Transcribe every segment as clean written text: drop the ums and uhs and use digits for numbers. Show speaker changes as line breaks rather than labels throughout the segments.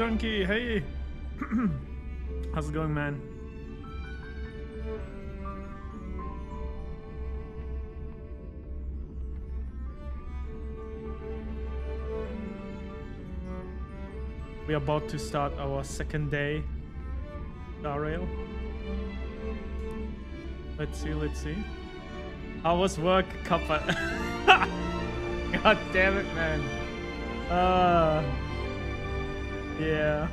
Junkie. Hey. How's it going, man? We're about to start our second day. Star Rail. Let's see. How was work, Kappa? God damn it, man. Yeah.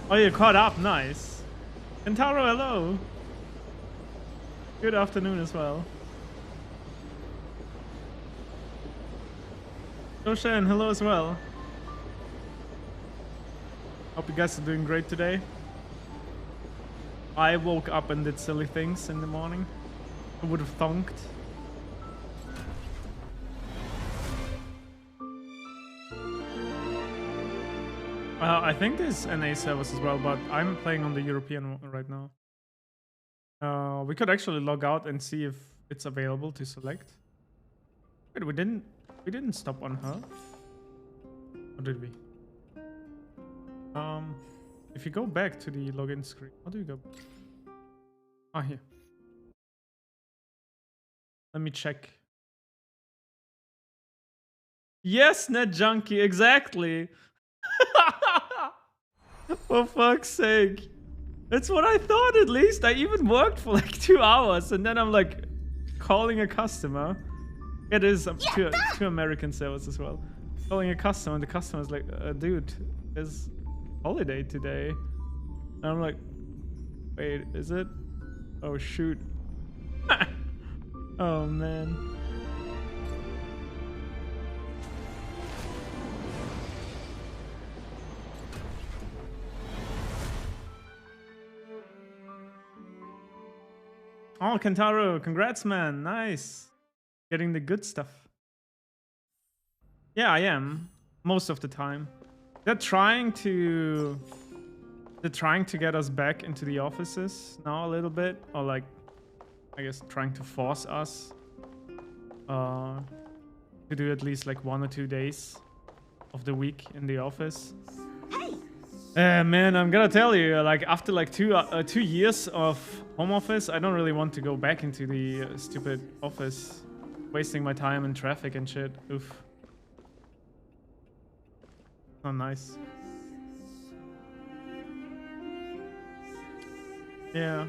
Oh, you caught up. Nice. Kentaro, hello. Good afternoon as well. Joshan, hello as well. Hope you guys are doing great today. I woke up and did silly things in the morning. I would have thunked. I think there's NA service as well, but I'm playing on the European one right now. We could actually log out and see if it's available to select. Wait, we didn't stop on her. Or did we? If you go back to the login screen, how do you go? Ah, here. Let me check. Yes, Net Junkie, exactly. For fuck's sake. That's what I thought, at least. I even worked for like 2 hours and then I'm like calling a customer. It is two American servers as well. Calling a customer and the customer's like, dude, there's holiday today. And I'm like, wait, is it? Oh, shoot. Oh, man. Oh, Kentaro, congrats, man. Nice. Getting the good stuff. Yeah, I am. Most of the time. They're trying to get us back into the offices now a little bit. Or like, I guess trying to force us to do at least like 1 or 2 days of the week in the office. Man, I'm gonna tell you, like after like 2 years of home office, I don't really want to go back into the stupid office, wasting my time in traffic and shit. Oof. Not nice. Yeah.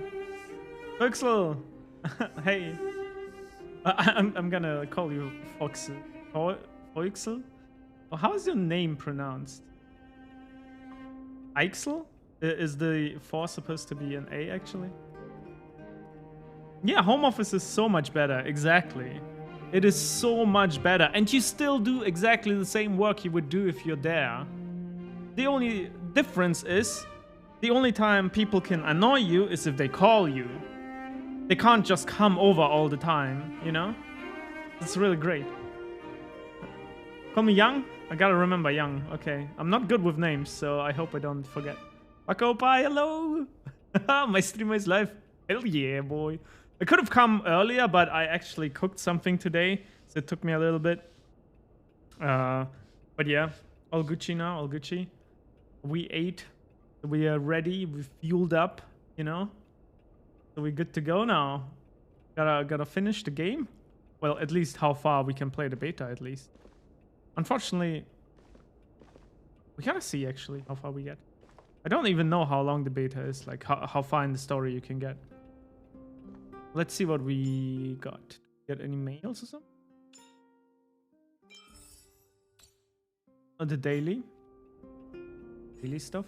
Foxel. Hey. I'm gonna call you Foxel. Foxel? Oh, how is your name pronounced? Eichsel? Is the 4 supposed to be an A, actually? Yeah, home office is so much better. Exactly. It is so much better. And you still do exactly the same work you would do if you're there. The only difference is, the only time people can annoy you is if they call you. They can't just come over all the time, you know? It's really great. Call me Young? I gotta remember Young. Okay. I'm not good with names, so I hope I don't forget. Paco Pai, hello! My streamer is live. Hell yeah, boy. I could have come earlier, but I actually cooked something today, so it took me a little bit. But yeah, all Gucci now, all Gucci. We ate. We are ready. We fueled up, you know? So we're good to go now. Gotta finish the game. Well, at least how far we can play the beta, at least. Unfortunately, we gotta see actually how far we get. I don't even know how long the beta is, like how far in the story you can get. Let's see what we got. Get any mails or something? Oh, the daily stuff.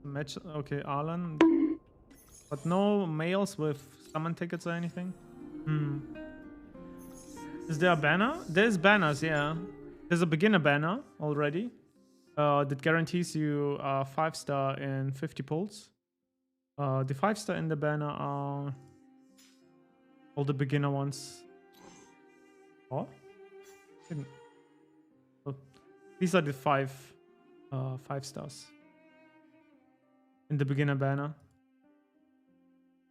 Match. Okay, Alan. But no mails with summon tickets or anything. Is there a banner? There's banners, yeah. There's a beginner banner already. That guarantees you 5-star in 50 pulls. The 5-star in the banner are all the beginner ones. What? Oh, these are the 5 stars in the beginner banner.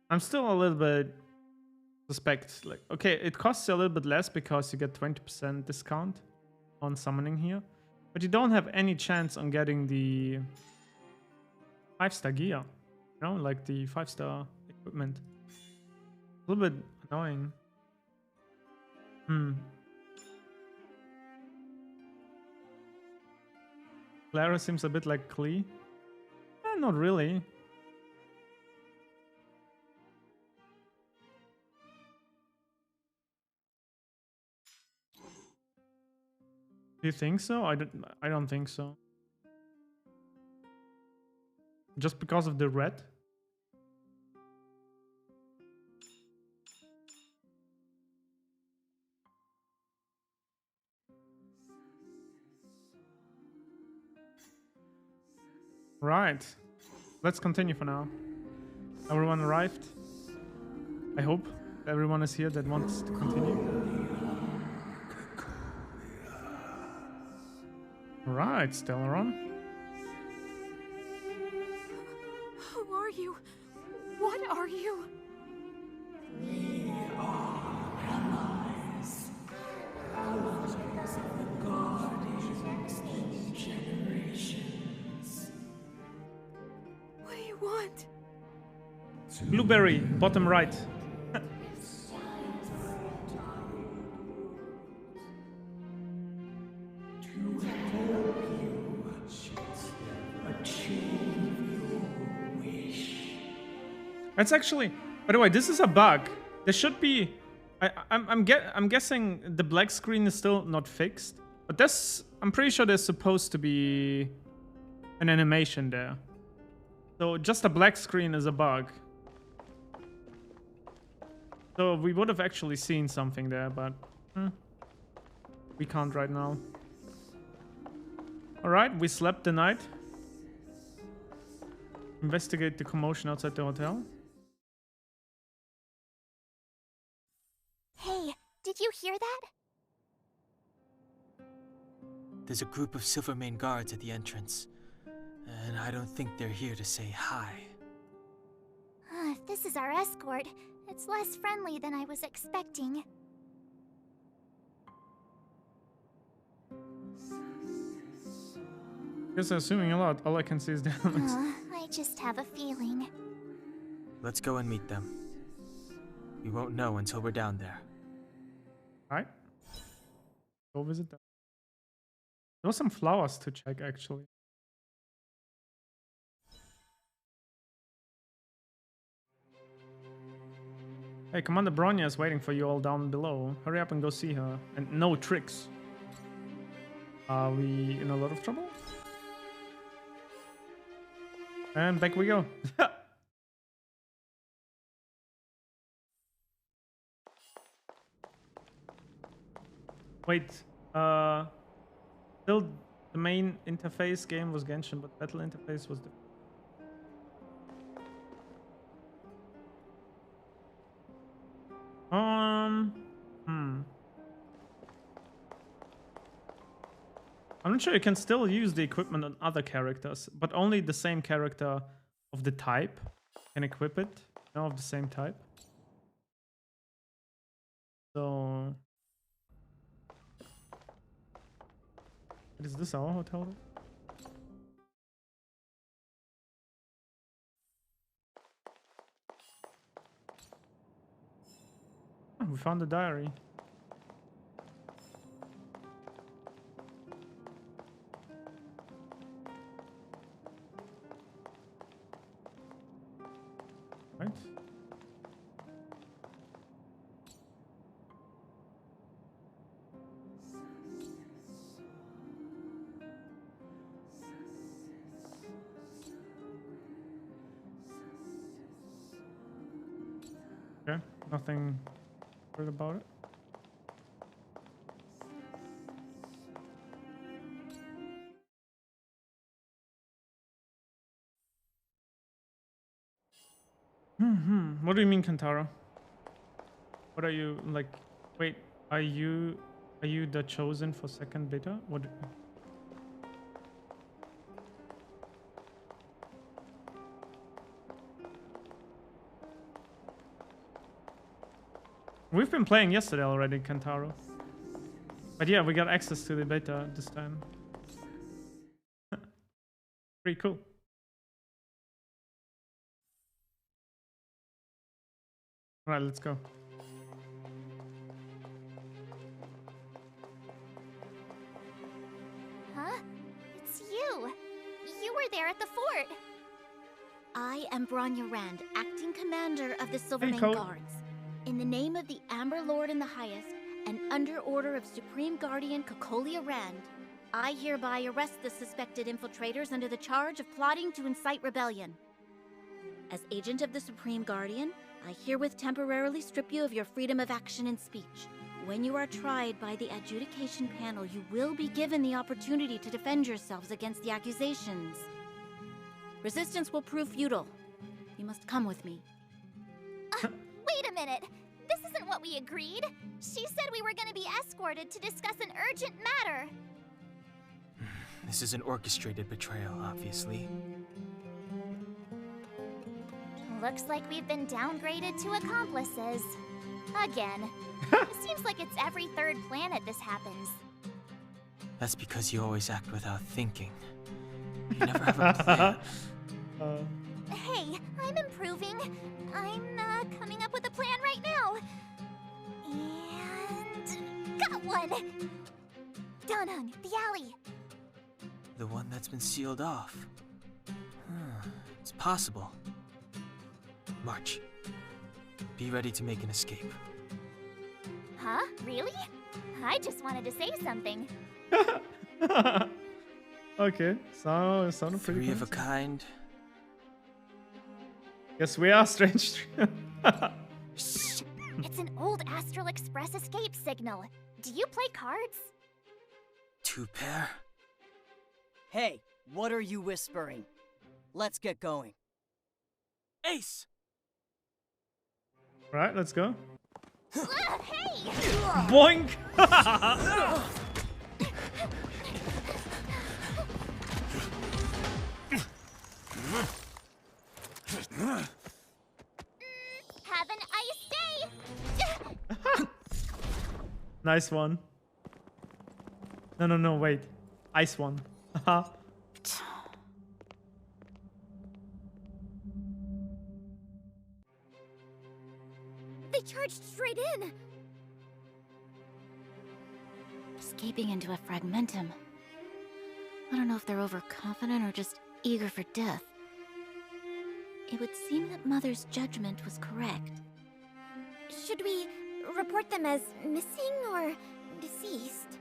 I'm still a little bit suspect. Like, okay, it costs you a little bit less because you get 20% discount on summoning here, but you don't have any chance on getting the 5-star gear. You know, like the 5-star equipment. A little bit annoying. Clara seems a bit like Klee. Not really. Do you think so? I don't think so. Just because of the red? Right. Let's continue for now. Everyone arrived. I hope everyone is here that wants to continue. Right, Stellaron.
Who are you? What are you?
We are allies. Allies of the guardians of generations.
What do you want?
Blueberry, bottom right. That's actually, by the way, this is a bug. There should be. I'm guessing the black screen is still not fixed, but I'm pretty sure there's supposed to be an animation there. So just a black screen is a bug. So we would have actually seen something there, but we can't right now. All right, we slept the night. Investigate the commotion outside the hotel.
Hey, did you hear that?
There's a group of Silvermane guards at the entrance, and I don't think they're here to say hi.
If this is our escort, it's less friendly than I was expecting.
Guess I'm assuming a lot. All I can see is the elements.
I just have a feeling.
Let's go and meet them. We won't know until we're down there.
Right? Go visit them. There were some flowers to check, actually. Hey, Commander Bronya is waiting for you all down below. Hurry up and go see her. And no tricks. Are we in a lot of trouble? And back we go. Wait, still the main interface game was Genshin, but battle interface was different. I'm not sure. You can still use the equipment on other characters, but only the same character of the type can equip it. No, of the same type. So, is this our hotel? Oh, we found the diary. Right. Okay, nothing weird about it. What do you mean, Kantara? What are you like? Wait, are you the chosen for second beta? What? We've been playing yesterday already, Kantaro. But yeah, we got access to the beta this time. Pretty cool. Alright, let's go.
Huh? It's you. You were there at the fort. I am Bronya Rand, acting commander of the Silvermane
Code.
Guards. In the name of the Amber Lord in the Highest, and under order of Supreme Guardian Cocolia Rand, I hereby arrest the suspected infiltrators under the charge of plotting to incite rebellion. As agent of the Supreme Guardian, I herewith temporarily strip you of your freedom of action and speech. When you are tried by the adjudication panel, you will be given the opportunity to defend yourselves against the accusations. Resistance will prove futile. You must come with me. Wait a minute! This isn't what we agreed! She said we were gonna be escorted to discuss an urgent matter!
This is an orchestrated betrayal, obviously.
Looks like we've been downgraded to accomplices. Again. Seems like it's every third planet this happens.
That's because you always act without thinking. You never have a plan.
Hey, I'm improving. I'm coming up with a plan right now. And got one! Donung, the alley.
The one that's been sealed off. It's possible. March. Be ready to make an escape.
Huh? Really? I just wanted to say something.
Okay, so it sounded pretty
Three of a
convincing.
kind.
Guess we are strange.
Shh! It's an old Astral Express escape signal. Do you play cards?
Two pair.
Hey, what are you whispering? Let's get going.
Ace!
Right, let's go.
Hey!
Boink!
Have an ice day!
Nice one. No, wait. Ice one. Haha.
They charged straight in! Escaping into a fragmentum. I don't know if they're overconfident or just eager for death. It would seem that Mother's judgment was correct. Should we report them as missing or deceased?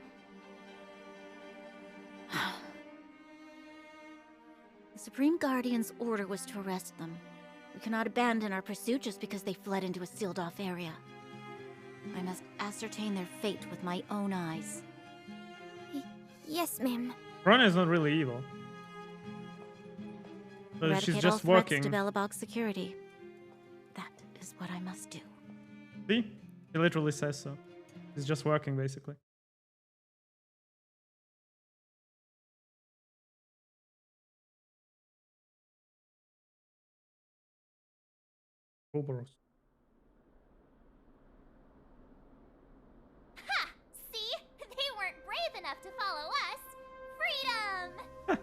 The Supreme Guardian's order was to arrest them. We cannot abandon our pursuit just because they fled into a sealed-off area. I must ascertain their fate with my own eyes. Yes, ma'am.
Bronya is not really evil. But she's
Eradicate all
just
threats
working.
to Belobog's security. That is what I must do.
See? He literally says so. He's just working, basically. Ouroboros.
Ha! See? They weren't brave enough to follow us. Freedom!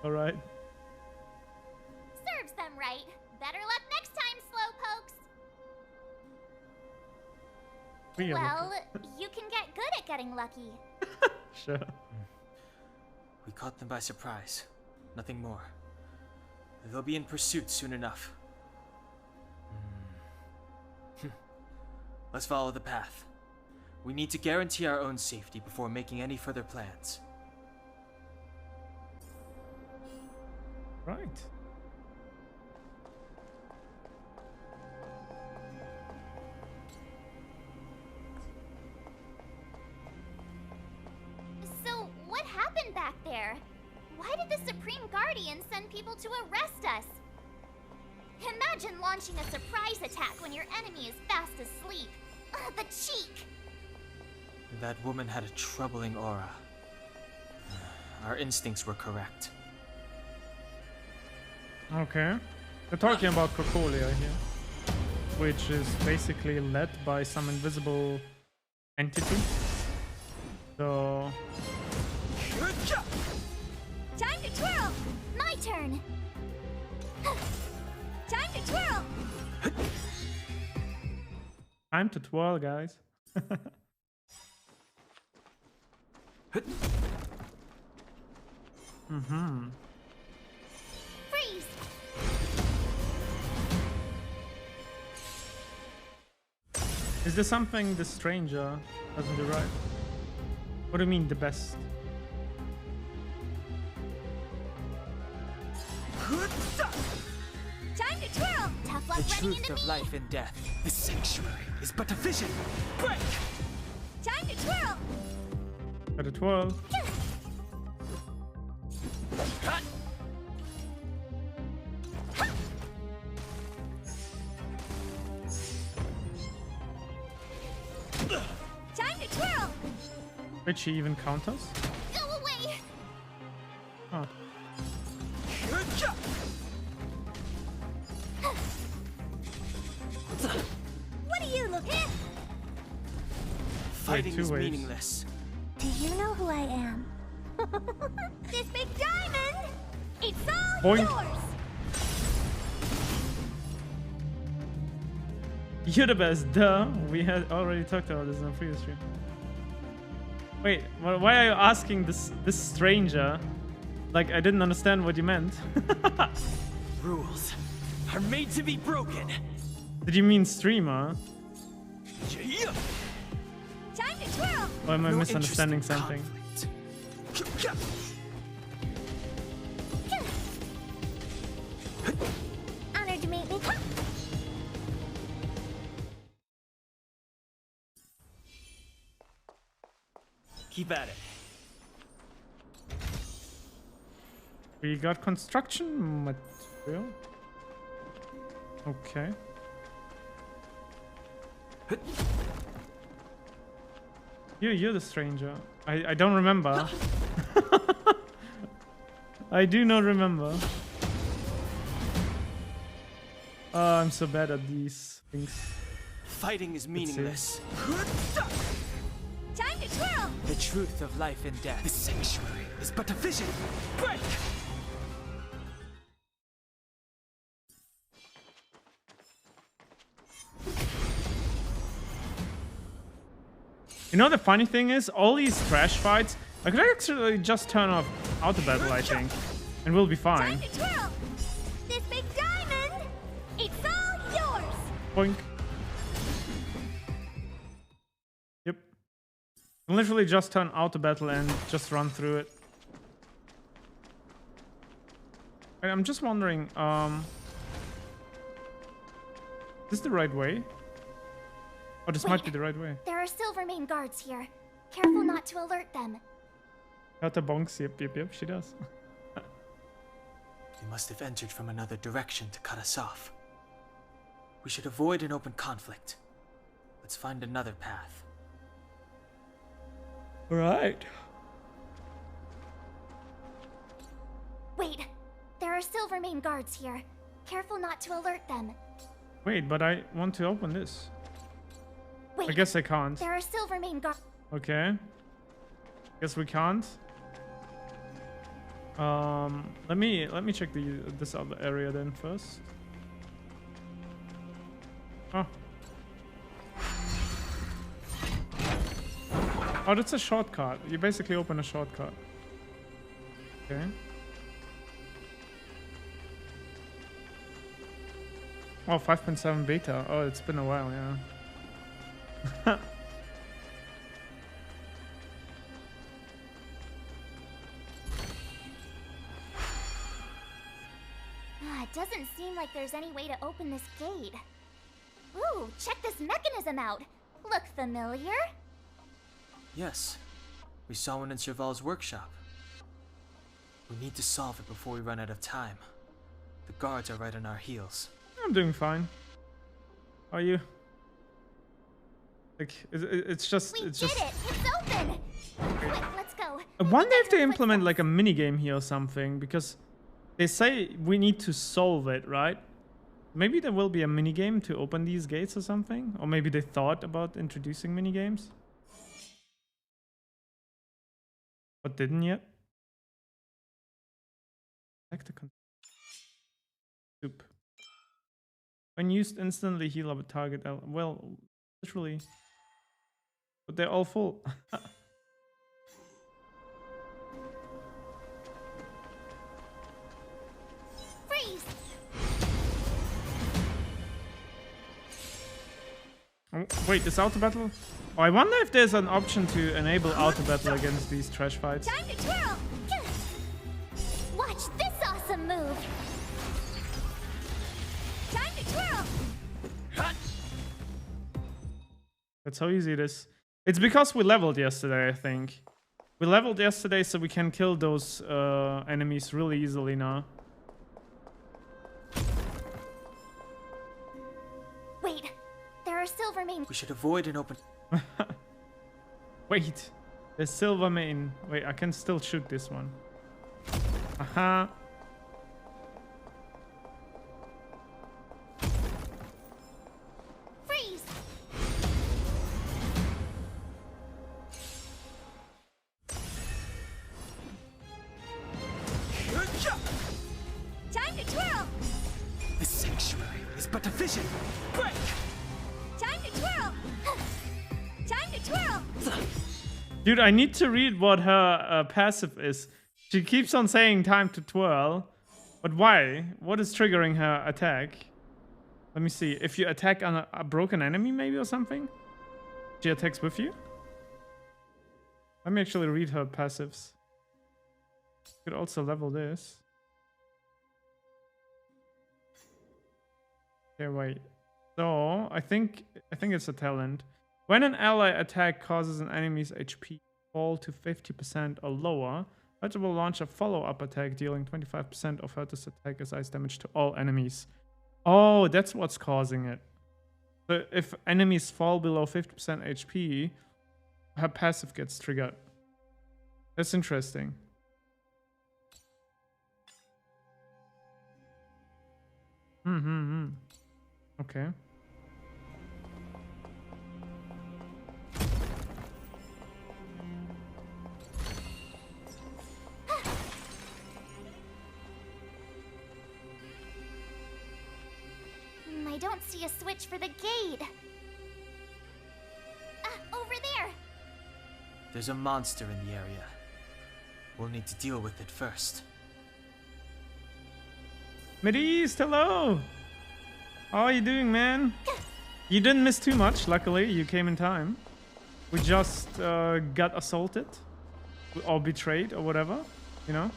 Alright.
Serves them right. Better luck next time, slowpokes. Well, you can get good at getting lucky.
Sure.
We caught them by surprise. Nothing more. They'll be in pursuit soon enough. Let's follow the path. We need to guarantee our own safety before making any further plans.
Right.
So, what happened back there? Why did the Supreme Guardian send people to arrest us? Imagine launching a surprise attack when your enemy is fast asleep. The cheek!
That woman had a troubling aura. Our instincts were correct.
Okay. They're talking about Cocolia here. which is basically led by some invisible entity. So
Time to twirl! My turn! Time to twirl!
time to twirl, guys.
Freeze!
Is there something the stranger doesn't do right? What do you mean the best?
Time to twirl! Tough luck
The
running
truth
into
of
me!
life and death. The sanctuary is but a vision. Break!
Time to twirl!
Gotta twirl.
Cut!
Time to twirl!
Wait, she even counters?
Go away!
Oh.
What are you looking at?
Fighting
two
is
ways.
meaningless.
Do you know who I am? This big diamond! It's all
Boink.
yours!
You're the best, duh. We had already talked about this in the previous stream. Wait, why are you asking this stranger? Like, I didn't understand what you meant.
Rules are made to be broken.
Did you mean streamer?
Yeah.
Time to twirl!
Or am I
No
misunderstanding
interest in
something?
conflict.
Honored to meet me.
Keep at it.
We got construction material. Okay. You're the stranger. I don't remember. I do not remember. Oh, I'm so bad at these things.
Fighting is meaningless.
Time to twirl!
The truth of life and death. The sanctuary is but a vision. Break!
You know the funny thing is, all these trash fights, I could actually just turn off auto battle, I think, and we'll be fine.
Time to twirl! This big diamond! It's all yours!
Boink. Yep. Can literally just turn auto battle and just run through it. And I'm just wondering, is this the right way? Oh, this might be the right way.
There are Silvermane guards here. Careful not to alert them.
Got the bonks. Yep, she does.
They must have entered from another direction to cut us off. We should avoid an open conflict. Let's find another path.
Right.
Wait, there are Silvermane guards here. Careful not to alert them.
Wait, but I want to open this.
Wait,
I guess I can't.
there are Silvermane guards.
Okay. Guess we can't. Let me check this other area then first. Oh. Oh, that's a shortcut. You basically open a shortcut. Okay. Oh, 5.7 beta. Oh, it's been a while, yeah.
It doesn't seem like there's any way to open this gate. Ooh, check this mechanism out. Look familiar?
Yes, we saw one in Serval's workshop. We need to solve it before we run out of time. The guards are right on our heels.
I'm doing fine. Are you? Like, it's just.
We did it! It's open! Quick, let's go.
I wonder if they implement like a mini game here or something, because they say we need to solve it, right? Maybe there will be a minigame to open these gates or something. Or maybe they thought about introducing minigames. But didn't yet. Like the soup. When used, instantly heal up a target. Well, literally. But they're all full.
Freeze!
Oh, wait, is auto battle? Oh, I wonder if there's an option to enable auto battle against these trash fights.
Time to twirl! Watch this awesome move! Time to twirl!
That's how easy it is. It's because we leveled yesterday, I think. We leveled yesterday so we can kill those enemies really easily now.
Wait, there are silver main.
We should avoid an open.
Wait, there's silver main. Wait, I can still shoot this one. Aha.
Freeze! Time to twirl!
The sanctuary is but a vision. Break!
Time to twirl! Time to twirl!
Dude, I need to read what her passive is. She keeps on saying time to twirl. But why? What is triggering her attack? Let me see. If you attack on a broken enemy maybe or something? She attacks with you? Let me actually read her passives. Could also level this. Okay, wait. So, I think it's a talent. When an ally attack causes an enemy's HP fall to 50% or lower, Fighter will launch a follow-up attack dealing 25% of Herta's attack as ice damage to all enemies. Oh, that's what's causing it. So if enemies fall below 50% HP, her passive gets triggered. That's interesting. Okay.
I don't see a switch for the gate. Over there.
There's a monster in the area. We'll need to deal with it first.
Mideast, hello! How are you doing, man? You didn't miss too much, luckily. You came in time. We just got assaulted. Or betrayed, or whatever. You know?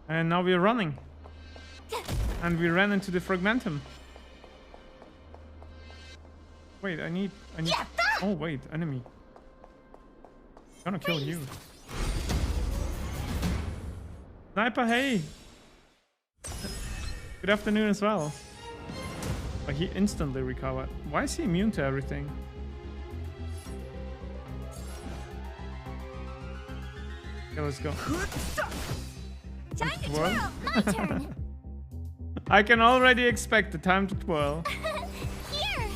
And now we're running. And we ran into the Fragmentum. Wait, I need... Oh, wait, enemy. Gonna kill you. Sniper, hey! Good afternoon as well. Oh, he instantly recovered. Why is he immune to everything? Okay, let's go.
Time to twirl. My turn.
I can already expect the time to twirl.
Here.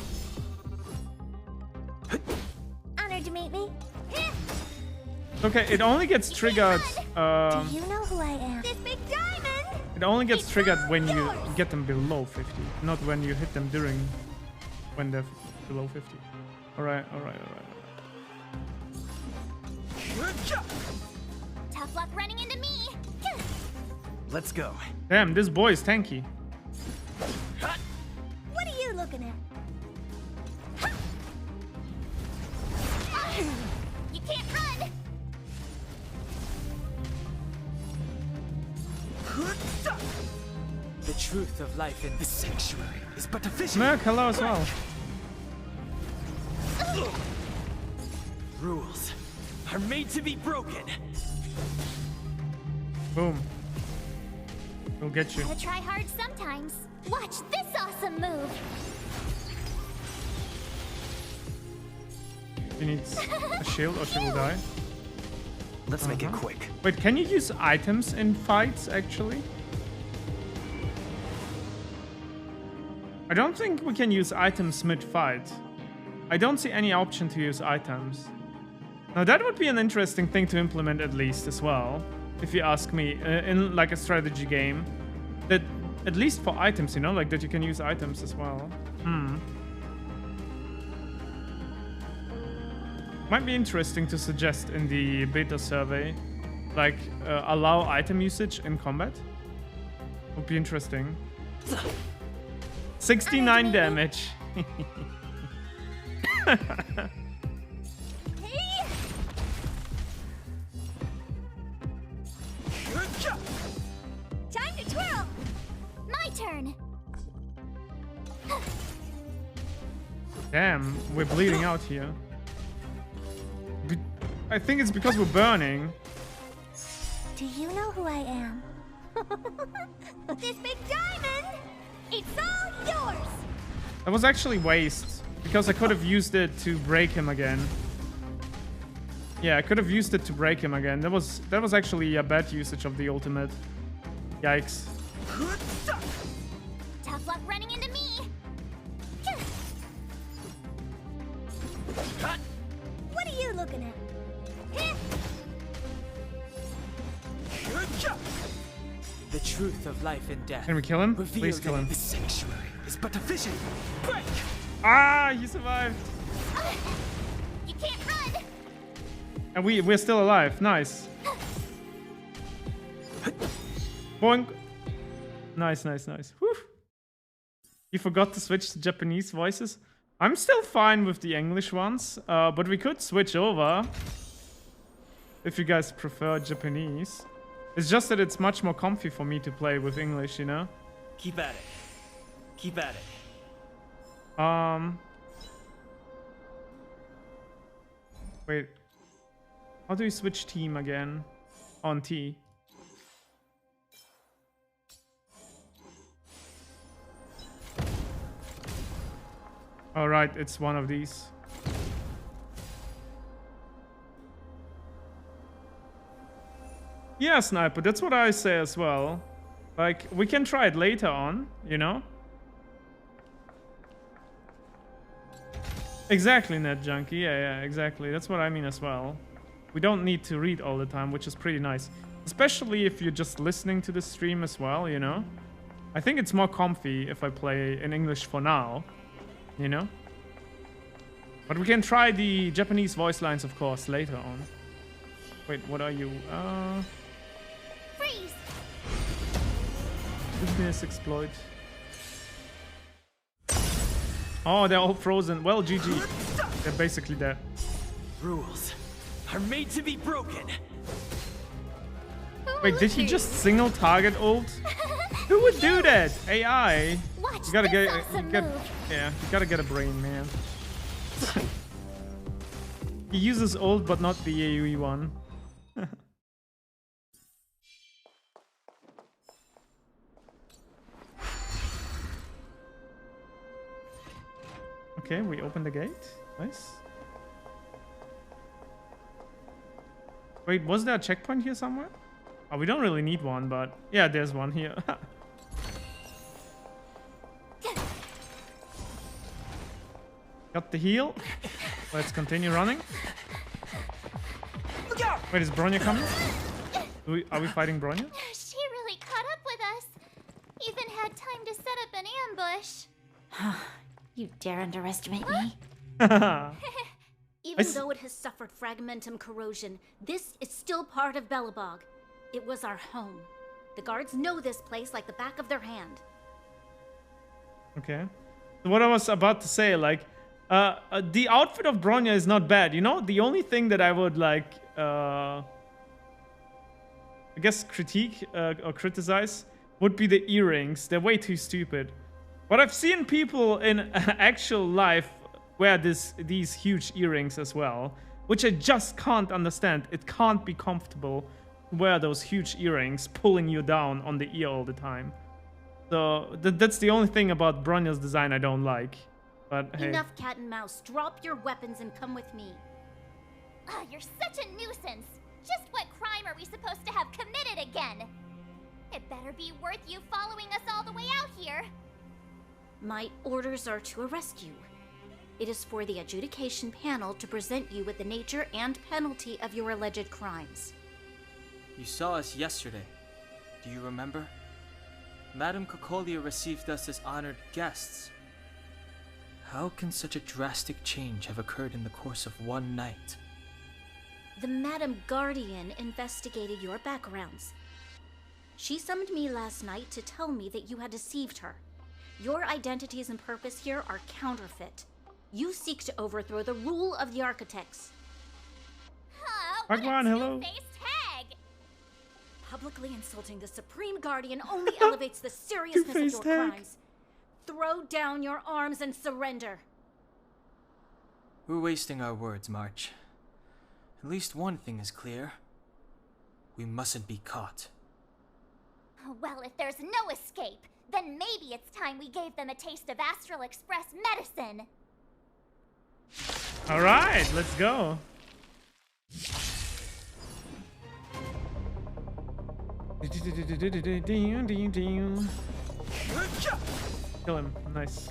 Honored to meet me.
Okay, it only gets triggered.
Do you know who I am? This big diamond.
It only gets triggered when you get them below 50, not when you hit them during when they're below 50. Alright.
Tough luck running into me.
Let's go.
Damn, this boy is tanky.
What are you looking at? You can't run.
The truth of life in the sanctuary is but a vision.
Merc, hello as well.
Rules are made to be broken.
Boom. We'll get you.
Gotta try hard sometimes. Watch this awesome move.
She needs a shield or she will die.
Let's make it quick.
Wait, can you use items in fights actually? I don't think we can use items mid-fight. I don't see any option to use items. Now that would be an interesting thing to implement at least as well, if you ask me, in like a strategy game. That, at least for items, you know, like that you can use items as well. Might be interesting to suggest in the beta survey, like allow item usage in combat. Would be interesting. 69 damage.
Time to twirl! My turn!
Damn, we're bleeding out here. I think it's because we're burning.
Do you know who I am? This big diamond! It's all yours!
That was actually waste, because I could have used it to break him again. Yeah, I could have used it to break him again. That was actually a bad usage of the ultimate. Yikes.
Tough luck running into me! What are you looking at?
The truth of life and death.
Can we kill him?
Revealed
Please kill him.
in this sanctuary is but a vision. Break!
Ah, he survived.
You can't run!
And we're still alive. Nice. Boink. Nice, nice, nice. Whew. You forgot to switch to Japanese voices? I'm still fine with the English ones, but we could switch over if you guys prefer Japanese. It's just that it's much more comfy for me to play with English, you know?
Keep at it. Keep at it.
Wait. How do you switch team again? On T. Alright, it's one of these. Yeah, Sniper, that's what I say as well. Like, we can try it later on, you know? Exactly, Net Junkie. Yeah, exactly. That's what I mean as well. We don't need to read all the time, which is pretty nice. Especially if you're just listening to the stream as well, you know? I think it's more comfy if I play in English for now, you know? But we can try the Japanese voice lines, of course, later on. Wait, what are you?
Freeze!
Business exploit. Oh, they're all frozen. Well, GG. They're basically dead.
Rules are made to be broken.
Wait, did he just single target ult? Who would do that? AI.
Watch
You gotta
this
get,
awesome
get
move.
yeah, you gotta get a brain, man. He uses ult, but not the AoE one. Okay, we open the gate. Nice. Wait, was there a checkpoint here somewhere? Oh, we don't really need one, but yeah, there's one here. Got the heal. Let's continue running. Wait, is Bronya coming? Are we fighting Bronya?
She really caught up with us. Even had time to set up an ambush.
You dare underestimate me?
Even though it has suffered fragmentum corrosion, this is still part of Belobog. It was our home. The guards know this place like the back of their hand.
Okay. So what I was about to say, like, the outfit of Bronya is not bad, you know? The only thing that I would, like, I guess critique or criticize would be the earrings. They're way too stupid. But I've seen people in actual life wear these huge earrings as well, which I just can't understand. It can't be comfortable to wear those huge earrings pulling you down on the ear all the time. So that's the only thing about Bronya's design I don't like. But hey.
Enough cat and mouse. Drop your weapons and come with me. You're such a nuisance. Just what crime are we supposed to have committed again? It better be worth you following us all the way out here. My orders are to arrest you. It is for the adjudication panel to present you with the nature and penalty of your alleged crimes.
You saw us yesterday. Do you remember? Madame Cocolia received us as honored guests. How can such a drastic change have occurred in the course of one night?
The Madam Guardian investigated your backgrounds. She summoned me last night to tell me that you had deceived her. Your identities and purpose here are counterfeit. You seek to overthrow the rule of the architects.
Bhagwan, hello.
Tag! Publicly insulting the Supreme Guardian only elevates the seriousness of your
Two-faced tag.
crimes. Throw down your arms and surrender.
We're wasting our words, March. At least one thing is clear. We mustn't be caught.
Well, if there's no escape, then maybe it's time we gave them a taste of Astral Express medicine.
All right, let's go. Kill him. Nice.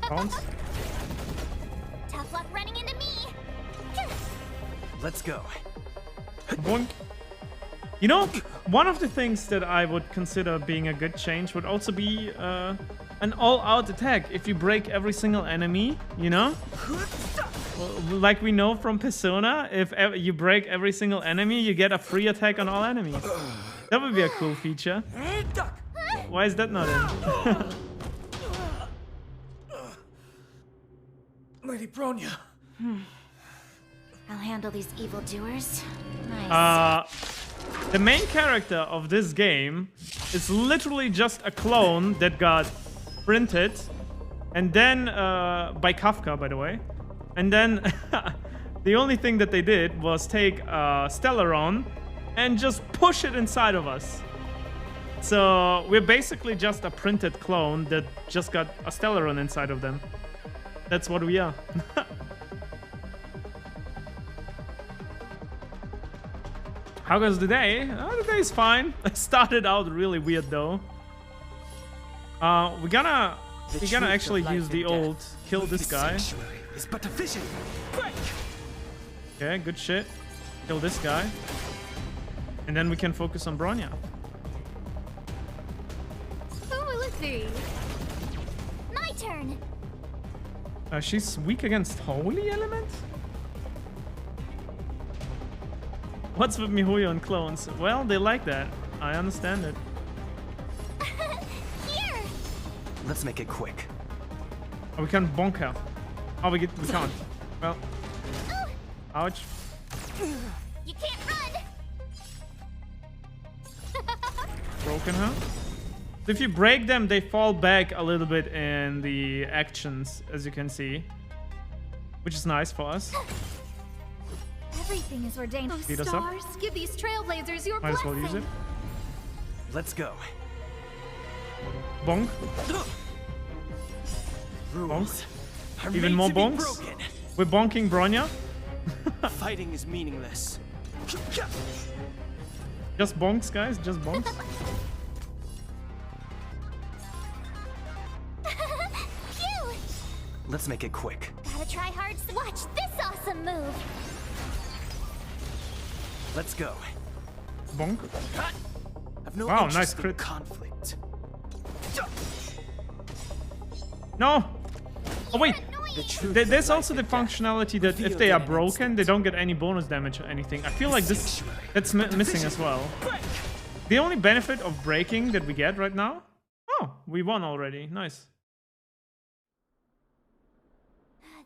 Bounce.
Tough luck running into me.
Let's go.
Boink. You know, one of the things that I would consider being a good change would also be an all-out attack. If you break every single enemy, you know? Like we know from Persona, if you break every single enemy, you get a free attack on all enemies. That would be a cool feature. Why is that not in?
Lady Bronya.
I'll handle these evildoers. Nice.
The main character of this game is literally just a clone that got printed, and then by Kafka, by the way. And then the only thing that they did was take Stellaron and just push it inside of us. So we're basically just a printed clone that just got a Stellaron inside of them. That's what we are. How goes the day? The day's fine. It started out really weird though. We're gonna actually use the old kill this guy.
It's but a vision. Break.
Okay, good shit. Kill this guy. And then we can focus on Bronya.
Who will it be? My turn.
She's weak against Holy Element? What's with MiHoYo and clones? Well, they like that. I understand it.
Here.
Let's make it quick.
Oh, we can bonk her. Oh, we can't. Well. Ouch.
You can't run.
Broken her. If you break them, they fall back a little bit in the actions, as you can see. Which is nice for us.
Everything is ordained.
Speed us up.
Stars, give these trailblazers your
Might as
blessing.
well use it.
Let's go.
Bonk.
Rules are
Even
made
more
to be
bonks?
broken.
We're bonking Bronya.
Fighting is meaningless.
Just bonks, guys. Just bonks.
Phew!
Let's make it quick.
Gotta try hard. Watch this awesome move.
Let's go.
Bonk.
I've no
Wow,
interest
nice
in
crit.
conflict.
No! Oh, wait.
The truth
There's
of
also
life
the
and death
functionality that if
revealed
they are
in an
broken,
instant.
they don't get any bonus damage or anything. I feel like that's missing as well. The only benefit of breaking that we get right now? Oh, we won already. Nice.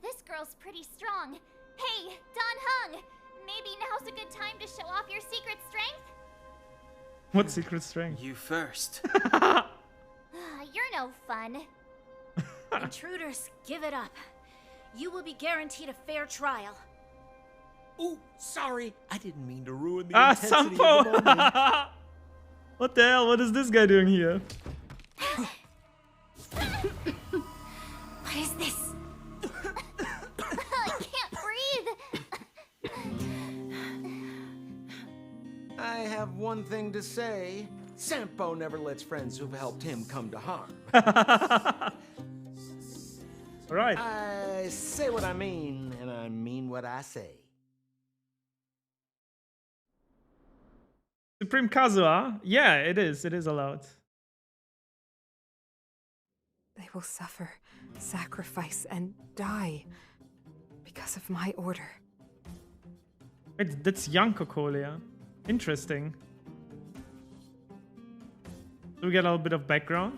This girl's pretty strong. Hey, Don Hung. Maybe now's a good time to show off your secret strength?
What secret strength?
You first.
You're no fun.
Intruders, give it up. You will be guaranteed a fair trial.
Ooh, sorry. I didn't mean to ruin the
Ah,
intensity of the moment.
Sampo! What the hell? What is this guy doing here?
What is this?
I can't breathe.
I have one thing to say. Sampo never lets friends who've helped him come to harm.
All right.
I say what I mean, and I mean what I say.
Supreme Kazuha. Yeah, it is. It is allowed.
They will suffer, sacrifice, and die because of my order.
Wait, that's young Cocolia. Interesting. Do we get a little bit of background?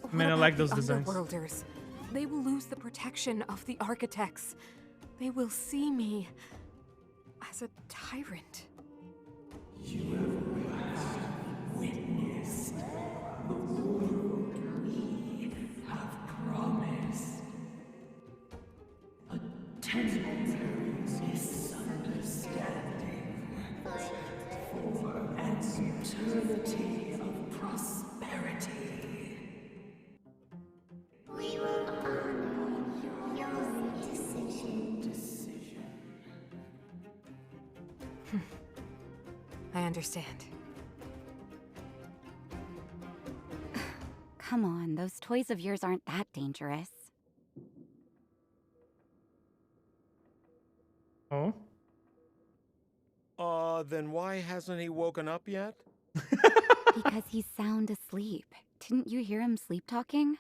I mean, I like those designs.
Underworlders. They will lose the protection of the architects. They will see me as a tyrant.
You have witnessed the world we have promised. A temporary misunderstanding for an eternity of prosperity.
We will honor your decision.
I understand.
Come on, those toys of yours aren't that dangerous.
Oh?
Then why hasn't he woken up yet?
Because he's sound asleep. Didn't you hear him sleep talking?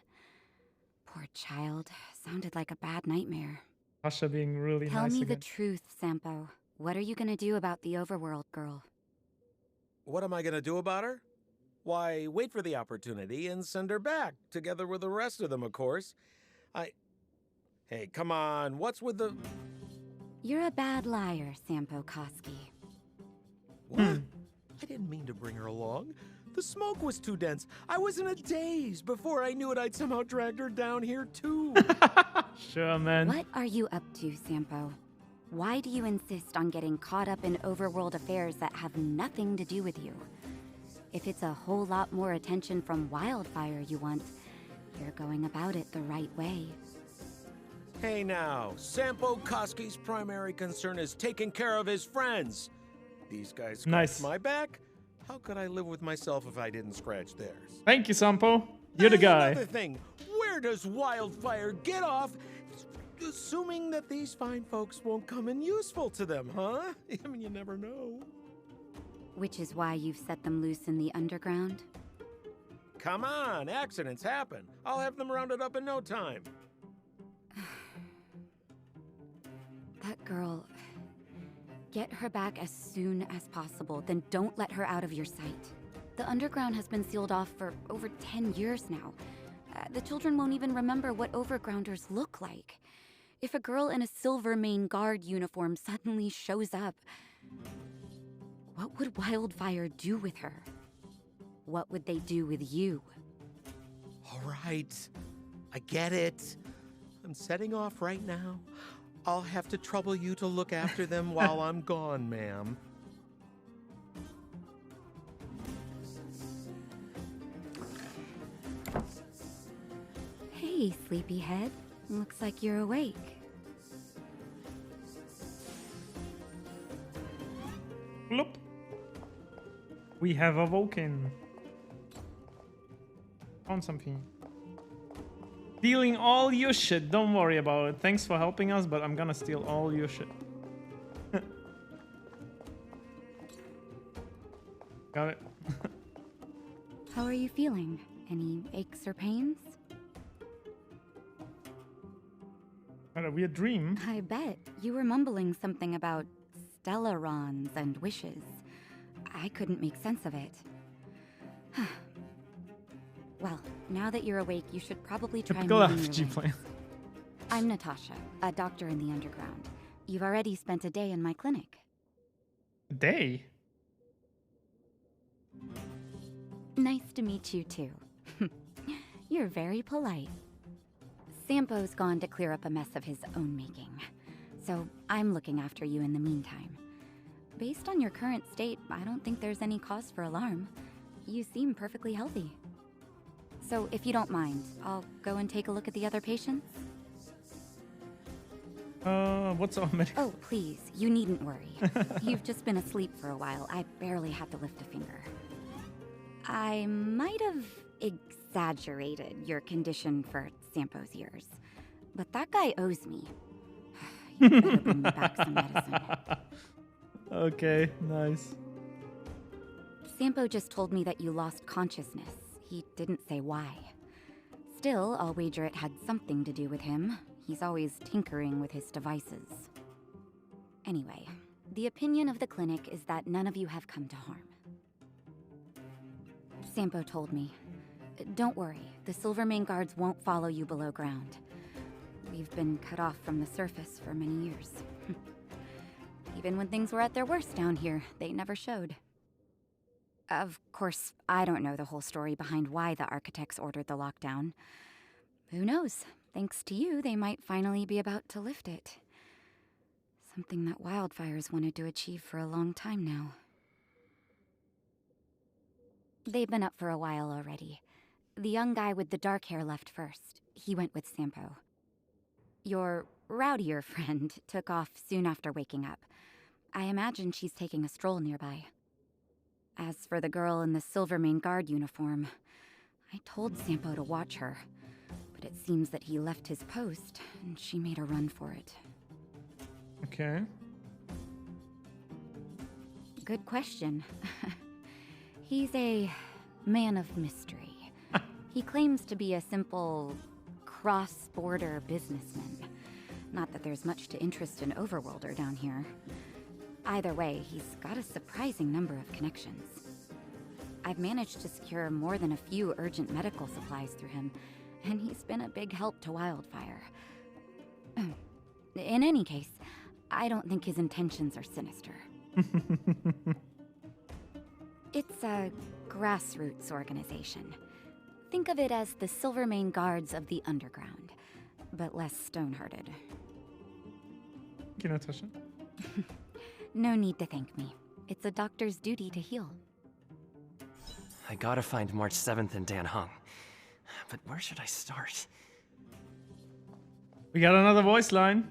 Poor child. Sounded like a bad nightmare.
Asha being really
Tell
nice
me
again.
the truth, Sampo. What are you gonna do about the overworld girl?
What am I gonna do about her? Why, wait for the opportunity and send her back, together with the rest of them, of course. Hey, come on, what's with the...
You're a bad liar, Sampo Koski.
What? I didn't mean to bring her along. The smoke was too dense. I was in a daze. Before I knew it, I'd somehow dragged her down here, too.
Sure, man.
What are you up to, Sampo? Why do you insist on getting caught up in overworld affairs that have nothing to do with you? If it's a whole lot more attention from Wildfire you want, you're going about it the right way.
Hey now, Sampo Koski's primary concern is taking care of his friends. These guys scratched my back. How could I live with myself if I didn't scratch theirs?
Thank you, Sampo. You're the guy.
Another thing, where does Wildfire get off assuming that these fine folks won't come in useful to them, huh? I mean, you never know.
Which is why you've set them loose in the underground?
Come on, accidents happen. I'll have them rounded up in no time.
That girl... Get her back as soon as possible, then don't let her out of your sight. The underground has been sealed off for over 10 years now. The children won't even remember what overgrounders look like. If a girl in a silver main guard uniform suddenly shows up, what would Wildfire do with her? What would they do with you?
All right, I get it. I'm setting off right now. I'll have to trouble you to look after them while I'm gone, ma'am.
Hey, sleepyhead. Looks like you're awake.
Bloop. We have awoken. Found something. Stealing all your shit. Don't worry about it. Thanks for helping us, but I'm gonna steal all your shit. Got it.
How are you feeling? Any aches or pains?
Had a weird dream.
I bet. You were mumbling something about stellarons and wishes. I couldn't make sense of it. Well, now that you're awake, you should probably try
Typical
moving your
FG
legs.
plan.
I'm Natasha, a doctor in the underground. You've already spent a day in my clinic.
A day?
Nice to meet you, too. You're very polite. Sampo's gone to clear up a mess of his own making, so I'm looking after you in the meantime. Based on your current state, I don't think there's any cause for alarm. You seem perfectly healthy. So, if you don't mind, I'll go and take a look at the other patients?
What's our medical?
Oh, please, you needn't worry. You've just been asleep for a while. I barely had to lift a finger. I might have exaggerated your condition for Sampo's years, but that guy owes me. You better bring me back some medicine.
Okay, nice.
Sampo just told me that you lost consciousness. He didn't say why. Still, I'll wager it had something to do with him. He's always tinkering with his devices. Anyway, the opinion of the clinic is that none of you have come to harm. Sampo told me. Don't worry, the Silvermane guards won't follow you below ground. We've been cut off from the surface for many years. Even when things were at their worst down here, they never showed. Of course, I don't know the whole story behind why the architects ordered the lockdown. Who knows? Thanks to you, they might finally be about to lift it. Something that Wildfire's wanted to achieve for a long time now. They've been up for a while already. The young guy with the dark hair left first. He went with Sampo. Your rowdier friend took off soon after waking up. I imagine she's taking a stroll nearby. As for the girl in the Silvermane Guard uniform, I told Sampo to watch her, but it seems that he left his post and she made a run for it.
Okay.
Good question. He's a man of mystery. He claims to be a simple cross-border businessman. Not that there's much to interest an overworlder down here. Either way, he's got a surprising number of connections. I've managed to secure more than a few urgent medical supplies through him, and he's been a big help to Wildfire. In any case, I don't think his intentions are sinister. It's a grassroots organization. Think of it as the Silvermane Guards of the Underground, but less stone-hearted.
Thank you, Natasha.
No need to thank me. It's a doctor's duty to heal.
I gotta find March 7th in Dan Hung. But where should I start?
We got another voice line.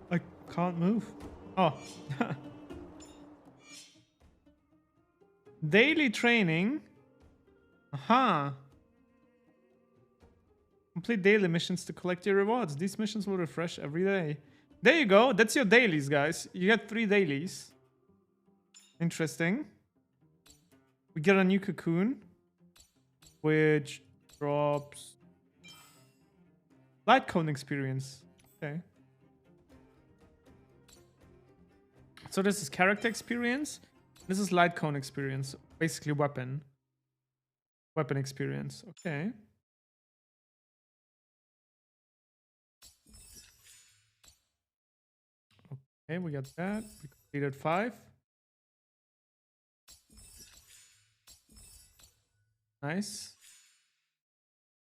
I can't move. Oh. Daily training. Aha. Complete daily missions to collect your rewards. These missions will refresh every day. There you go. That's your dailies, guys. You get 3 dailies. Interesting. We get a new cocoon, which drops light cone experience. Okay. So this is character experience. This is light cone experience. Basically weapon. Weapon experience. Okay. Okay, we got that. We completed 5. Nice.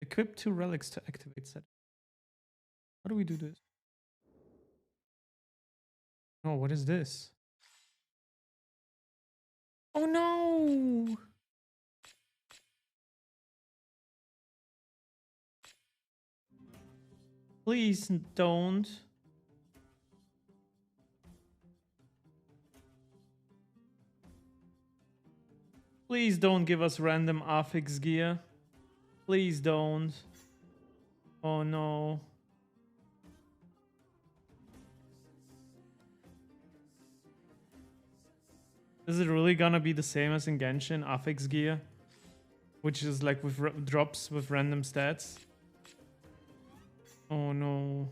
Equip 2 relics to activate set. How do we do this? Oh, what is this? Oh no! Please don't. Please don't give us random affix gear. Please don't. Oh no. Is it really gonna be the same as in Genshin, affix gear? Which is like with drops with random stats? Oh no.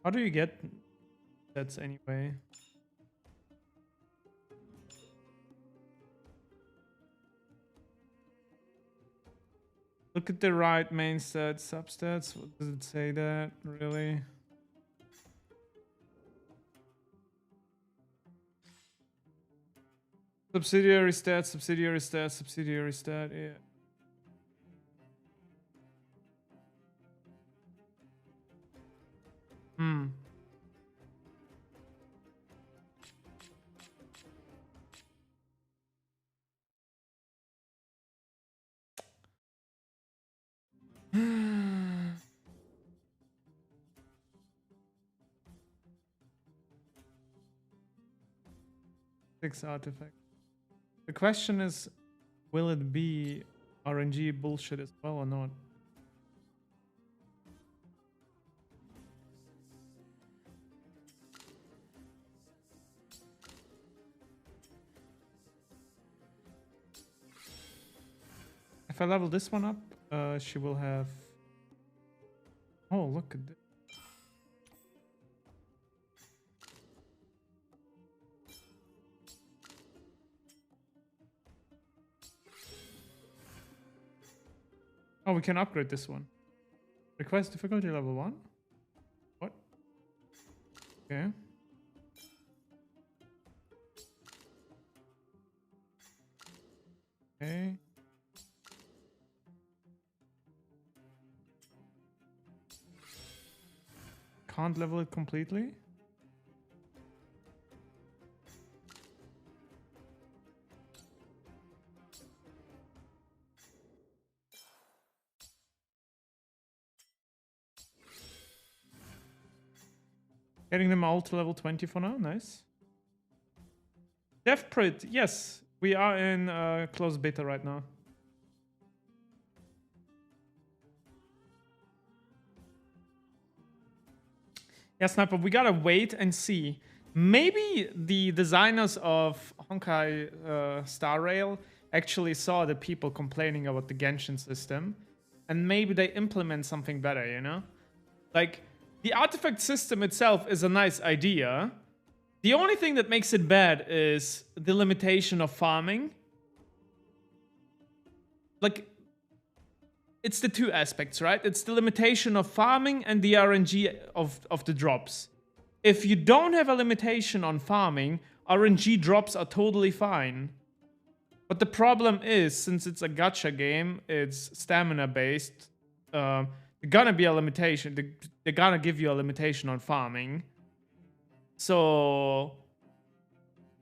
How do you get stats anyway? Look at the right main stats, substats. What does it say that really? Subsidiary stat, subsidiary stat, subsidiary stat, yeah. Hmm. Six artifacts. The question is, will it be RNG bullshit as well or not? If I level this one up, she will have... Oh, look at this. Oh, we can upgrade this one. Request difficulty level 1? What? Okay. Okay. Can't level it completely? Getting them all to level 20 for now, nice. DevPrit, yes, we are in closed beta right now. Yeah, Sniper, we gotta wait and see. Maybe the designers of Honkai Star Rail actually saw the people complaining about the Genshin system, and maybe they implement something better, you know? Like, the artifact system itself is a nice idea. The only thing that makes it bad is the limitation of farming. Like, it's the two aspects, right? It's the limitation of farming and the RNG of the drops. If you don't have a limitation on farming, RNG drops are totally fine. But the problem is, since it's a gacha game, it's stamina based, there's gonna be a limitation. They're gonna give you a limitation on farming. So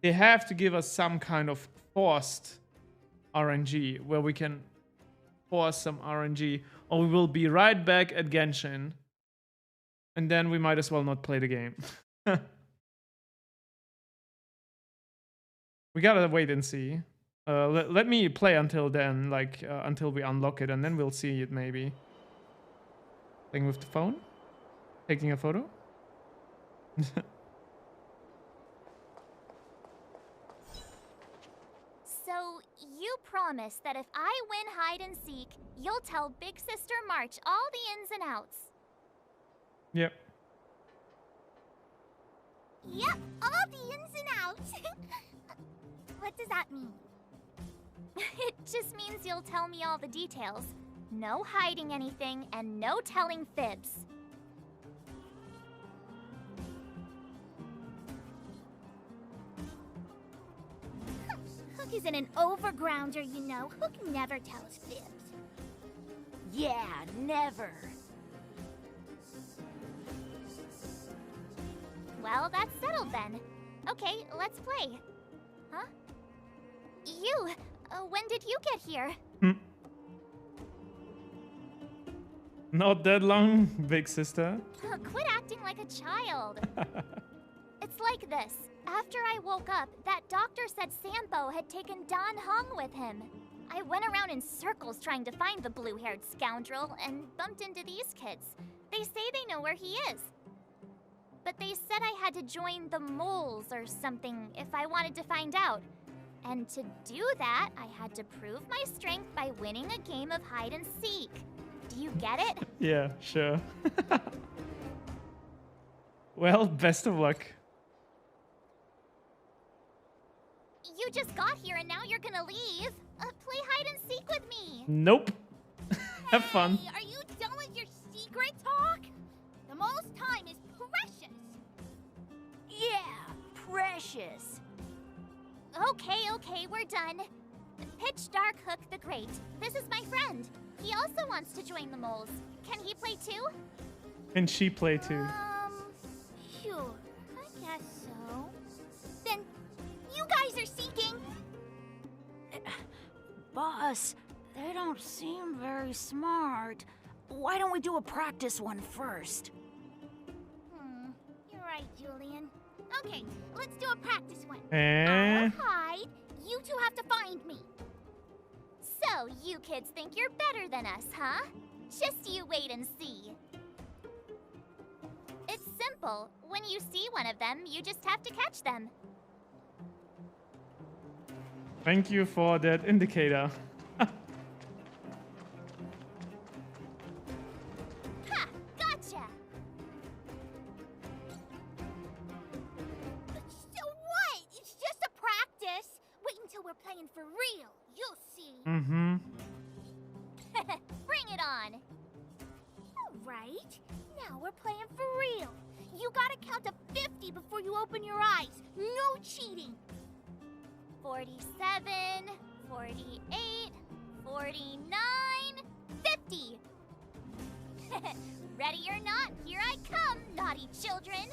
they have to give us some kind of forced RNG where we can force some RNG, or we will be right back at Genshin, and then we might as well not play the game. We gotta wait and see. Let me play until then, like until we unlock it, and then we'll see it maybe. Playing with the phone, taking a photo.
So, you promise that if I win hide and seek, you'll tell Big Sister March all the ins and outs.
Yep.
Yep, all the ins and outs. What does that mean? It just means you'll tell me all the details. No hiding anything and no telling fibs. Hook isn't an overgrounder, you know. Hook never tells fibs. Yeah, never. Well, that's settled then. Okay, let's play. Huh? You, when did you get here?
Not that long, big sister.
Quit acting like a child. It's like this. After I woke up, that doctor said Sampo had taken Dan Hong with him. I went around in circles trying to find the blue-haired scoundrel and bumped into these kids. They say they know where he is. but they said I had to join the moles or something if I wanted to find out. And to do that, I had to prove my strength by winning a game of hide and seek. Do you get it?
Yeah, sure. Well, best of luck.
You just got here and now you're gonna leave. Play hide and seek with me.
Nope. Have fun.
Hey, are you done with your secret talk? The most time is precious.
Yeah, precious.
Okay, we're done. Pitch Dark Hook the Great. This is my friend. He also wants to join the moles. Can he play too?
Can she play too?
Sure. I guess so. Then, you guys are seeking.
Boss, they don't seem very smart. Why don't we do a practice one first?
You're right, Julian. Okay, let's do a practice one.
Eh?
I'll hide. You two have to find me. So, you kids think you're better than us, huh? Just you wait and see. It's simple. When you see one of them, you just have to catch them.
Thank you for that indicator.
Ha! Gotcha! So what? It's just a practice. Wait until we're playing for real. You'll see.
Mm-hmm.
Bring it on. All right. Now we're playing for real. You gotta count to 50 before you open your eyes. No cheating. 47, 48, 49, 50. Ready or not, here I come, naughty children.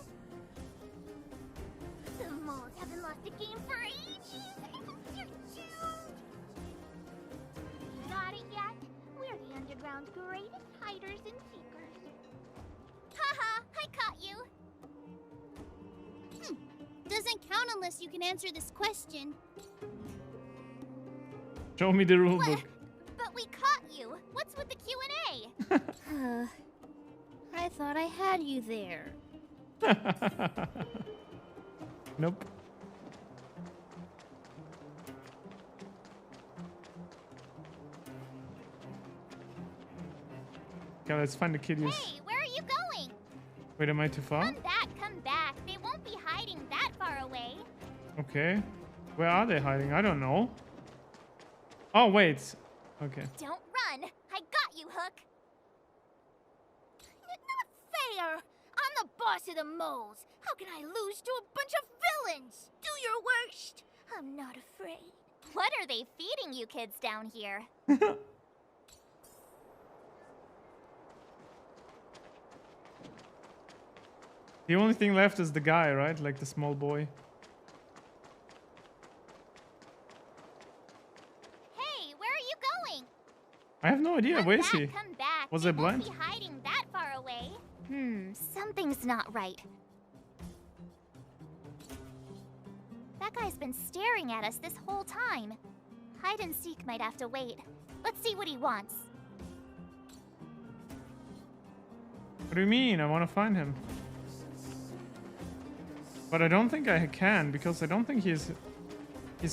The moles haven't lost a game for ages. You're doomed. Got it yet? We're the underground's greatest hiders and seekers. Haha, I caught you. Doesn't count unless you can answer this question.
Show me the rule book.
But we caught you. What's with the Q&A? I thought I had you there.
Nope. Okay, let's find the kiddies.
Hey, where are you going?
Wait, am I too far?
Come back. They won't be hiding that far away.
Okay. Where are they hiding? I don't know. Oh, wait. Okay.
Don't run. I got you, Hook. Not fair. I'm the boss of the moles. How can I lose to a bunch of villains? Do your worst. I'm not afraid. What are they feeding you kids down here?
The only thing left is the guy, right? Like the small boy.
Hey, where are you going?
I have no idea. Where is he?
Come back.
Was
They
I blind?
won't be hiding that far away. Something's not right. That guy's been staring at us this whole time. Hide and seek might have to wait. Let's see what he wants.
What do you mean? I want to find him. But I don't think I can because I don't think he's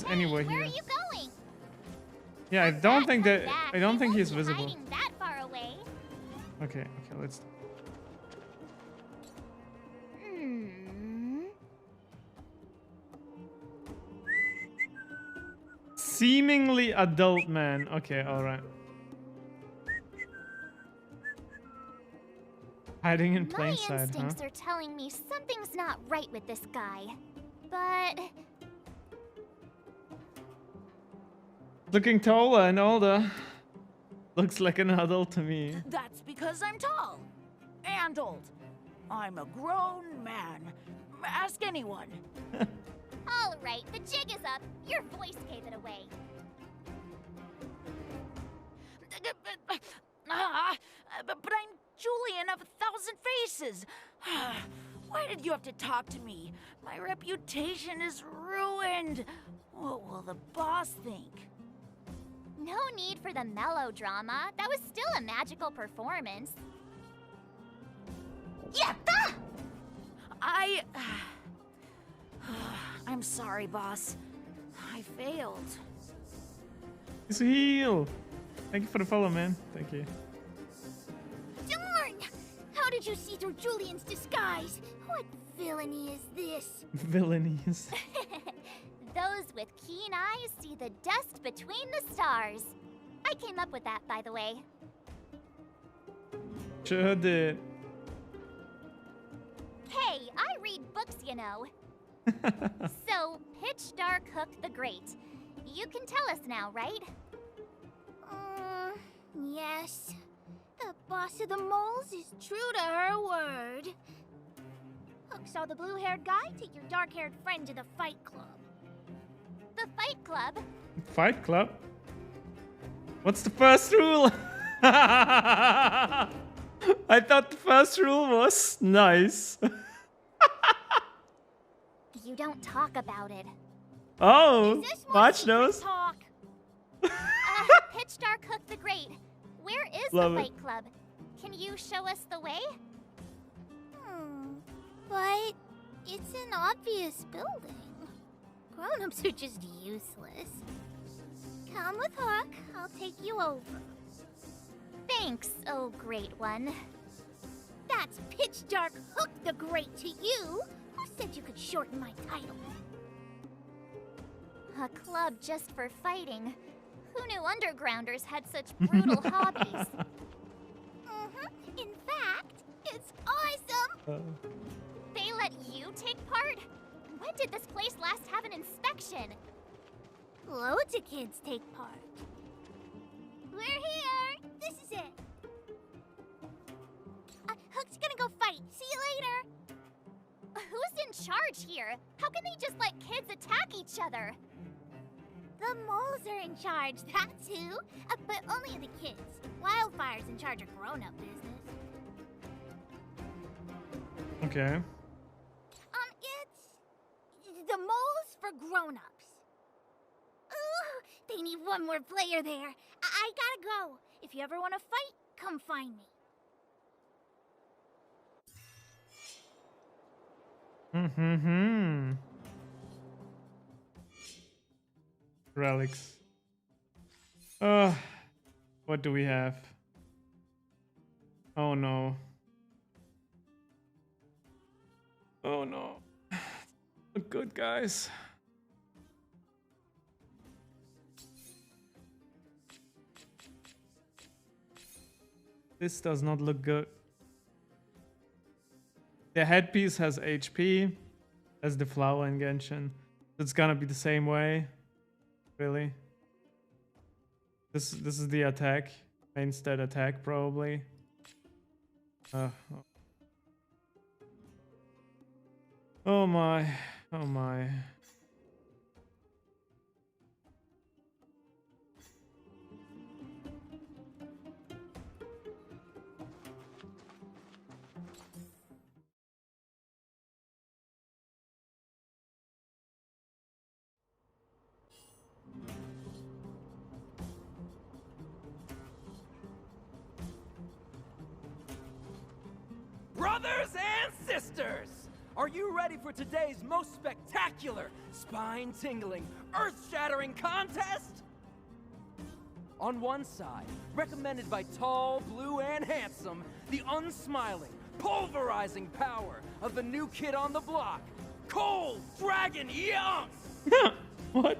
anywhere
Where
here.
are you going?
Yeah, I don't think
Come
that
back.
I don't
They
think
won't
he's
be
visible.
hiding that far away.
Okay, let's. Seemingly adult man. Okay, all right. Hiding in plain
My
sight, huh?
instincts are telling me something's not right with this guy. But
Looking taller and older. Looks like an adult to me.
That's because I'm tall and old. I'm a grown man. Ask anyone.
all right, the jig is up. Your voice gave it away.
But I'm Julian of 1,000 Faces. Why did you have to talk to me? My reputation is ruined. What will the boss think?
No need for the melodrama. That was still a magical performance.
Yeah. I'm sorry, boss. I failed.
It's a heal. Thank you for the follow, man. Thank you.
Darn! How did you see through Julian's disguise? What villainy is this?
Villainies.
Those with keen eyes see the dust between the stars. I came up with that, by the way.
Sure did.
Hey, I read books, you know. So, Pitch Dark Hook the Great. You can tell us now, right? Yes. The boss of the moles is true to her word. Hook saw the blue-haired guy take your dark-haired friend to the Fight Club. The Fight Club?
Fight Club? What's the first rule? I thought the first rule was nice.
You don't talk about it.
Oh, March knows.
Talk. Pitch Dark Hook the Great. Where is
Love
the
it.
Fight Club? Can you show us the way? But it's an obvious building. Grown-ups are just useless. Come with Hook. I'll take you over. Thanks, oh great one. That's Pitch Dark Hook the Great to you. Who said you could shorten my title? A club just for fighting. Who knew undergrounders had such brutal hobbies? In fact, it's awesome! They let you take part? When did this place last have an inspection? Loads of kids take part. We're here! This is it! Hook's gonna go fight. See you later! Who's in charge here? How can they just let kids attack each other? The moles are in charge, that's who. But only the kids. Wildfire's in charge of grown-up business.
Okay.
It's the moles for grown-ups. Ooh, they need one more player there. I gotta go. If you ever want to fight, come find me.
Relics. What do we have? Oh no. Oh no. Look good, guys. This does not look good. The headpiece has HP as the flower in Genshin. It's gonna be the same way. Really? This is the attack. Main stat attack probably. Oh my. Oh my.
Brothers and sisters, are you ready for today's most spectacular, spine-tingling, earth-shattering contest? On one side, recommended by tall, blue, and handsome, the unsmiling, pulverizing power of the new kid on the block, Cold Dragon Young!
What?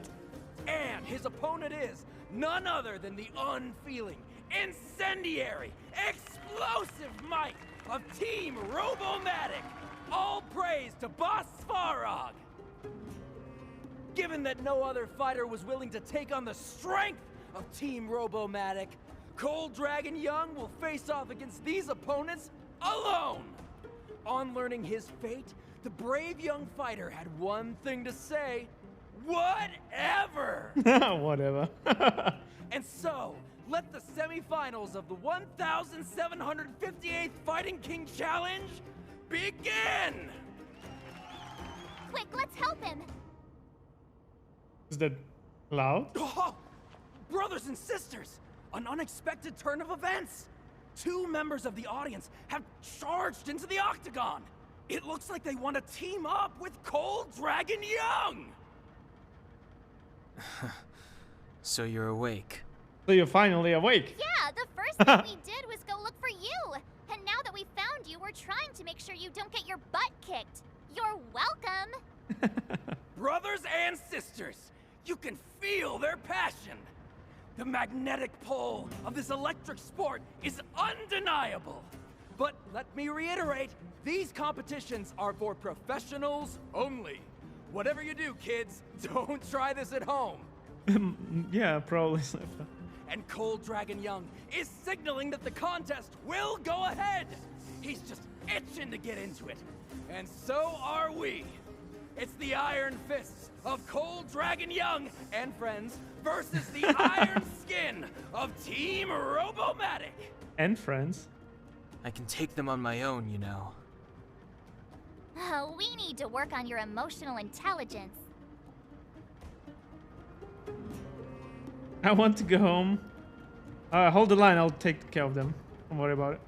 And his opponent is none other than the unfeeling, incendiary, explosive might of Team Robomatic. All praise to Boss Svarog. Given that no other fighter was willing to take on the strength of Team Robomatic, Cold Dragon Young will face off against these opponents alone. On learning his fate, the brave young fighter had one thing to say: whatever!
Whatever.
And so, let the semifinals of the 1758th Fighting King Challenge begin!
Quick, let's help him!
Is that loud?
Oh, brothers and sisters, an unexpected turn of events! 2 members of the audience have charged into the octagon! It looks like they want to team up with Cold Dragon Young!
So you're awake.
So you're finally awake.
Yeah, the first thing we did was go look for you. And now that we found you, we're trying to make sure you don't get your butt kicked. You're welcome.
Brothers and sisters, you can feel their passion. The magnetic pull of this electric sport is undeniable. But let me reiterate, these competitions are for professionals only. Whatever you do, kids, don't try this at home.
Yeah, probably.
And Cold Dragon Young is signaling that the contest will go ahead. He's just itching to get into it. And so are we. It's the Iron Fists of Cold Dragon Young and friends versus the Iron Skin of Team Robomatic.
And friends.
I can take them on my own, you know.
Oh, we need to work on your emotional intelligence.
I want to go home. Hold the line, I'll take care of them. Don't worry about it.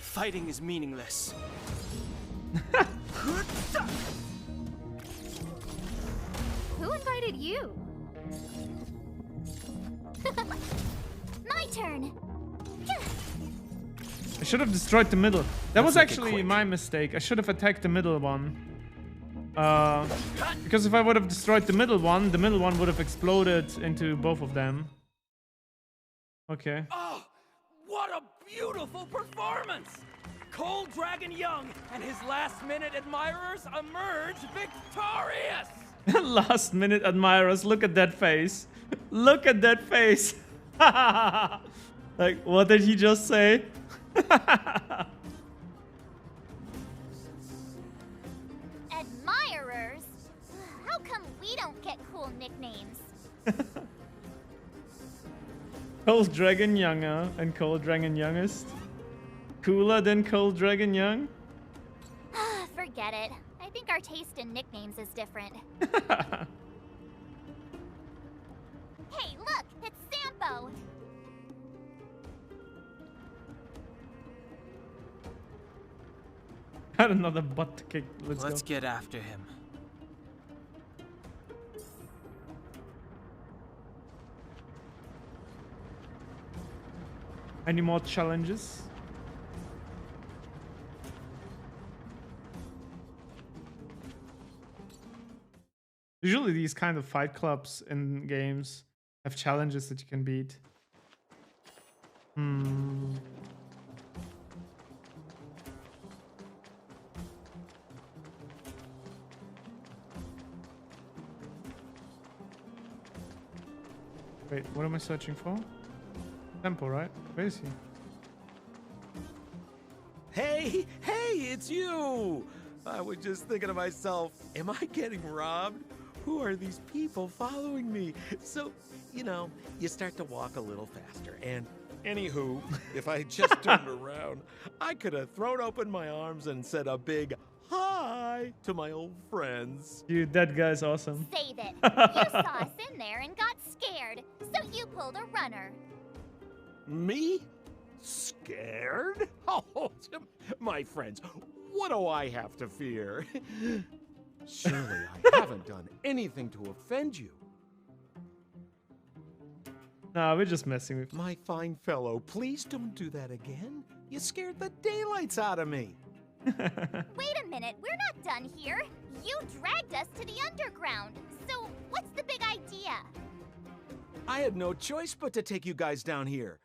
Fighting is meaningless.
Who invited you? My turn.
I should have destroyed the middle. That was
Let's make it
actually
quick.
my mistake. I should have attacked the middle one. Because if I would have destroyed the middle one would have exploded into both of them. Okay.
Oh, what a beautiful performance! Cold Dragon Young and his last-minute admirers emerge victorious!
Last minute admirers, look at that face. Look at that face. Like, what did he just say?
Admirers? How come we don't get cool nicknames?
Cold Dragon Younger and Cold Dragon Youngest. Cooler than Cold Dragon Young?
Forget it. I think our taste in nicknames is different. Hey, look! It's Sampo!
Had another butt kick. Let's go.
Get after him.
Any more challenges? Usually these kind of fight clubs in games have challenges that you can beat. Wait, what am I searching for? Tempo, right? Where is he?
Hey, it's you! I was just thinking to myself, am I getting robbed? Who are these people following me? So, you know, you start to walk a little faster. And anywho, if I just turned around, I could have thrown open my arms and said a big hi to my old friends.
Dude, that guy's awesome.
Save it. You saw us in there and got scared, so you pulled a runner.
Me? Scared? Oh, my friends, what do I have to fear? Surely I haven't done anything to offend you.
Nah, we're just messing with you.
My fine fellow, please don't do that again. You scared the daylights out of me.
Wait a minute, we're not done here. You dragged us to the underground. So what's the big idea?
I had no choice but to take you guys down here.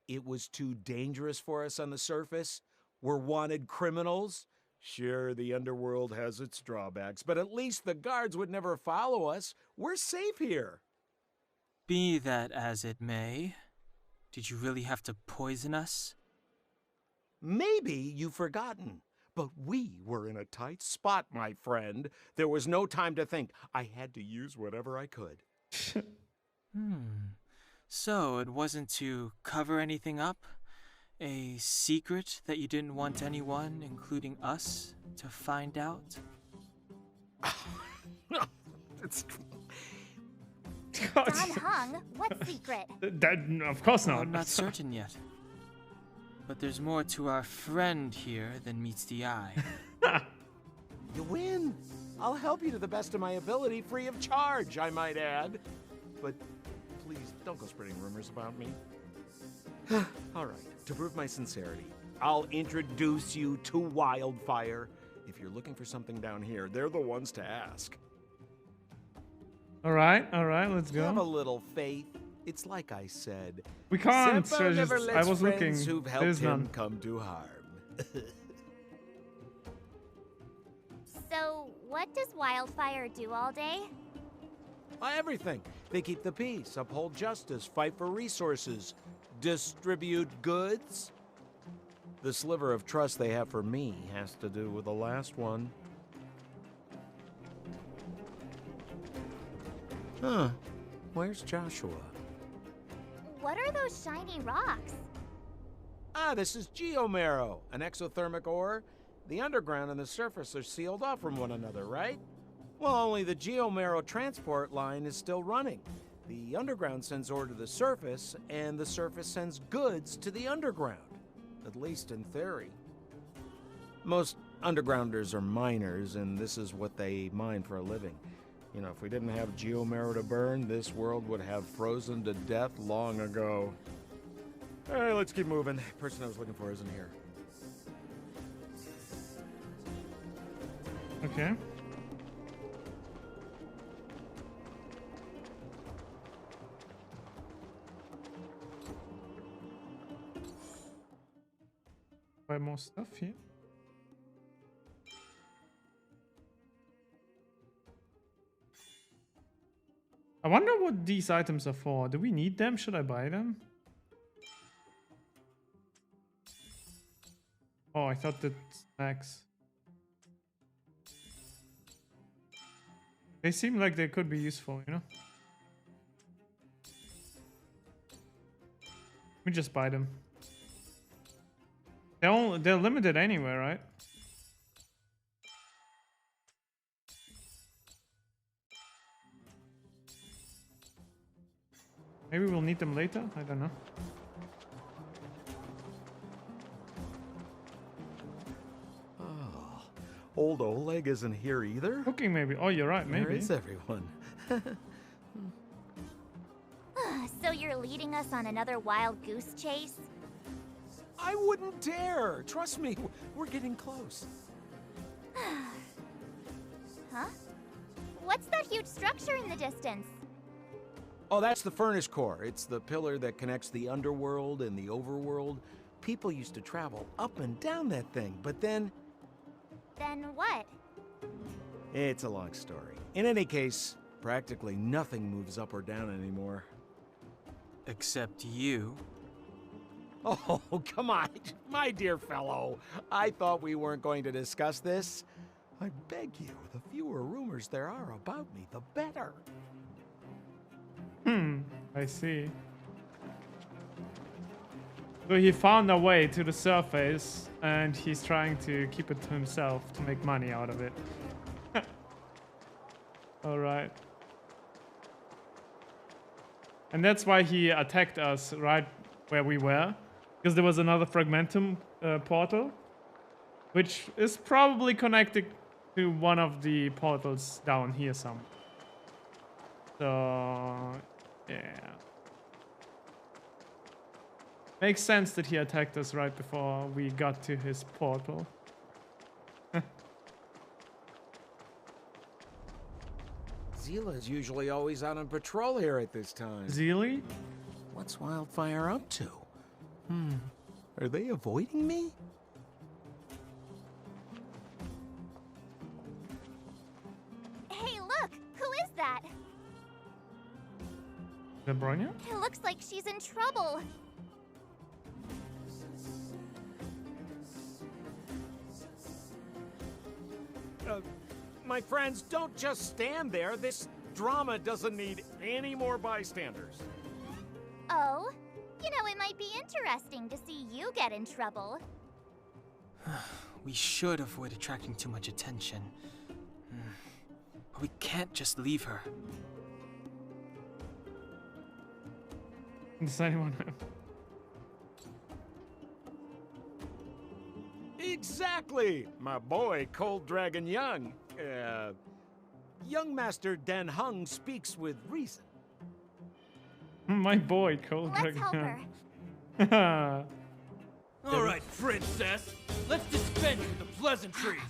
It was too dangerous for us on the surface. We're wanted criminals. Sure, the underworld has its drawbacks, but at least the guards would never follow us. We're safe here.
Be that as it may, did you really have to poison us?
Maybe you've forgotten, but we were in a tight spot, my friend. There was no time to think. I had to use whatever I could.
So it wasn't to cover anything up? A secret that you didn't want anyone, including us, to find out?
Don Hung, what secret?
That, of course not.
I'm not certain yet. But there's more to our friend here than meets the eye.
You win. I'll help you to the best of my ability, free of charge, I might add. But please, don't go spreading rumors about me. All right, to prove my sincerity, I'll introduce you to Wildfire. If you're looking for something down here, they're the ones to ask.
All right, let's go.
Have a little faith. It's like I said.
We can't.
Senpai never
I
lets
was looking.
friends who've helped
There's
him
none.
come to harm.
So, what does Wildfire do all day?
Everything. They keep the peace, uphold justice, fight for resources, distribute goods. The sliver of trust they have for me has to do with the last one. Huh. Where's Joshua?
What are those shiny rocks?
This is geomarrow, an exothermic ore. The underground and the surface are sealed off from one another, right? Well, only the geomarrow transport line is still running. The underground sends ore to the surface, and the surface sends goods to the underground. At least in theory. Most undergrounders are miners, and this is what they mine for a living. You know, if we didn't have geomarrow to burn, this world would have frozen to death long ago. All right, let's keep moving. The person I was looking for isn't here.
Okay. Buy more stuff here. I wonder what these items are for. Do we need them? Should I buy them? Oh, I thought that snacks. They seem like they could be useful, you know? Let me just buy them. They're limited anyway, right? Maybe we'll need them later? I don't know.
Oh, old Oleg isn't here either?
Cooking maybe. Oh, you're right, maybe.
Where is everyone?
So you're leading us on another wild goose chase?
I wouldn't dare. Trust me, we're getting close.
Huh? What's that huge structure in the distance?
Oh, that's the furnace core. It's the pillar that connects the underworld and the overworld. People used to travel up and down that thing, but then...
Then what?
It's a long story. In any case, practically nothing moves up or down anymore.
Except you.
Oh, come on, my dear fellow. I thought we weren't going to discuss this. I beg you, the fewer rumors there are about me, the better.
I see. So he found a way to the surface and he's trying to keep it to himself to make money out of it. Alright. And that's why he attacked us right where we were. Because there was another Fragmentum portal. Which is probably connected to one of the portals down here somewhere. So... yeah. Makes sense that he attacked us right before we got to his portal.
Zila's usually always out on patrol here at this time.
Zeely?
What's Wildfire up to? Are they avoiding me?
Hey, look! Who is that?
The Bronya?
It looks like she's in trouble.
My friends, don't just stand there. This drama doesn't need any more bystanders.
Oh? You know, it might be interesting to see you get in trouble.
We should avoid attracting too much attention. But we can't just leave her.
Does anyone know?
Exactly! My boy, Cold Dragon Young. Young Master Dan Hung speaks with reason.
My boy, Cold
Let's help her.
Dragon.
All right, princess. Let's dispense with the pleasantries.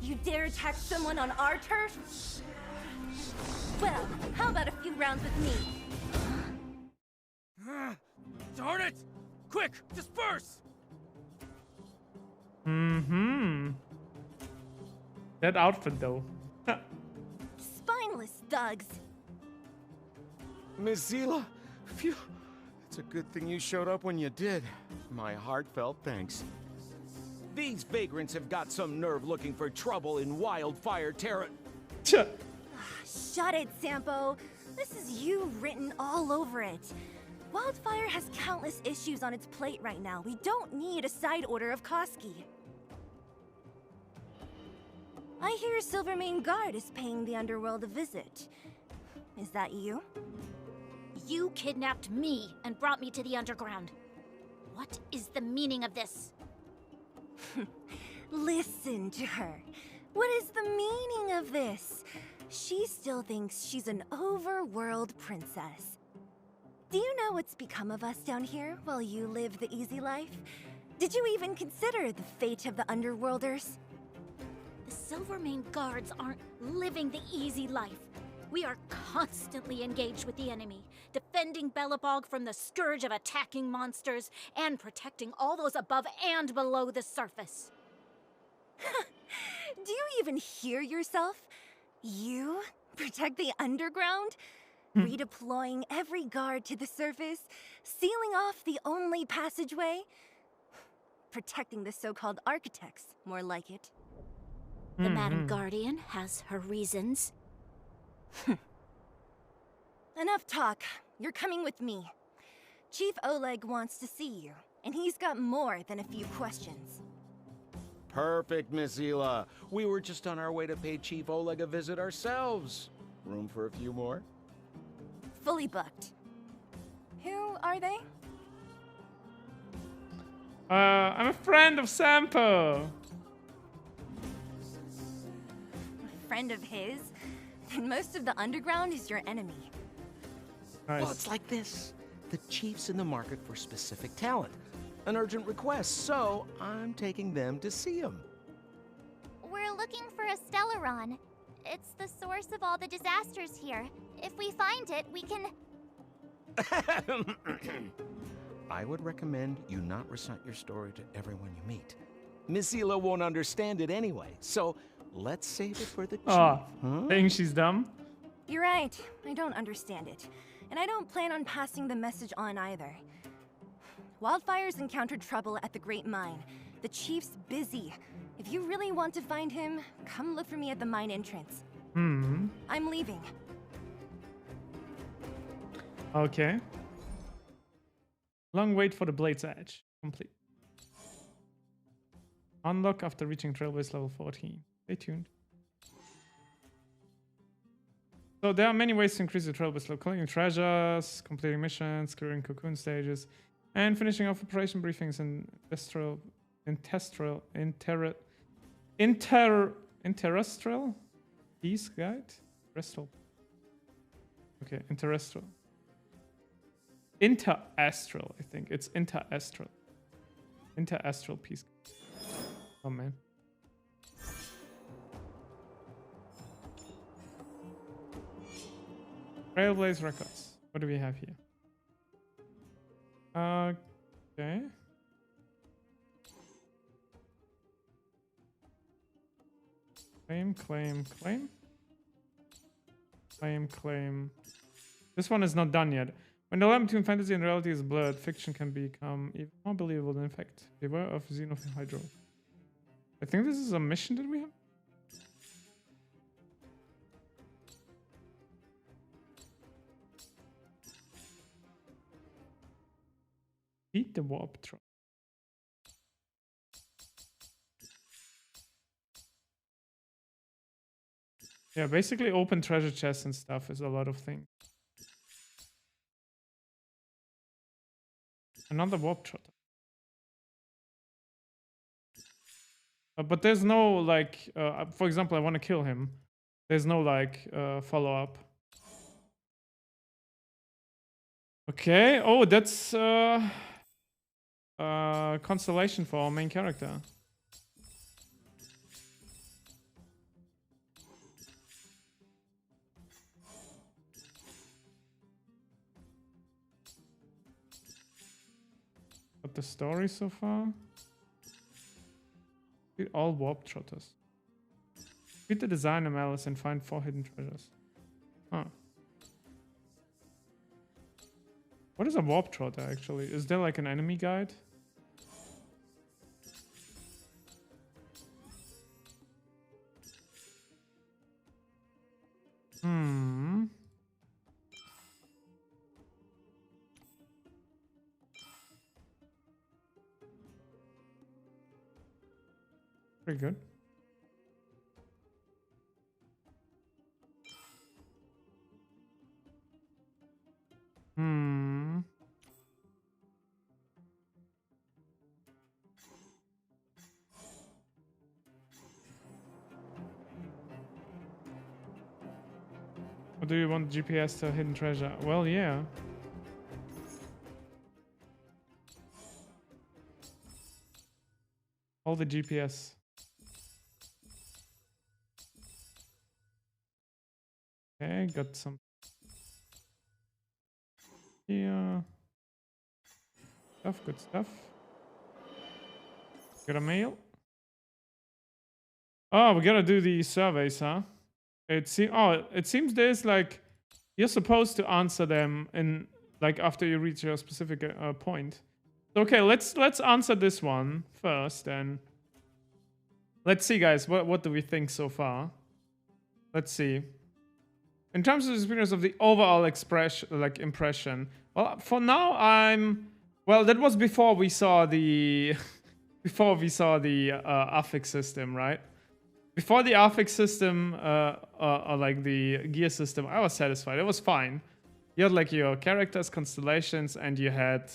You dare attack someone on our turf? Well, how about a few rounds with me?
Darn it! Quick, disperse!
That outfit, though.
Spineless thugs.
Miss Zila, phew. It's a good thing you showed up when you did. My heartfelt thanks. These vagrants have got some nerve looking for trouble in Wildfire Terra.
Shut it, Sampo. This is you written all over it. Wildfire has countless issues on its plate right now. We don't need a side order of Koski. I hear Silvermane Guard is paying the underworld a visit. Is that you?
You kidnapped me and brought me to the underground. What is the meaning of this?
Listen to her. What is the meaning of this? She still thinks she's an overworld princess. Do you know what's become of us down here while you live the easy life? Did you even consider the fate of the underworlders?
The Silvermane Guards aren't living the easy life. We are constantly engaged with the enemy, defending Belobog from the scourge of attacking monsters and protecting all those above and below the surface.
Do you even hear yourself? You protect the underground? Redeploying every guard to the surface? Sealing off the only passageway? Protecting the so-called architects, more like it.
The Madam Guardian has her reasons.
Enough talk. You're coming with me. Chief Oleg wants to see you, and he's got more than a few questions.
Perfect, Miss Zila. We were just on our way to pay Chief Oleg a visit ourselves. Room for a few more?
Fully booked. Who are they?
I'm a friend of Sampo.
A friend of his? Then most of the underground is your enemy.
Nice.
Well, it's like this. The chief's in the market for specific talent. An urgent request, so I'm taking them to see him.
We're looking for a Stellaron. It's the source of all the disasters here. If we find it, we can...
I would recommend you not recite your story to everyone you meet. Miss Zila won't understand it anyway, so let's save it for the chief.
Think she's dumb?
You're right. I don't understand it. And I don't plan on passing the message on either. Wildfire's encountered trouble at the Great Mine. The chief's busy. If you really want to find him, come look for me at the mine entrance. I'm leaving.
Okay. Long wait for the Blade's Edge. Complete. Unlock after reaching Trailbase level 14. Stay tuned. So there are many ways to increase the Trailbase level. Collecting treasures, completing missions, clearing cocoon stages, and finishing off operation briefings and interterrestrial peace guide? Terrestrial. Okay, interterrestrial. Interastral, I think. It's interastral. Interastral peace. Oh, man. Trailblaze records. What do we have here? Okay. Claim, claim, claim. Claim, claim. This one is not done yet. When the line between fantasy and reality is blurred, fiction can become even more believable than fact. Beware of Xenohydro. I think this is a mission that we have. Beat the warp truck. Yeah, basically open treasure chests and stuff is a lot of things. Another warp trotter. But there's no like, for example, I want to kill him. There's no like follow-up. Okay. Oh, that's constellation for our main character. But the story so far? Read all warp trotters. Read the design MLS and find 4 hidden treasures. Huh. What is a warp trotter actually? Is there like an enemy guide? Hmm. Pretty good. Hmm. Or do you want GPS to hidden treasure? Well, yeah. All the GPS. Okay, got some here. Stuff, good stuff. Got a mail. Oh, we gotta do the surveys, huh? It seems there's like you're supposed to answer them in like after you reach a specific point. Okay, let's answer this one first, and let's see, guys. What do we think so far? Let's see. In terms of the experience of the overall impression, well, for now well, that was before we saw the affix system, right? Before the affix system, or like the gear system, I was satisfied. It was fine. You had like your characters, constellations, and you had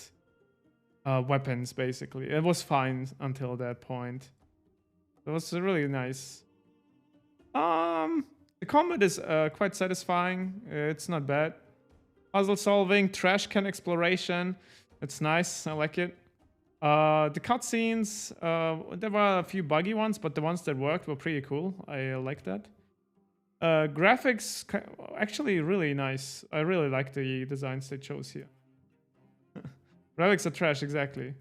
weapons, basically. It was fine until that point. It was really nice. The combat is quite satisfying. It's not bad. Puzzle solving, trash can exploration. It's nice. I like it. The cutscenes, there were a few buggy ones, but the ones that worked were pretty cool. I like that. Graphics, actually really nice. I really like the designs they chose here. Graphics are trash, exactly.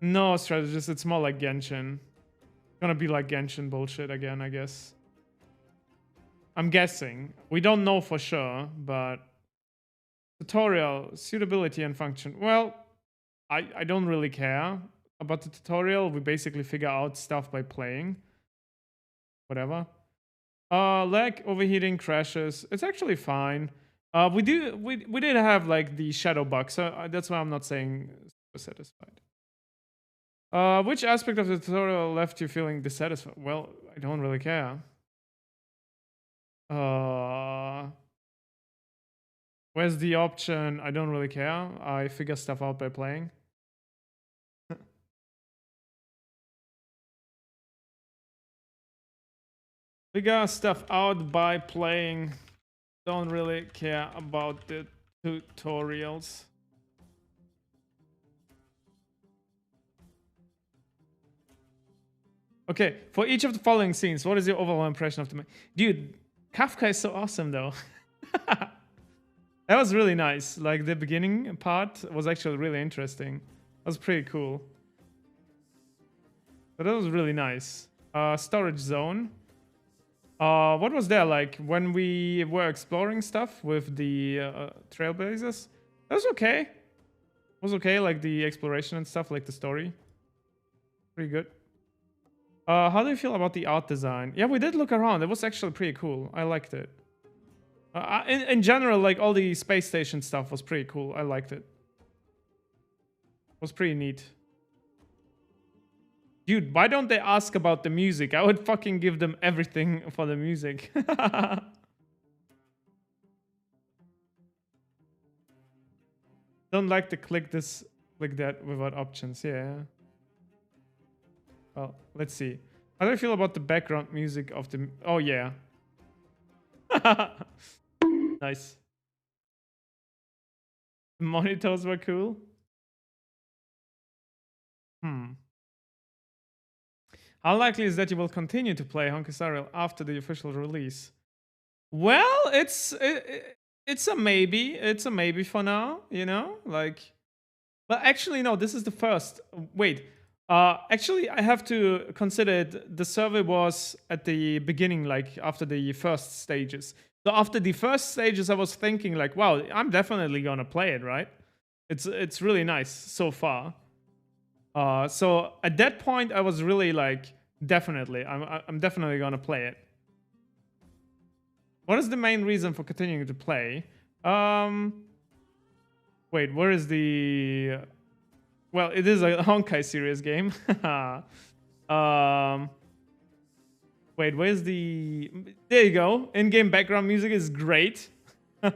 No strategist, it's more like Genshin. Gonna be like Genshin bullshit again, I guess. I'm guessing. We don't know for sure, but... Tutorial, suitability and function. Well, I don't really care about the tutorial. We basically figure out stuff by playing. Whatever. Lag, overheating, crashes. It's actually fine. We did have like the shadow bug, so that's why I'm not saying satisfied. Which aspect of the tutorial left you feeling dissatisfied? Well, I don't really care. Where's the option? I don't really care. I figure stuff out by playing. Figure stuff out by playing. Don't really care about the tutorials. Okay, for each of the following scenes, what is your overall impression of the... Dude, Kafka is so awesome, though. That was really nice. Like, the beginning part was actually really interesting. That was pretty cool. But that was really nice. Storage zone. What was there like when we were exploring stuff with the trailblazers? That was okay. It was okay, like the exploration and stuff, like the story. Pretty good. How do you feel about the art design? Yeah, we did look around. It was actually pretty cool. I liked it. In general, like all the space station stuff was pretty cool. I liked it. It was pretty neat. Dude, why don't they ask about the music? I would fucking give them everything for the music. Don't like to click that without options. Yeah. Well, let's see. How do I feel about the background music of the... Oh, yeah. Nice. The monitors were cool. How likely is that you will continue to play Honkai Star Rail after the official release? Well, it's a maybe. It's a maybe for now, you know? Like... But actually, no, this is the first. Wait. Actually, I have to consider it. The survey was at the beginning, like after the first stages. So after the first stages, I was thinking like, wow, I'm definitely gonna play it, right? It's really nice so far. So at that point, I was really like, definitely, I'm definitely gonna play it. What is the main reason for continuing to play? Wait, where is the... Well, it is a Honkai series game. Wait, where's the... There you go. In-game background music is great. The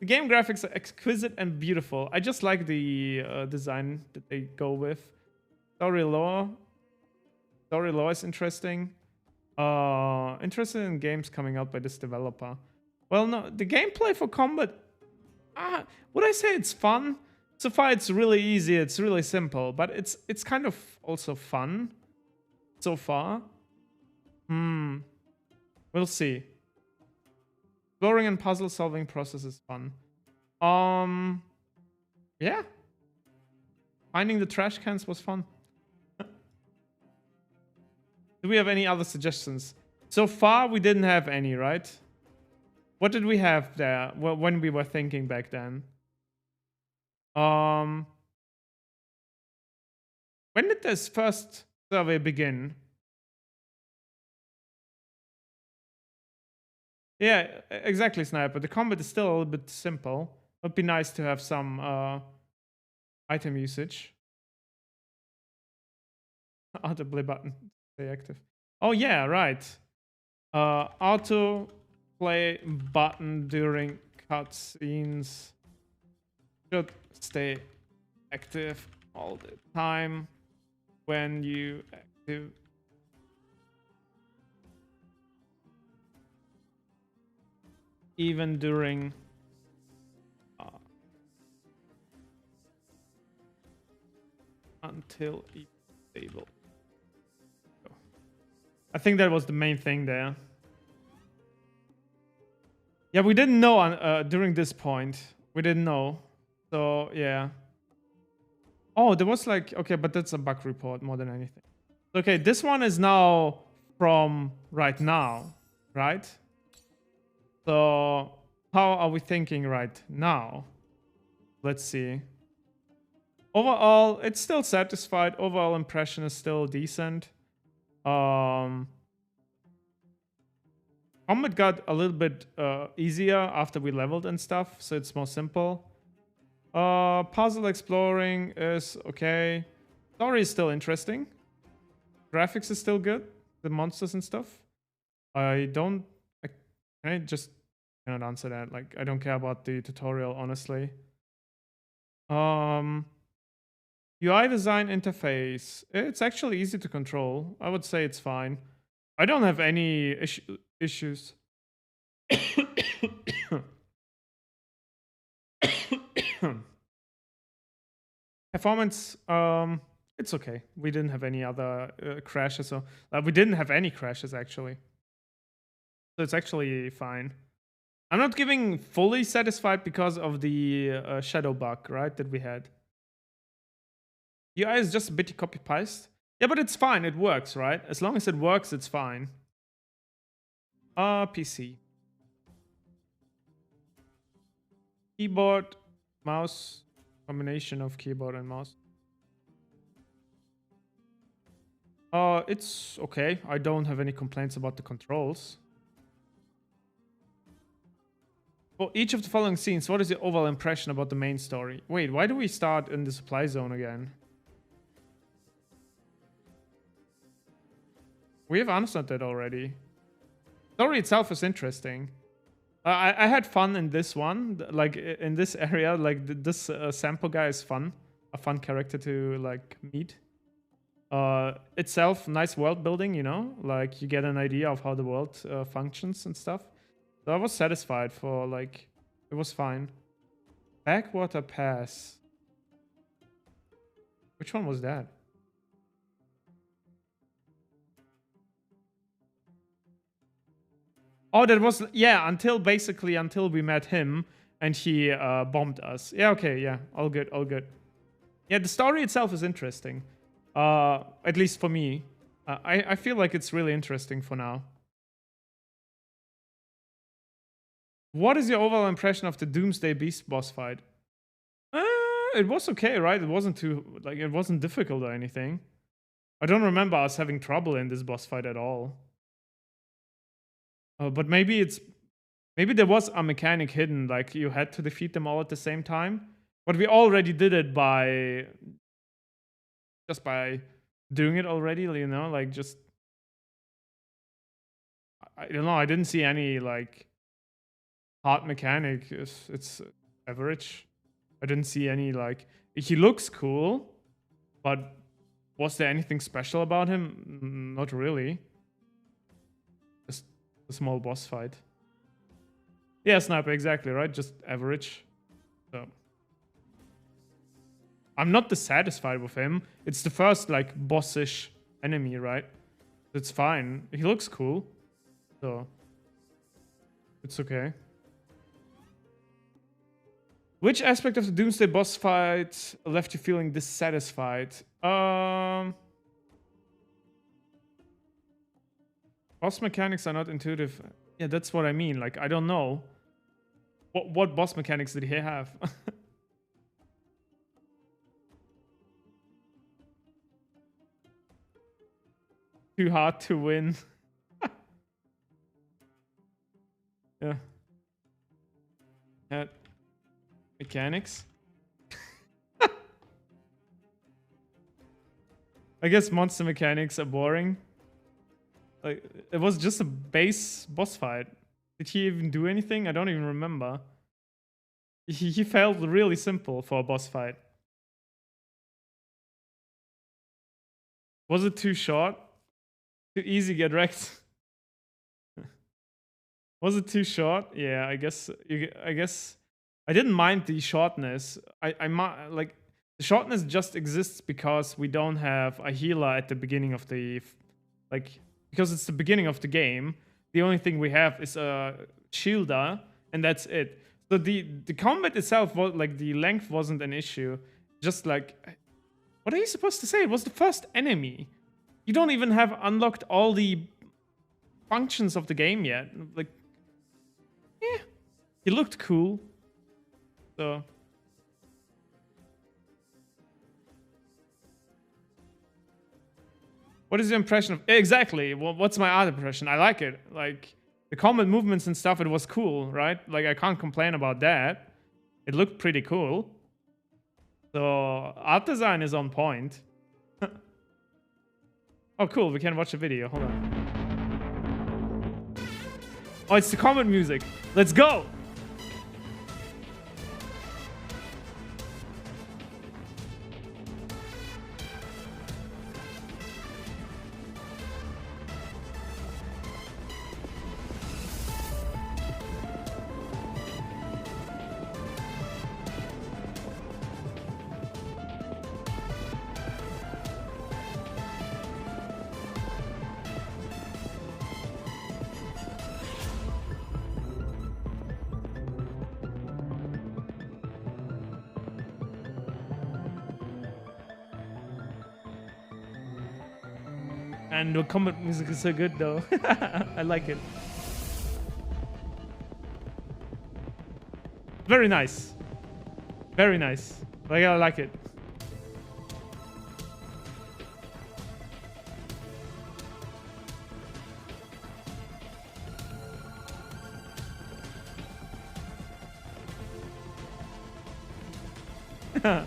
game graphics are exquisite and beautiful. I just like the design that they go with. Story lore is interesting. Interested in games coming out by this developer. Well, no, the gameplay for combat... would I say it's fun? So far, it's really easy. It's really simple, but it's kind of also fun so far. We'll see. Exploring and puzzle solving process is fun. Yeah. Finding the trash cans was fun. Do we have any other suggestions? So far, we didn't have any, right? What did we have there when we were thinking back then? When did this first survey begin? Yeah, exactly, Sniper. The combat is still a little bit simple. It would be nice to have some item usage. Auto play button, stay active. Oh yeah, right. Auto play button during cutscenes should stay active all the time when you active. Even during until it's stable. I think that was the main thing there. Yeah, we didn't know during this point. We didn't know. So, yeah. Oh, there was like... Okay, but that's a bug report more than anything. Okay, this one is now from right now, right? So, how are we thinking right now? Let's see. Overall, it's still satisfied. Overall impression is still decent. Combat got a little bit easier after we leveled and stuff, so it's more simple. Puzzle exploring is okay. Story is still interesting. Graphics is still good. The monsters and stuff. I just cannot answer that. Like, I don't care about the tutorial, honestly. UI design interface. It's actually easy to control. I would say it's fine. I don't have any issues. Performance, it's okay. We didn't have any other crashes. So we didn't have any crashes, actually. So it's actually fine. I'm not giving fully satisfied because of the shadow bug, right, that we had. UI is just a bit copy-paste. Yeah, but it's fine. It works, right? As long as it works, it's fine. PC. Keyboard, mouse, combination of keyboard and mouse. It's okay. I don't have any complaints about the controls. For each of the following scenes, what is your overall impression about the main story? Wait, why do we start in the supply zone again? We have answered that already. Story itself is interesting. I had fun in this one, like in this area. Like this Sampo guy is fun, a fun character to like meet. Itself, nice world building, you know, like you get an idea of how the world functions and stuff. So I was satisfied for like, it was fine. Backwater Pass. Which one was that? Oh, that was, yeah, until we met him and he bombed us. Yeah, okay, yeah, all good, all good. Yeah, the story itself is interesting. At least for me. I feel like it's really interesting for now. What is your overall impression of the Doomsday Beast boss fight? It was okay, right? It wasn't too, like, it wasn't difficult or anything. I don't remember us having trouble in this boss fight at all. But maybe there was a mechanic hidden, like you had to defeat them all at the same time. But we already did it just by doing it already, you know, like just, I don't know, I didn't see any like hard mechanic. It's average. I didn't see any like, he looks cool, but was there anything special about him? Not really. Just a small boss fight. Yeah, Sniper, exactly, right? Just average. So I'm not dissatisfied with him. It's the first like bossish enemy, right? It's fine. He looks cool. So it's okay. Which aspect of the Doomsday boss fight left you feeling dissatisfied? Boss mechanics are not intuitive. Yeah, that's what I mean. Like, I don't know. What boss mechanics did he have? Too hard to win. Yeah. Mechanics? I guess monster mechanics are boring. Like, it was just a base boss fight. Did he even do anything? I don't even remember. He felt really simple for a boss fight. Was it too short? Too easy, get wrecked. Was it too short? Yeah, I guess I didn't mind the shortness. Like, the shortness just exists because we don't have a healer at the beginning of the, like, because it's the beginning of the game. The only thing we have is a shielder, and that's it. So the combat itself was like, the length wasn't an issue. Just like, what are you supposed to say? It was the first enemy. You don't even have unlocked all the functions of the game yet. Like, yeah, he looked cool. So what is your impression of exactly? What's my other impression? I like it. Like, the combat movements and stuff, it was cool, right? Like, I can't complain about that. It looked pretty cool. So art design is on point. Oh, cool. We can watch a video. Hold on. Oh, it's the combat music. Let's go. And the combat music is so good though. I like it. Very nice. Very nice. Like, I like it.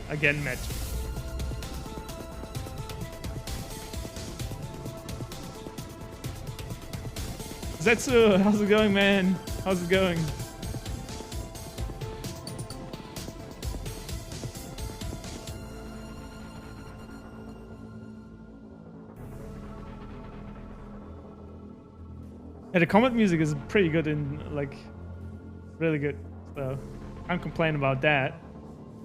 Again, match. Zetsu, how's it going, man? How's it going? Yeah, the combat music is pretty good and like really good. So can't complain about that.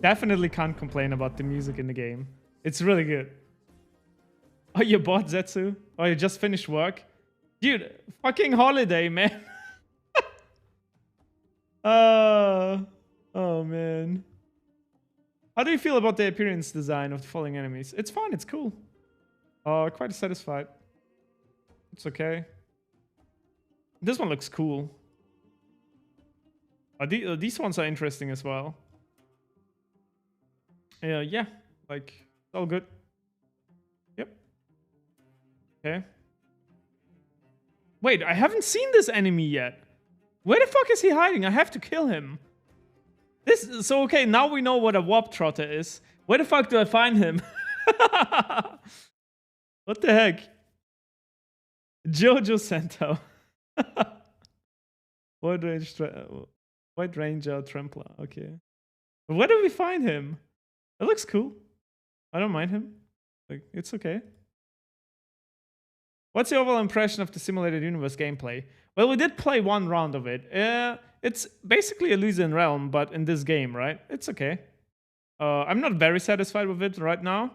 Definitely can't complain about the music in the game. It's really good. Oh, you bought Zetsu? Oh, you just finished work? Dude, fucking holiday, man. Oh man. How do you feel about the appearance design of the falling enemies? It's fun, it's cool. Quite satisfied. It's okay. This one looks cool. These ones are interesting as well. Yeah, like, it's all good. Yep. Okay. Wait, I haven't seen this enemy yet. Where the fuck is he hiding? I have to kill him. So okay, now we know what a warp trotter is. Where the fuck do I find him? What the heck? Jojo Sento. White Ranger Trampler. Okay. Where do we find him? It looks cool. I don't mind him. Like, it's okay. What's your overall impression of the Simulated Universe gameplay? Well, we did play one round of it. It's basically Elysian Realm, but in this game, right? It's okay. I'm not very satisfied with it right now.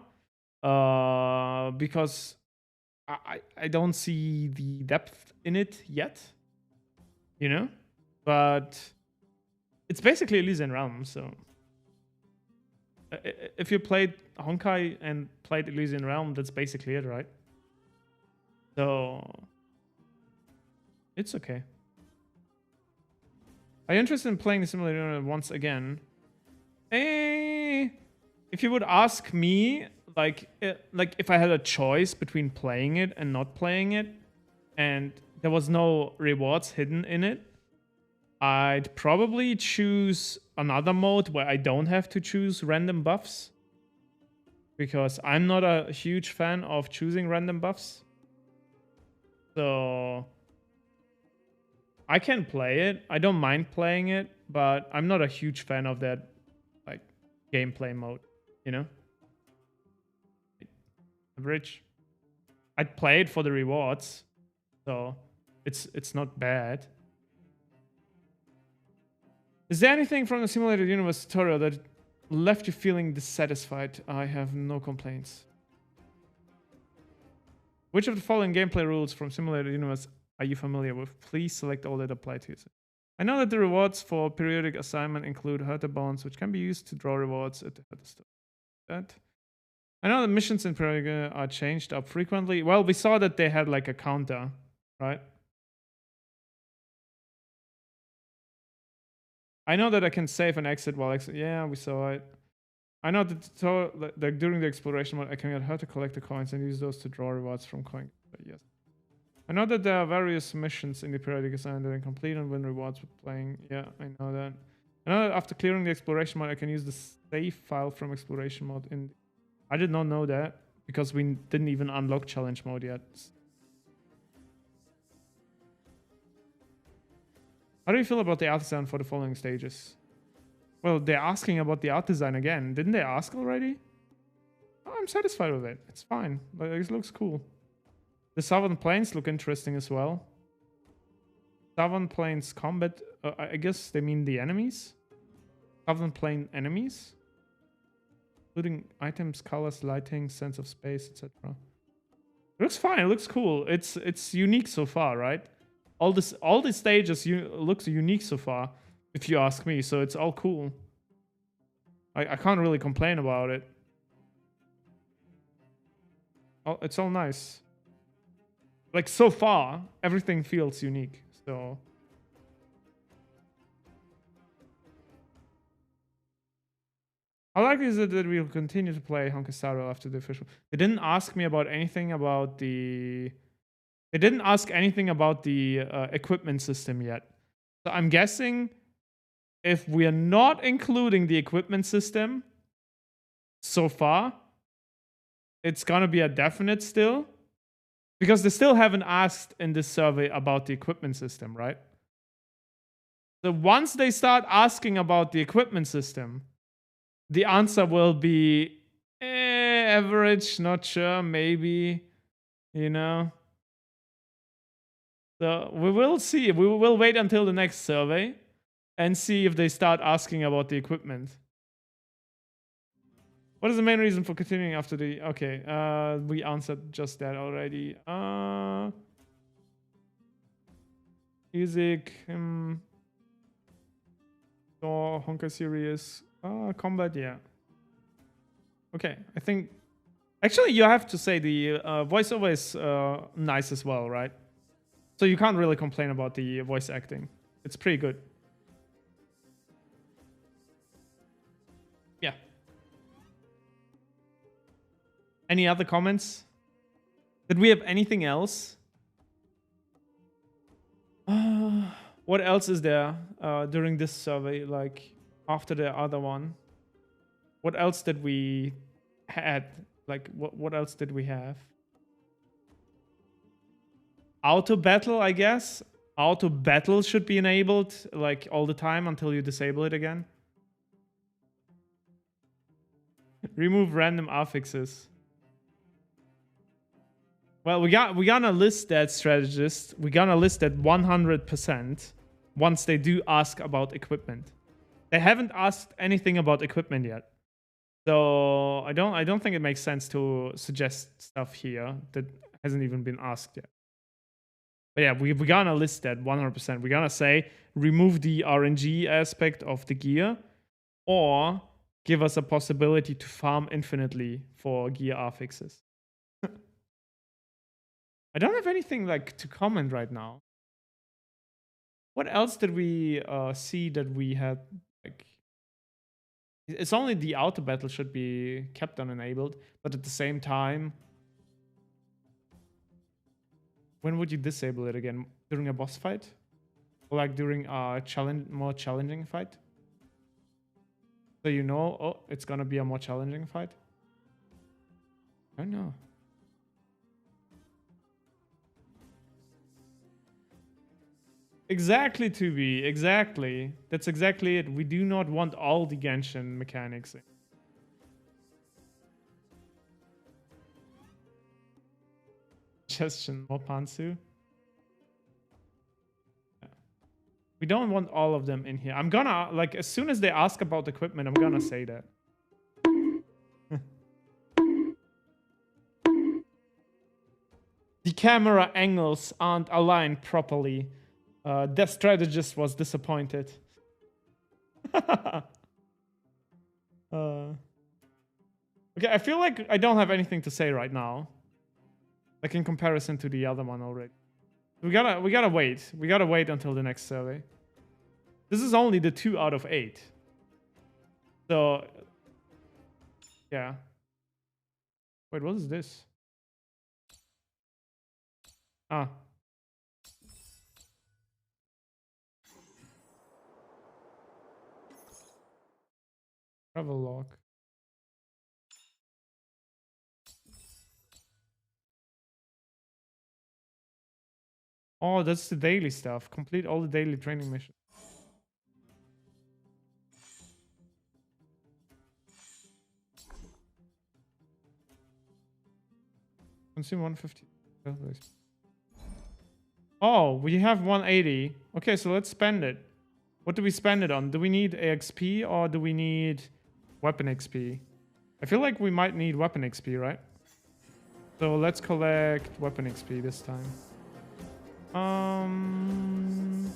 Because I don't see the depth in it yet. You know? But it's basically Elysian Realm, so... If you played Honkai and played Elysian Realm, that's basically it, right? So... It's okay. Are you interested in playing the simulator once again? If you would ask me, like if I had a choice between playing it and not playing it, and there was no rewards hidden in it, I'd probably choose another mode where I don't have to choose random buffs. Because I'm not a huge fan of choosing random buffs. So... I can play it. I don't mind playing it, but I'm not a huge fan of that, like, gameplay mode, you know? Average. I'd play it for the rewards, so it's not bad. Is there anything from the Simulated Universe tutorial that left you feeling dissatisfied? I have no complaints. Which of the following gameplay rules from Simulated Universe are you familiar with? Please select all that apply to you. I know that the rewards for periodic assignment include Hertha bonds, which can be used to draw rewards at the Hertha store. That. I know that missions in periodic are changed up frequently. Well, we saw that they had like a counter, right? I know that I can save and exit while exit. Yeah, we saw it. I know that during the exploration mode, I can get Hertha collector coins and use those to draw rewards from coin. Yes. I know that there are various missions in the periodic assignment that I complete and win rewards with playing. Yeah, I know that. I know that after clearing the exploration mode, I can use the save file from exploration mode. I did not know that because we didn't even unlock challenge mode yet. How do you feel about the art design for the following stages? Well, they're asking about the art design again. Didn't they ask already? Oh, I'm satisfied with it. It's fine. Like, it looks cool. The Southern Plains look interesting as well. Southern Plains combat, I guess they mean the enemies. Southern Plain enemies. Including items, colors, lighting, sense of space, etc. It looks fine, it looks cool. It's unique so far, right? All these stages looks unique so far, if you ask me, so it's all cool. I can't really complain about it. It's all nice. Like, so far, everything feels unique, so... How likely is it that we'll continue to play Honkai Star Rail after the official... They didn't ask me about anything about the... They didn't ask anything about the equipment system yet. So I'm guessing if we are not including the equipment system so far, it's gonna be a definite still. Because they still haven't asked in this survey about the equipment system, right? So once they start asking about the equipment system, the answer will be average, not sure, maybe, you know. So we will see. We will wait until the next survey and see if they start asking about the equipment. What is the main reason for continuing after the... Okay, we answered just that already. Music, or Honkai series, combat, yeah. Okay, I think... Actually, you have to say the voiceover is nice as well, right? So you can't really complain about the voice acting. It's pretty good. Yeah. Any other comments? Did we have anything else? What else is there during this survey, like after the other one? What else did we had? Like, what else did we have? Auto battle, I guess. Auto battle should be enabled like all the time until you disable it again. Remove random affixes. Well, we're gonna list that strategist. We're gonna list that 100% once they do ask about equipment. They haven't asked anything about equipment yet. So I don't think it makes sense to suggest stuff here that hasn't even been asked yet. But yeah, we're gonna list that 100%. We're gonna say remove the RNG aspect of the gear, or give us a possibility to farm infinitely for gear affixes. I don't have anything like to comment right now. What else did we see that we had? Like, it's only the auto battle should be kept unenabled, but at the same time, when would you disable it again? During a boss fight? Or like during a more challenging fight? So you know, oh, it's gonna be a more challenging fight? I don't know. Exactly, 2B. Exactly. That's exactly it. We do not want all the Genshin mechanics. Suggestion, more Pansu. Yeah. We don't want all of them in here. I'm gonna, like, as soon as they ask about equipment, I'm gonna say that. The camera angles aren't aligned properly. The strategist was disappointed. Okay, I feel like I don't have anything to say right now. Like in comparison to the other one already. We gotta wait. We gotta wait until the next survey. This is only the 2 out of 8. So yeah. Wait, what is this? Ah. Travel log. Oh, that's the daily stuff. Complete all the daily training missions. Consume 150. Oh, we have 180. Okay, so let's spend it. What do we spend it on? Do we need AXP or do we need weapon XP? I feel like we might need weapon XP, right? So let's collect weapon XP this time. Can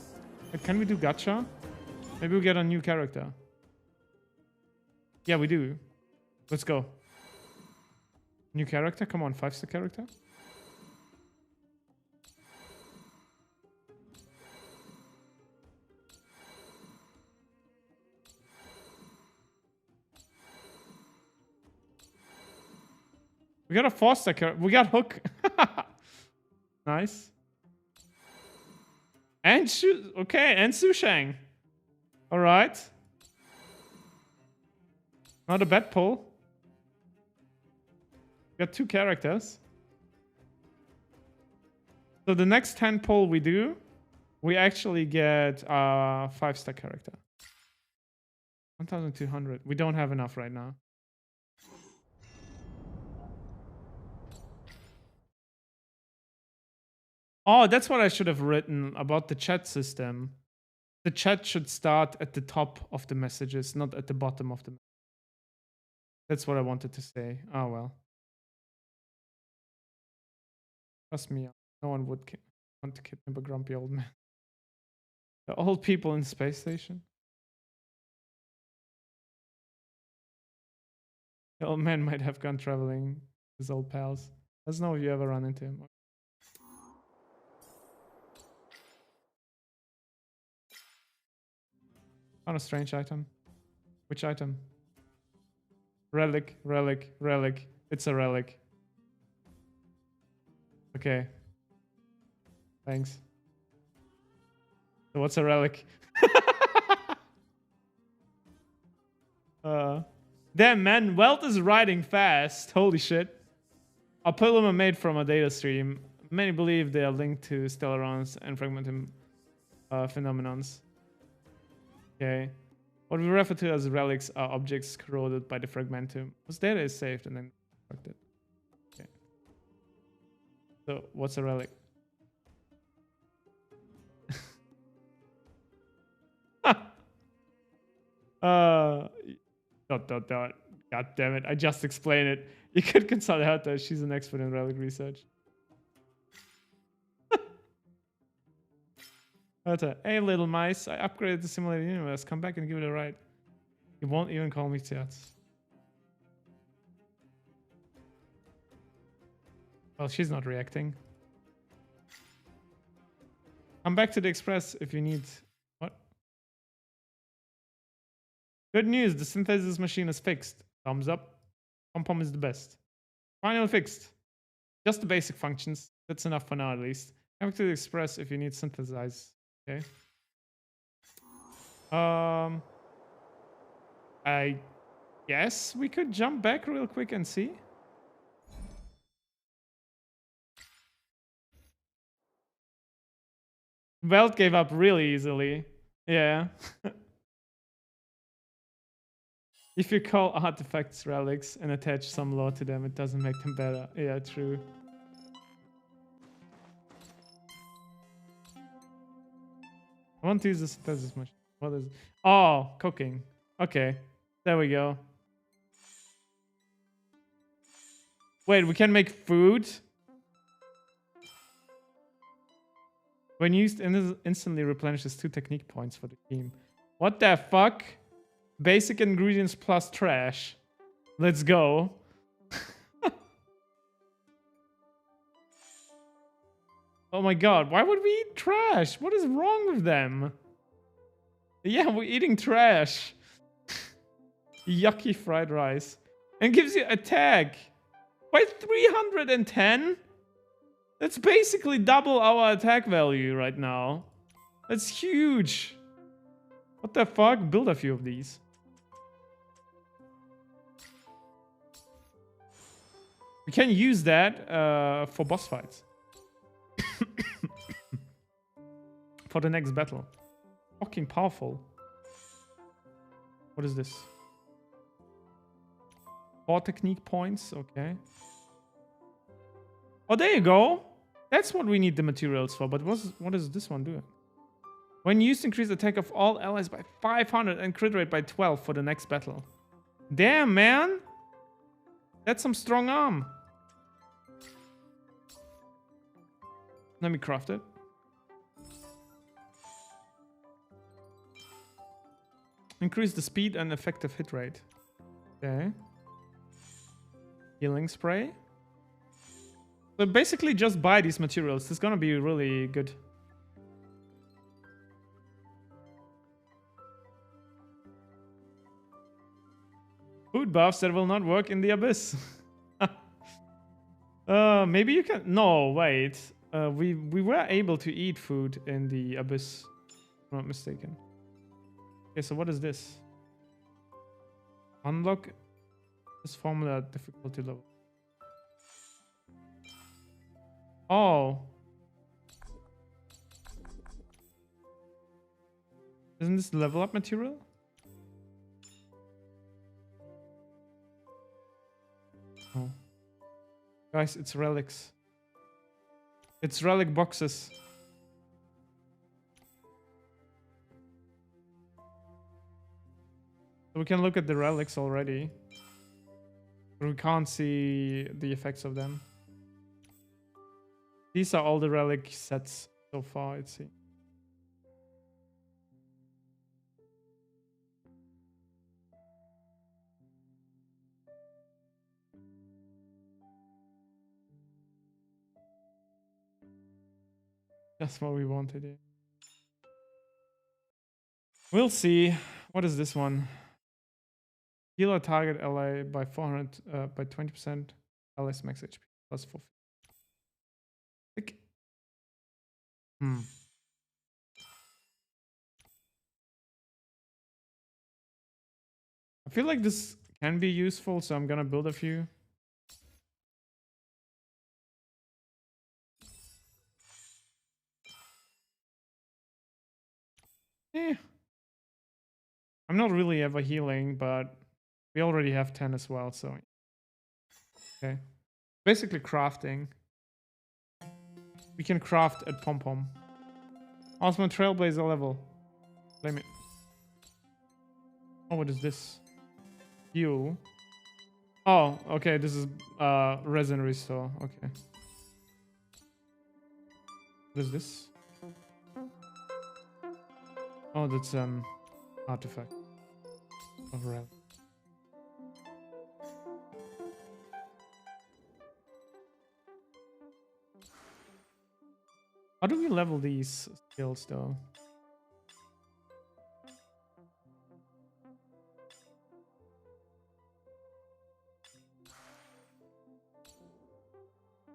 we do gacha? Maybe we get a new character. Yeah, we do. Let's go. New character? Come on, 5-star character. We got a 4-star character. We got Hook. Nice. And okay, and Sushang. All right. Not a bad pull. We got 2 characters. So the next 10 poll we do, we actually get a 5-star character. 1,200. We don't have enough right now. Oh, that's what I should have written about the chat system. The chat should start at the top of the messages, not at the bottom of the messages. That's what I wanted to say. Oh, well. Trust me, no one would want to kidnap a grumpy old man. The old people in the space station. The old man might have gone traveling with his old pals. Let's know if you ever run into him. Found a strange item. Which item? Relic, relic, relic. It's a relic. Okay. Thanks. So what's a relic? Damn, man. Welt is riding fast. Holy shit. A polymer made from a data stream. Many believe they are linked to stellarons and fragmentum phenomenons. Okay. What we refer to as relics are objects corroded by the fragmentum whose data is saved and then constructed. Okay. So, what's a relic? Dot. God damn it. I just explained it. You could consult her. She's an expert in relic research. Herta, hey little mice, I upgraded the simulated universe. Come back and give it a ride. You won't even call me Tjats. Well, she's not reacting. Come back to the Express if you need... What? Good news, the synthesis machine is fixed. Thumbs up. Pom-pom is the best. Finally fixed. Just the basic functions. That's enough for now at least. Come back to the Express if you need synthesize. Okay. I guess we could jump back real quick and see. Welt gave up really easily. Yeah. If you call artifacts relics and attach some lore to them, it doesn't make them better. Yeah, true. I want to use the synthesis machine. What is it? Oh, cooking. Okay. There we go. Wait, we can make food? When used, instantly replenishes 2 technique points for the team. What the fuck? Basic ingredients plus trash. Let's go. Oh my god, why would we eat trash? What is wrong with them? Yeah, we're eating trash. Yucky fried rice. And gives you attack. By 310? That's basically double our attack value right now. That's huge. What the fuck? Build a few of these. We can use that for boss fights. For the next battle. Fucking powerful. What is this? 4 technique points. Okay. Oh, there you go. That's what we need the materials for. But what is this one doing? When used, increase attack of all allies by 500 and crit rate by 12 for the next battle. Damn, man. That's some strong arm. Let me craft it. Increase the speed and effective hit rate. Okay. Healing spray. So basically just buy these materials. This is gonna be really good. Food buffs that will not work in the abyss. Maybe you can... No, wait. We were able to eat food in the abyss. If I'm not mistaken. Okay, so what is this? Unlock this formula difficulty level. Oh. Isn't this level up material? Oh. Guys, it's relics. It's relic boxes. So we can look at the relics already. But we can't see the effects of them. These are all the relic sets so far, it seems. That's what we wanted. Yeah. We'll see. What is this one? Heal a target ally by 400 by 20%. Allies max HP plus 4. Like, I feel like this can be useful, so I'm gonna build a few. I'm not really ever healing, but we already have 10 as well, so okay. Basically crafting. We can craft at Pom Pom. Osman Trailblazer level. Blame it. Oh, what is this? Heal. Oh, okay, this is resin restore. Okay. What is this? Oh, that's artifact of Rail. How do we level these skills though?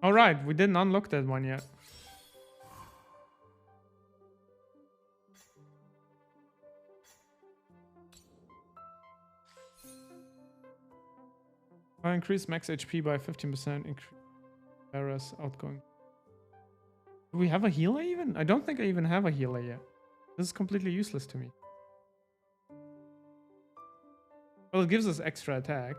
All right, we didn't unlock that one yet. I increase max HP by 15%. Increase Barra's outgoing. Do we have a healer even? I don't think I even have a healer yet. This is completely useless to me. Well, it gives us extra attack.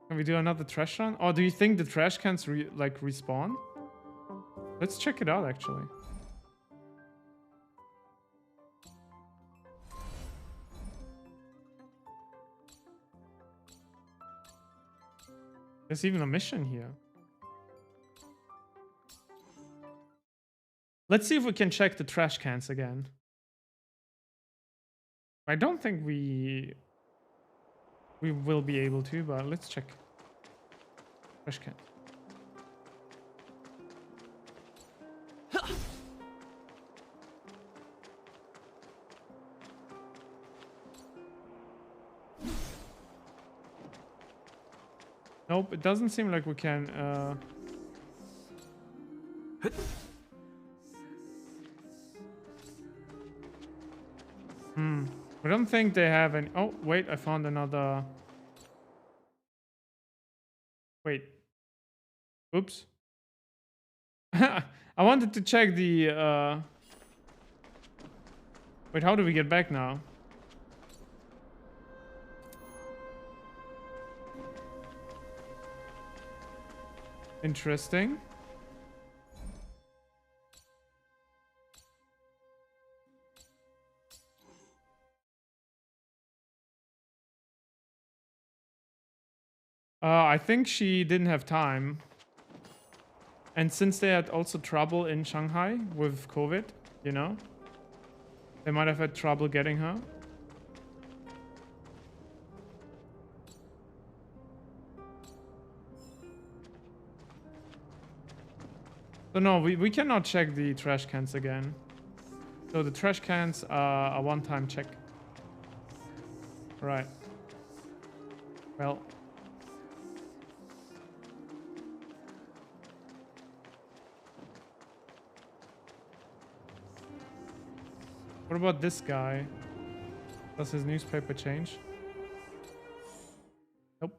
Can we do another trash run? Or do you think the trash cans respawn? Let's check it out actually. There's even a mission here. Let's see if we can check the trash cans again. I don't think we will be able to, but let's check. Trash can. Nope, it doesn't seem like we can. I don't think they have any. Oh, wait, I found another. Wait. Oops. I wanted to check the. Wait, how do we get back now? Interesting. I think she didn't have time. And since they had also trouble in Shanghai with COVID, you know, they might have had trouble getting her. So no, we cannot check the trash cans again. So the trash cans are a one-time check. Right. Well. What about this guy? Does his newspaper change? Nope.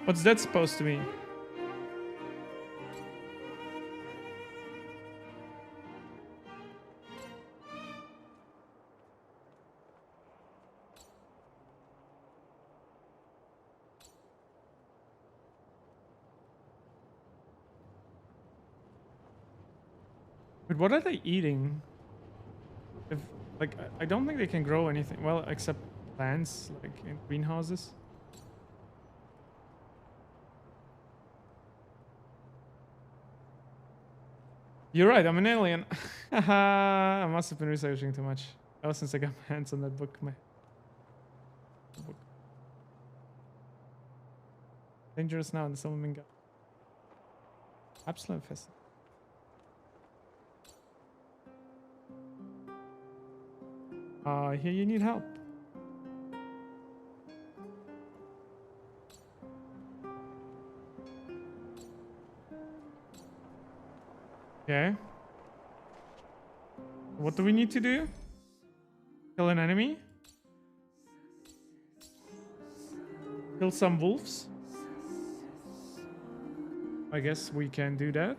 What's that supposed to mean? But what are they eating? If like I don't think they can grow anything. Well, except plants, like in greenhouses. You're right, I'm an alien. I must have been researching too much. Ever since I got my hands on that book. Dangerous now in the Summinga. Absolute infested. Here you need help. Okay. What do we need to do? Kill an enemy? Kill some wolves? I guess we can do that.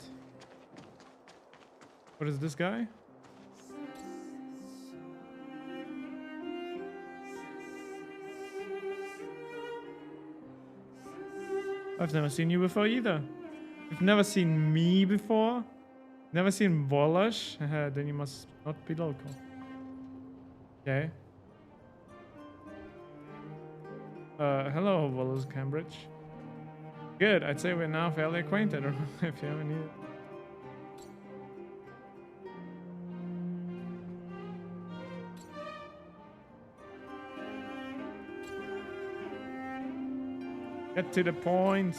What is this guy? I've never seen you before either. You've never seen me before? Never seen Walash? Then you must not be local. Okay. Hello, Wallace Cambridge. Good, I'd say we're now fairly acquainted. I don't know if you ever need it. Get to the point.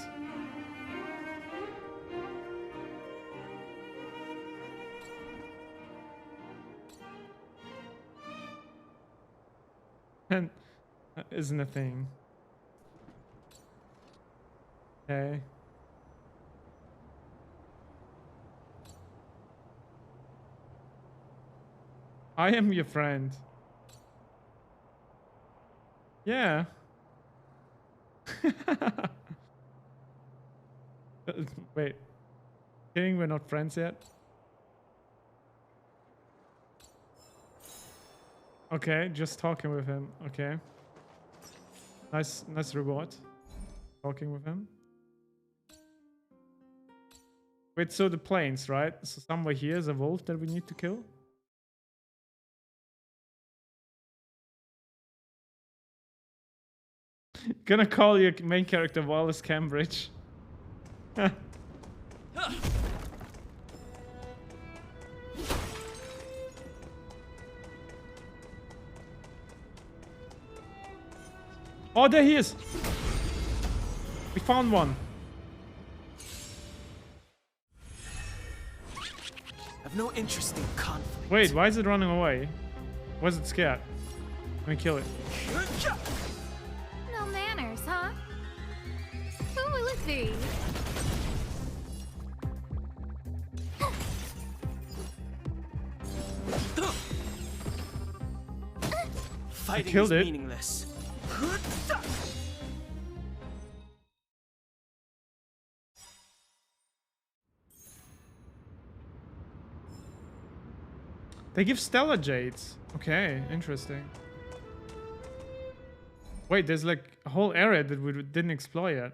And that isn't a thing. Okay. I am your friend. Yeah. Wait. Kidding, we're not friends yet? Okay, just talking with him. Okay. Nice reward. Talking with him. Wait, so the plains, right? So somewhere here is a wolf that we need to kill? Gonna call your main character Wallace Cambridge. Oh, there he is! We found one.
I've no interest in conflict.
Wait, why is it running away? Why is it scared? Let me kill it.
No manners, huh? Oh, let's see.
Fighting
killed
is
it.
meaningless.
They give Stellar Jades. Okay, interesting. Wait, there's like a whole area that we didn't explore yet.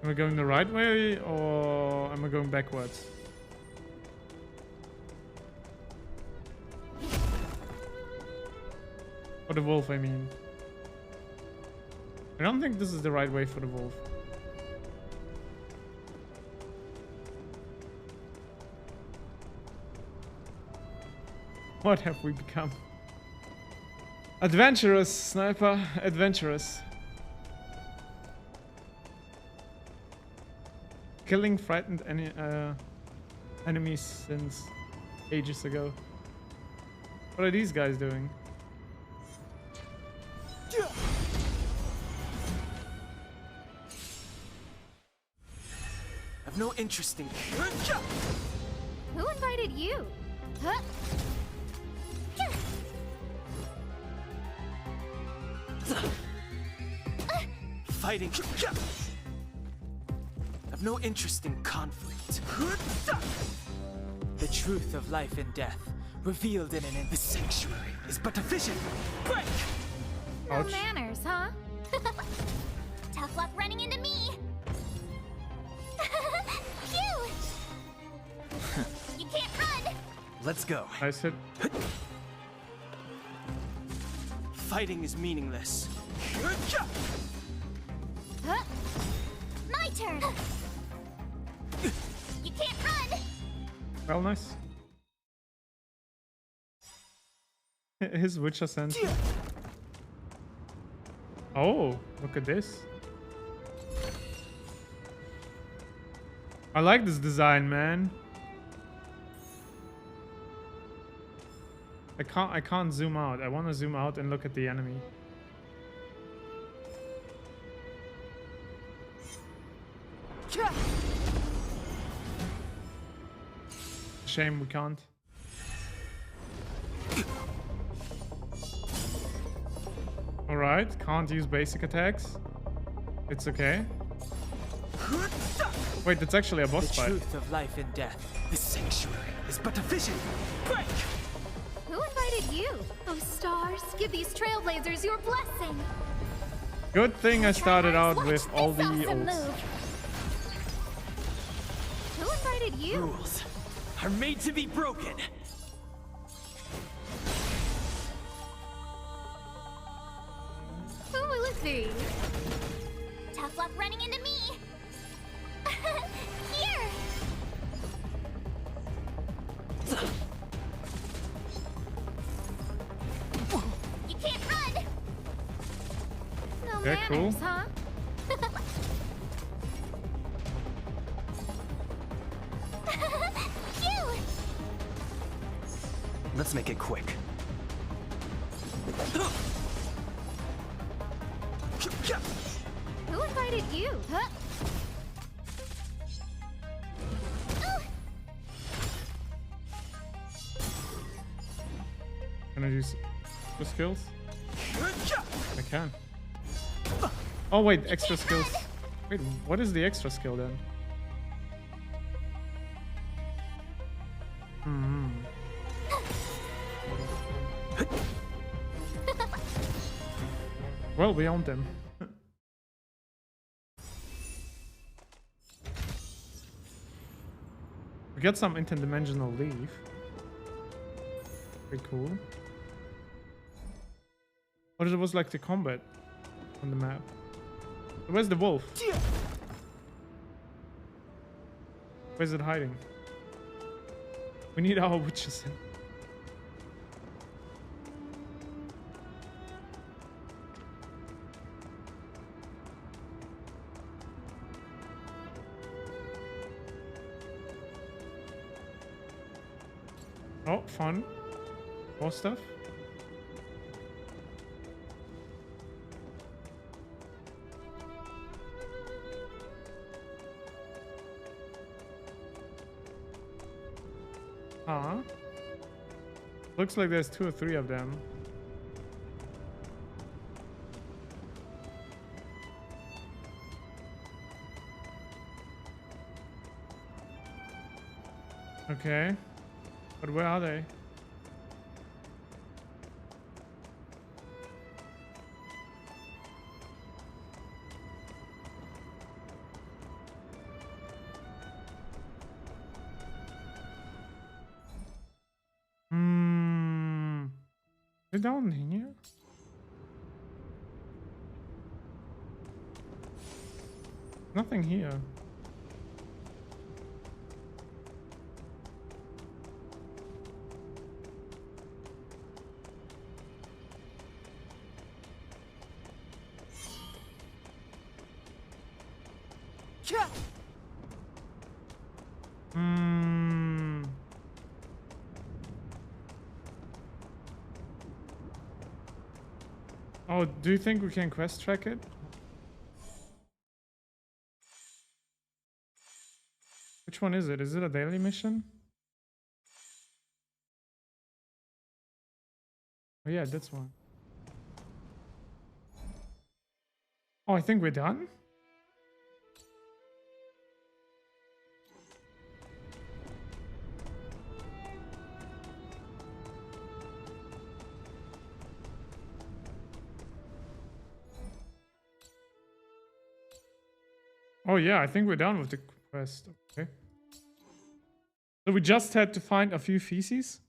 Am I going the right way or am I going backwards? For the wolf, I mean. I don't think this is the right way for the wolf. What have we become? Adventurous, sniper. Adventurous. Killing frightened any enemies since ages ago. What are these guys doing?
I've no interest in.
Who invited you? Huh?
Fighting. I've no interest in conflict. The truth of life and death, revealed in the sanctuary, is but a vision. Break!
No manners, huh? Tough luck running into me. Phew! You can't run.
Let's go.
I said.
Fighting is meaningless.
Huh? My turn. You can't run.
Well, nice. His Witcher sense. Oh, look at this. I like this design, man. I can't zoom out. I want to zoom out and look at the enemy. Shame we can't. Alright, can't use basic attacks. It's okay. Wait, that's actually a boss fight.
The truth of life and death, the sanctuary, is but a vision. Break!
Who invited you? Oh, stars, give these trailblazers your blessing.
Good thing I started out with all the
Awesome
ults.
move. Who invited you?
Rules are made to be broken.
Who will it be? Tough luck running into me. Here. You can't run. No
Okay,
manners,
cool.
huh? Phew.
Let's make it quick.
Who invited you? Huh?
Can I use the skills? I can. Oh wait, extra skills. Wait, what is the extra skill then? Hmm. Well, we owned them. We got some interdimensional leaf. Pretty cool. What was like the combat on the map? Where's the wolf? Where's it hiding? We need our witches in. Oh, fun. More stuff. Huh? Looks like there's 2 or 3 of them. Okay. But where are they? They're down here? Nothing here. Oh, do you think we can quest track it? Which one is it? Is it a daily mission? Oh yeah, that's one. Oh, I think we're done? Oh yeah, I think we're done with the quest. Okay. So we just had to find a few feces?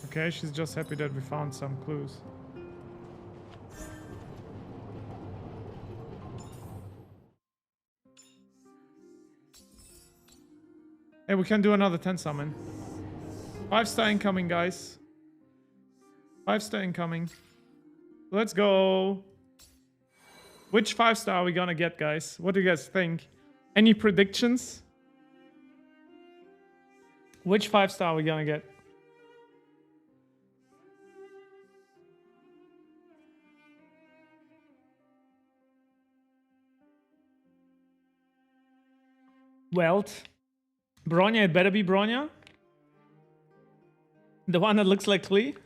Okay, she's just happy that we found some clues. Hey, we can do another 10 summon. 5-star incoming, guys. 5-star incoming. Let's go. Which 5-star are we gonna get, guys? What do you guys think? Any predictions? Which 5-star are we gonna get? Welt. Bronya, it better be Bronya. The one that looks like Klee.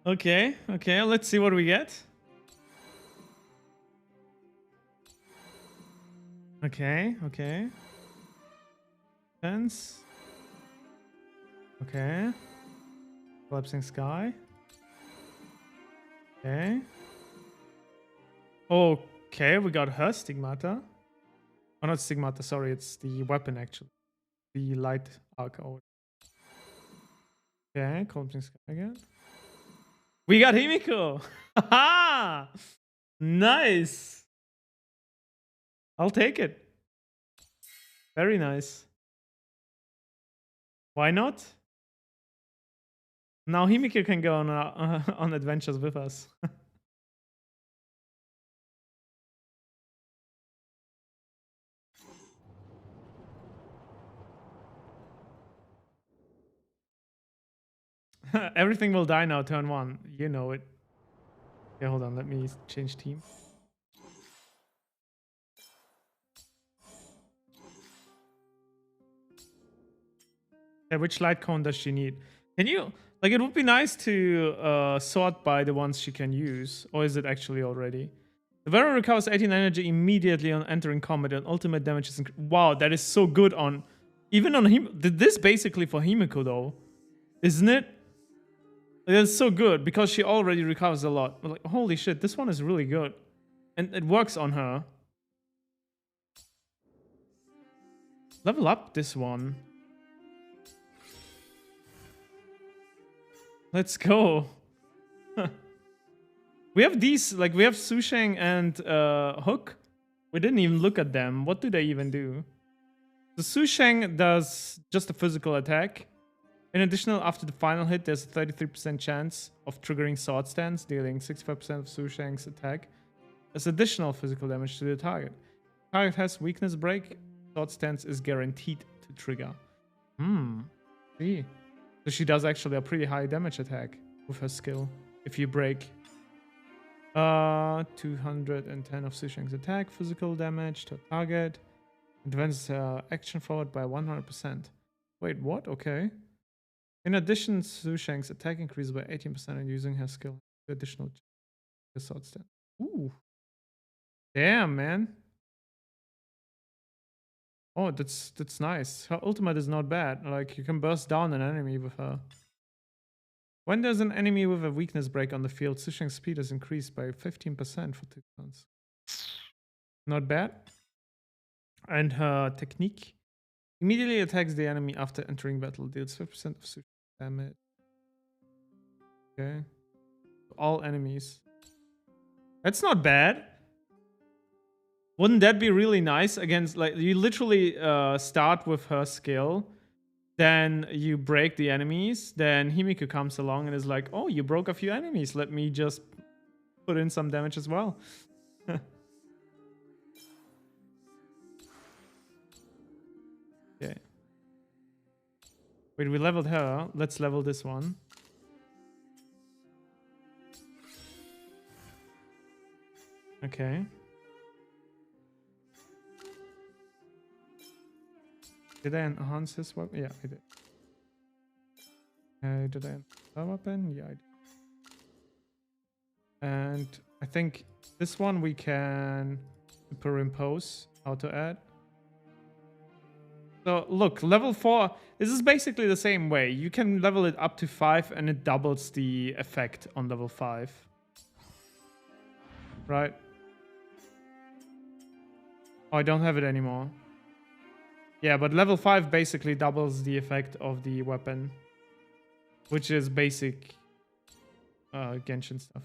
Okay, okay, let's see what we get. Okay, okay. Fence. Okay. Collapsing sky. Okay. Okay, we got her stigmata. Oh, not stigmata, sorry, it's the weapon actually. The light arc. Okay, collapsing sky again. We got Himiko! Haha! Nice! I'll take it. Very nice. Why not? Now Himiko can go on on adventures with us. Everything will die now, turn 1. You know it. Okay, hold on. Let me change team. Okay, which light cone does she need? Can you... Like, it would be nice to sort by the ones she can use. Or is it actually already? The wearer recovers 18 energy immediately on entering combat and ultimate damage is... Wow, that is so good on... Even on him... This basically for Himiko, though. Isn't it? It's so good because she already recovers a lot. Like, holy shit, this one is really good. And it works on her. Level up this one. Let's go. We have these, like, we have Susheng and Hook. We didn't even look at them. What do they even do? The Susheng does just a physical attack. In addition, after the final hit, there's a 33% chance of triggering Sword Stance, dealing 65% of Susheng's attack as additional physical damage to the target. Target has weakness break. Sword Stance is guaranteed to trigger. See. So she does actually a pretty high damage attack with her skill. If you break 210 of Susheng's attack, physical damage to target. Advances action forward by 100%. Wait, what? Okay. In addition, Susheng's attack increases by 18% and using her skill. Additional sword stand. Ooh. Damn, man. Oh, that's nice. Her ultimate is not bad. Like, you can burst down an enemy with her. When there's an enemy with a weakness break on the field, Susheng's speed is increased by 15% for 2 turns. Not bad. And her technique immediately attacks the enemy after entering battle. Deals 5% of Susheng damage. Okay. All enemies. That's not bad. Wouldn't that be really nice against, like, you literally start with her skill, then you break the enemies, then Himiko comes along and is like, oh, you broke a few enemies, let me just put in some damage as well. Okay. Wait, we leveled her. Let's level this one. Okay. Did I enhance his weapon? Yeah, I did. Did I enhance her weapon? Yeah, I did. And I think this one we can superimpose how to add. So look, level 4, this is basically the same way. You can level it up to 5 and it doubles the effect on level 5. Right? Oh, I don't have it anymore. Yeah, but level 5 basically doubles the effect of the weapon. Which is basic Genshin stuff.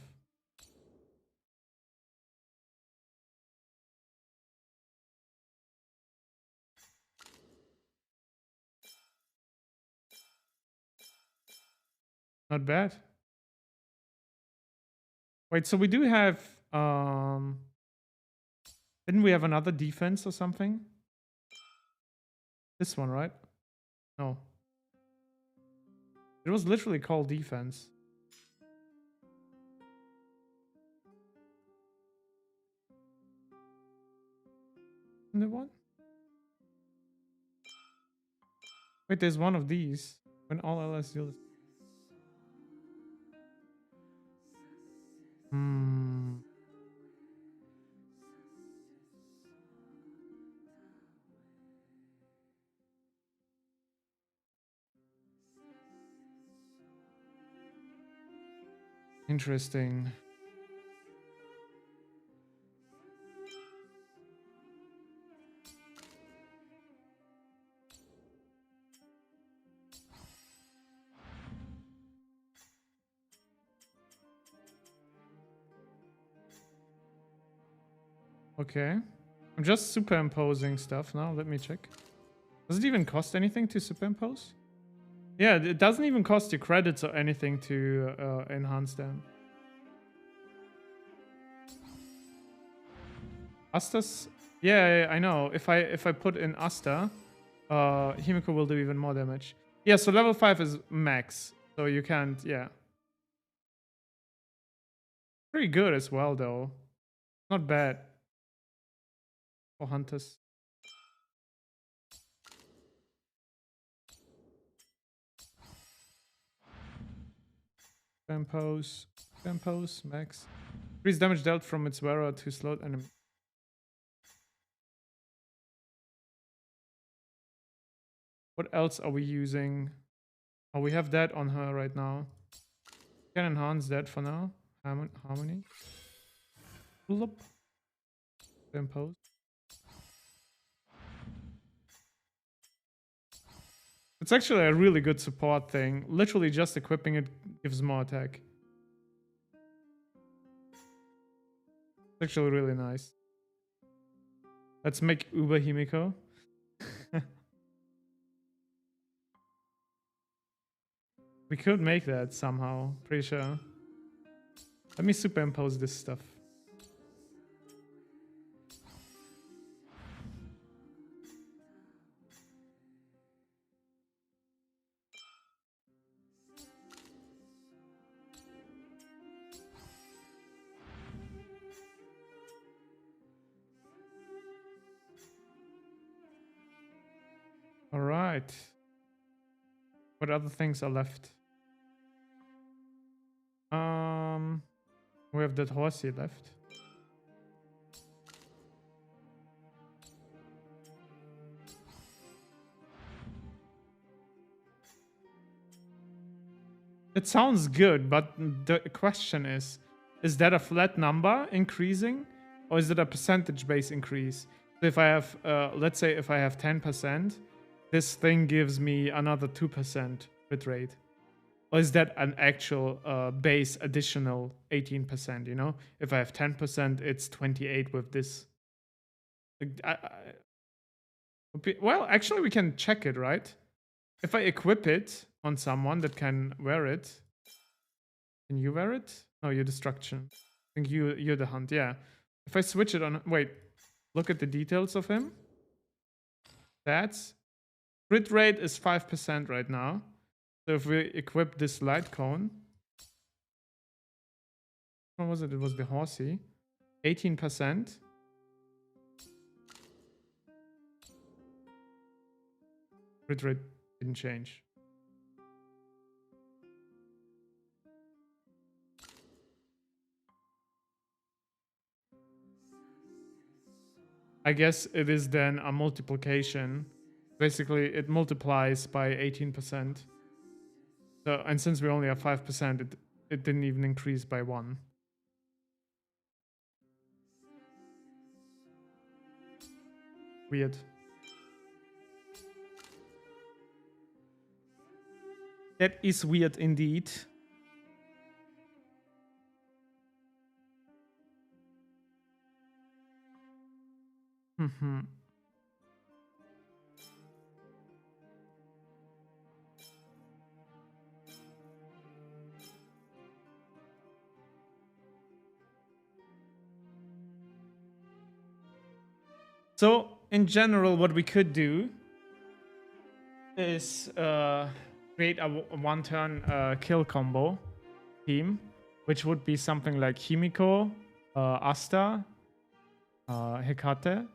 Not bad. Wait, so we do have didn't we have another defense or something? This one, right? No. It was literally called defense. Isn't there one? Wait, there's one of these. When all else deals. Interesting. Okay. I'm just superimposing stuff now. Let me check. Does it even cost anything to superimpose? Yeah, it doesn't even cost you credits or anything to enhance them. Asta's... Yeah, I know. If I put in Asta, Himiko will do even more damage. Yeah, so level 5 is max. So you can't... Yeah. Pretty good as well, though. Not bad. For hunters. Impose, max. Increase damage dealt from its wearer to slowed enemy. What else are we using? Oh, we have that on her right now. Can enhance that for now. Harmony. Bloop. Impose. It's actually a really good support thing. Literally just equipping it gives more attack. It's actually really nice. Let's make Uber Himiko. We could make that somehow, pretty sure. Let me superimpose this stuff. All right. What other things are left? We have that horsey left. It sounds good, but the question is that a flat number increasing, or is it a percentage-based increase? So if I have, let's say if I have 10%, this thing gives me another 2% bit rate. Or is that an actual base additional 18%, you know? If I have 10%, it's 28 with this. Well, actually, we can check it, right? If I equip it on someone that can wear it. Can you wear it? No, your destruction. think you're the hunt, yeah. If I switch it on... Wait. Look at the details of him. Stats. Crit rate is 5% right now. So if we equip this light cone... What was it? It was the horsey. 18%. Crit rate didn't change. I guess it is then a multiplication. Basically, it multiplies by 18%. So, and since we only have 5%, it didn't even increase by 1. Weird. That is weird indeed. Mm-hmm. So, in general, what we could do is create a one-turn kill combo team, which would be something like Himiko, Asta, Hekate,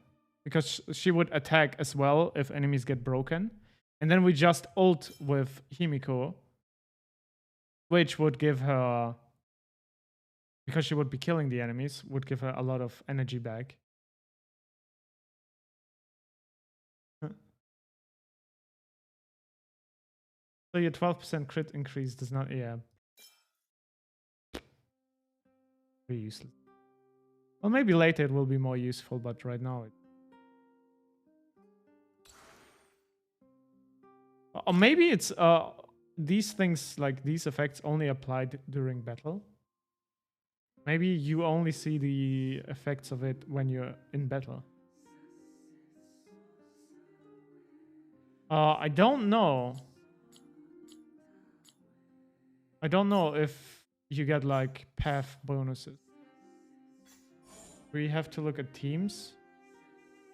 because she would attack as well if enemies get broken. And then we just ult with Himiko, which would give her, because she would be killing the enemies, would give her a lot of energy back. So your 12% crit increase does not, yeah. Very useless. Well, maybe later it will be more useful, but right now it... Or maybe it's these things, like these effects, only applied during battle. Maybe you only see the effects of it when you're in battle. I don't know. I don't know if you get like path bonuses. We have to look at teams,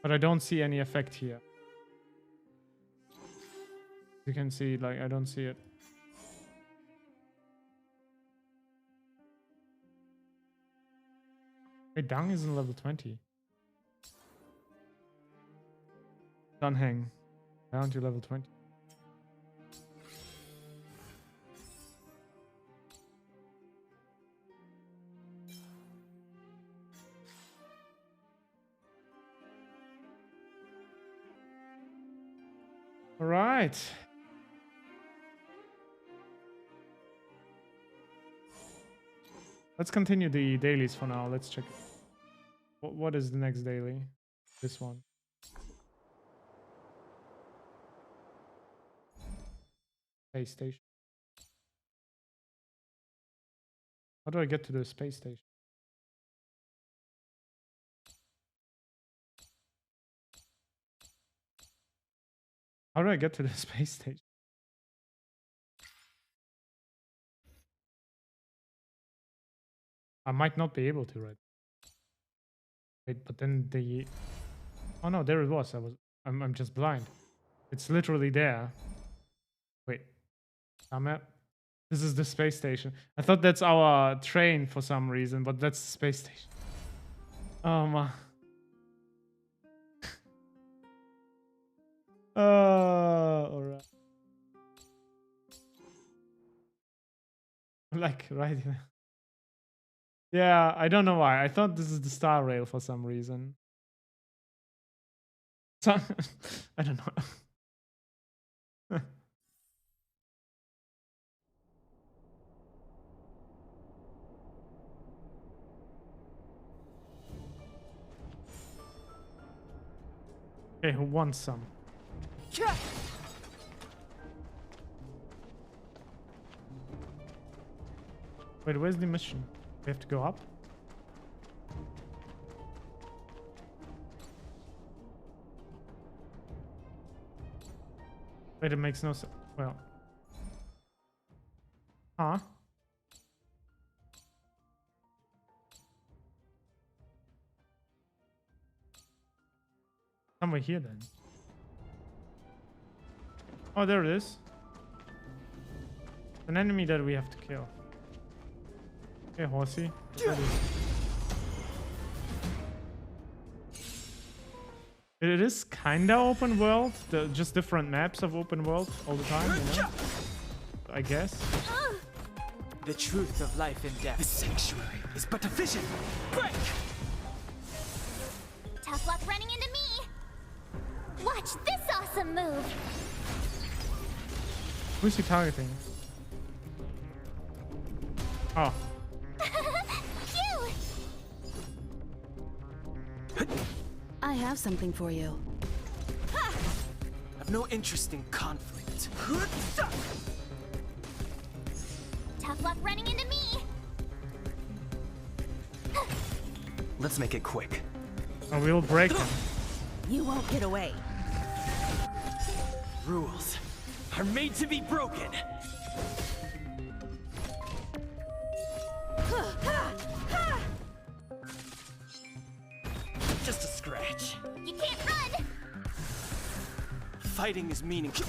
but I don't see any effect here. You can see, like, I don't see it. Wait, Dang is in level 20. Dunhang, down to level 20. All right. Let's continue the dailies for now. Let's check. What is the next daily? This one. Space station. How do I get to the space station? How do I get to the space station? I might not be able to, right? Wait, but then the... Oh no, there it was. I'm just blind. It's literally there. Wait. Damn it. This is the space station. I thought that's our train for some reason, but that's the space station. Oh my. Alright. Like, right here. Yeah, I don't know why. I thought this is the Star Rail for some reason. So, I don't know. Okay, who wants some? Wait, where's the mission? We have to go up? Wait, it makes no sense. Well. Huh? somewhere here then. Oh, there it is. An enemy that we have to kill. Hey, horsey. It is kinda open world, just different maps of open world all the time, you know? I guess.
The truth of life and death. The sanctuary is but a vision. Break!
Tough luck running into me. Watch this awesome move.
Who's he targeting? Oh.
I have something for you.
I've no interest in conflict.
Tough luck running into me.
Let's make it quick.
Oh, we'll break them.
You won't get away.
Rules are made to be broken. Just a scratch.
You can't run.
Fighting is meaningful.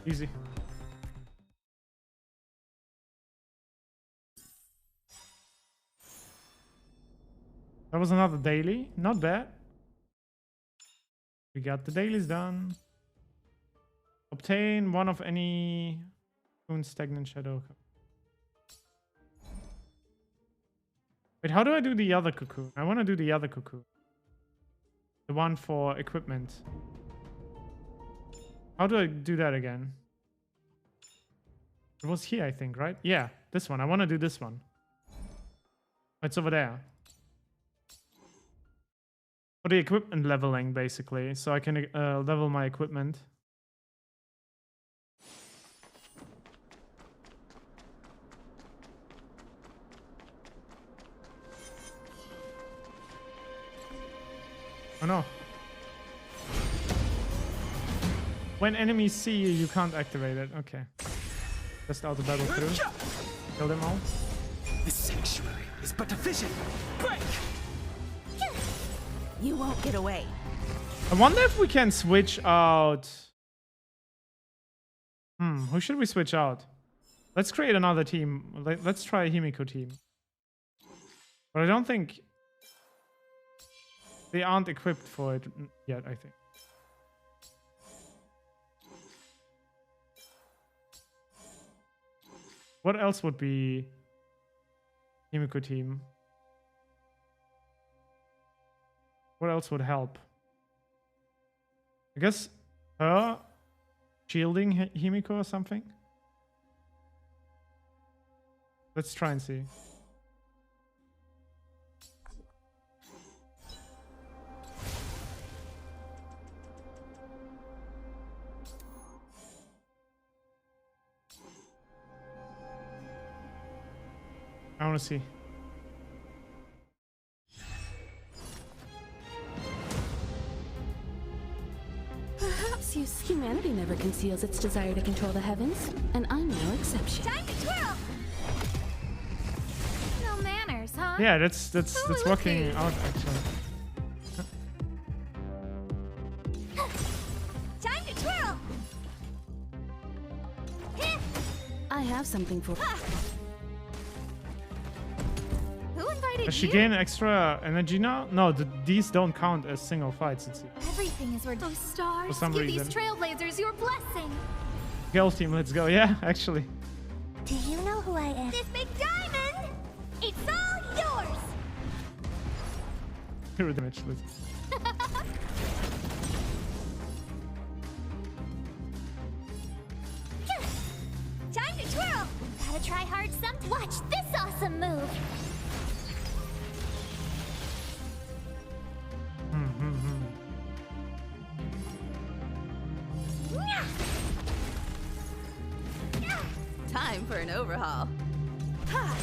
Easy. That was another daily. Not bad. We got the dailies done. Obtain one of any stagnant shadow. Wait, how do I do the other cocoon? I want to do the other cocoon. The one for equipment. How do I do that again? It was here, I think, right? Yeah, this one. I want to do this one. It's over there. For the equipment leveling, basically. So I can level my equipment. Oh no. When enemies see you, you can't activate it. Okay. Just out the battle through. Kill them all.
The sanctuary is but a vision. Break!
You won't get away.
I wonder if we can switch out. Who should we switch out? Let's create another team. Let's try a Himiko team. But I don't think they aren't equipped for it yet, I think. What else would be Himiko team? What else would help? I guess her shielding Himiko or something? Let's try and see. I want to see.
Perhaps humanity never conceals its desire to control the heavens, and I'm no exception.
Time to twirl. No manners, huh?
Yeah, that's working out actually.
Time to twirl.
I have something for.
Who invited
Does she
you?
gain extra energy now? No, these don't count as single fights. It's
Everything is where those stars
For some
give
reason.
these trailblazers your blessing.
girl team. Let's go. Yeah, actually.
Do you know who I am? This big diamond! It's all yours!
Hero damage. Let's...
Time to twirl! Gotta try hard some. Watch this awesome move!
Time for an overhaul.
Time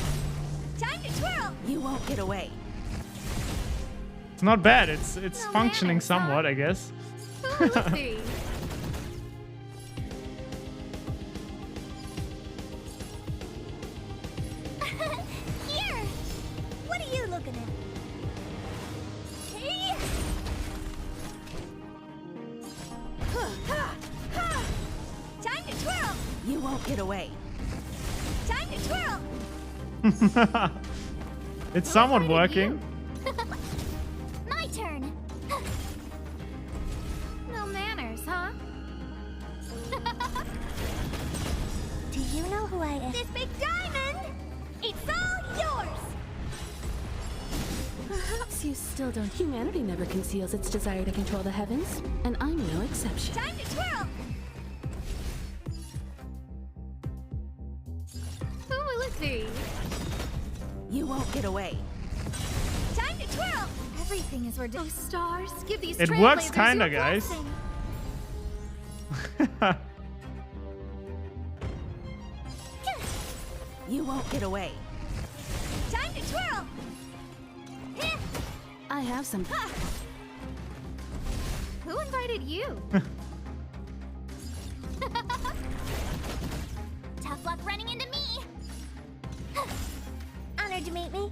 to twirl!
You won't get away.
It's not bad. It's
No
functioning
manners, huh?
somewhat, I guess.
Who would be? Here! What are you looking at? Hey! to twirl!
You won't get away.
Time to twirl!
It's somewhat working.
My turn. No manners, huh? Do you know who I am? This big diamond! It's all yours!
Perhaps you still don't. Humanity never conceals its desire to control the heavens, and I'm no exception.
Time to twirl!
Who will it be?
You won't get away.
Time to twirl! Everything is ridiculous.
Oh, stars, give these
It works
trailblazers
kinda,
your
guys.
blessing.
You won't get away.
Time to twirl!
I have some.
Who invited you? Tough luck running into me. Honored to meet me.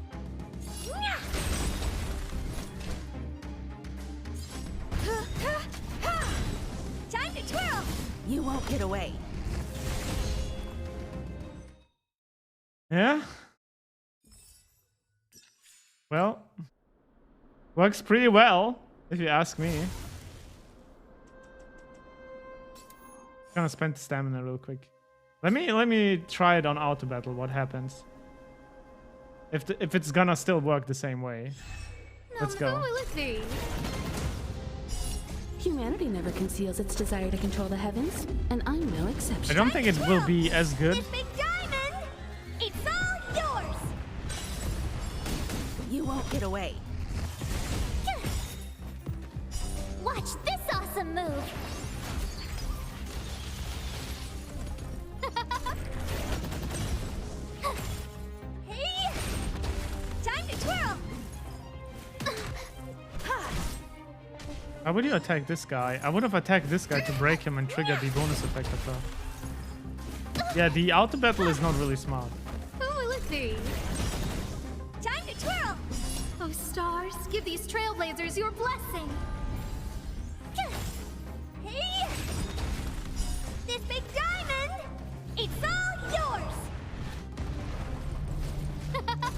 Time to twirl!
You won't get away.
Yeah. Well, works pretty well, if you ask me. Gonna spend stamina real quick. Let me try it on auto battle. What happens? If it's gonna still work the same way. Let's go.
Who will it be? Humanity never conceals its desire to control the heavens, and I'm no exception.
I don't think it will be as good.
This big diamond! It's all yours!
You won't get away.
Watch this awesome move! Hey! Time to twirl!
Why would you attack this guy? I would have attacked this guy to break him and trigger the bonus effect of her. Yeah, the auto battle is not really smart.
Who will it be?
Time to twirl!
Oh, stars, give these trailblazers your blessing.
Hey! This big diamond! It's all yours!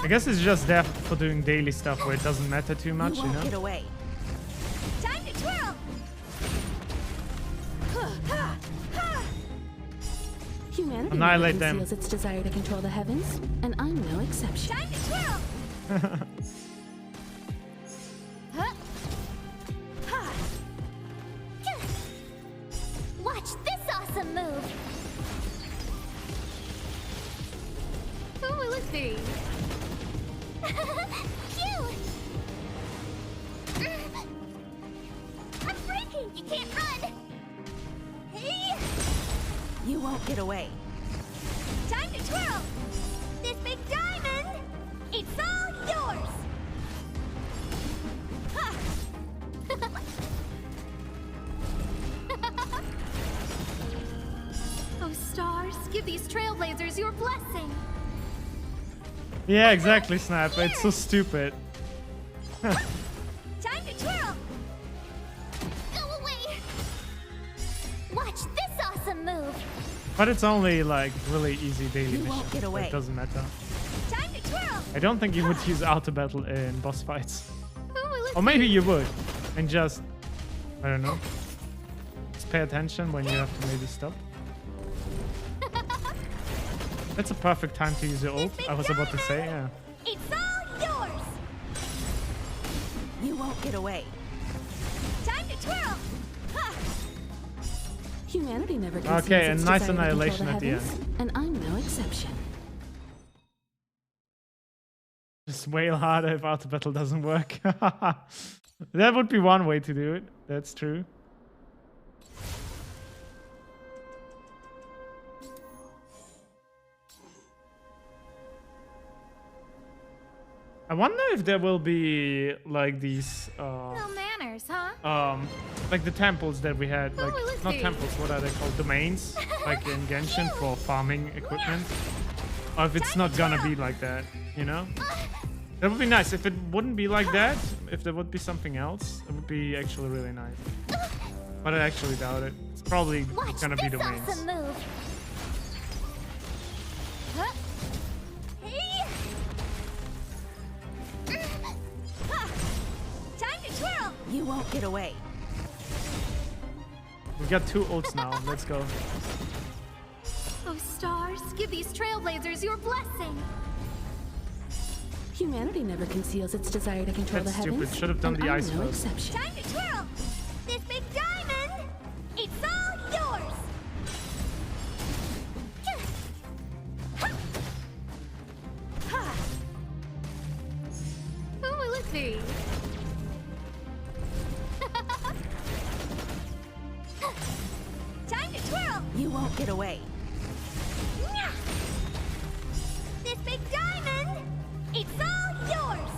I guess it's just there for doing daily stuff where it doesn't matter too much,
You
you
won't
know?
get away.
Time to twirl!
Humanity
Annihilate
never
them.
conceals its desire to control the heavens, and I'm no exception.
Time to twirl! Watch this awesome move!
Who will it be?
Phew! I'm breaking! You can't run! Hey!
You won't get away.
Time to twirl! This big diamond! It's all yours! Ha!
Oh, stars, give these trailblazers your blessing.
Yeah, exactly, Snap. It's so stupid.
Time to twirl! Go away! Watch this awesome move!
But it's only like really easy daily
You
missions.
won't get
so
away.
it doesn't matter.
Time to twirl!
I don't think you would use auto battle in boss fights.
Who will it
Or maybe you would. And just, I don't know. Just pay attention when you have to maybe stop. That's a perfect time to use your ult. I was about to say, yeah.
It's all yours!
You won't get away.
Time to twirl! Ha!
Humanity never conceals
Okay, and
its
nice
desire to control
annihilation
the
at the
heavens,
end.
and I'm no exception.
Just wail harder if auto battle doesn't work. That would be one way to do it. That's true. I wonder if there will be like these
No manners, huh?
like the temples that we had, like
will it
not
be?
temples, what are they called? Domains, like in Genshin for farming equipment. Or if it's not gonna be like that, you know? That would be nice. If it wouldn't be like that, if there would be something else, it would be actually really nice. But I actually doubt it. It's Probably
Watch
gonna be
this
the mains.
awesome move. Huh? Hey! Ha! Time to twirl!
You won't get away.
We got 2 ults now. Let's go.
Oh, stars, give these trailblazers your blessing.
Humanity never conceals its desire to control
That's
the heavens.
stupid. Should have done
and
the
I'm
ice
no
first.
exception.
Time to twirl! This big diamond, it's all yours! Ha! Who will it be? Time to twirl!
You won't get away.
This big diamond, it's all yours!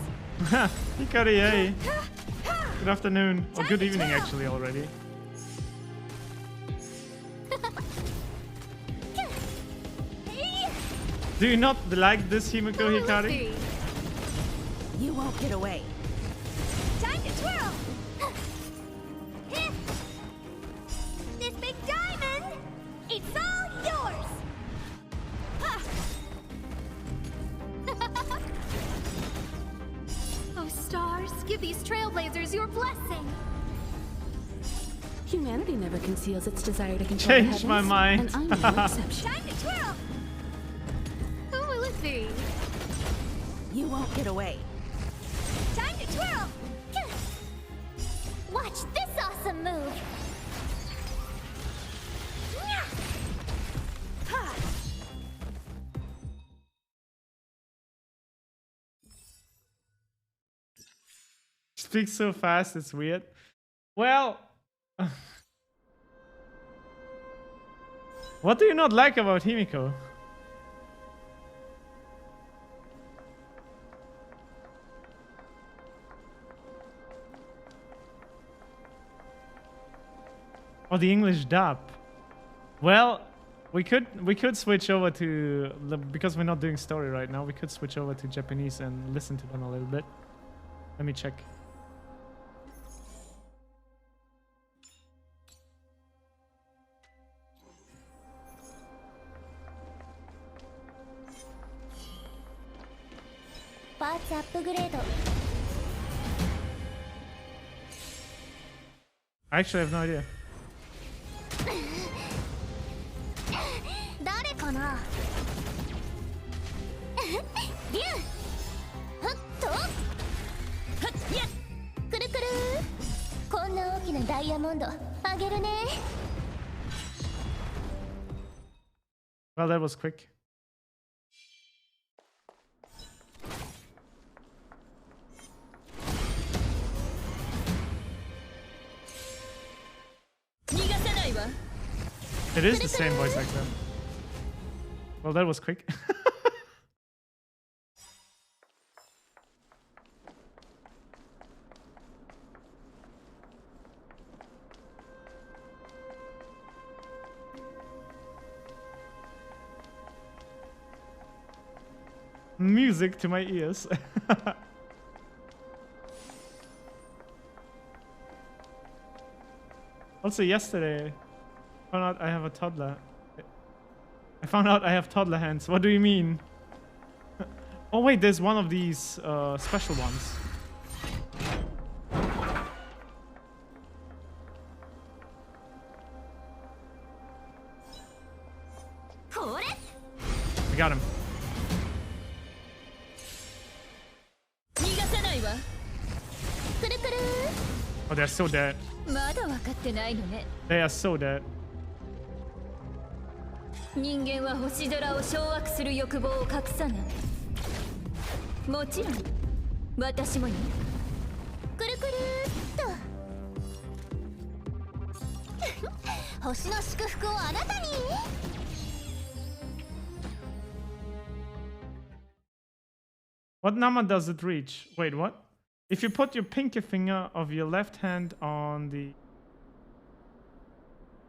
Hikari, hey. Good afternoon. Or good evening, actually, already. Do you not like this Himiko Hikari?
You won't get away.
Time to twirl! This big diamond, it's all yours! Oh, stars, give these trailblazers your blessing.
Humanity never conceals its desire to control the
Change
heavens.
my mind.
And I'm no exception.
Time to twirl! Who will it be?
You won't get away.
Time to twirl! Watch this awesome move! Ha!
Speaks so fast, it's weird. Well, what do you not like about Himiko? Oh, the English dub. Well, we could switch over to because we're not doing story right now. We could switch over to Japanese and listen to them a little bit. Let me check.
Parts upgrade.
I actually have no idea.
誰かなビュンふっとふっやっくるくるこんな大きなダイヤモンドあげるね
Well, that was quick. It is the same voice actor. Well, that was quick. Music to my ears. Also, yesterday, I found out I have a toddler. I found out I have toddler hands. What do you mean? Oh wait, there's one of these special ones. We got him. Oh, they're so dead. They are so dead.
人間は星空を掌握する欲望を隠さない。もちろん、私もよ。
くるくるっと星の祝福をあなたに
What number does it reach? Wait, what? If you put your pinky finger of your left hand on the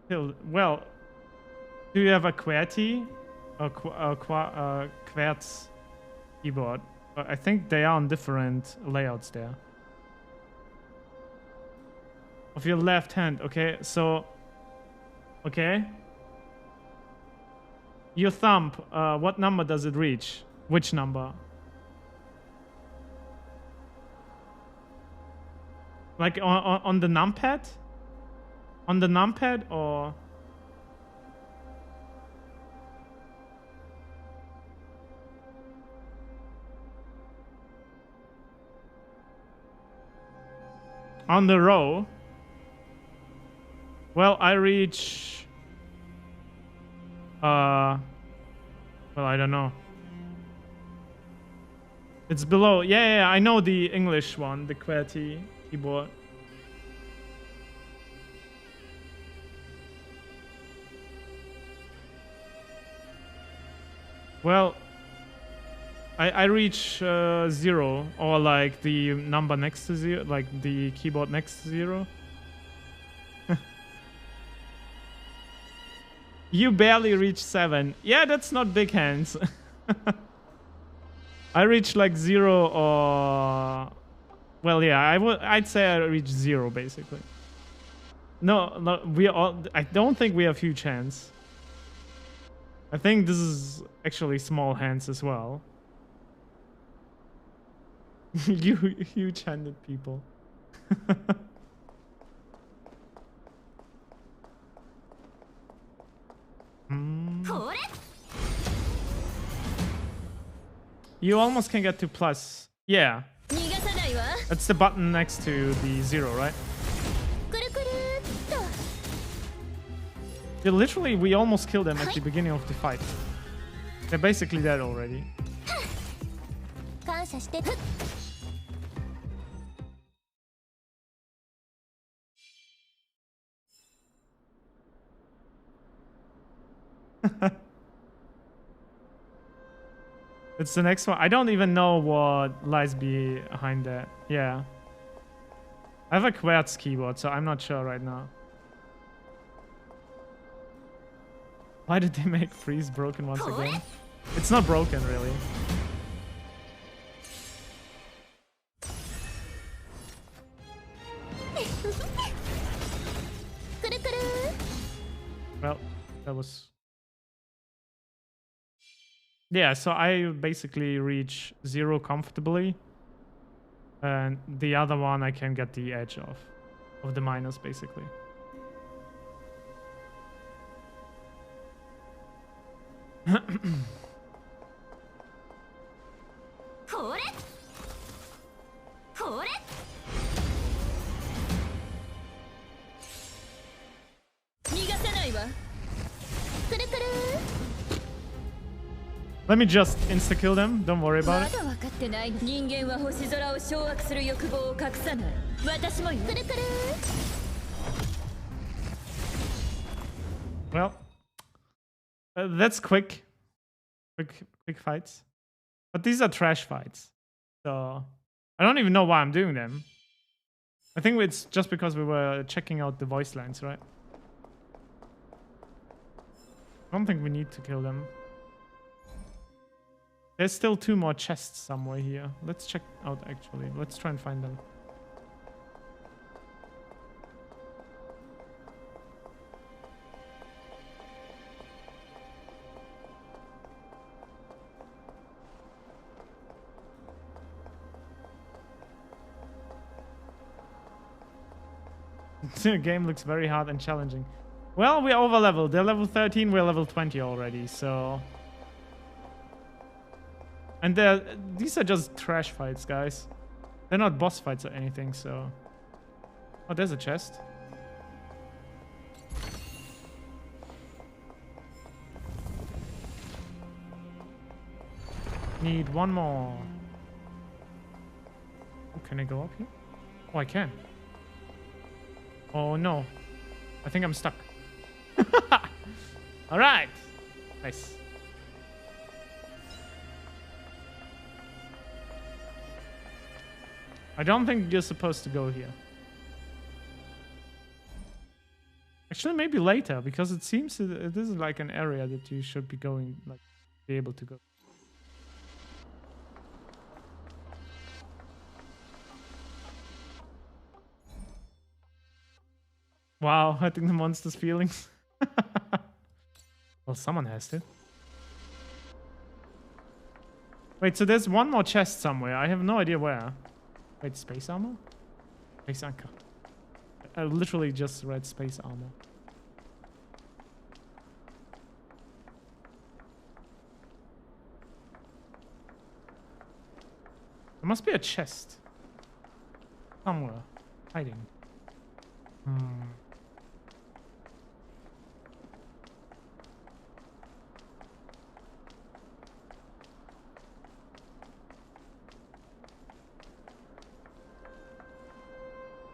hill, well, do you have a QWERTY or QWERTZ keyboard? I think they are on different layouts there. Of your left hand, okay? So Okay. Your thumb, what number does it reach? Which number? Like on the numpad? On the numpad or... On the row? Well, I reach... well, I don't know. It's below. Yeah, I know the English one, the QWERTY keyboard. Well, I reach 0, or like the number next to 0, like the keyboard next to 0. You barely reach 7. Yeah, that's not big hands. I reach like 0 or... Well, yeah, I'd say I reach 0 basically. No, we all... I don't think we have huge hands. I think this is actually small hands as well. You huge-handed people. You almost can get to plus. Yeah. That's the button next to the 0, right? Yeah, literally, we almost killed them at the beginning of the fight. They're basically dead already. It's the next one. I don't even know what lies behind that. Yeah. I have a QWERTY keyboard, so I'm not sure right now. Why did they make freeze broken once again? It's not broken, really. Well, that was... Yeah, so I basically reach 0 comfortably. And the other one I can get the edge of the minus, basically. Let me just insta-kill them, don't worry about it. Well, that's quick fights. But these are trash fights. So, I don't even know why I'm doing them. I think it's just because we were checking out the voice lines, right? I don't think we need to kill them. There's still 2 more chests somewhere here. Let's check out, actually. Let's try and find them. The game looks very hard and challenging. Well, we're over leveled. They're level 13, we're level 20 already, so... And these are just trash fights, guys. They're not boss fights or anything, so... Oh, there's a chest. Need 1 more. Oh, can I go up here? Oh, I can. Oh, no. I think I'm stuck. Alright. Nice. I don't think you're supposed to go here. Actually, maybe later, because it seems this is like an area that you should be going, like, be able to go. Wow, hurting the monster's feelings. Well, someone has to. Wait, so there's one more chest somewhere. I have no idea where. Wait, space armor? Space anchor. I literally just read space armor. There must be a chest. Somewhere. Hiding.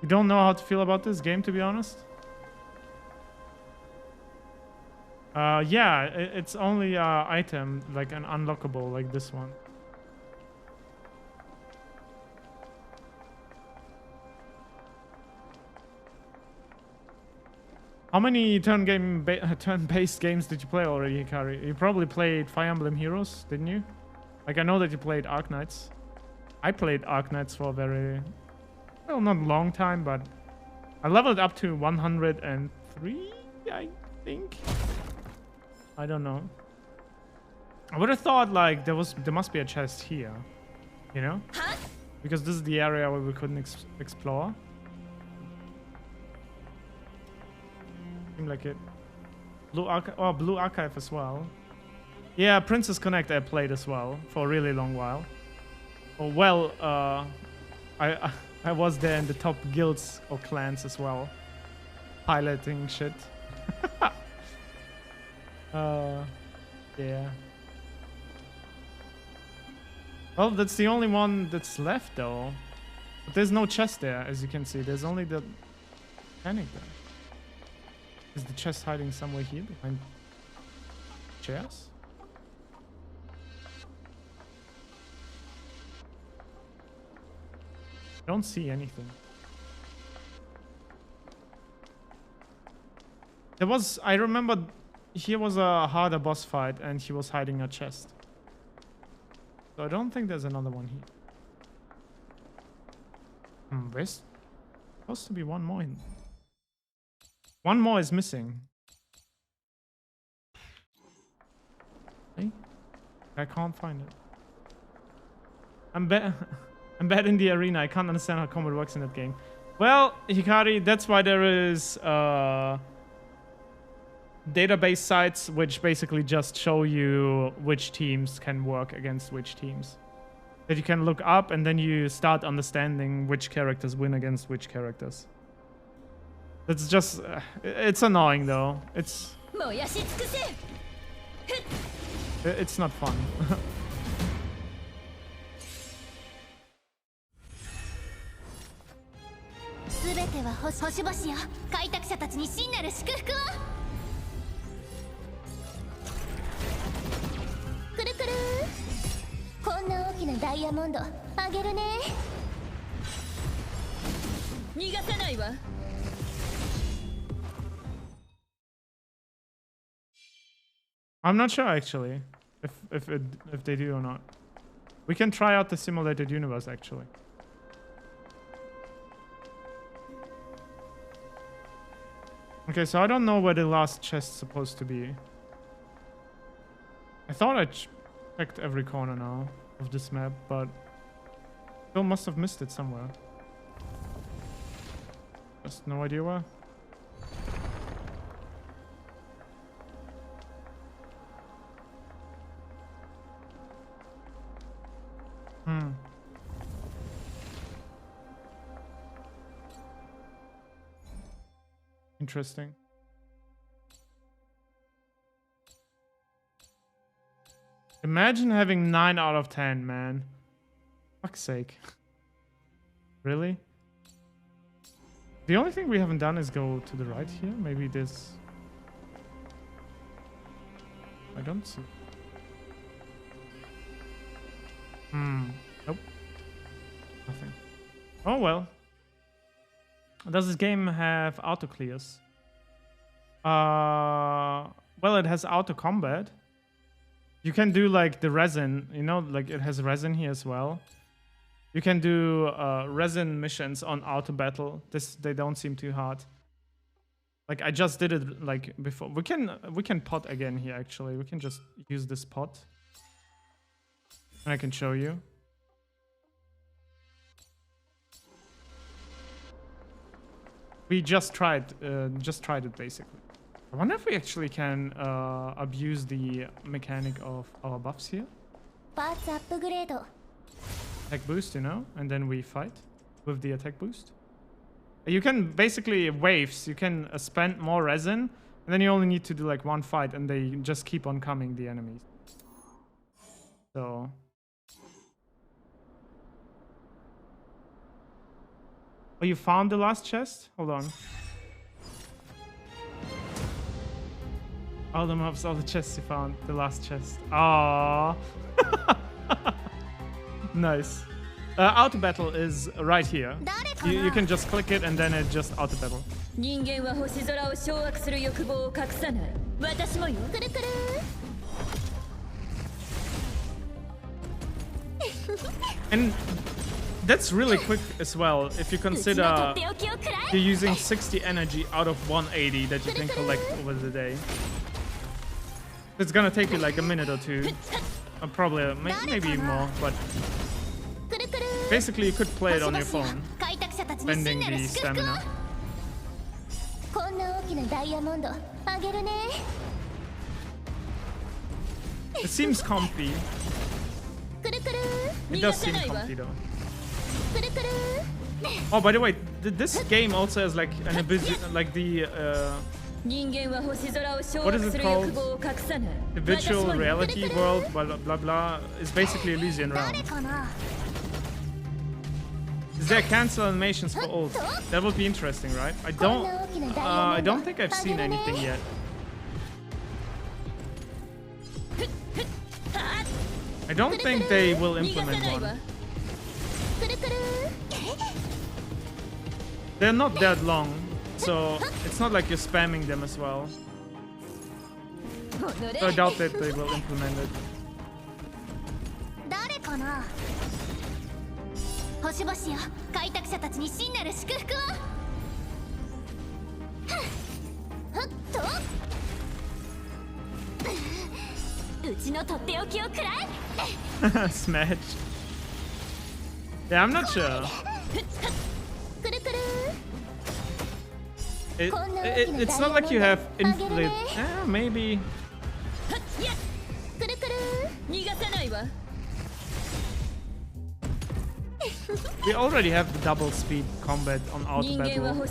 You don't know how to feel about this game, to be honest? Yeah, it's only item, like an unlockable, like this one. How many turn-based games did you play already, Hikari? You probably played Fire Emblem Heroes, didn't you? Like, I know that you played Arknights. I played Arknights for a very... well, not a long time, but I leveled up to 103, I think. I don't know. I would have thought like there must be a chest here, you know? Because this is the area where we couldn't explore. Seemed like it. Blue Archive as well. Yeah, Princess Connect I played as well for a really long while. Oh well, I was there in the top guilds or clans as well, piloting shit. Yeah. Well, that's the only one that's left though. But there's no chest there, as you can see. There's only the mechanic there. Is the chest hiding somewhere here behind chairs? I don't see anything. There was, I remember here was a harder boss fight and he was hiding a chest. So I don't think there's another one here. There's supposed to be one more in. One more is missing. Hey? I can't find it. I'm bad in the arena. I can't understand how combat works in that game. Well, Hikari, that's why there is database sites which basically just show you which teams can work against which teams. That you can look up and then you start understanding which characters win against which characters. It's just... it's annoying though. It's not fun. I'm not sure actually if they do or not. We can try out the simulated universe actually. Okay, so I don't know where the last chest's supposed to be. I thought I checked every corner now of this map, but still must have missed it somewhere. Just no idea where. Interesting. Imagine having 9 out of 10, man. Fuck's sake. Really? The only thing we haven't done is go to the right here. Maybe this... I don't see. Nope. Nothing. Oh well. Does this game have auto clears? Well, it has auto combat. You can do like the resin, you know, like it has resin here as well. You can do resin missions on auto battle. They don't seem too hard. Like I just did it like before. We can pot again here actually. We can just use this pot. And I can show you. We just tried it basically. I wonder if we actually can abuse the mechanic of our buffs here. Attack boost, you know, and then we fight with the attack boost. You can basically waves. You can spend more resin, and then you only need to do like one fight, and they just keep on coming, the enemies. So. Oh, you found the last chest? Hold on. All the mobs, all the chests you found. The last chest. Aww. Nice. Auto battle is right here. You can just click it and then it just auto battle. And that's really quick as well if you consider you're using 60 energy out of 180 that you can collect over the day. It's gonna take you like a minute or two. Probably maybe more, but basically you could play it on your phone, spending the stamina. It seems comfy. It does seem comfy though. Oh, by the way, this game also has like an like the what is it called? The virtual reality world, blah blah blah, is basically Elysian Realm. Is there cancel animations for ult? That would be interesting, right? I don't think I've seen anything yet. I don't think they will implement one. They're not that long, so it's not like you're spamming them as well. So I doubt that they will implement it. Smash. Yeah, I'm not sure. It's not like you have infinite. Maybe. We already have the double speed combat on auto battle.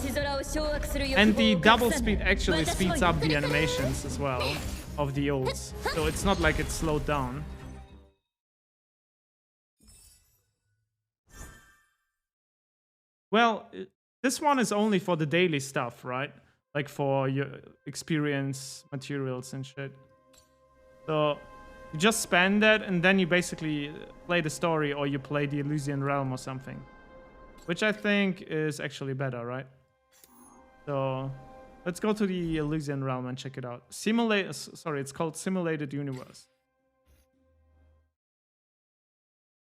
And the double speed actually speeds up the animations as well of the ults. So it's not like it's slowed down. Well, this one is only for the daily stuff, right? Like for your experience materials and shit. So you just spend that and then you basically play the story or you play the Elysian Realm or something. Which I think is actually better, right? So let's go to the Elysian Realm and check it out. It's called Simulated Universe.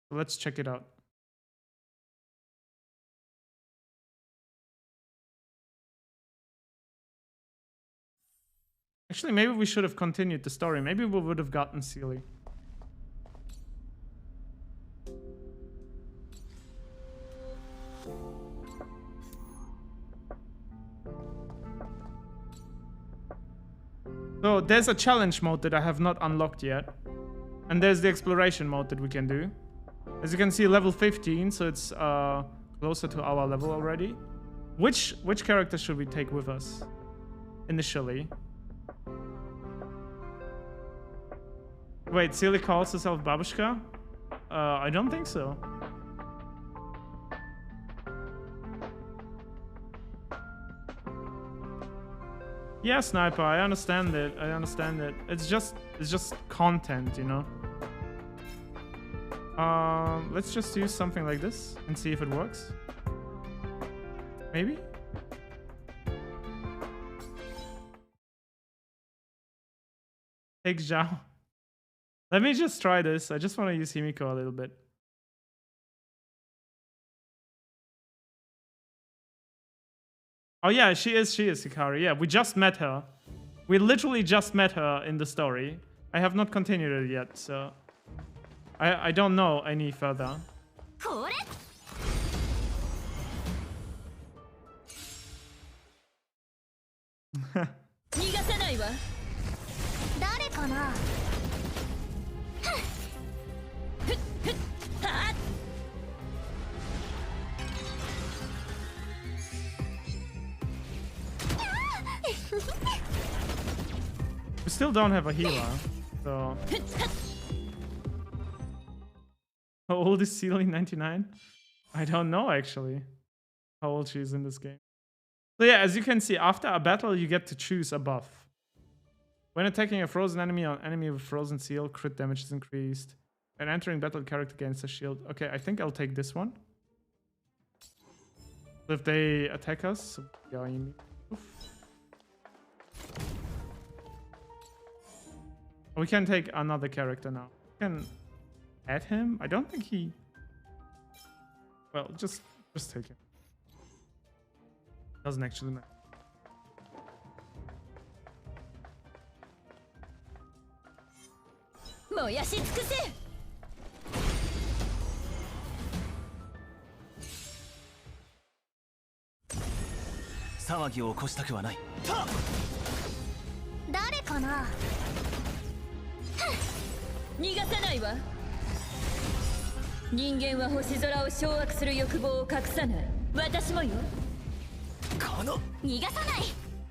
So let's check it out. Actually, maybe we should have continued the story. Maybe we would have gotten Sealy. So there's a challenge mode that I have not unlocked yet. And there's the exploration mode that we can do. As you can see, level 15, so it's closer to our level already. Which character should we take with us initially? Wait, Sealy calls herself Babushka? I don't think so. Yeah, Sniper, I understand it. I understand it. It's just content, you know? Let's just use something like this and see if it works. Maybe? Take Zhao. Let me just try this. I just want to use Himiko a little bit. Oh yeah, she is Hikari. Yeah, we just met her. We literally just met her in the story. I have not continued it yet, so I don't know any further. We still don't have a healer, so... How old is Sealy? 99? I don't know, actually, how old she is in this game. So yeah, as you can see, after a battle, you get to choose a buff. When attacking a frozen enemy or enemy with frozen seal, crit damage is increased. And entering battle, character gains a shield. Okay, I think I'll take this one. So if they attack us... Yeah, you mean... We can take another character now. We can add him. I don't think he... Well, just take him. Doesn't actually matter.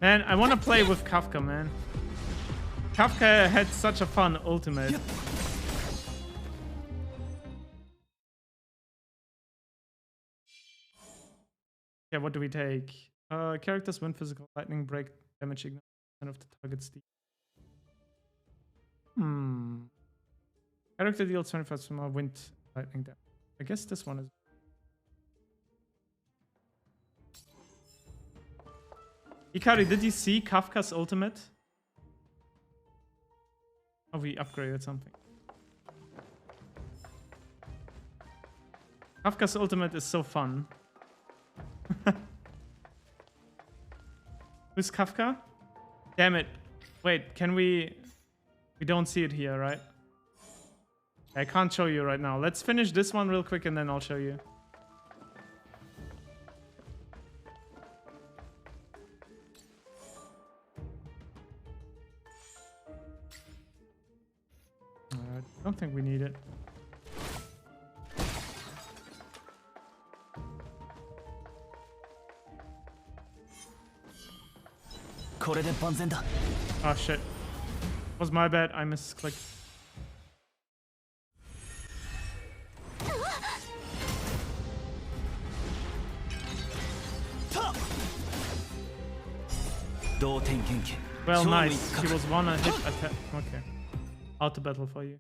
Man, I want to play with Kafka, man. Kafka had such a fun ultimate. Okay, what do we take? Characters win physical lightning, break damage, ignore of the target's speed. Character deals 25 more wind lightning damage. I guess this one is... Hikari, did you see Kafka's ultimate? Oh, we upgraded something. Kafka's ultimate is so fun. Who's Kafka? Damn it. Wait, can we... We don't see it here, right? I can't show you right now. Let's finish this one real quick and then I'll show you. I don't think we need it. Oh shit. Was my bad. I misclicked. Well, nice. He was one hit attack. Okay. Auto battle for you.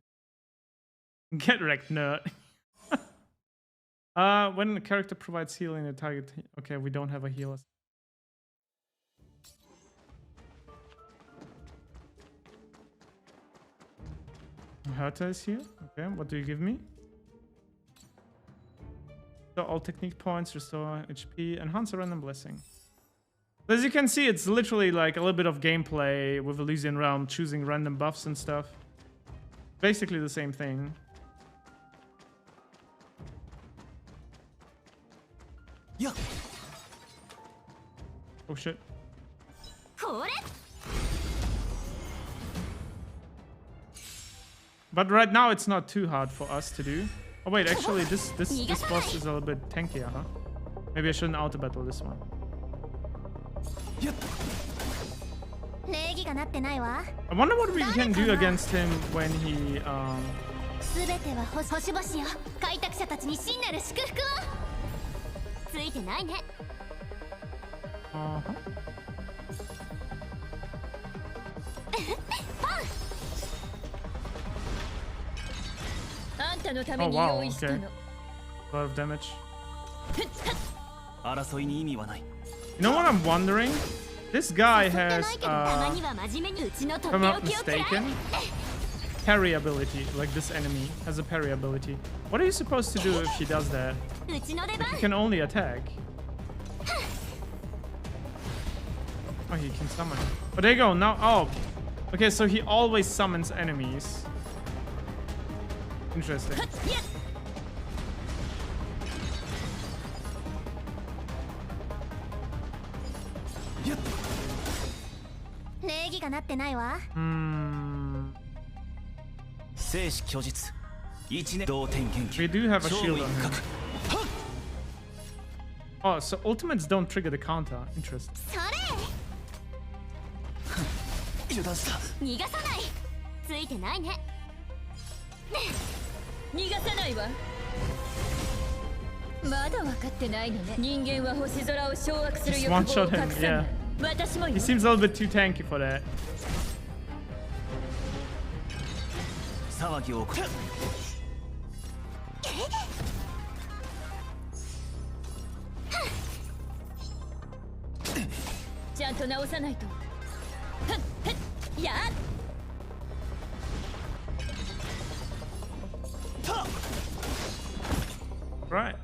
Get wrecked, nerd. When a character provides healing, a target. Okay, we don't have a healer. Herta is here. Okay, what do you give me? So all technique points, restore HP, enhance a random blessing. As you can see, it's literally like a little bit of gameplay with Elysian Realm, choosing random buffs and stuff. Basically the same thing. Yeah. Oh shit. But right now it's not too hard for us to do. Oh wait, actually this boss is a little bit tankier, huh? Maybe I shouldn't auto battle this one. I wonder what we can do against him when he Oh wow, okay. A lot of damage. You know what I'm wondering? This guy has, if I'm not mistaken, parry ability. Like this enemy has a parry ability. What are you supposed to do if he does that? Like he can only attack. Oh, he can summon. Oh, there you go. Now, oh. Okay, so he always summons enemies. Interesting. We do have a shield on him. Oh, so ultimates don't trigger the counter. Interesting.
逃がさないついてないね
逃がさないわまだ分かってないのね人間は星空を掌握する欲望を隠さない 私も
He seems a little bit too tanky for that.
騒ぎを起こ
ちゃんと直さないとやっ
Right.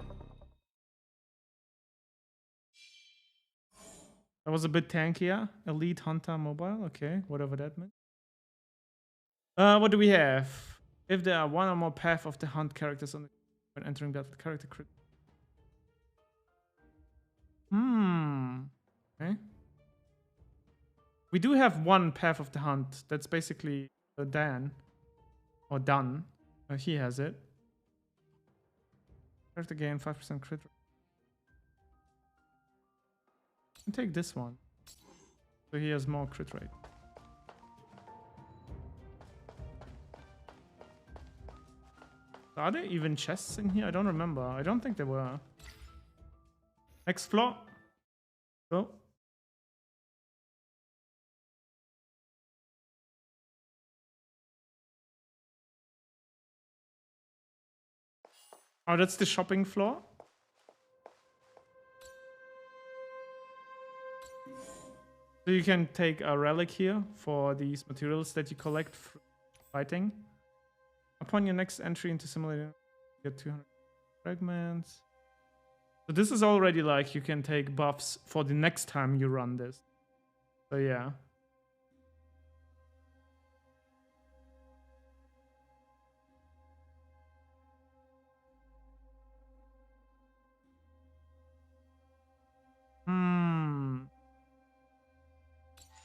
That was a bit tankier. Elite Hunter Mobile. Okay, whatever that meant. What do we have? If there are one or more path of the hunt characters on the when entering battle, character crit. Okay. We do have one path of the hunt. That's basically Dan. Or done. He has it. Character gain 5% crit rate. I'll take this one. So he has more crit rate. Are there even chests in here? I don't remember. I don't think there were. Next floor. Go. Oh, that's the shopping floor. So you can take a relic here for these materials that you collect fighting. Upon your next entry into simulator, you get 200 fragments. So this is already like you can take buffs for the next time you run this. So yeah.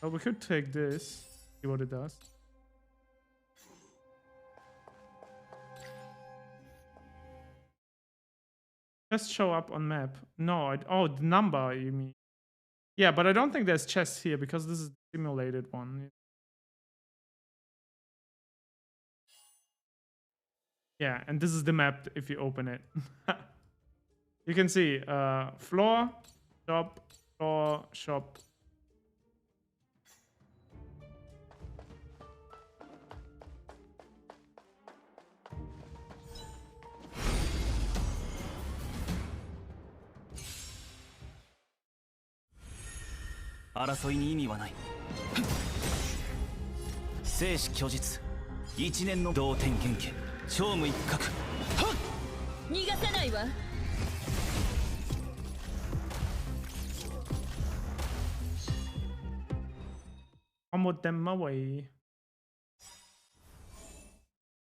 Well, we could take this, see what it does. Chests show up on map. No, oh, the number you mean. Yeah, but I don't think there's chests here because this is the simulated one. Yeah, and this is the map if you open it. You can see floor, shop.
争いに意味はない生死虚実一年の同点元気超無一角
逃がさないわ
Combo them away.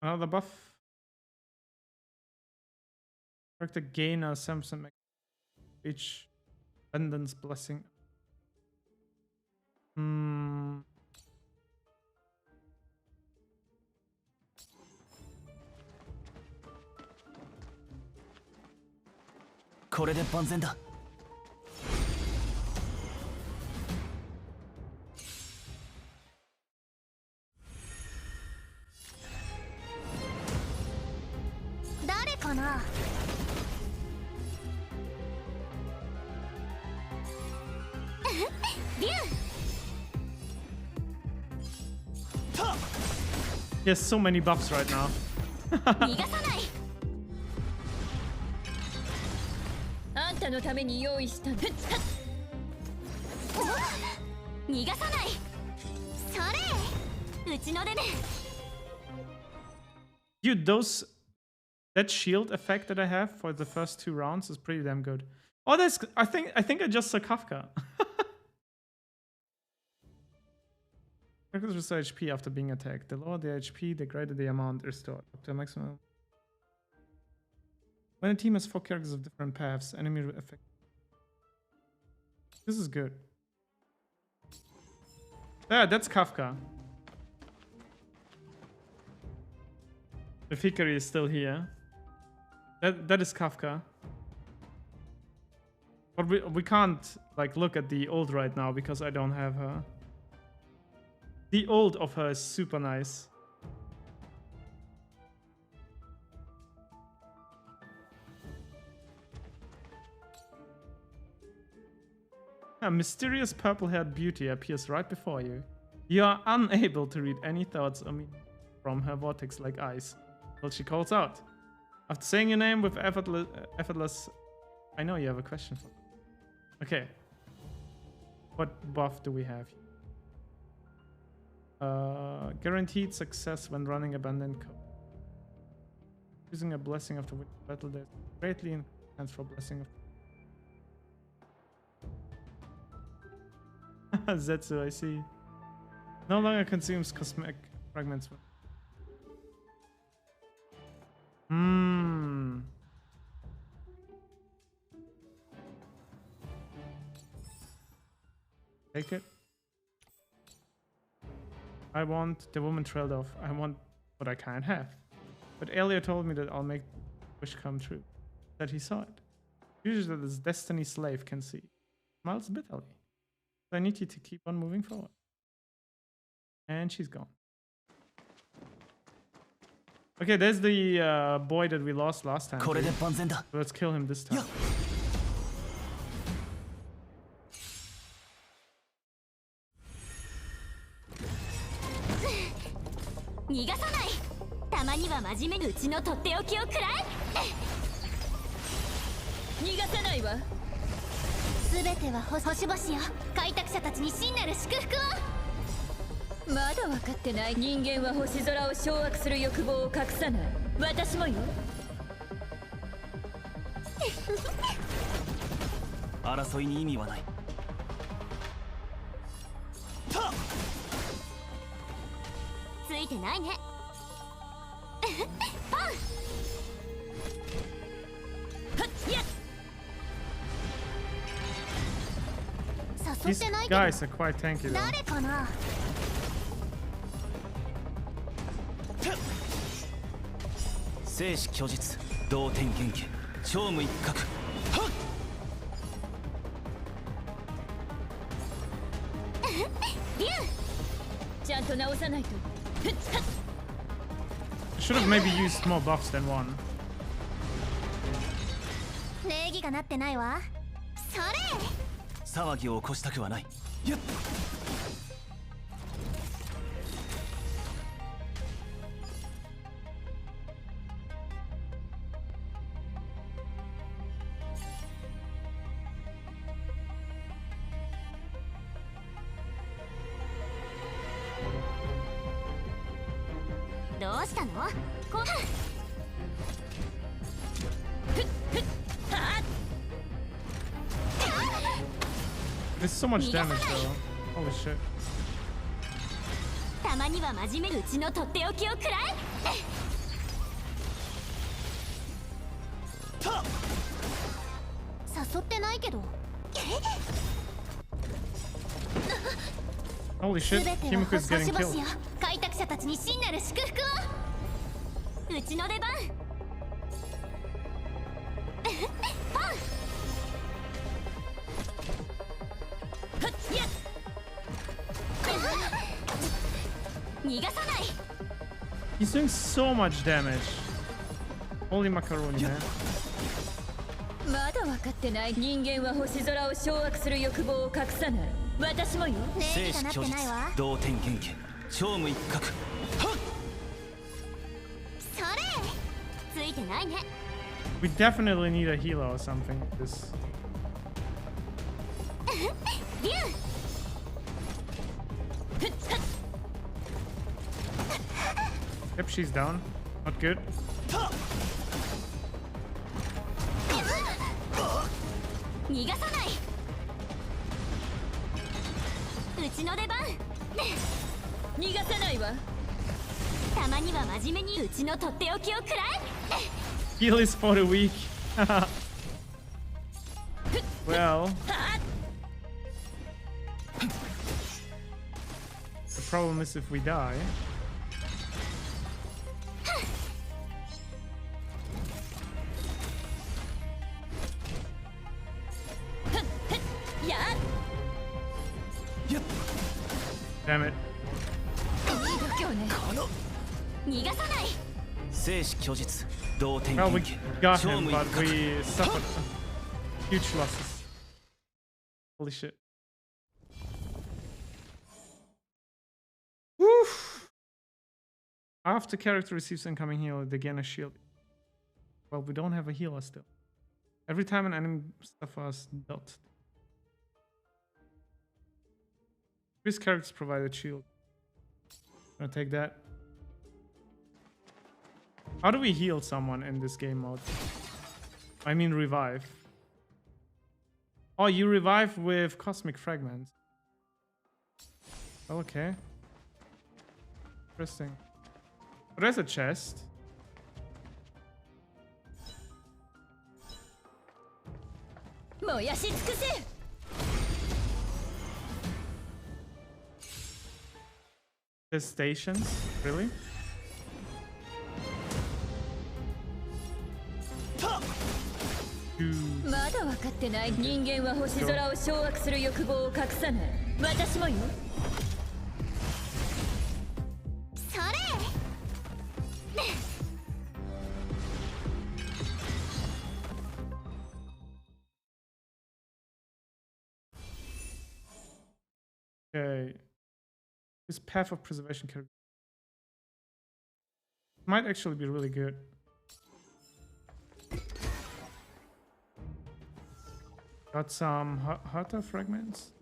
Another buff. Character gainer 7% each abundance blessing. Hmm.
これで万全だ
誰かなビュー
He has so many buffs right now.
逃がさない
あんたのために用意した
逃がさないそれうちのでね
Dude, that shield effect that I have for the first 2 rounds is pretty damn good. Oh, I think I just saw Kafka. Characters restore HP after being attacked. The lower the HP, the greater the amount restored. Up to a maximum. When a team has 4 characters of different paths, enemy effect. This is good. Yeah, that's Kafka. The Fikari is still here. That is Kafka. But we can't like look at the old right now because I don't have her. The old of her is super nice. A mysterious purple-haired beauty appears right before you. You are unable to read any thoughts or meaning from her vortex-like eyes until she calls out. After saying your name with effortless... I know you have a question for me. Okay. What buff do we have? Guaranteed success when running abandoned code. Using a blessing of the battle that greatly enhances for blessing of Zetsu, I see. No longer consumes cosmetic fragments. Take it. I want the woman trailed off. I want what I can't have. But Elia told me that I'll make the wish come true. That he saw it. Usually that this destiny slave can see. Smiles bitterly. So I need you to keep on moving forward. And she's gone. Okay, there's the boy that we lost last time. Let's kill him this time. These guys are quite tanky though.
生死虚実同点元気超無一角はっ
Should have maybe used more buffs than one.
礼儀がなってないわ。それ。
騒ぎを起こしたくはない。やっ。
どうしたの？こ。
There's so much damage though. Holy shit.
たまには真面目うちのとっておきをくらえ。誘ってないけど。
Holy shit, Kimiko is getting killed.
開拓者たちに真なる祝福を。うちの出番。ポン。
He's doing so much damage. Holy macaroni, man.
まだ分かってない。人間は星空を掌握する欲望を隠さない。私もよ。
生死虚実同点元気超無一角はっ。
それ。ついてないね。
We definitely need a healer or something. This. Yep, she's down. Not good.
逃がさない。うちの出番。
逃がさないわ。
たまには真面目にうちのとっておきを食らえ。
Heal is for the weak. Well, the problem is if we die. Damn it.
逃がさない。
生死拒絶同点
Well, we
禁忌
got
超
him,
無一
but
角
we suffered huge losses. Holy shit. Woof! After character receives incoming heal, they gain a shield. Well, we don't have a healer still. Every time an enemy suffers dot. These characters provide a shield. Gonna take that. How do we heal someone in this game mode? I mean revive. Oh, you revive with cosmic fragments. Okay. Interesting. But there's a chest. There's stations? Really? Two.
まだ分かってない。人間は星空を掌握する欲望を隠さない。私もよ。
それ。
Okay. This path of preservation character might actually be really good. Got some Hata fragments.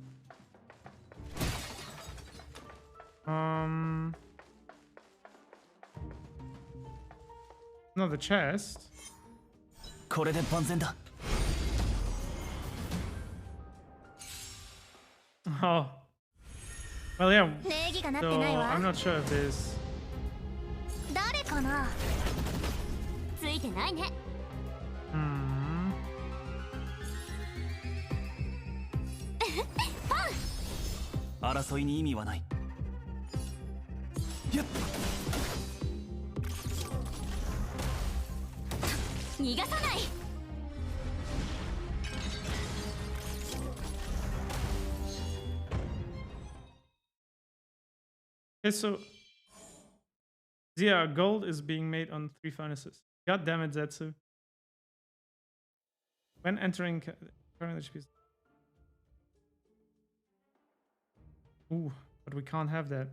Another chest.
これで万全だ。
Oh. Well, yeah.
礼儀がなっ
So
てないわ。
I'm not sure if this.
誰かな。ついてないね。
争いに意味はない。やっ。
逃がさない。
Okay, so yeah, gold is being made on 3 furnaces. God damn it, Zetsu. When entering current HPs. Ooh, but we can't have that.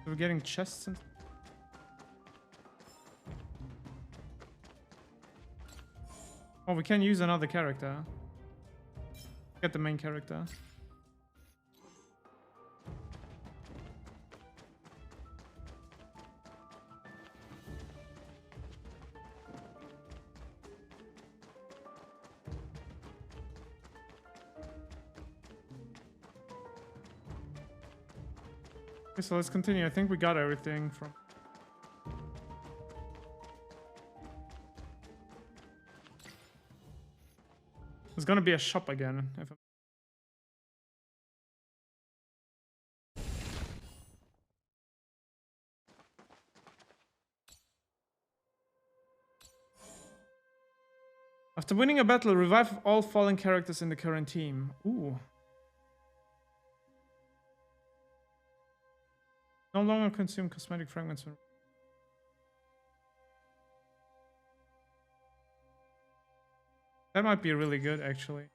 We're getting chests and. Oh, we can use another character. Get the main character. Okay, so let's continue. I think we got everything from. There's gonna be a shop again. If After winning a battle, revive all fallen characters in the current team. Ooh. No longer consume cosmetic fragments. That might be really good, actually.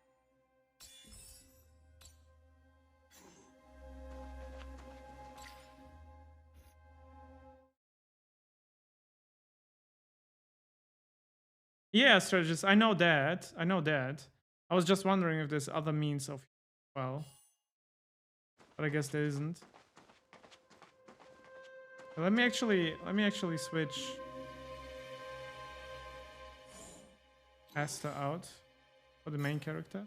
Yeah, strategist. I know that. I know that. I was just wondering if there's other means of, well, but I guess there isn't. Let me actually switch Asta out for the main character.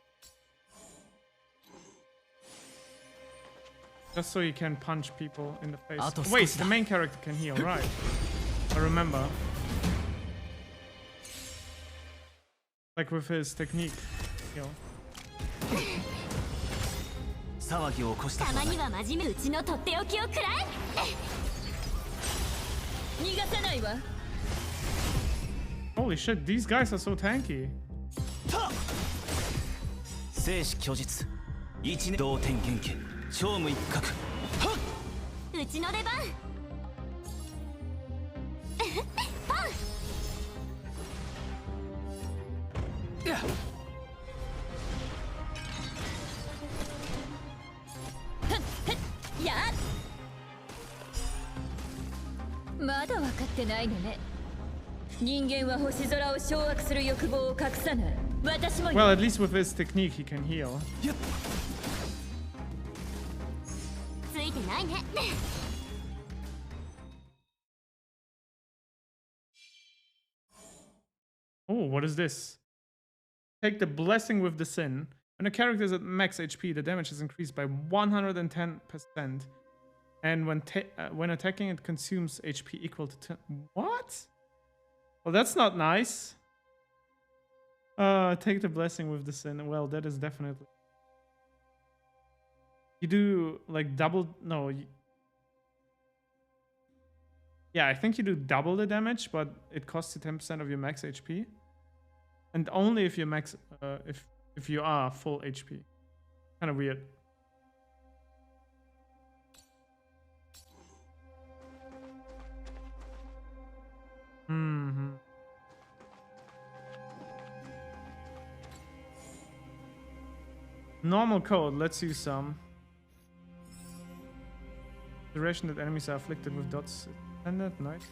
Just so you can punch people in the face. Wait, the main character can heal, right? I remember. Like with his technique heal.
騒ぎを起こしたことはない。
たまには真面目うちのとっておきをくらえ。逃がさないわ。
Holy shit, these guys are so tanky.
生死虚実一年同点元家超無一角。
うちの出番。パン。
やっ。まだ分かってないのね。人間は星空を掌握する欲望を隠さない。私も。
Well, at least with his technique, he can heal.
ついてないね。
Oh, what is this? Take the blessing with the sin. When a character is at max HP, the damage is increased by 110%. And when attacking, it consumes HP equal to 10. What? Well, that's not nice. Take the blessing with the sin. Well, that is definitely. You do like double. No. Yeah, I think you do double the damage, but it costs you 10% of your max HP. And only if you're max. If you are full HP. Kind of weird. Normal code, let's use some. Duration that enemies are afflicted with dots. Standard, nice.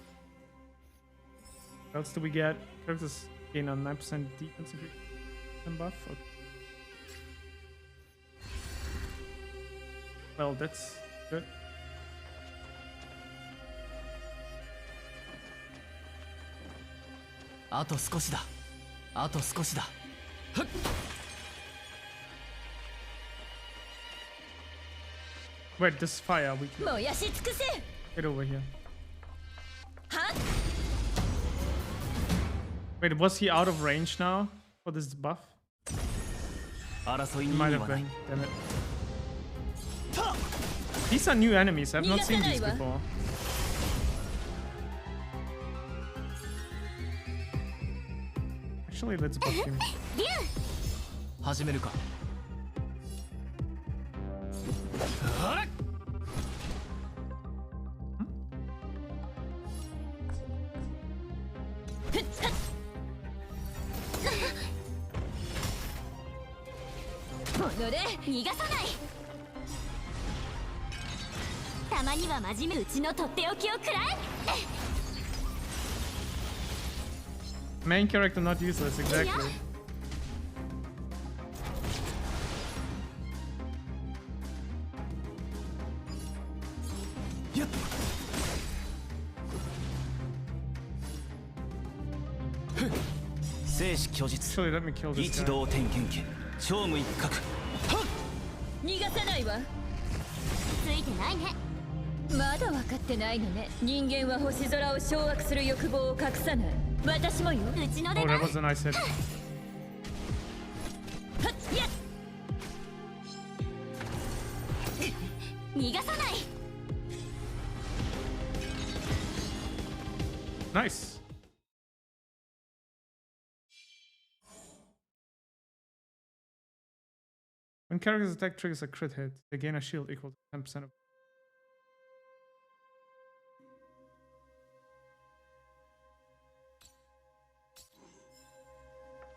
What else do we get? Characters gain a 9% defense increase and buff. Okay. Well, that's good. Wait, this fire, we can... Get over here. Wait, was he out of range now for this buff? He might have been, damn it. These are new enemies, I've not seen these before. Actually, let's buff him. Main character not useless, exactly. Actually, let me kill this guy.
逃がさないわ。ついてないね。まだ分かってないのね。人間は星空を掌握する欲望を隠さない。私もよ。うちの出番。
Oh, that was a nice hit. Nice. When characters attack triggers a crit hit, they gain a shield equal to 10% of.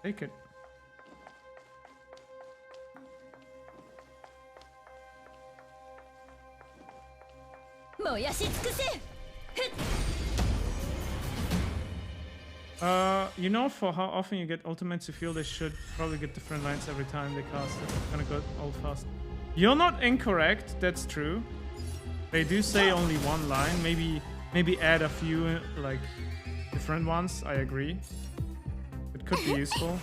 Take it. You know, for how often you get ultimates, you feel they should probably get different lines every time they cast it. It's gonna go all fast. You're not incorrect, that's true. They do say only one line. Maybe Maybe add a few like different ones. I agree. It could be useful.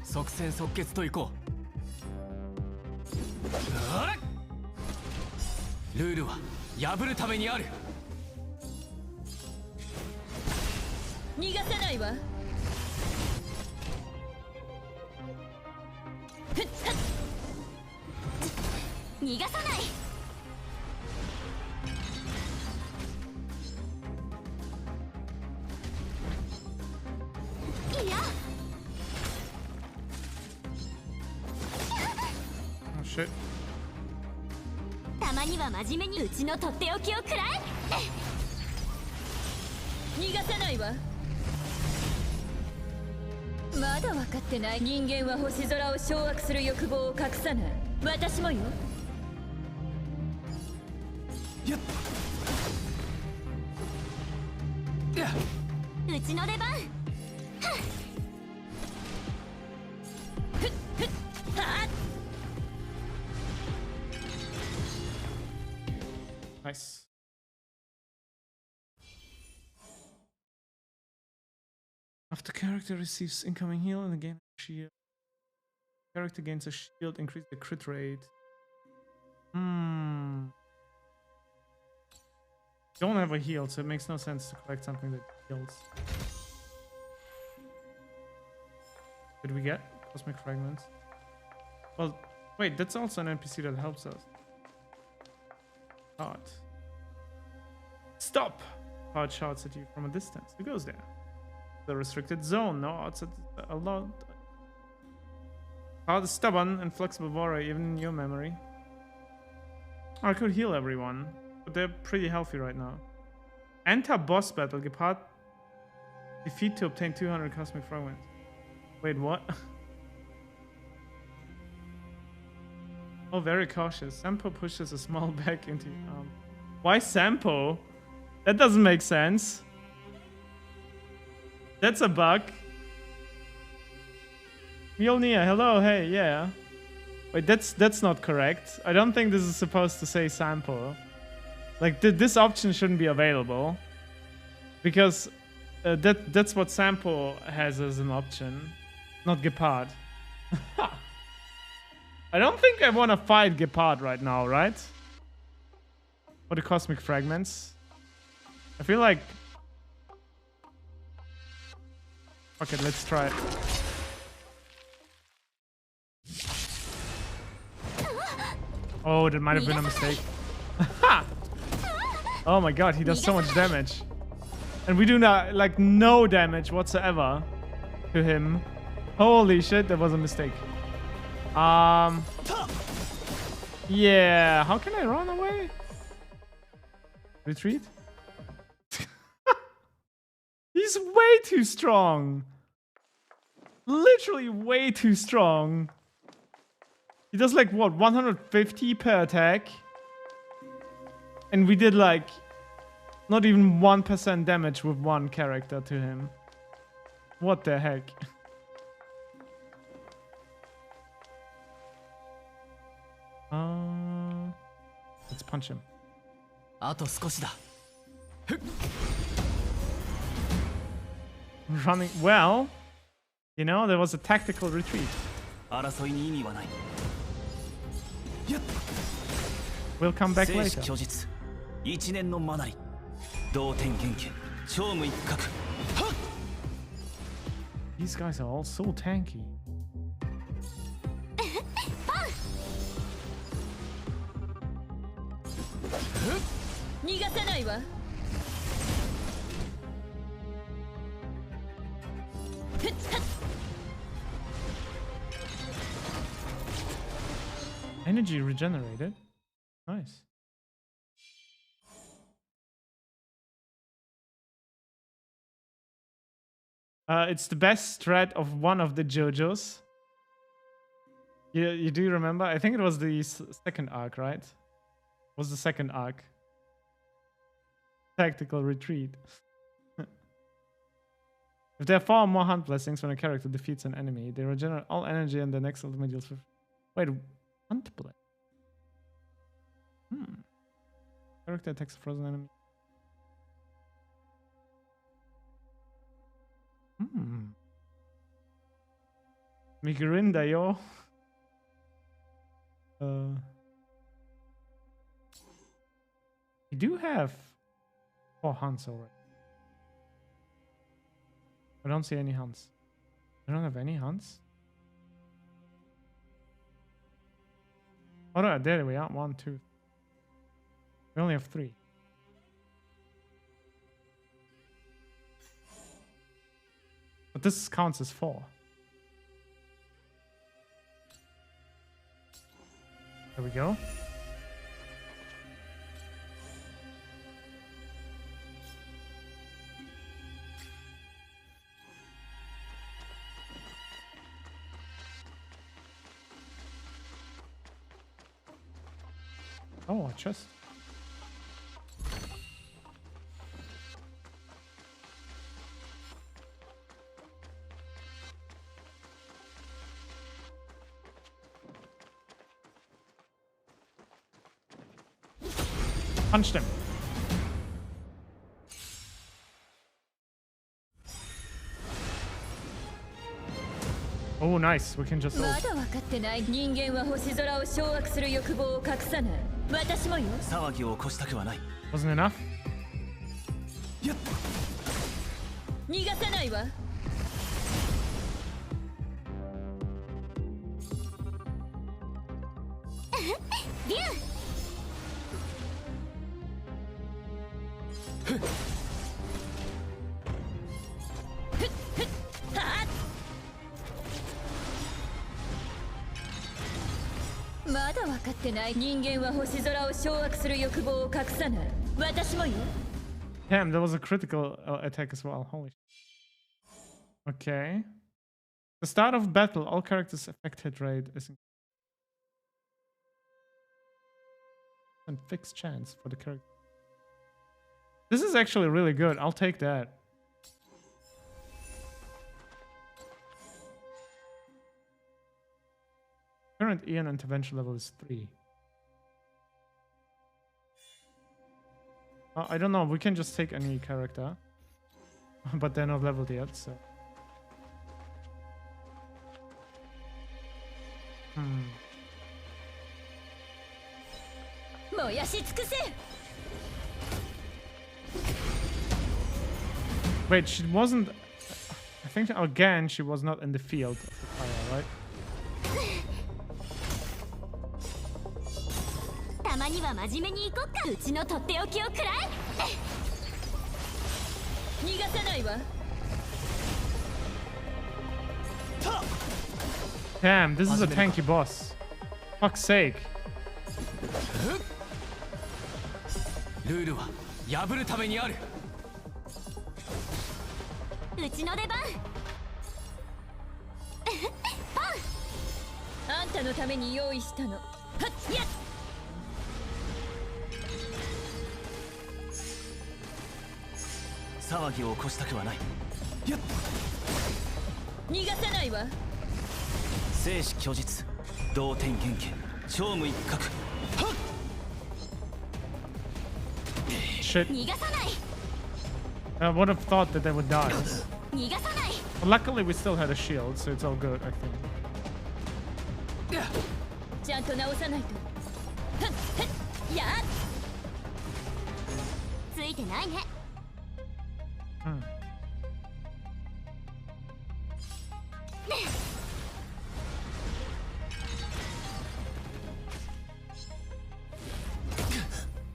即戦即決といこう。ルールは破るためにある。
逃がさないわ。
逃がさない。いや。
Oh shit.
たまには真面目にうちのとっておきを食らえ。
逃がさないわ。まだ分かってない。人間は星空を掌握する欲望を隠さない。私もよ。
やっ。
うちの出番。
Nice. After character receives incoming heal and again shield. Character gains a shield, increase the crit rate. Don't have a heal, so it makes no sense to collect something that heals. Did we get cosmic fragments? Well, wait, that's also an NPC that helps us. God. Stop! Hard shouts at you from a distance. Who goes there? The restricted zone. No, it's allowed. Hard, stubborn, and flexible warrior, even in your memory. Oh, I could heal everyone, but they're pretty healthy right now. Enter boss battle. Gepard defeat to obtain 200 cosmic fragments. Wait, what? Oh, very cautious. Sampo pushes a small bag into your arm. Why Sampo? That doesn't make sense. That's a bug. Mjolnir, hello, hey, yeah. Wait, that's not correct. I don't think this is supposed to say Sampo. Like, this option shouldn't be available. Because that's what Sampo has as an option. Not Gepard. I don't think I want to fight Gepard right now, right? For the cosmic fragments. I feel like... Okay, let's try it. Oh, that might have been a mistake. Oh my god, he does so much damage. And we do not, like, no damage whatsoever to him. Holy shit, that was a mistake. Yeah, how can I run away? Retreat? He's way too strong. Literally way too strong. He does like, what, 150 per attack? And we did like not even 1% damage with one character to him. What the heck? Let's punch him. Running well. You know, there was a tactical retreat. We'll come back later. These guys are all so tanky. Energy regenerated. Nice. It's the best strat of one of the JoJo's. You do remember? I think it was the second arc, right? Was the second arc. Tactical retreat. If there are 4 or more hunt blessings when a character defeats an enemy, they regenerate all energy and the next ultimate deals for... Wait, hunt blessing? Character attacks a frozen enemy. Migurinda, yo. We do have 4 hunts already. I don't see any hunts. I don't have any hunts. Oh no, there we are. 1, 2. We only have 3. But this counts as 4. There we go. Oh, a chest. Punched him. Oh, nice. We can just.
Wasn't
enough.
逃がさないわ。
ビュー。
まだ分かってない。人間は星空を掌握する欲望を隠さない。私もよ。
Damn, that was a critical attack as well. Holy shit. Okay. The start of battle, all characters' effect hit rate is and fixed chance for the character. This is actually really good. I'll take that. Current Ian intervention level is 3. I don't know. We can just take any character, but they're not leveled yet, so. Wait, she wasn't. I think again she was not in the field of the fire, right?
たまには真面目に行こっか。うちのとっておきをくらえ。
逃がさないわ。
Damn, this is a tanky boss. Fuck's sake.
ルールは破るためにある。
うちの出番。
あんたのために用意したの。はっやっ。
騒ぎを起こしたくはない。やっ。
逃がさないわ。
生死虚実、同点元気、超無一角。はっ。
Shit.
逃がさない。
I would have thought that they would die.
逃がさない。
But luckily, we still had a shield, so it's all good, I think.
ちゃんと直さないと。はっはっやっ。
ついてないね。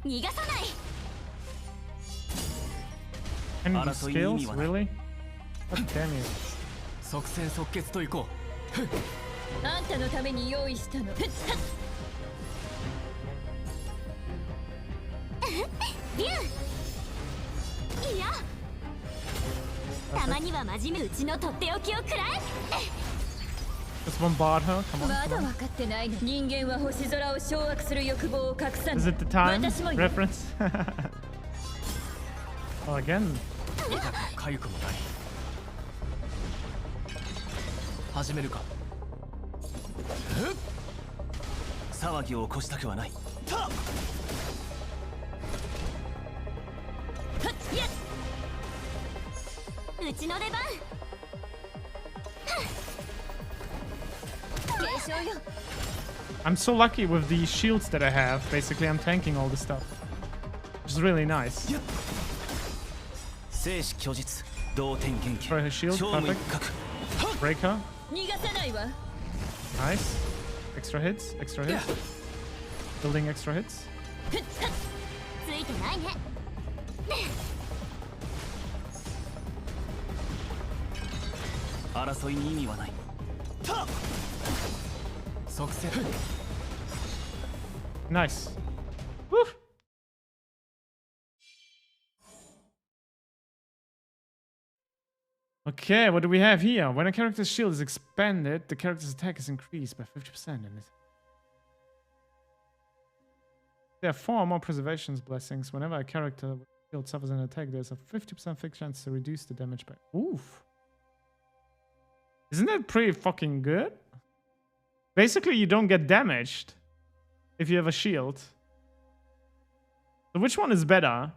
逃がさない。
Any skills, really? God damn you.
即戦即決といこ
う。あんたのために用意したの。
ビュー。いや。たまには真面目。うちのとっておきをくらえ。
Just bombard her. Come on.
まだ分かってないの。人間は星空を掌握する欲望を隠さない。
Is it the time reference? Oh, again.
かゆくもない。始めるか。騒ぎを起こしたくはない。
うちの出番。
I'm so lucky with the shields that I have. Basically, I'm tanking all the stuff. Which is really nice. Throw her shield, perfect. Breaker. Nice. Extra hits, extra hits. Building extra hits. Nice. Woo. Okay, what do we have here? When a character's shield is expanded, the character's attack is increased by 50%. And there are 4 more preservations blessings. Whenever a character with shield suffers an attack, there's a 50% fixed chance to reduce the damage by... Oof. Isn't that pretty fucking good? Basically, you don't get damaged if you have a shield. So which one is better?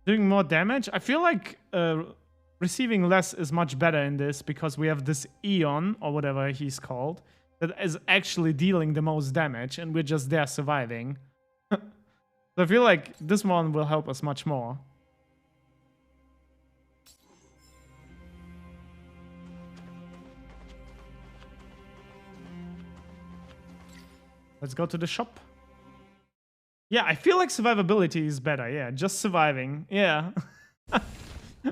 Doing more damage? I feel like receiving less is much better in this because we have this Eon, or whatever he's called, that is actually dealing the most damage and we're just there surviving. So I feel like this one will help us much more. Let's go to the shop. Yeah, I feel like survivability is better. Yeah, just surviving. Yeah.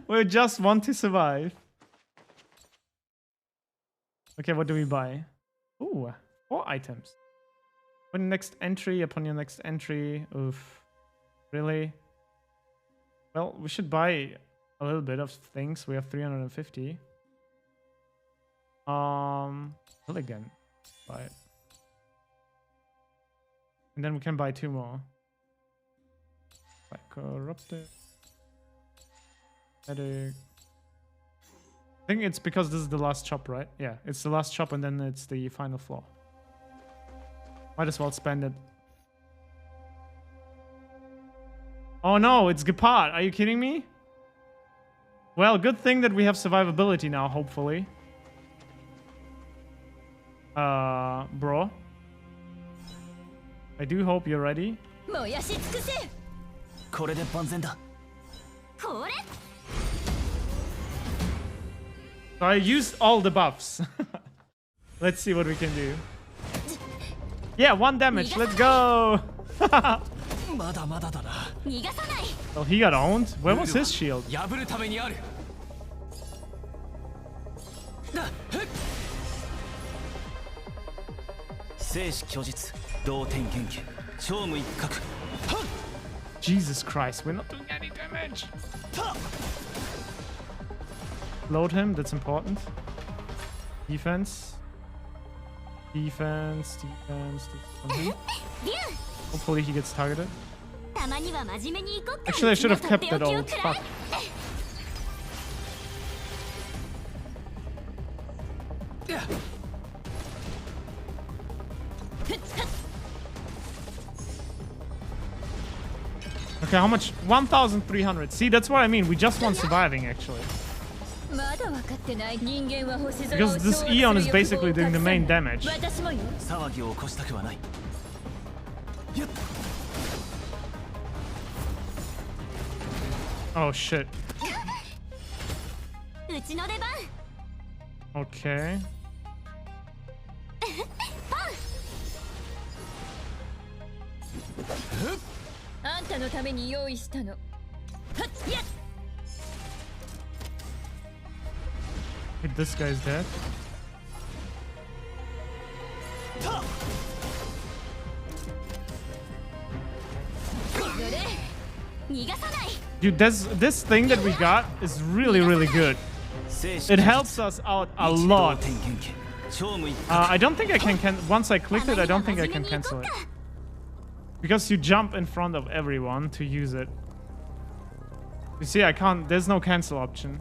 We just want to survive. Okay, what do we buy? Ooh, 4 items. Upon your next entry. Oof. Really? Well, we should buy a little bit of things. We have 350. Elegant. Buy it. And then we can buy 2 more. Like corrupted. Medic. I think it's because this is the last shop, right? Yeah, it's the last shop and then it's the final floor. Might as well spend it. Oh no, it's Gepard. Are you kidding me? Well, good thing that we have survivability now, hopefully. Bro. I do hope you're ready. So I used all the buffs. Let's see what we can do. Yeah, 1 damage. Let's go. Well, he got owned. Where was his shield? Jesus Christ, we're not doing any damage. Load him, that's important. Defense. Defense. Hopefully he gets targeted. Actually, I should have kept that ult. Fuck. Okay, how much? 1,300. See, that's what I mean. We just want surviving, actually. Because this Eon is basically doing the main damage. Oh shit. Okay. Wait, this guy's dead. Dude, this thing that we got is really good. It helps us out a lot. I don't think I can once I clicked it, I don't think I can cancel it. Because you jump in front of everyone to use it. You see, I can't, there's no cancel option.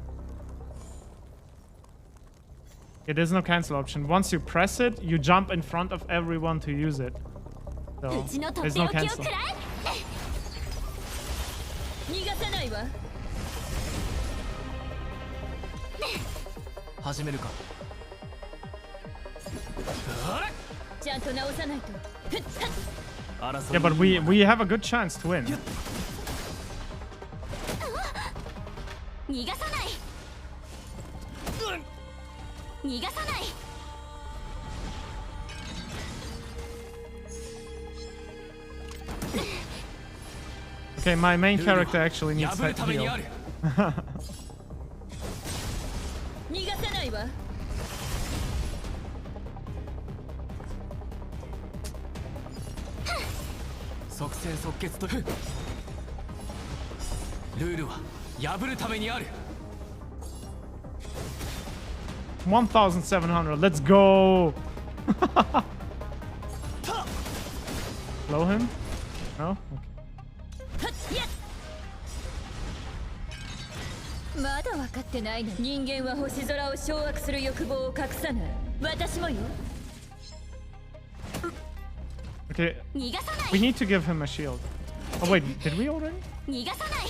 Yeah, there's no cancel option. Once you press it, you jump in front of everyone to use it. So, there's no cancel. Yeah, but we have a good chance to win. Okay, my main character actually needs that heal. $1,700. Let's go. Blow him? No? Okay.
まだ分かってないの。人間は星空を掌握する欲望を隠さない。私もよ。
Okay, we need to give him a shield. Oh wait, did we already?
逃がさない。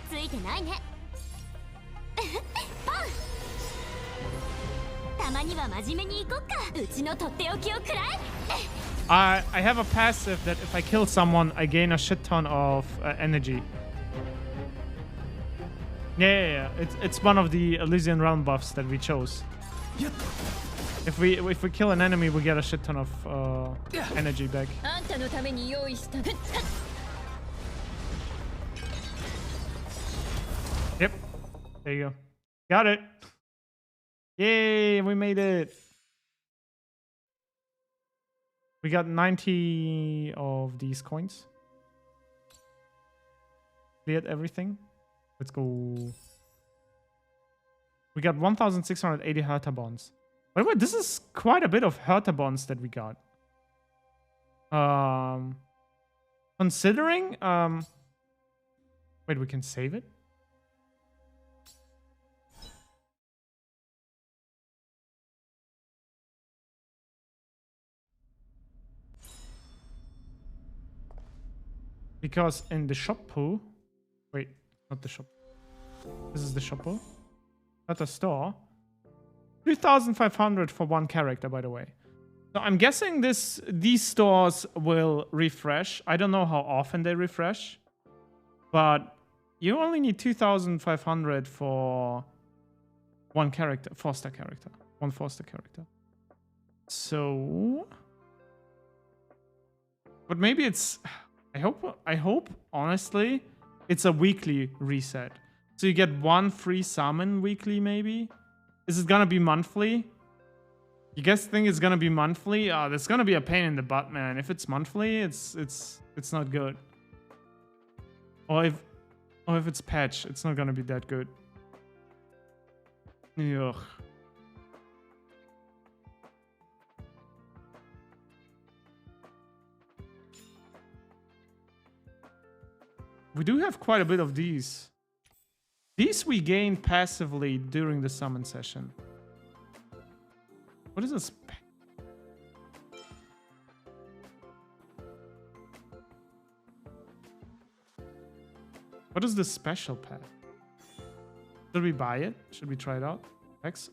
ついてないね。パン。たまには真面目に行こっか。うちのとっておきをくらえ。
I have a passive that if I kill someone, I gain a shit ton of energy. Yeah. It's one of the Elysian Realm buffs that we chose. If we kill an enemy, we get a shit ton of energy back. Yep. There you go. Got it. Yay, we made it. We got 90 of these coins. Cleared everything. Let's go. We got 1,680 Hertha bonds. By the way, this is quite a bit of Hertha bonds that we got. Considering, wait, we can save it? Because in the shop pool, wait, not the shop. This is the shop pool. At the store. 3,500 for one character, by the way. So I'm guessing these stores will refresh. I don't know how often they refresh, but you only need 2,500 for one character, Foster character, one Foster character. So, but maybe it's. I hope honestly, it's a weekly reset. So you get one free summon weekly, maybe. Is it gonna be monthly? You guys think it's gonna be monthly? Oh, that's gonna be a pain in the butt, man. If it's monthly, it's not good. Or if it's patch, it's not gonna be that good. Ugh. We do have quite a bit of these. These we gain passively during the summon session. What is this? What is this special pack? Should we buy it? Should we try it out? X?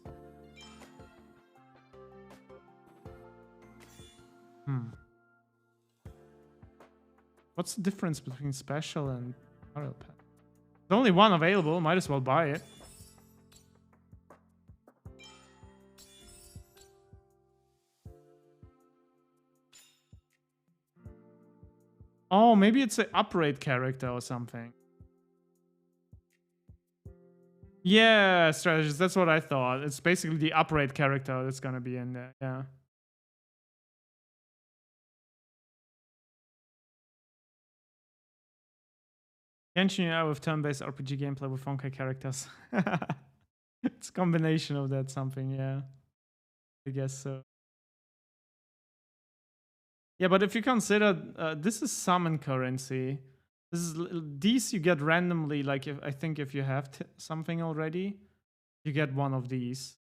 What's the difference between special and Rail pack? There's only one available. Might as well buy it. Oh, maybe it's an upgrade character or something. Yeah, strategist. That's what I thought. It's basically the upgrade character that's gonna be in there. Yeah. Genshin out with turn-based RPG gameplay with Honkai characters. It's a combination of that something, yeah. I guess so. Yeah, but if you consider this is summon currency, these you get randomly. Like I think if you have something already, you get one of these.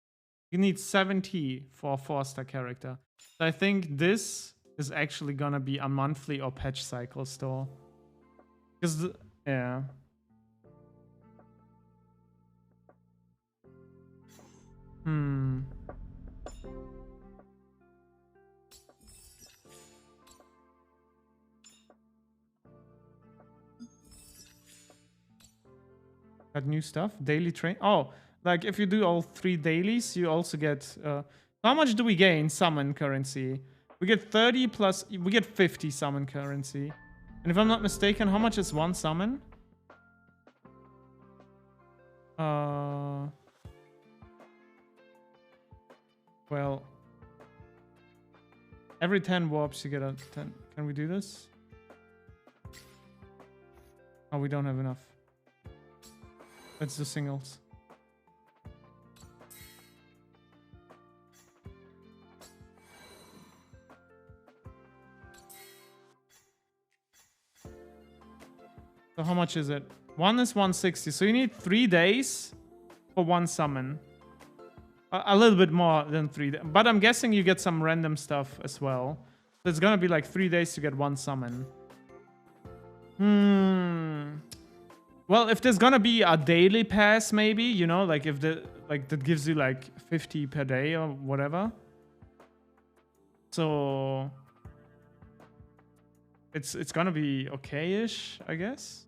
You need 70 for a 4-star character. So I think this is actually gonna be a monthly or patch cycle store. Because yeah. Got new stuff. Daily train. Oh, like if you do all 3 dailies, you also get... how much do we gain summon currency? We get 30 plus... We get 50 summon currency. And if I'm not mistaken, how much is 1 summon? Well... Every 10 warps you get a 10. Can we do this? Oh, we don't have enough. Let's do singles. So how much is it? 1 is 160. So you need 3 days for 1 summon. A little bit more than 3 days. But I'm guessing you get some random stuff as well. So it's gonna be like 3 days to get 1 summon. Well, if there's gonna be a daily pass, maybe, you know, like if that gives you like 50 per day or whatever. So it's gonna be okay-ish, I guess.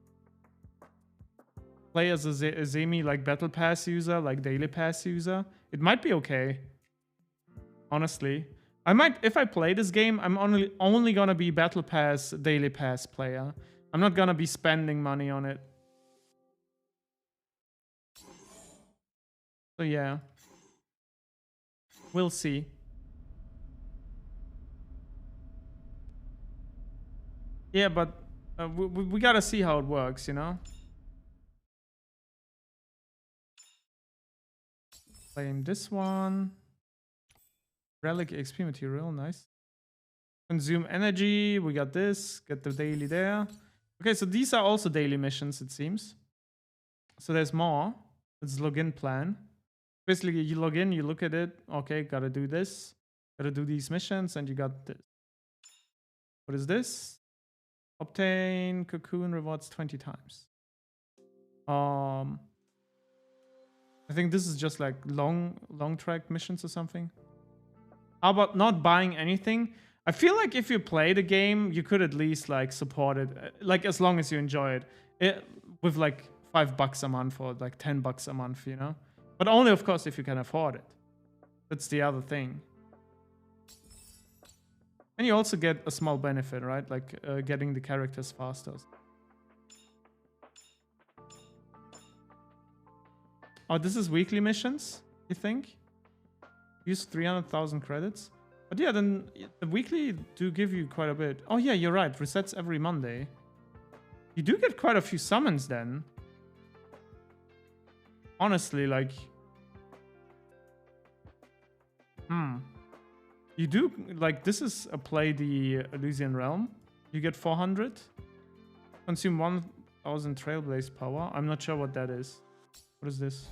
Play as a semi like battle pass user, like daily pass user. It might be okay. Honestly, I might, if I play this game, I'm only gonna be battle pass, daily pass player. I'm not gonna be spending money on it. So yeah, we'll see. Yeah, but we gotta see how it works, you know? Claim this one. Relic XP material, nice. Consume energy, we got this. Get the daily there. Okay, so these are also daily missions, it seems. So there's more. Let's login plan. Basically, you log in, you look at it. Okay, gotta do this. Gotta do these missions, and you got this. What is this? Obtain cocoon rewards 20 times. I think this is just like long track missions or something. How about not buying anything? I feel like if you play the game, you could at least like support it, like as long as you enjoy it, with like $5 a month or like $10 a month, you know. But only, of course, if you can afford it. That's the other thing. And you also get a small benefit, right? Like getting the characters faster. Oh, this is weekly missions, you think? Use 300,000 credits. But yeah, then the weekly do give you quite a bit. Oh yeah, you're right. Resets every Monday. You do get quite a few summons then. Honestly, like... You do, like, this is a play the Elysian Realm. You get 400. Consume 1,000 Trailblaze power. I'm not sure what that is. What is this?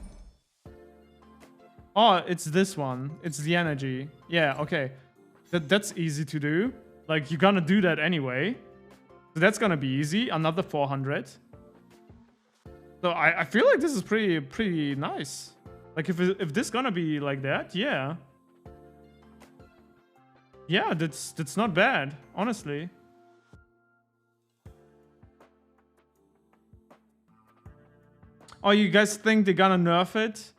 Oh, it's this one. It's the energy. Yeah, okay. That's easy to do. Like, you're gonna do that anyway. So that's gonna be easy. Another 400. So I feel like this is pretty nice. Like, if this gonna be like that, yeah. Yeah, that's not bad, honestly. Oh, you guys think they're gonna nerf it?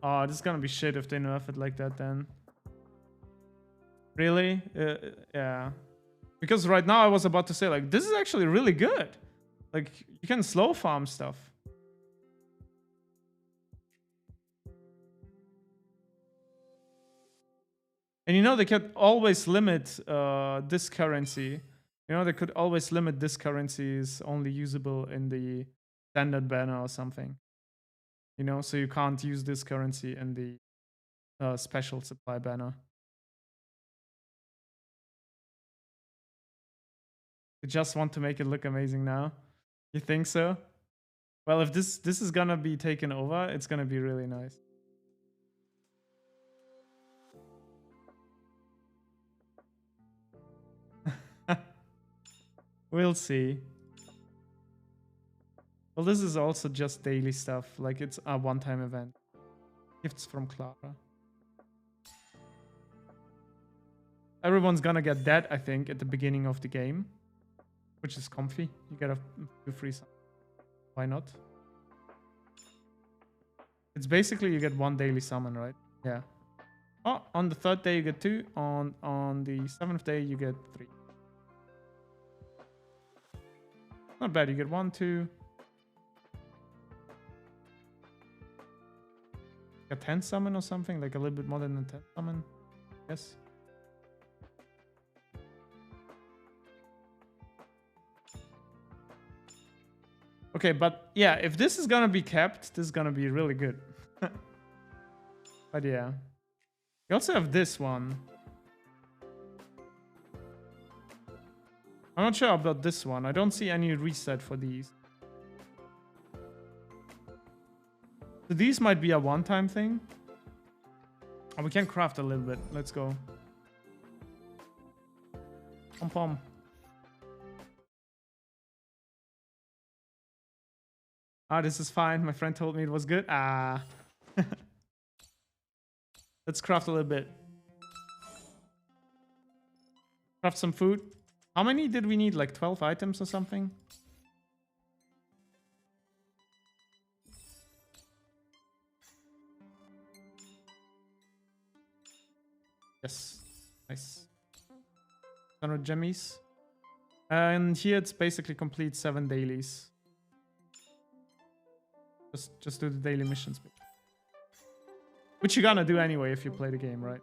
Oh, this is gonna be shit if they nerf it like that then. Really? Yeah. Because right now I was about to say, like, this is actually really good. Like, you can slow farm stuff. And you know, they could always limit this currency. You know, they could always limit this currency is only usable in the standard banner or something. You know, so you can't use this currency in the special supply banner. You just want to make it look amazing now? You think so? Well, if this is gonna be taken over, it's gonna be really nice. We'll see. Well, this is also just daily stuff. Like, it's a one-time event. Gifts from Clara. Everyone's gonna get that, I think, at the beginning of the game. Which is comfy. You get a few free stuff. Why not? It's basically you get 1 daily summon, right? Yeah. Oh, on the 3rd day you get 2. On the 7th day you get 3. Not bad. You get 1, 2. A 10 summon or something, like a little bit more than a 10 summon. Yes. Okay, but yeah, if this is gonna be kept, this is gonna be really good. But yeah. You also have this one. I'm not sure about this one. I don't see any reset for these. So these might be a one-time thing. Oh, we can craft a little bit. Let's go. Pom pom. Ah, this is fine. My friend told me it was good. Ah. Let's craft a little bit. Craft some food. How many did we need? Like 12 items or something? Yes. Nice. 100 gemmies. And here it's basically complete 7 dailies. Just do the daily missions. Which you're gonna do anyway if you play the game, right?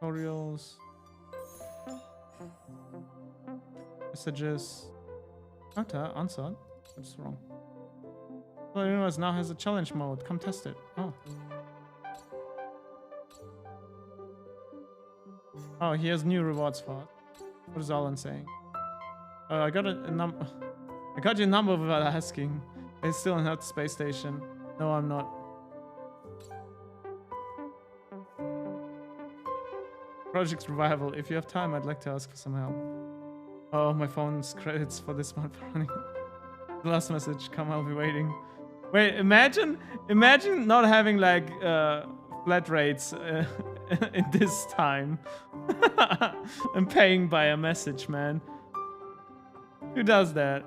Tutorials. Messages. Answered. What's wrong? The universe now has a challenge mode. Come test it. Oh. Oh, he has new rewards for it. What is Alan saying? I got a number. I got your number without asking. Are you still in the space station? No, I'm not. Project Revival. If you have time, I'd like to ask for some help. Oh, my phone's credits for this month are running. The last message. Come, I'll be waiting. Wait, imagine not having like flat rates in this time. And paying by a message, man. Who does that?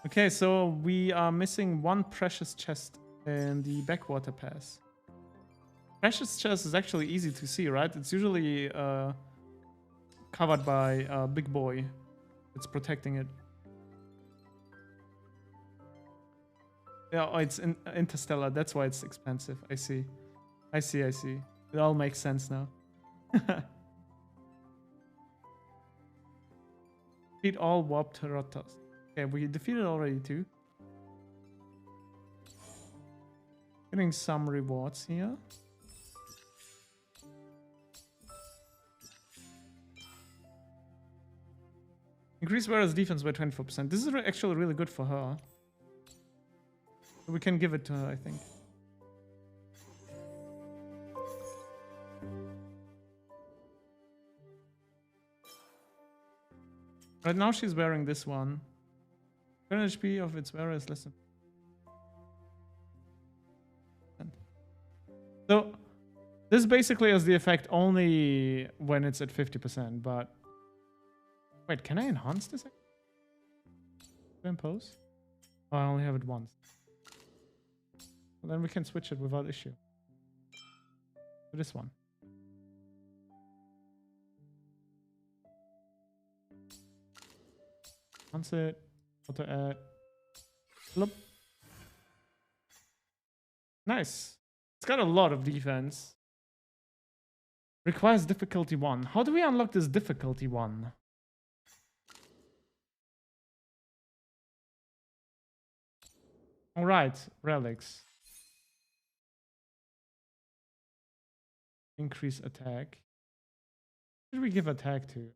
Okay, so we are missing 1 precious chest in the backwater pass. Precious chest is actually easy to see, right? It's usually covered by a big boy. It's protecting it. Yeah, oh, it's interstellar. That's why it's expensive. I see. I see. It all makes sense now. Defeat all warped rotters. Okay, we defeated already 2. Getting some rewards here. Increase Vera's defense by 24%. This is actually really good for her. So we can give it to her, I think. Right now she's wearing this one. Current HP of its wearer is less than. So this basically has the effect only when it's at 50%, but wait, can I enhance this? Impose? Oh, I only have it once. Well, then we can switch it without issue. To this one. Enhance it. Auto add. Look. Nice. It's got a lot of defense. Requires difficulty 1. How do we unlock this difficulty 1? Alright, relics. Increase attack. Who should we give attack to?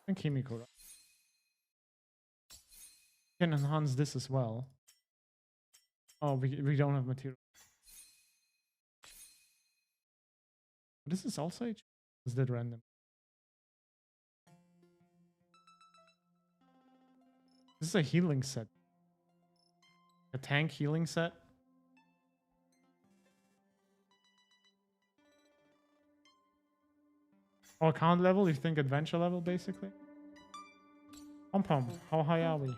And Kimiko. Can enhance this as well. Oh, we don't have material. This is also HP? Is that random? This is a healing set. A tank healing set. Or account level, you think adventure level, basically? Pom-pom, how high are we?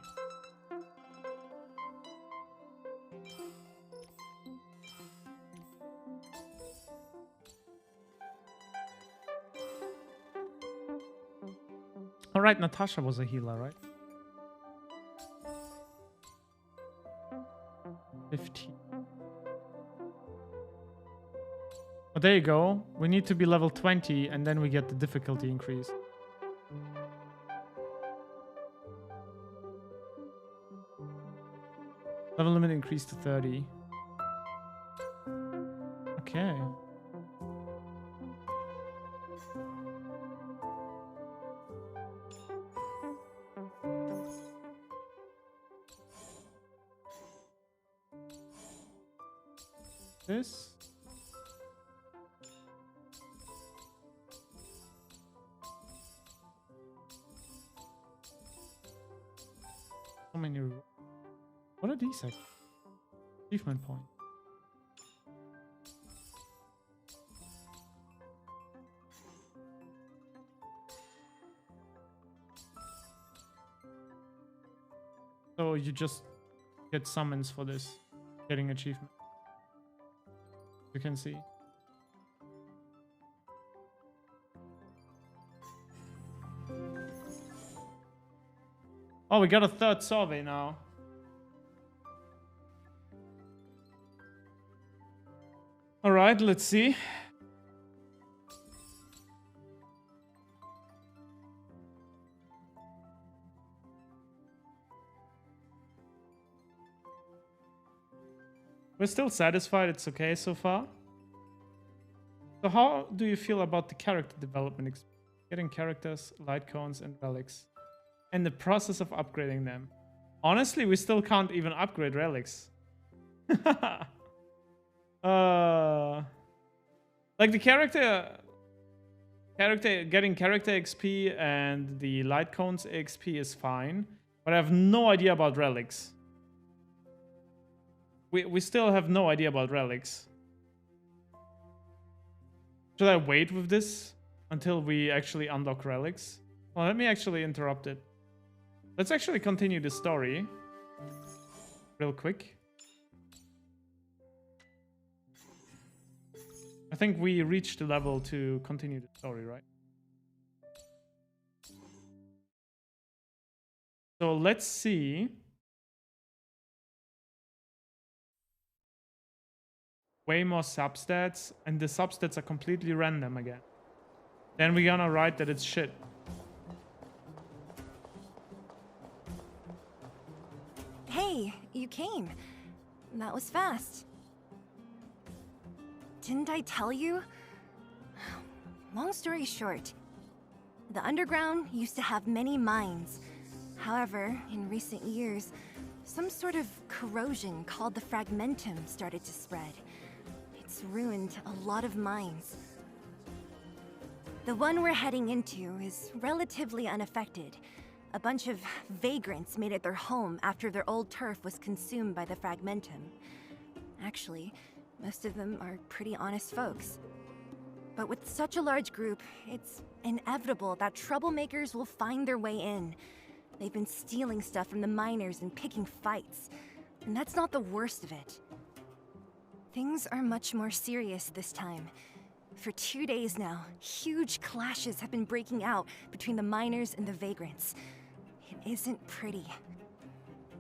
Alright, Natasha was a healer, right? 15. Oh, there you go. We need to be level 20 and then we get the difficulty increase. Level limit increased to 30. Okay. This. So many. What are these like? Achievement point. So you just get summons for this, getting achievement. You can see. Oh, we got a third survey now. All right, let's see. We're still satisfied it's okay so far. So how do you feel about the character development? Getting characters, light cones, and relics. And the process of upgrading them. Honestly, we still can't even upgrade relics. Like the getting character XP and the light cones XP is fine. But I have no idea about relics. We still have no idea about relics. Should I wait with this until we actually unlock relics? Well, let me actually interrupt it. Let's actually continue the story real quick. I think we reached the level to continue the story, right? So let's see. Way more substats, and the substats are completely random again. Then we're gonna write that it's shit.
Hey, you came. That was fast. Didn't I tell you? Long story short, the underground used to have many mines. However, in recent years, some sort of corrosion called the fragmentum started to spread. It's ruined a lot of mines. The one we're heading into is relatively unaffected. A bunch of vagrants made it their home after their old turf was consumed by the fragmentum. Actually, most of them are pretty honest folks. But with such a large group, it's inevitable that troublemakers will find their way in. They've been stealing stuff from the miners and picking fights. And that's not the worst of it. Things are much more serious this time. For 2 days now, huge clashes have been breaking out between the miners and the vagrants. It isn't pretty.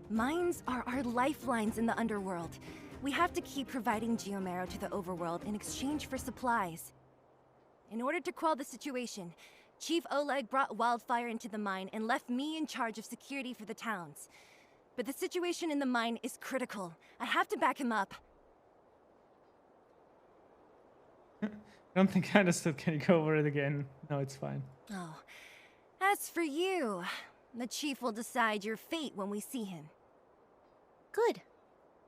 Mines are our lifelines in the underworld. We have to keep providing Geomarrow to the overworld in exchange for supplies. In order to quell the situation, Chief Oleg brought Wildfire into the mine and left me in charge of security for the towns. But the situation in the mine is critical. I have to back him up.
I don't think I understood. Can you go over it again? No, it's fine.
Oh. As for you, the Chief will decide your fate when we see him.
Good.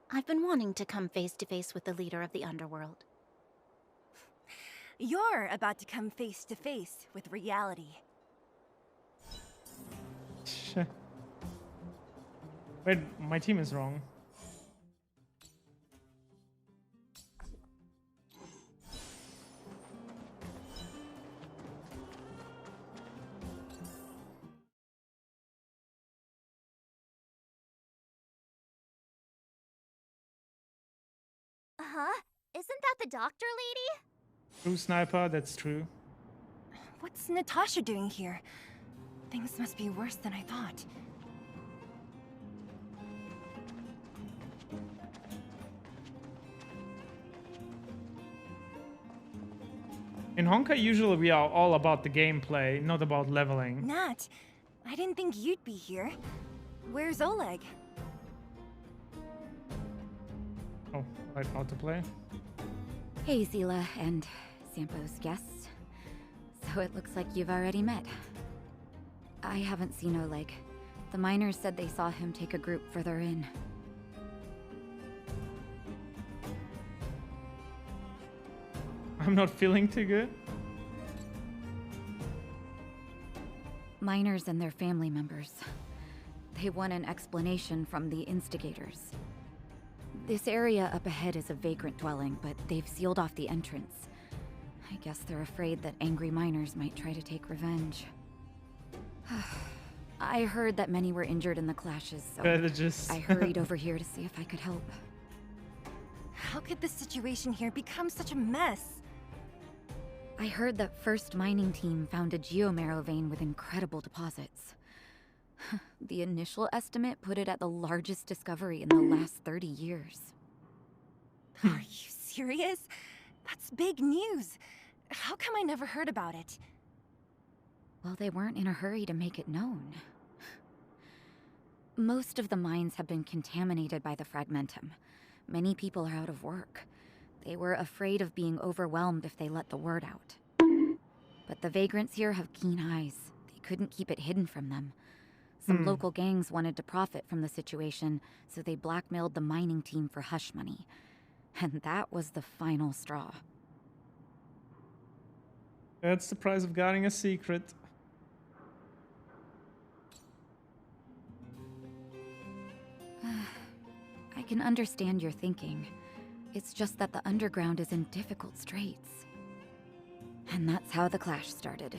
I've been wanting to come face to face with the leader of the underworld.
You're about to come face to face with reality.
Wait, my team is wrong.
Huh? Isn't that the doctor lady?
True sniper, that's true.
What's Natasha doing here? Things must be worse than I thought.
In Honkai, usually we are all about the gameplay, not about leveling.
Nat, I didn't think you'd be here. Where's Oleg?
Oh, right, how to play.
Hey, Zila and Sampo's guests. So it looks like you've already met. I haven't seen Oleg. The miners said they saw him take a group further in.
I'm not feeling too good.
Miners and their family members. They want an explanation from the instigators. This area up ahead is a vagrant dwelling, but they've sealed off the entrance. I guess they're afraid that angry miners might try to take revenge. I heard that many were injured in the clashes, so I hurried over here to see if I could help.
How could the situation here become such a mess?
I heard that First Mining Team found a geomarrow vein with incredible deposits. The initial estimate put it at the largest discovery in the last 30 years.
Are you serious? That's big news. How come I never heard about it?
Well, they weren't in a hurry to make it known. Most of the mines have been contaminated by the fragmentum. Many people are out of work. They were afraid of being overwhelmed if they let the word out. But the vagrants here have keen eyes. They couldn't keep it hidden from them. Some local gangs wanted to profit from the situation, so they blackmailed the mining team for hush money. And that was the final straw.
That's the price of guarding a secret.
I can understand your thinking. It's just that the underground is in difficult straits. And that's how the clash started.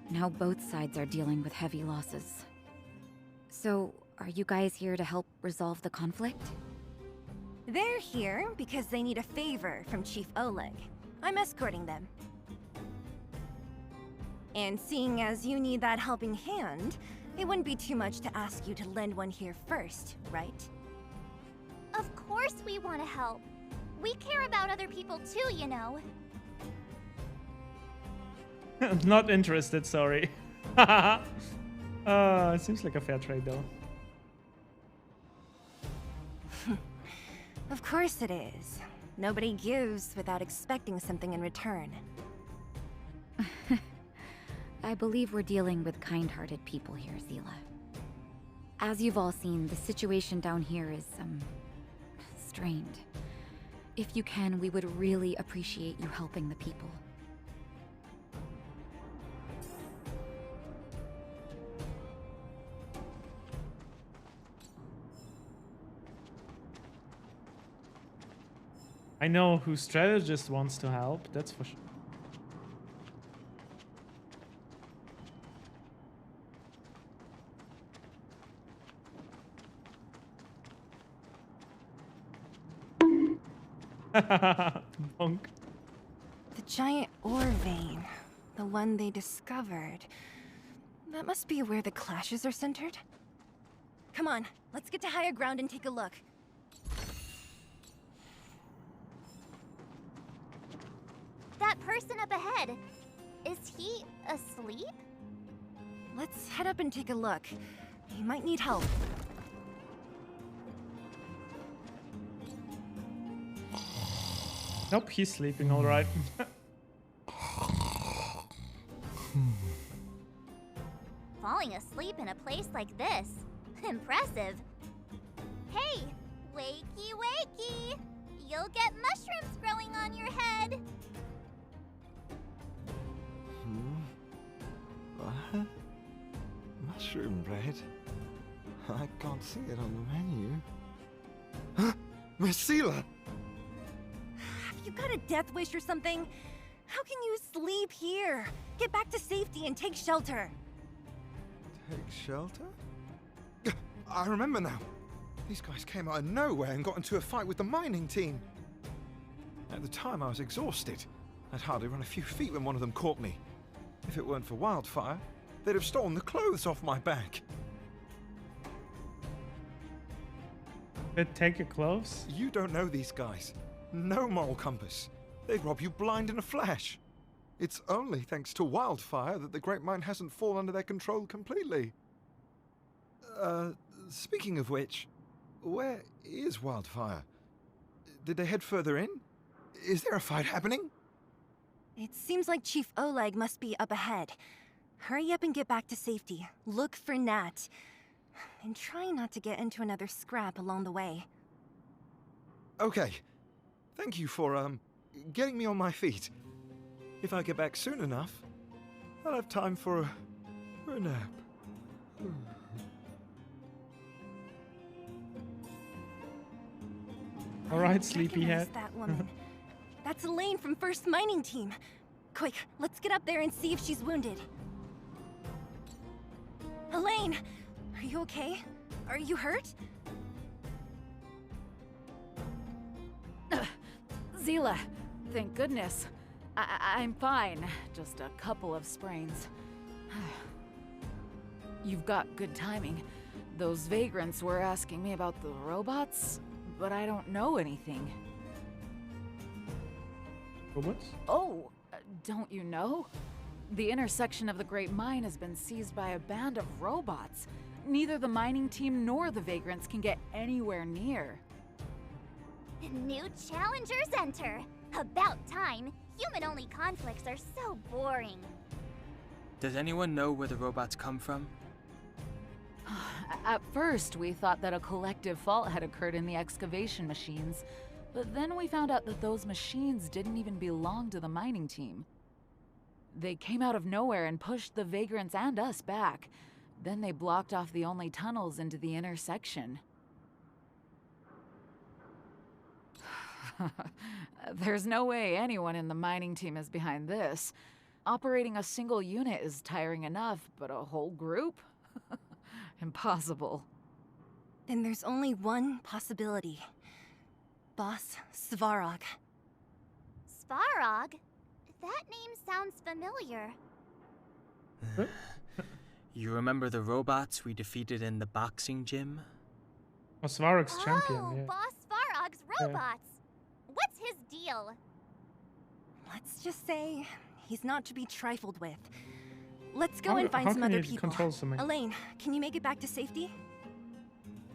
Now both sides are dealing with heavy losses. So, are you guys here to help resolve the conflict?
They're here because they need a favor from Chief Oleg. I'm escorting them. And seeing as you need that helping hand, it wouldn't be too much to ask you to lend one here first, right?
Of course we want to help. We care about other people too, you know.
Not interested, sorry. Seems like a fair trade, though.
Of course it is. Nobody gives without expecting something in return.
I believe we're dealing with kind-hearted people here, Zila. As you've all seen, the situation down here is, strained. If you can, we would really appreciate you helping the people.
I know who strategist wants to help, that's for sure. Bonk.
The giant ore vein. The one they discovered. That must be where the clashes are centered. Come on, let's get to higher ground and take a look.
That person up ahead, is he asleep?
Let's head up and take a look. He might need help.
Nope, he's sleeping all right.
Falling asleep in a place like this. Impressive. Hey, wakey wakey! You'll get mushrooms growing on your head.
What? Mushroom bread? I can't see it on the menu. Huh? Marcela!
Have you got a death wish or something? How can you sleep here? Get back to safety and take shelter.
Take shelter? I remember now. These guys came out of nowhere and got into a fight with the mining team. At the time, I was exhausted. I'd hardly run a few feet when one of them caught me. If it weren't for Wildfire, they'd have stolen the clothes off my back.
They'd take your clothes?
You don't know these guys. No moral compass. They'd rob you blind in a flash. It's only thanks to Wildfire that the Great Mine hasn't fallen under their control completely. Speaking of which, where is Wildfire? Did they head further in? Is there a fight happening?
It seems like Chief Oleg must be up ahead. Hurry up and get back to safety. Look for Nat. And try not to get into another scrap along the way.
Okay. Thank you for, getting me on my feet. If I get back soon enough, I'll have time for a nap.
All right, sleepyhead.
That woman. That's Elaine from First Mining Team. Quick, let's get up there and see if she's wounded. Elaine, are you okay? Are you hurt?
Zila, thank goodness. I'm fine. Just a couple of sprains. You've got good timing. Those vagrants were asking me about the robots, but I don't know anything.
Robots?
Oh, don't you know? The intersection of the Great Mine has been seized by a band of robots. Neither the mining team nor the vagrants can get anywhere near.
New challengers enter. About time. Human-only conflicts are so boring.
Does anyone know where the robots come from?
At first, we thought that a collective fault had occurred in the excavation machines, but then we found out that those machines didn't even belong to the mining team. They came out of nowhere and pushed the vagrants and us back. Then they blocked off the only tunnels into the intersection. There's no way anyone in the mining team is behind this. Operating a single unit is tiring enough, but a whole group? Impossible.
Then there's only one possibility. Boss Svarog.
Svarog? That name sounds familiar.
You remember the robots we defeated in the boxing gym?
Oh, Svarog's champion, yeah.
Boss Svarog's robots! What's his deal?
Let's just say he's not to be trifled with. Let's go and find some other people. Elaine, can you make it back to safety?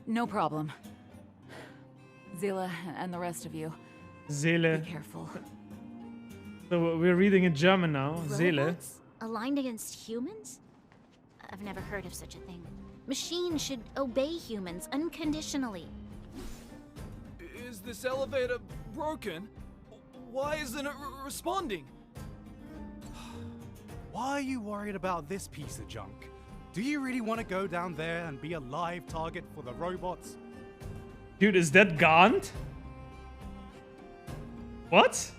No problem. Zila and the rest of you.
Seele.
Be careful.
So we're reading in German now. Seele.
Robots aligned against humans? I've never heard of such a thing. Machines should obey humans unconditionally.
Is this elevator broken? Why isn't it responding?
Why are you worried about this piece of junk? Do you really want to go down there and be a live target for the robots?
Dude, is that Gaunt? What?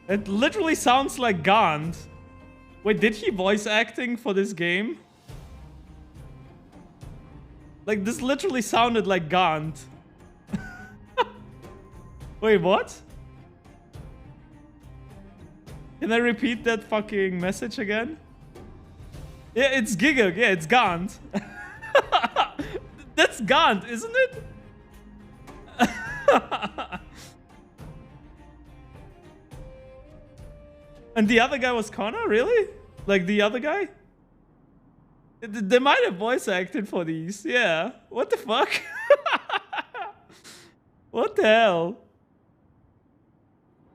It literally sounds like Gaunt. Wait, did he voice acting for this game? Like, this literally sounded like Gaunt. Wait, what? Can I repeat that fucking message again? Yeah, it's Giga. Yeah, it's Gaunt. That's Gaunt, isn't it? And the other guy was Connor? Really? Like the other guy? They might have voice acted for these. Yeah. What the fuck? What the hell?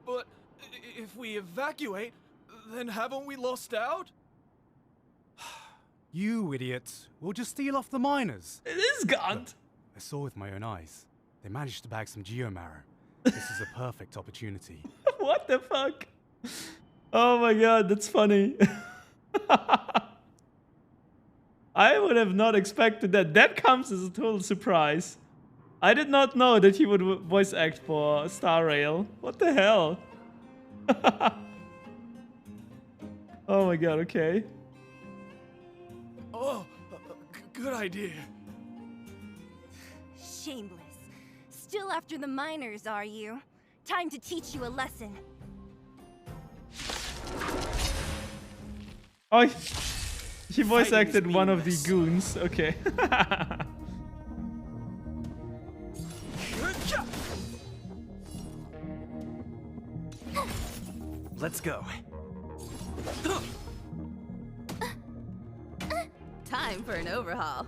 But if we evacuate, then haven't we lost out?
You idiots. We'll just steal off the miners.
It is Gaunt.
I saw with my own eyes. They managed to bag some geomarrow. This is a perfect opportunity.
What the fuck? Oh my god, that's funny. I would have not expected that. That comes as a total surprise. I did not know that he would voice act for Star Rail. What the hell? Oh my god, okay.
Oh, good idea.
Shameless. Still after the miners, are you? Time to teach you a lesson.
Oh, he voice acted one of the goons. Okay.
Let's go.
Time for an overhaul.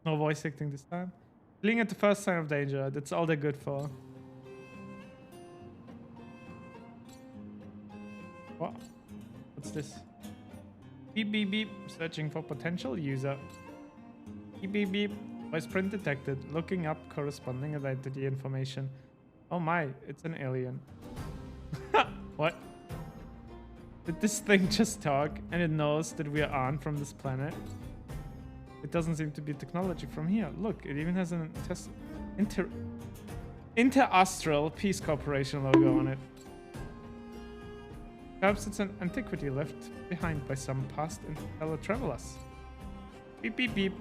No voice acting this time. Fleeing at the first sign of danger. That's all they're good for. What? What's this? Beep beep beep. Searching for potential user. Beep beep beep. Voice print detected. Looking up corresponding identity information. Oh my, it's an alien. What? Did this thing just talk and it knows that we aren't from this planet? It doesn't seem to be technology from here. Look, it even has an Inter-Astral Peace Corporation logo on it. Perhaps it's an antiquity left behind by some past fellow travelers. Beep beep beep.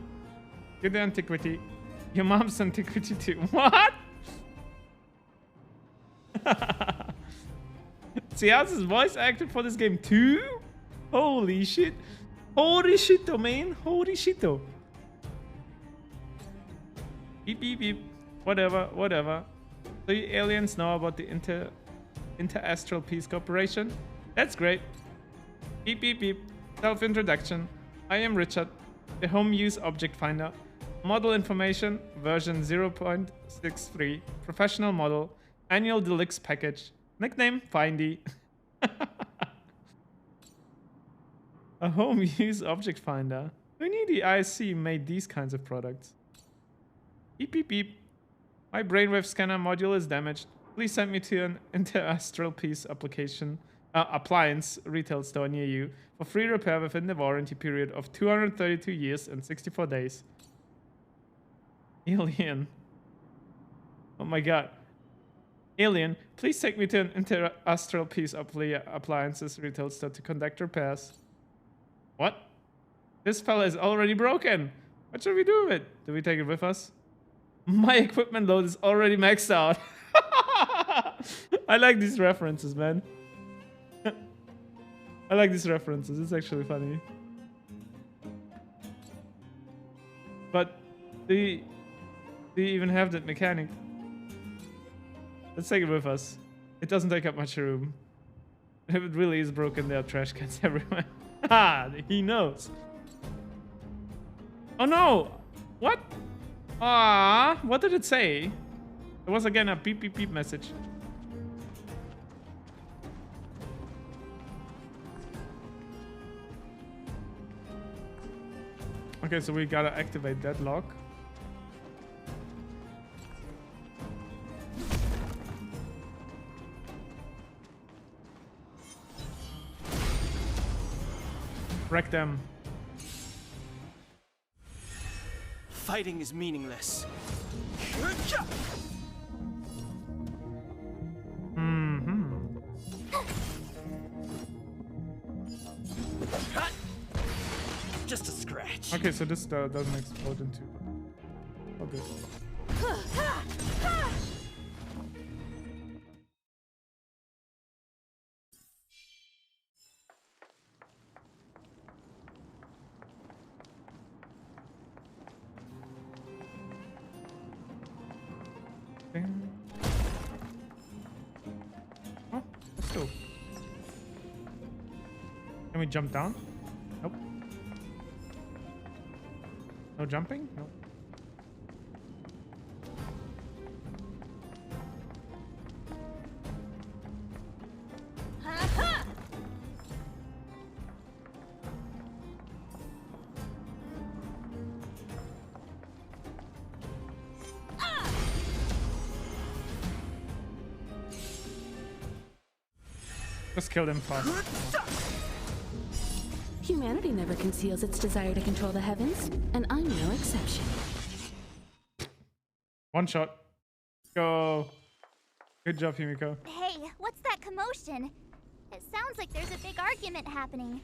You're the antiquity. Your mom's antiquity too. What? Ciaz is voice acted for this game too? Holy shit. Holy shito, man. Holy shito. Beep beep beep. Whatever, whatever. So you aliens know about the Inter-Astral Peace Corporation? That's great. Beep beep beep. Self-introduction. I am Richard, the home use object finder. Model information, version 0.63. Professional model. Annual deluxe package. Nickname, Findy. A home use object finder. Who knew the ISC made these kinds of products? Beep beep beep. My brainwave scanner module is damaged. Please send me to an Inter-Astral Peace appliance retail store near you for free repair within the warranty period of 232 years and 64 days. Alien. Oh my god. Alien, please take me to an Inter-Astral Peace appliances retail store to conduct repairs. What? This fella is already broken. What should we do with it? Do we take it with us? My equipment load is already maxed out. I like these references, man. I like these references. It's actually funny. But do you even have that mechanic? Let's take it with us. It doesn't take up much room. If it really is broken, there are trash cans everywhere. Ah, he knows. Oh no! What? Ah, what did it say? It was again a beep beep beep message. Okay, so we gotta activate that lock. Wreck them.
Fighting is meaningless. Just a scratch.
Okay, so this doesn't explode into. Okay. Oh, let's go. Can we jump down? Nope. No jumping? Nope. Just kill them fast.
Humanity never conceals its desire to control the heavens, and I'm no exception.
One shot. Go. Good job, Himiko.
Hey, what's that commotion? It sounds like there's a big argument happening.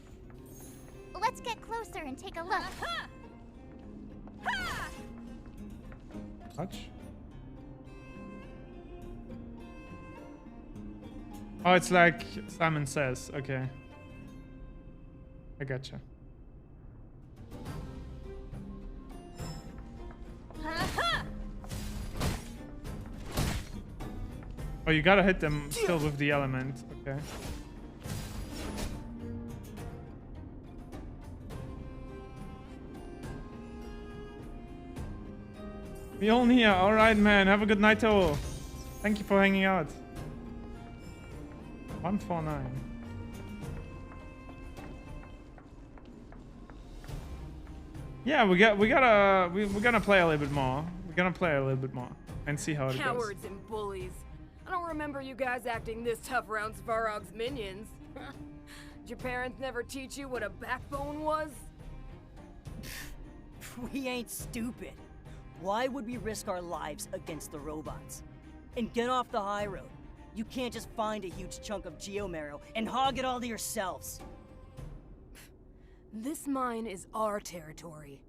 closer and take a look.
Touch? Oh, it's like Simon says. Okay. I gotcha. Oh, you gotta hit them still with the element. Okay. Mjolnir, alright man, have a good night all. Thank you for hanging out. 149. Yeah, we're gonna play a little bit more. We're gonna play a little bit more and see how it goes.
Cowards and bullies. I don't remember you guys acting this tough around Svarog's minions. Did your parents never teach you what a backbone was?
We ain't stupid. Why would we risk our lives against the robots? And get off the high road. You can't just find a huge chunk of geomarrow and hog it all to yourselves.
This mine is our territory.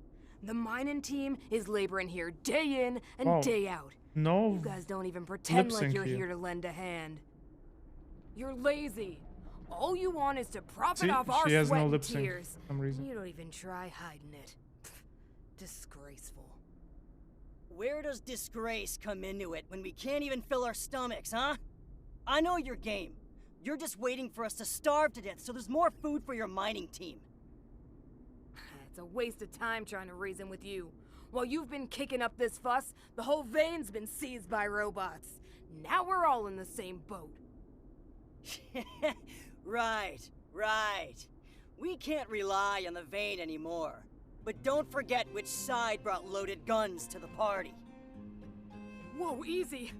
The mining team is laboring here day in and day out.
No.
You guys don't even pretend like you're here to lend a hand. You're lazy. All you want is to profit off our sweat and tears.
For some reason.
You don't even try hiding it. Disgraceful.
Where does disgrace come into it when we can't even fill our stomachs, huh? I know your game. You're just waiting for us to starve to death so there's more food for your mining team.
It's a waste of time trying to reason with you. While you've been kicking up this fuss, the whole vein's been seized by robots. Now we're all in the same boat.
Right. We can't rely on the vein anymore. But don't forget which side brought loaded guns to the party.
Whoa, easy.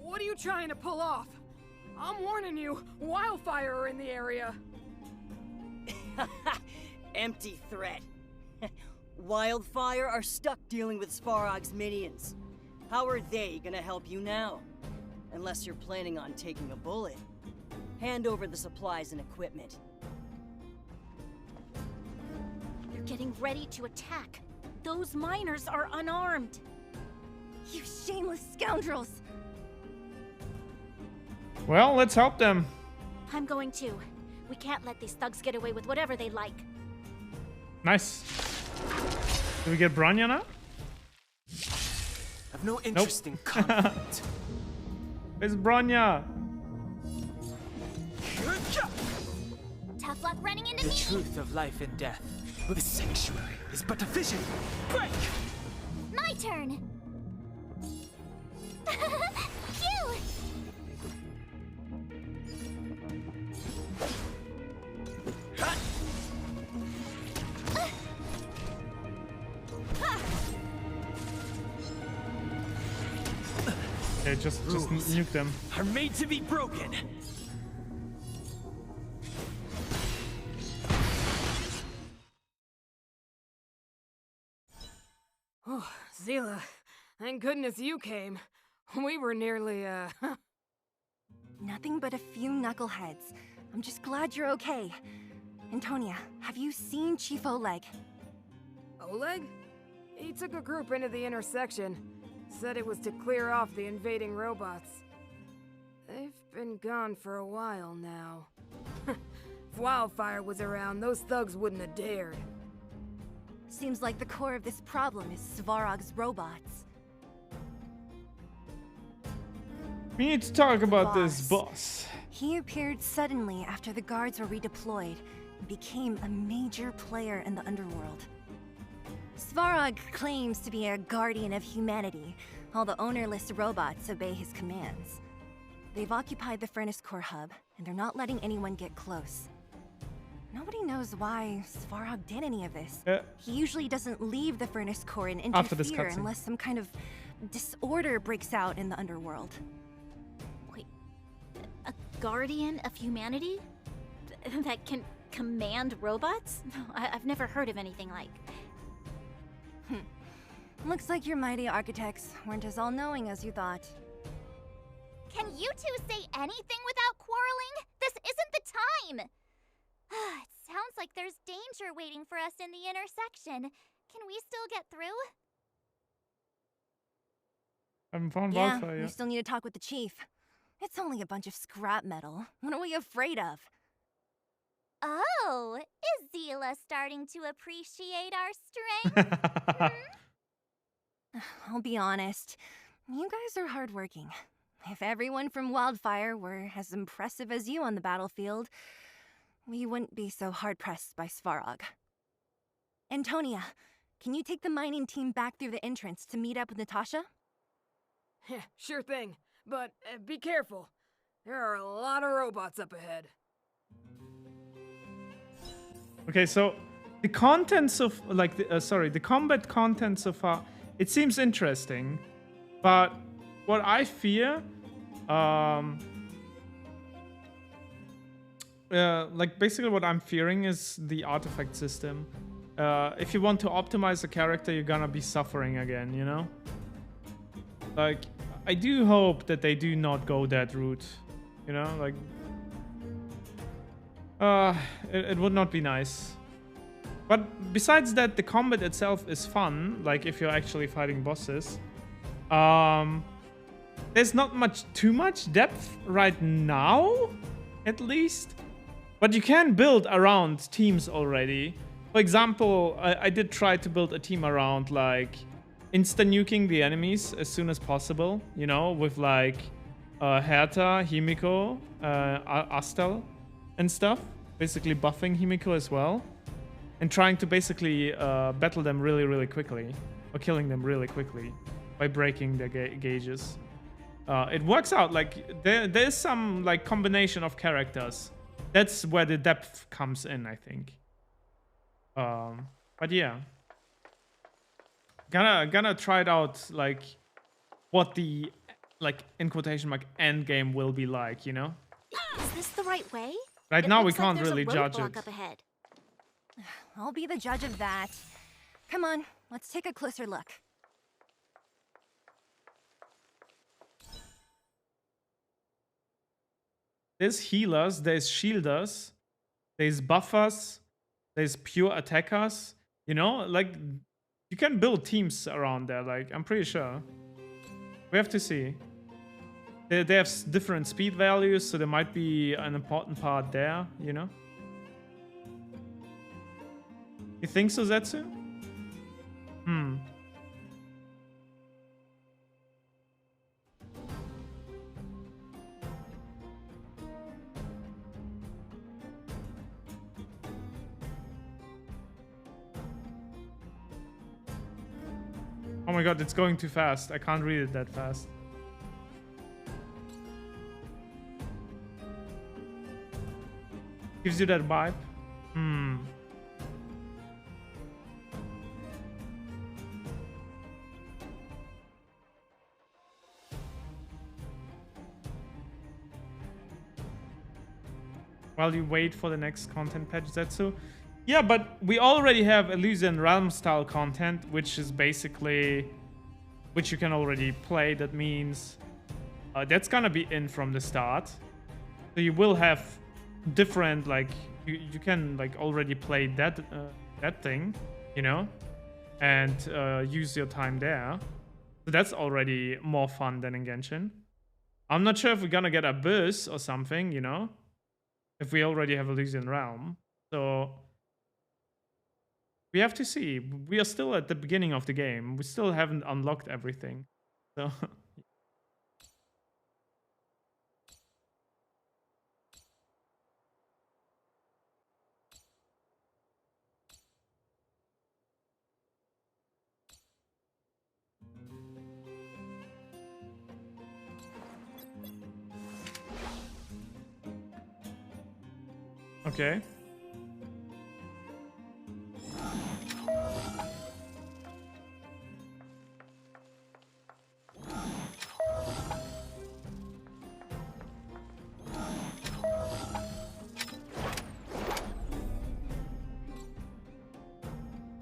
What are you trying to pull off? I'm warning you, wildfire are in the area.
Empty threat. Wildfire are stuck dealing with Svarog's minions. How are they gonna help you now? Unless you're planning on taking a bullet. Hand over the supplies and equipment.
They're getting ready to attack. Those miners are unarmed.
You shameless scoundrels!
Well, let's help them.
I'm going to. We can't let these thugs get away with whatever they like.
Nice. Do we get Bronya now?
I've no interest in conflict.
Where's Bronya?
Tough luck running into me.
The truth of life and death with a sanctuary is but a vision. Break!
My turn. Phew!
Okay, just nuke them.
Are made to be broken.
Oh, Zila, thank goodness you came. We were nearly,
Nothing but a few knuckleheads. I'm just glad you're okay. Antonia, have you seen Chief Oleg?
Oleg? He took a group into the intersection. Said it was to clear off the invading robots. They've been gone for a while now. If Wildfire was around, those thugs wouldn't have dared.
Seems like the core of this problem is Svarog's robots.
We need to talk about this boss.
He appeared suddenly after the guards were redeployed and became a major player in the underworld. Svarog claims to be a guardian of humanity, while the ownerless robots obey his commands. They've occupied the Furnace Core hub, and they're not letting anyone get close. Nobody knows why Svarog did any of this. He usually doesn't leave the Furnace Core and interfere unless some kind of disorder breaks out in the underworld.
Wait, a guardian of humanity? That can command robots? I've never heard of anything like.
Looks like your mighty architects weren't as all-knowing as you thought.
Can you two say anything without quarreling? This isn't the time! It sounds like there's danger waiting for us in the intersection. Can we still get through?
I haven't found
Yeah,
Wildfire
we
yet.
still need to talk with the chief. It's only a bunch of scrap metal. What are we afraid of?
Oh, is Zila starting to appreciate our strength?
I'll be honest. You guys are hardworking. If everyone from Wildfire were as impressive as you on the battlefield, we wouldn't be so hard-pressed by Svarog. Antonia, can you take the mining team back through the entrance to meet up with Natasha?
Sure thing, but be careful. There are a lot of robots up ahead.
Okay, so the contents of the combat content so far, it seems interesting, but what I fear, like basically what I'm fearing is the artifact system. If you want to optimize a character, you're gonna be suffering again, you know? Like, I do hope that they do not go that route, you know? Like, it would not be nice. But besides that, the combat itself is fun, like if you're actually fighting bosses. There's not too much depth right now, at least. But you can build around teams already. For example, I did try to build a team around like insta-nuking the enemies as soon as possible, you know, with like Herta, Himiko, Astel and stuff. Basically buffing Himiko as well. And trying to basically battle them really, really quickly. Or killing them really quickly by breaking their gauges. It works out, like there's some like combination of characters. That's where the depth comes in, I think. But yeah. Gonna try it out, like what the, like in quotation mark, end game will be like, you know?
Is this the right way?
Right now we can't really judge it.
Up ahead.
I'll be the judge of that. Come on, let's take a closer look.
There's healers, there's shielders, there's buffers, there's pure attackers. You know, like you can build teams around there. Like I'm pretty sure. We have to see. They have different speed values, so there might be an important part there. You know. You think so, Zetsu? Oh my god, it's going too fast. I can't read it that fast. Gives you that vibe? While you wait for the next content patch, Zetsu. Yeah, but we already have Elysian Realm style content, which is basically, which you can already play. That means that's gonna be in from the start. So you will have different, like you can like already play that that thing, you know, and use your time there. So that's already more fun than in Genshin. I'm not sure if we're gonna get Abyss or something, you know, if we already have Elysian Realm. So we have to see. We are still at the beginning of the game. We still haven't unlocked everything. So okay.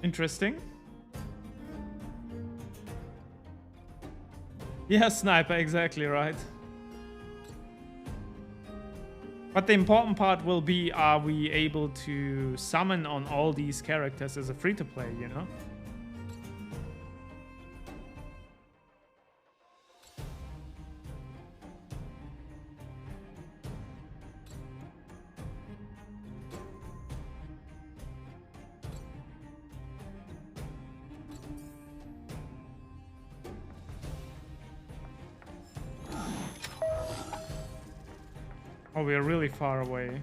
Interesting. Yeah, sniper, exactly right. But the important part will be, are we able to summon on all these characters as a free-to-play, you know? Oh, we are really far away.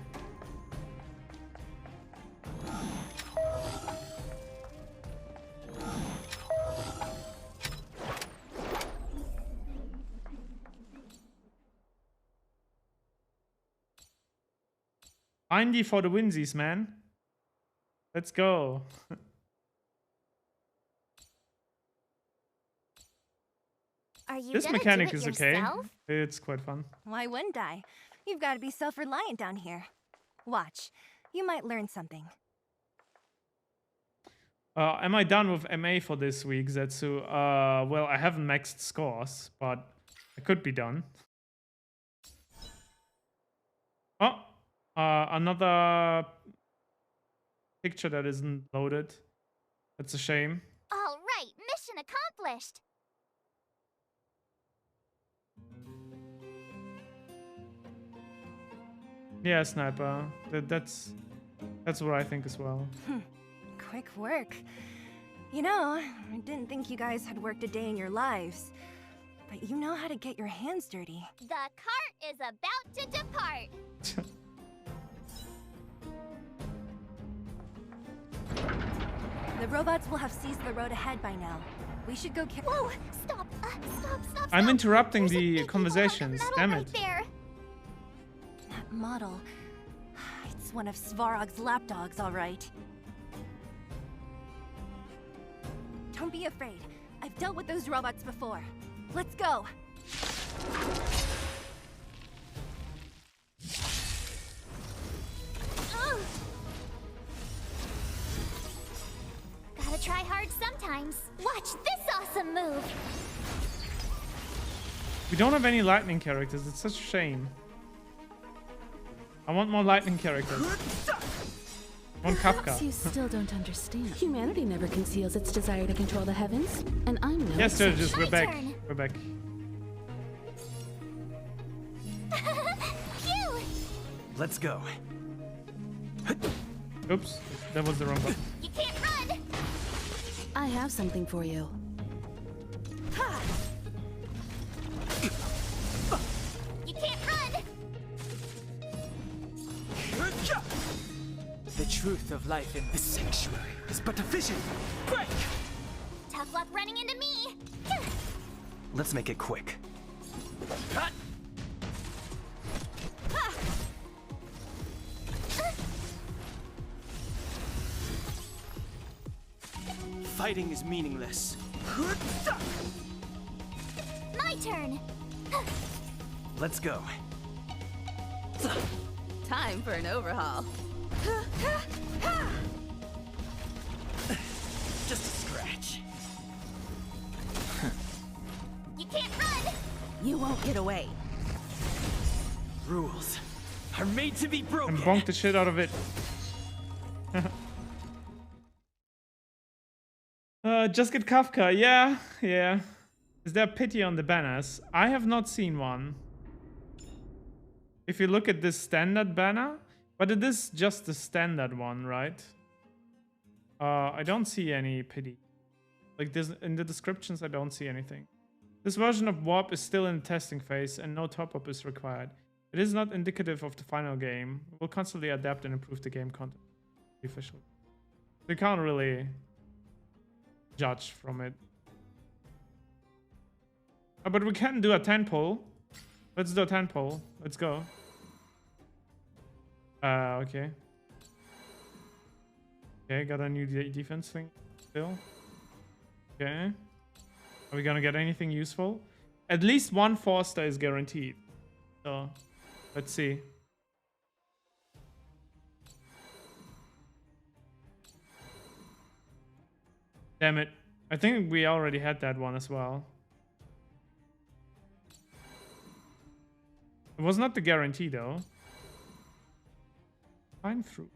Findy for the winsies, man. Let's go.
Are you
This
gonna
mechanic
do it
is okay.
yourself?
It's quite fun.
Why wouldn't I? You've got to be self-reliant down here. Watch. You might learn something.
Am I done with MA for this week, Zetsu? Well, I haven't maxed scores, but I could be done. Oh, another picture that isn't loaded. That's a shame.
All right, mission accomplished.
Yeah, Sniper. That's what I think as well.
Quick work. You know, I didn't think you guys had worked a day in your lives. But you know how to get your hands dirty.
The cart is about to depart.
The robots will have seized the road ahead by now. We should go
Whoa! Stop! Stop!
I'm interrupting the conversations. Damn it.
Right there.
That model. It's one of Svarog's lapdogs, all right. Don't be afraid. I've dealt with those robots before. Let's go.
Gotta try hard sometimes. Watch this awesome move.
We don't have any lightning characters. It's such a shame. I want more lightning characters. I want
Perhaps
Kafka.
you still don't understand. Humanity never conceals its desire to control the heavens, and I'm no
Yes, sir.
exception.
Just we're back. We're back.
Phew!
Let's go.
Oops, that was the wrong button.
You can't run.
I have something for you.
You can't run.
The truth of life in this sanctuary is but a vision. Break!
Tough luck running into me.
Let's make it quick.
Fighting is meaningless.
My turn.
Let's go.
Time for an overhaul.
Just a scratch.
You can't run.
You won't get away.
Rules are made to be broken.
And bonk the shit out of it. Just get Kafka. Yeah, yeah. Is there pity on the banners? I have not seen one. If you look at this standard banner, but it is just the standard one, right? I don't see any pity. Like this in the descriptions, I don't see anything. This version of Warp is still in the testing phase and no top-up is required. It is not indicative of the final game. We'll constantly adapt and improve the game content. Official. You can't really judge from it. But we can do a 10 poll. Let's do a 10 poll. Let's go. Okay. Okay, got a new defense thing still. Okay. Are we gonna get anything useful? At least one Forster is guaranteed. So, let's see. Damn it. I think we already had that one as well. It was not the guarantee though. Pine fruit.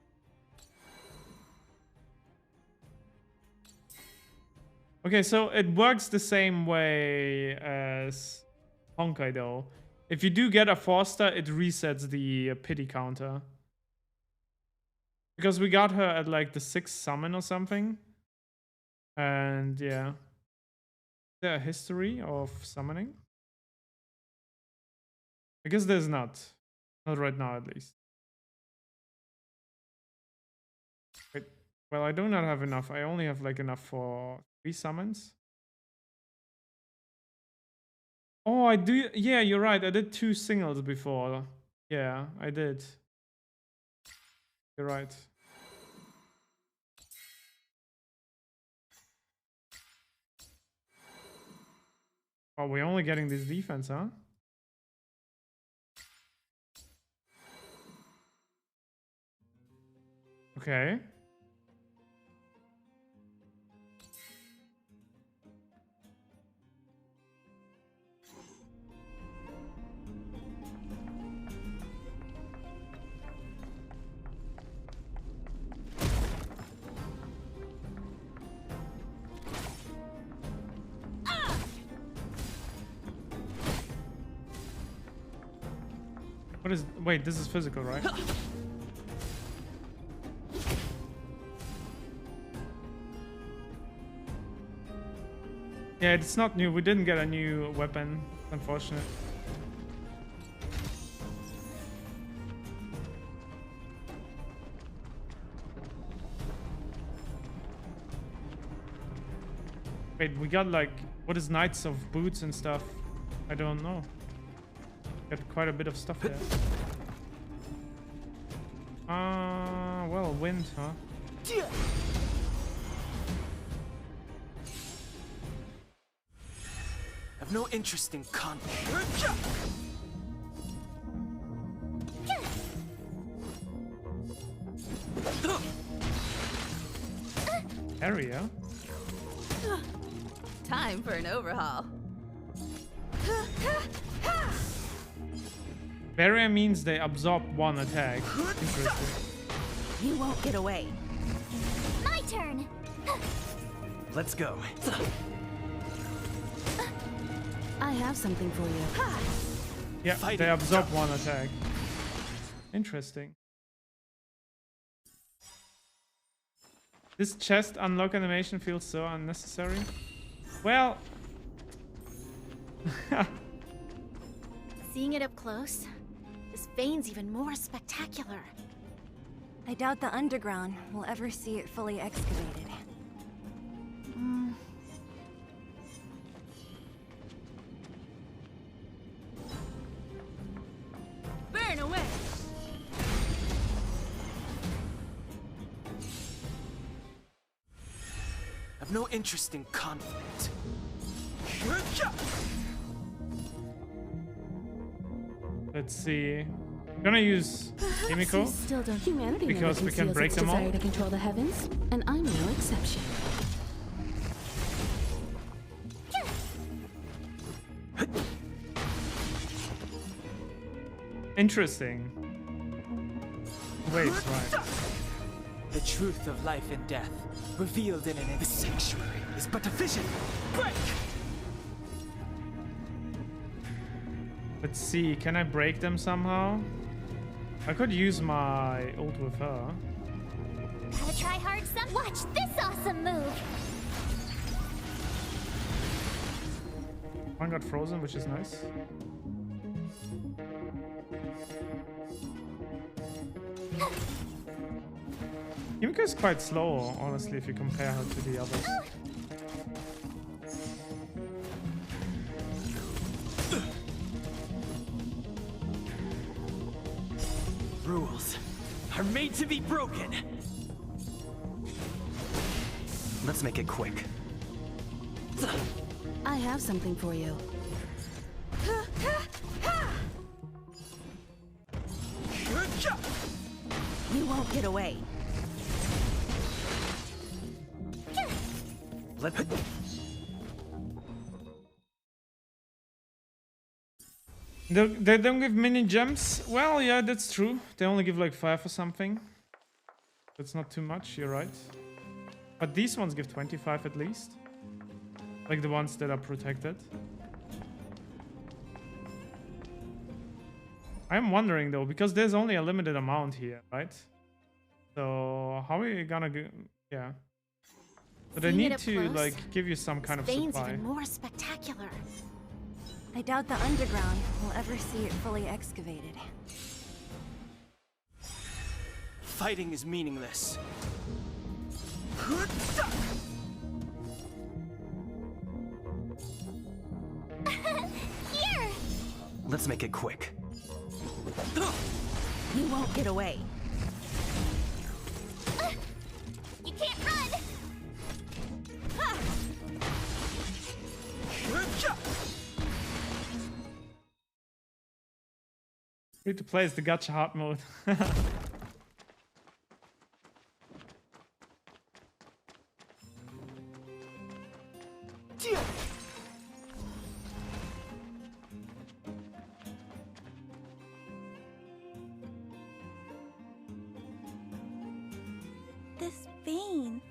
Okay, so it works the same way as Honkai though. If you do get a 4-star, it resets the pity counter. Because we got her at like the 6th summon or something. And yeah. Is there a history of summoning? I guess there's not. Not right now, at least. Wait. Well, I do not have enough. I only have like enough for 3 summons. Oh, I do. Yeah, you're right. I did 2 singles before. Yeah, I did. You're right. Oh, we're only getting this defense, huh? Okay. What is... Wait, this is physical, right? Yeah, it's not new. We didn't get a new weapon, unfortunately. Wait, we got like... What is Knights of Boots and stuff? I don't know. Got quite a bit of stuff there. Well, wind, huh?
I've no interest in conflict.
Area?
Time for an overhaul.
Barrier means they absorb 1 attack. Interesting.
You won't get away.
My turn.
Let's go.
I have something for you.
Yeah, they absorb 1 attack. Interesting. This chest unlock animation feels so unnecessary. Well...
Seeing it up close, this vein's even more spectacular.
I doubt the underground will ever see it fully excavated.
Burn away!
I've no interest in conflict.
Let's see. I'm gonna use Himiko
Still don't. Humanity
because we can break them all.
Desire to control the heavens, and I'm no exception.
Interesting. Wait, right.
The truth of life and death, revealed in an sanctuary, is but a vision. Break!
Let's see, can I break them somehow? I could use my ult with her.
Gotta try hard some. Watch this awesome move.
One got frozen, which is nice. Himiko is quite slow, honestly, if you compare her to the others.
Rules are made to be broken.
Let's make it quick.
I have something for you.
You won't get away.
They don't give mini gems? Well, yeah, that's true. They only give like 5 or something. That's not too much, you're right. But these ones give 25 at least. Like the ones that are protected. I'm wondering though, because there's only a limited amount here, right? So how are you gonna go? Yeah. But I need to like give you some kind of supply.
Even more spectacular.
I doubt the underground will ever see it fully excavated.
Fighting is meaningless.
Here!
Let's make it quick.
You won't get away.
You can't run!
Free to play is the gacha hard mode.
This vein.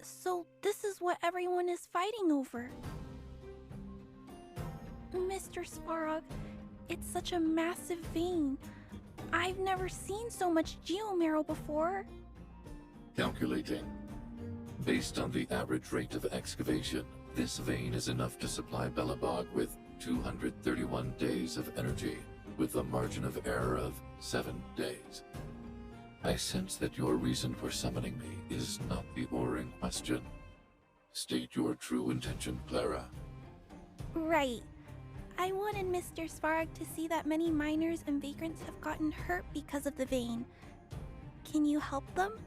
So this is what everyone is fighting over. Mr. Svarog, it's such a massive vein. I've never seen so much geomarrow before.
Calculating. Based on the average rate of excavation, this vein is enough to supply Belobog with 231 days of energy, with a margin of error of 7 days. I sense that your reason for summoning me is not the ore in question. State your true intention, Clara.
Right. I wanted Mr. Svarog to see that many miners and vagrants have gotten hurt because of the vein. Can you help them?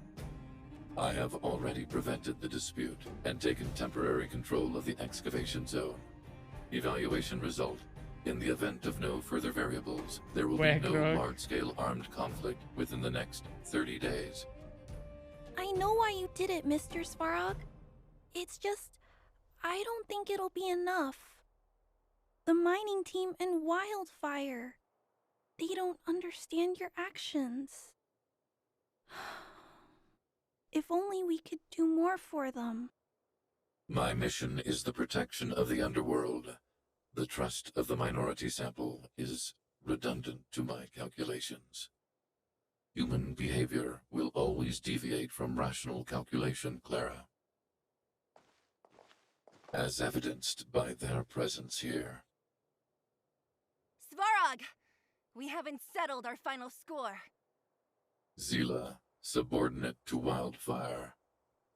I have already prevented the dispute and taken temporary control of the excavation zone. Evaluation result. In the event of no further variables, there will be no large-scale armed conflict within the next 30 days.
I know why you did it, Mr. Svarog. It's just, I don't think it'll be enough. The mining team and Wildfire. They don't understand your actions. If only we could do more for them.
My mission is the protection of the underworld. The trust of the minority sample is redundant to my calculations. Human behavior will always deviate from rational calculation, Clara. As evidenced by their presence here.
Svarog! We haven't settled our final score.
Zila, subordinate to Wildfire.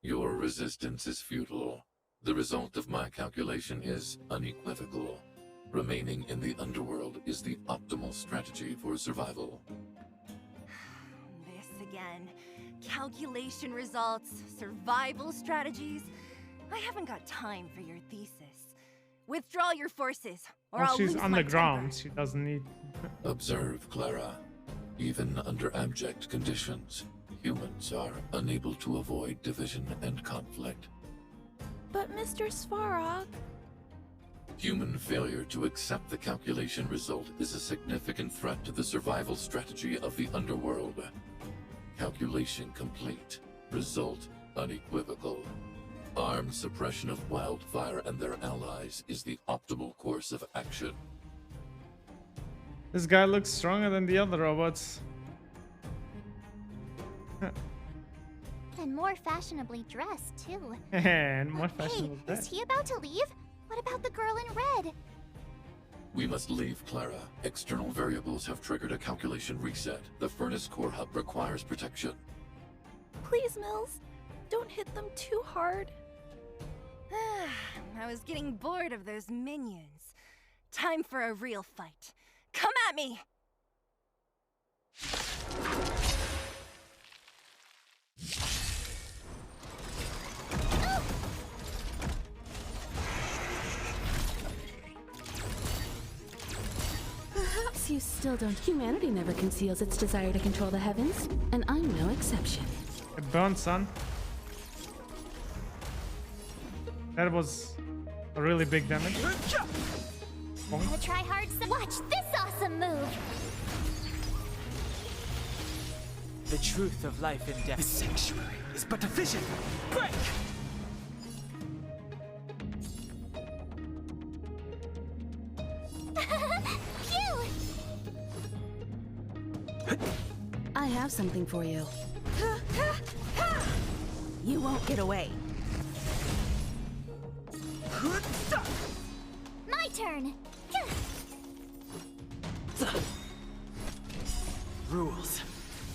Your resistance is futile. The result of my calculation is unequivocal. Remaining in the underworld is the optimal strategy for survival.
This again. Calculation results, survival strategies. I haven't got time for your thesis. Withdraw your forces, or I'll lose my temper.
She's underground. She doesn't need...
Observe, Clara. Even under abject conditions, humans are unable to avoid division and conflict.
But Mr. Svarog...
Human failure to accept the calculation result is a significant threat to the survival strategy of the underworld. Calculation complete. Result unequivocal. Armed suppression of Wildfire and their allies is the optimal course of action.
This guy looks stronger than the other robots.
And more fashionably dressed, too.
And more fashionable
Hey, is he about to leave? What about the girl in red?
We must leave, Clara. External variables have triggered a calculation reset. The furnace core hub requires protection.
Please, Mills. Don't hit them too hard.
I was getting bored of those minions. Time for a real fight. Come at me!
Perhaps you still don't. Humanity never conceals its desire to control the heavens, and I'm no exception.
It burns, son. That was a really big damage.
I'm gonna try hard. Watch this awesome move.
The truth of life and death.
The sanctuary is but a vision. Break!
I have something for you.
You won't get away.
My turn.
Rules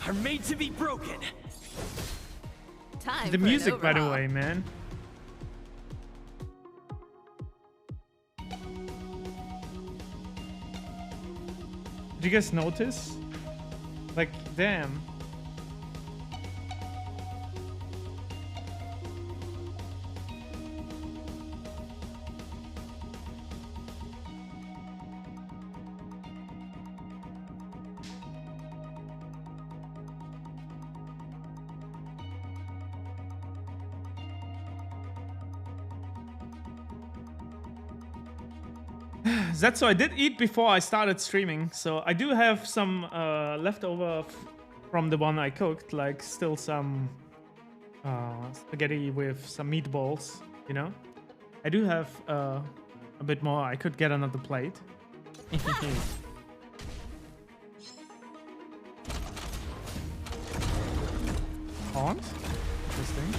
are made to be broken.
Time
The
for
music,
an
by the
overhaul.
way, man. Did you guys notice? Like, damn. That's so I did eat before I started streaming, so I do have some leftover from the one I cooked, like still some spaghetti with some meatballs, you know? I do have a bit more. I could get another plate. Haunt? Interesting.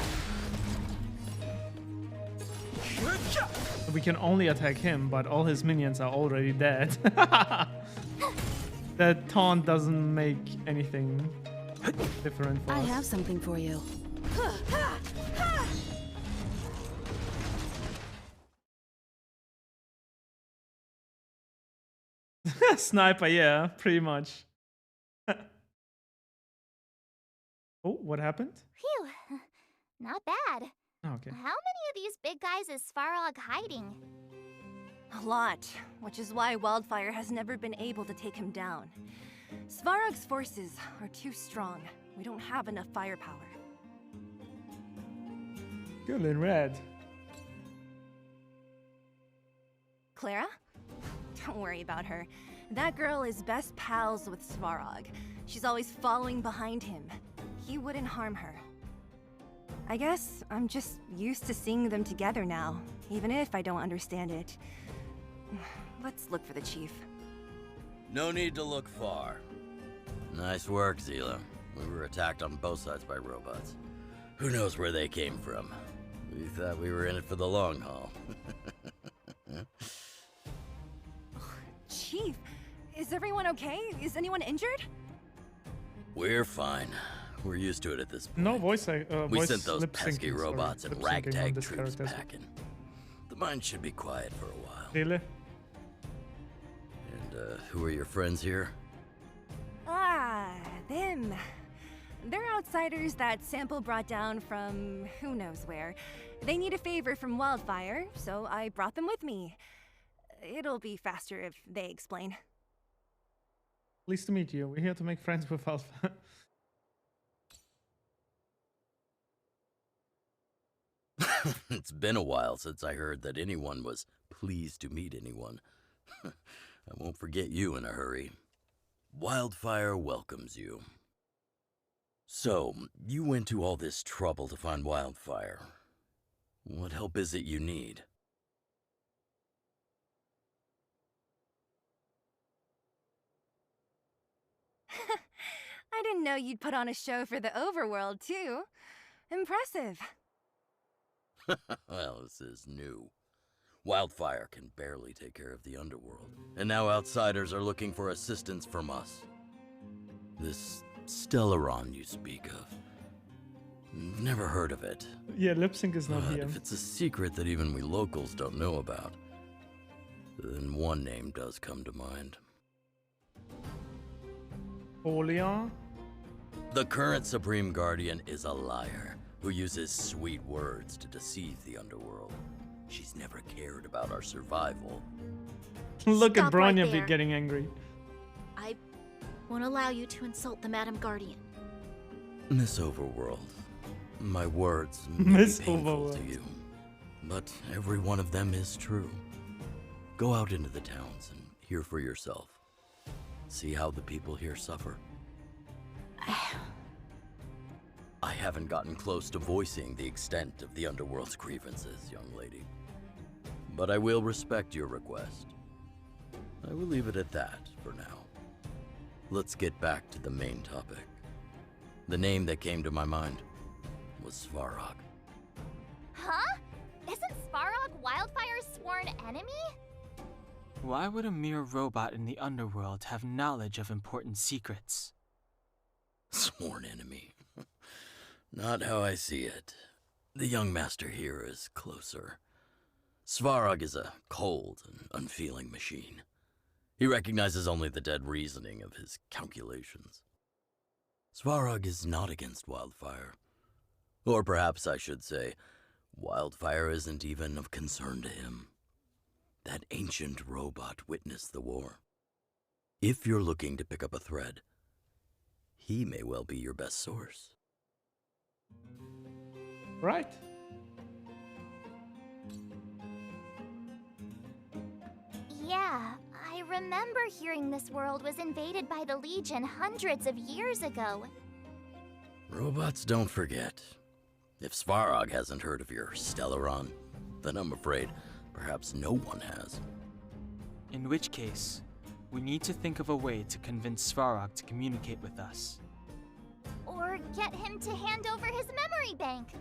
We can only attack him, but all his minions are already dead. That taunt doesn't make anything different for
I
us.
have something for you.
Sniper, yeah, pretty much. Oh, what happened?
Phew. Not bad.
Oh, okay.
How many of these big guys is Svarog hiding?
A lot, which is why Wildfire has never been able to take him down. Svarog's forces are too strong. We don't have enough firepower.
Girl in red.
Clara? Don't worry about her. That girl is best pals with Svarog. She's always following behind him. He wouldn't harm her. I guess I'm just used to seeing them together now, even if I don't understand it. Let's look for the chief.
No need to look far. Nice work, Zila. We were attacked on both sides by robots. Who knows where they came from? We thought we were in it for the long haul.
Chief, is everyone okay? Is anyone injured?
We're fine. We're used to it at this point.
No voice.
We
voice
sent those
lip
pesky
syncing,
robots
sorry,
and
lip syncing on
ragtag
this
troops
character.
packing. The mine should be quiet for a while.
Really?
And who are your friends here?
Ah, them. They're outsiders that Sample brought down from who knows where. They need a favor from Wildfire, so I brought them with me. It'll be faster if they explain.
Pleased to meet you. We're here to make friends with Alpha.
It's been a while since I heard that anyone was pleased to meet anyone. I won't forget you in a hurry. Wildfire welcomes you. So, you went to all this trouble to find Wildfire. What help is it you need?
I didn't know you'd put on a show for the overworld, too. Impressive.
Well, this is new. Wildfire can barely take care of the underworld, and now outsiders are looking for assistance from us. This Stellaron you speak of. Never heard of it.
Yeah, lip sync is not
But
here.
if it's a secret that even we locals don't know about, then one name does come to mind.
Oleon?
The current Supreme Guardian is a liar who uses sweet words to deceive the underworld. She's never cared about our survival.
Look at
Stop right
Bronya
there.
getting angry.
I won't allow you to insult the Madam Guardian.
Miss Overworld, my words may
Miss
be painful
Overworld.
to you, but every one of them is true. Go out into the towns and hear for yourself. See how the people here suffer. I haven't gotten close to voicing the extent of the Underworld's grievances, young lady. But I will respect your request. I will leave it at that for now. Let's get back to the main topic. The name that came to my mind was Svarog.
Huh? Isn't Svarog Wildfire's sworn enemy?
Why would a mere robot in the underworld have knowledge of important secrets?
Sworn enemy. Not how I see it. The young master here is closer. Svarog is a cold and unfeeling machine. He recognizes only the dead reasoning of his calculations. Svarog is not against Wildfire. Or perhaps I should say, Wildfire isn't even of concern to him. That ancient robot witnessed the war. If you're looking to pick up a thread, he may well be your best source.
Right.
Yeah, I remember hearing this world was invaded by the Legion hundreds of years ago.
Robots don't forget. If Svarog hasn't heard of your Stellaron, then I'm afraid perhaps no one has.
In which case, we need to think of a way to convince Svarog to communicate with us.
Or get him to hand over his memory bank.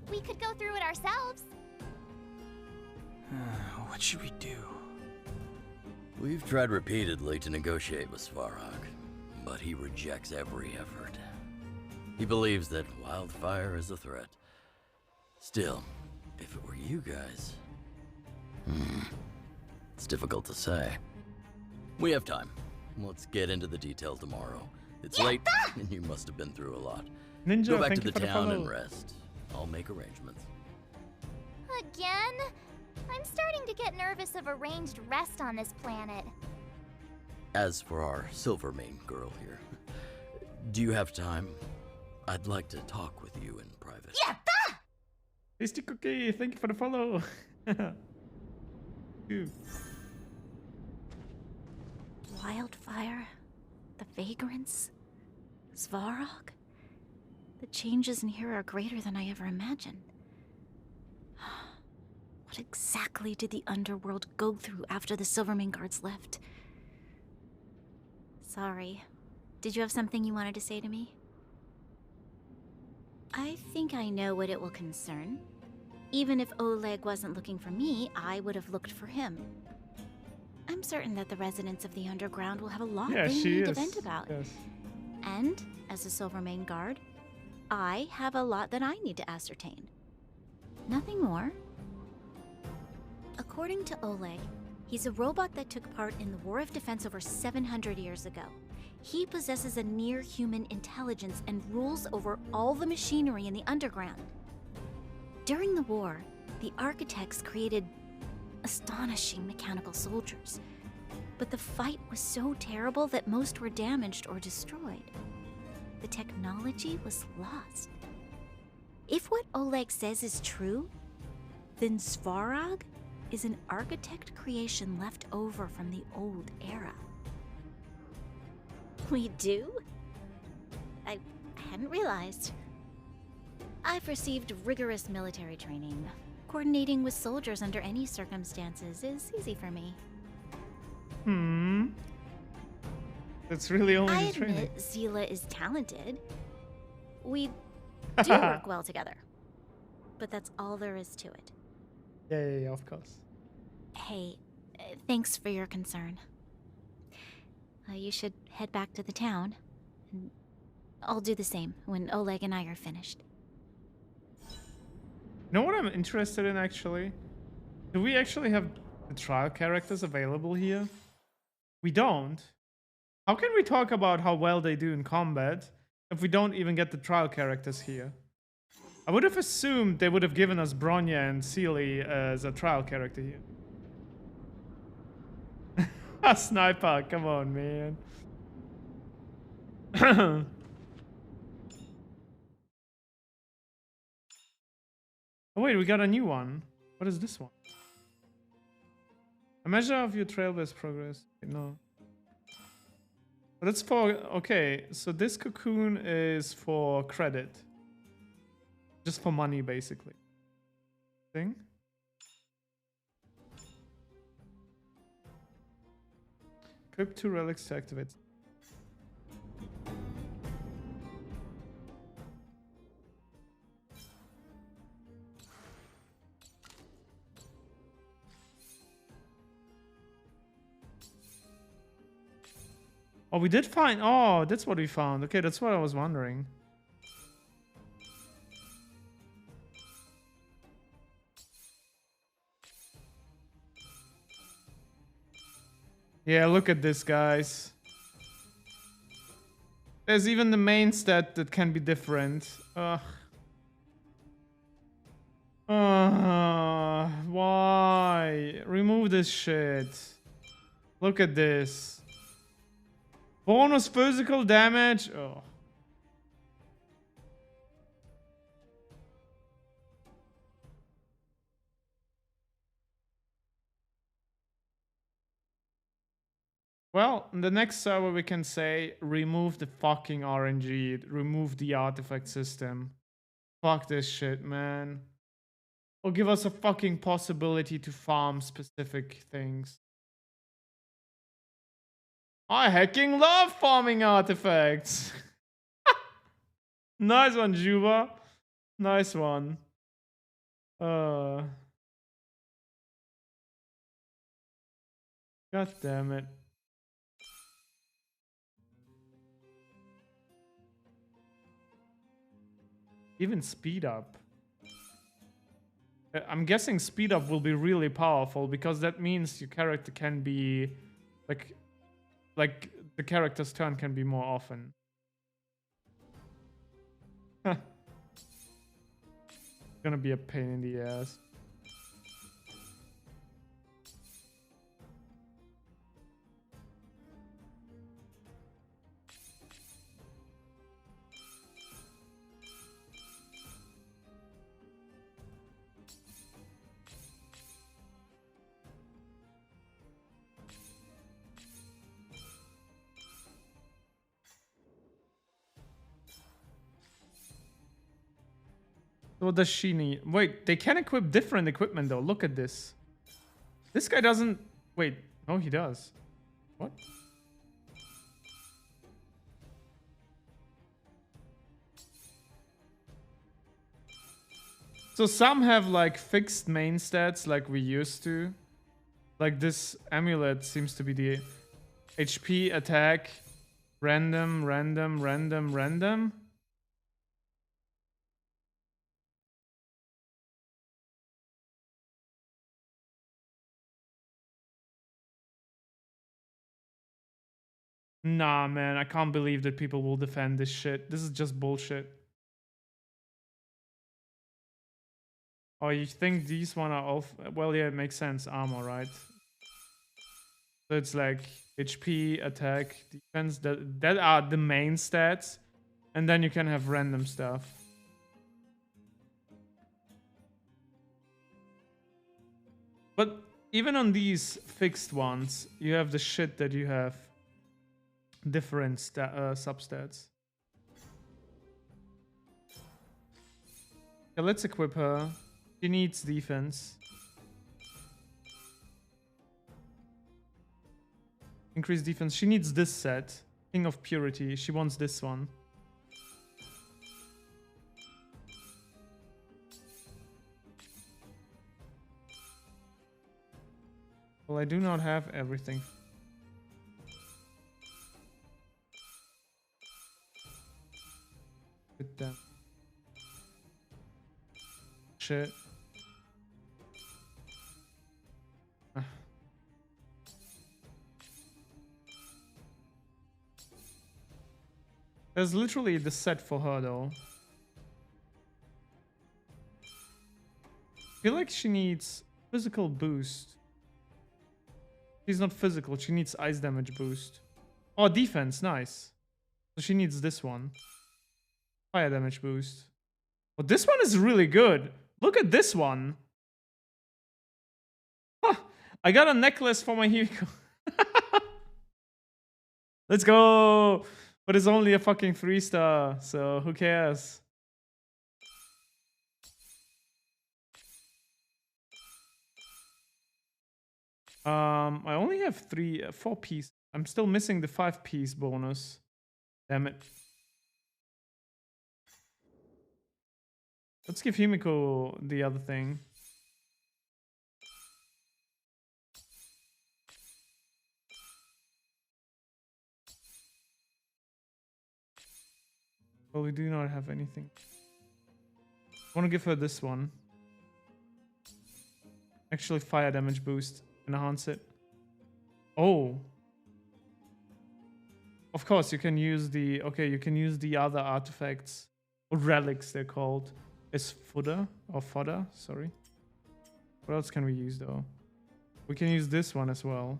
We could go through it ourselves.
What should we do?
We've tried repeatedly to negotiate with Svarog, but he rejects every effort. He believes that Wildfire is a threat. Still, if it were you guys... it's difficult to say. We have time. Let's get into the details tomorrow. It's late, and you must have been through a lot.
Ninja,
go back
thank
to
you
the
for the
town
follow.
and rest. I'll make arrangements.
Again? I'm starting to get nervous of arranged rest on this planet.
As for our Silvermane girl here, do you have time? I'd like to talk with you in private.
Tasty Cookie, thank you for the follow. Dude.
Wildfire, the vagrants, Svarog. The changes in here are greater than I ever imagined. What exactly did the underworld go through after the Silvermane guards left? Sorry. Did you have something you wanted to say to me? I think I know what it will concern. Even if Oleg wasn't looking for me, I would have looked for him. I'm certain that the residents of the underground will have a lot they need to vent about.
Yes.
And, as a Silvermane guard, I have a lot that I need to ascertain. Nothing more. According to Oleg, he's a robot that took part in the War of Defense over 700 years ago. He possesses a near-human intelligence and rules over all the machinery in the underground. During the war, the architects created astonishing mechanical soldiers. But the fight was so terrible that most were damaged or destroyed. The technology was lost. If what Oleg says is true, then Svarog is an architect creation left over from the old era. We do? I hadn't realized. I've received rigorous military training. Coordinating with soldiers under any circumstances is easy for me.
That's really only
I
the training.
admit Zila is talented. We do work well together. But that's all there is to it.
Yeah, of course.
Hey, thanks for your concern. You should head back to the town. And I'll do the same when Oleg and I are finished.
You know what I'm interested in, actually? Do we actually have the trial characters available here? We don't. How can we talk about how well they do in combat if we don't even get the trial characters here? I would have assumed they would have given us Bronya and Seely as a trial character here. A sniper, come on, man. Oh wait, we got a new one. What is this one? A measure of your trail-based progress. No. But it's for... Okay, so this cocoon is for credit. Just for money, basically. Thing. Equip 2 relics to activate. Oh, we did find... Oh, that's what we found. Okay, that's what I was wondering. Yeah, look at this, guys. There's even the main stat that can be different. Why? Remove this shit. Look at this. Bonus physical damage. Oh. Well, in the next server we can say remove the fucking RNG, remove the artifact system. Fuck this shit, man. Or give us a fucking possibility to farm specific things. I hecking love farming artifacts. Nice one, Juba. Nice one. God damn it. Even speed up. I'm guessing speed up will be really powerful because that means your character can be like the character's turn can be more often. Gonna be a pain in the ass. What does she need? Wait, they can equip different equipment though. Look at this. This guy doesn't... Wait, no, he does. What? So some have like fixed main stats like we used to. Like this amulet seems to be the HP, attack, random, random, random, random. Nah, man, I can't believe that people will defend this shit. This is just bullshit. Oh, you think these one are off? Well, yeah, it makes sense. Armor, right? So it's like HP, attack, defense. That are the main stats. And then you can have random stuff. But even on these fixed ones, you have the shit that you have different substats. Okay, let's equip her. She needs defense. Increase defense. She needs this set. King of Purity. She wants this one. Well, I do not have everything. Good damn. Shit. There's literally the set for her though. I feel like she needs physical boost. She's not physical, she needs ice damage boost. Oh, defense, nice. So she needs this one. Fire damage boost. Oh, this one is really good. Look at this one. Huh, I got a necklace for my vehicle. Let's go. But it's only a fucking 3-star, so who cares? I only have 4 pieces. I'm still missing the 5-piece bonus. Damn it. Let's give Himiko the other thing. Well, we do not have anything. I want to give her this one. Actually, fire damage boost. Enhance it. Oh. Of course, you can use the... Okay, you can use the other artifacts. Or relics, they're called. As fodder. Or fodder, sorry. What else can we use, though? We can use this one as well.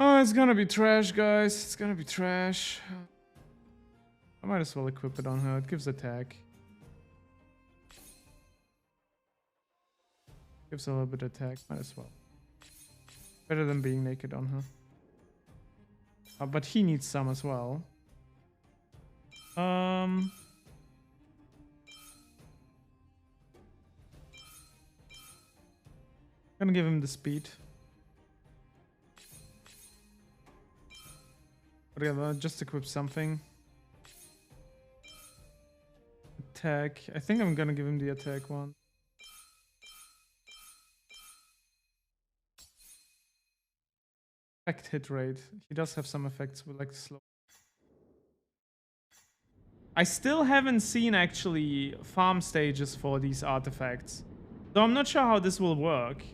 Oh, it's gonna be trash, guys. It's gonna be trash. I might as well equip it on her. It gives attack. Gives a little bit of attack. Might as well. Better than being naked on her. But he needs some as well. Gonna give him the speed. Whatever, just equip something. Attack. I think I'm gonna give him the attack one. Effect hit rate. He does have some effects with like slow. I still haven't seen actually farm stages for these artifacts. So I'm not sure how this will work.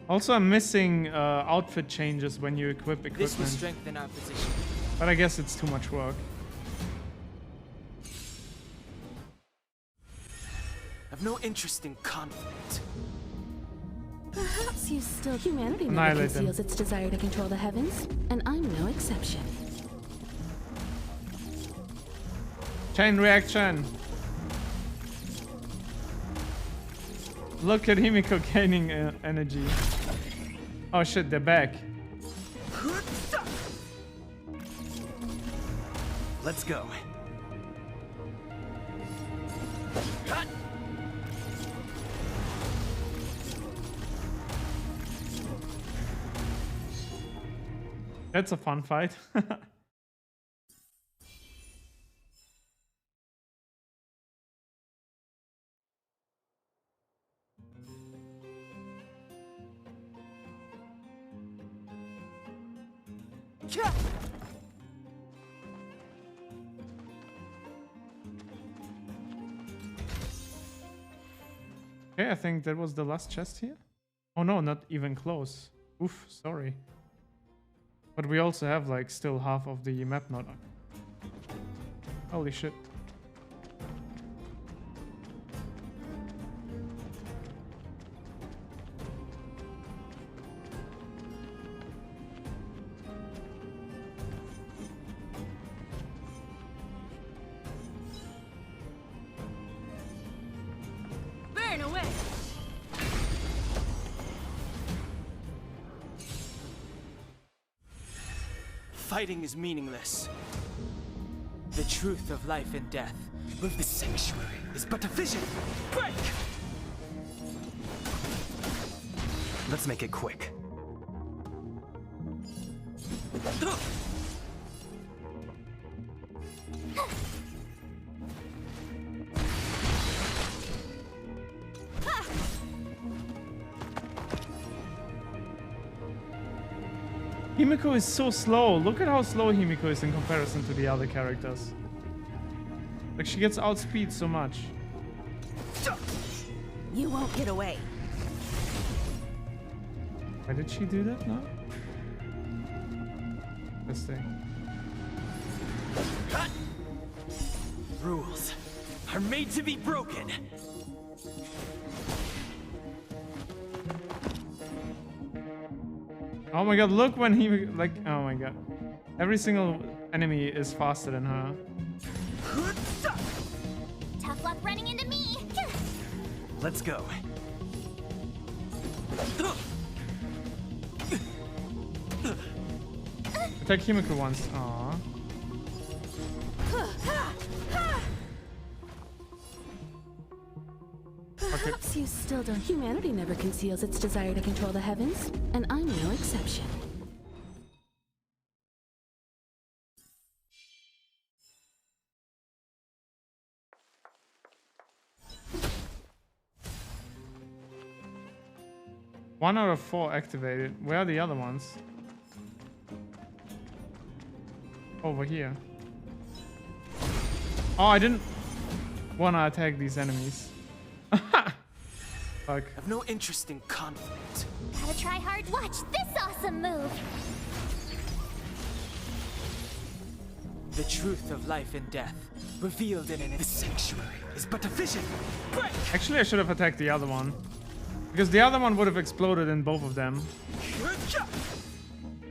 Also, I'm missing outfit changes when you equip equipment.
This will strengthen our position.
But I guess it's too much work.
I've no interest in conflict.
Perhaps you still... Humanity never
Annihilate them.
conceals its desire to control the heavens, and I'm no exception.
Chain reaction. Look at Himiko gaining energy. Oh shit, they're back.
Let's go.
That's a fun fight. Okay, I think that was the last chest here. Oh no, not even close. Oof, sorry. But we also have like still half of the map not. Holy shit.
Burn away!
Fighting is meaningless. The truth of life and death with the sanctuary is but a vision. Break!
Let's make it quick.
Himiko is so slow. Look at how slow Himiko is in comparison to the other characters. Like, she gets outspeed so much.
You won't get away.
Why did she do that now? This thing.
Rules are made to be broken.
Oh my god, look when he, like, oh my god. Every single enemy is faster than her.
Tough luck running into me.
Let's go.
Attack Himiko once. Aww.
Perhaps you still don't. Humanity never conceals its desire to control the heavens, and I'm no exception.
One out of 4 activated. Where are the other ones? Over here. Oh, I didn't want to attack these enemies. Fuck.
I've no interest in conflict.
Gotta try hard. Watch this awesome move.
The truth of life and death, revealed in the sanctuary, is but a vision. Break!
Actually, I should have attacked the other one. Because the other one would have exploded in both of them.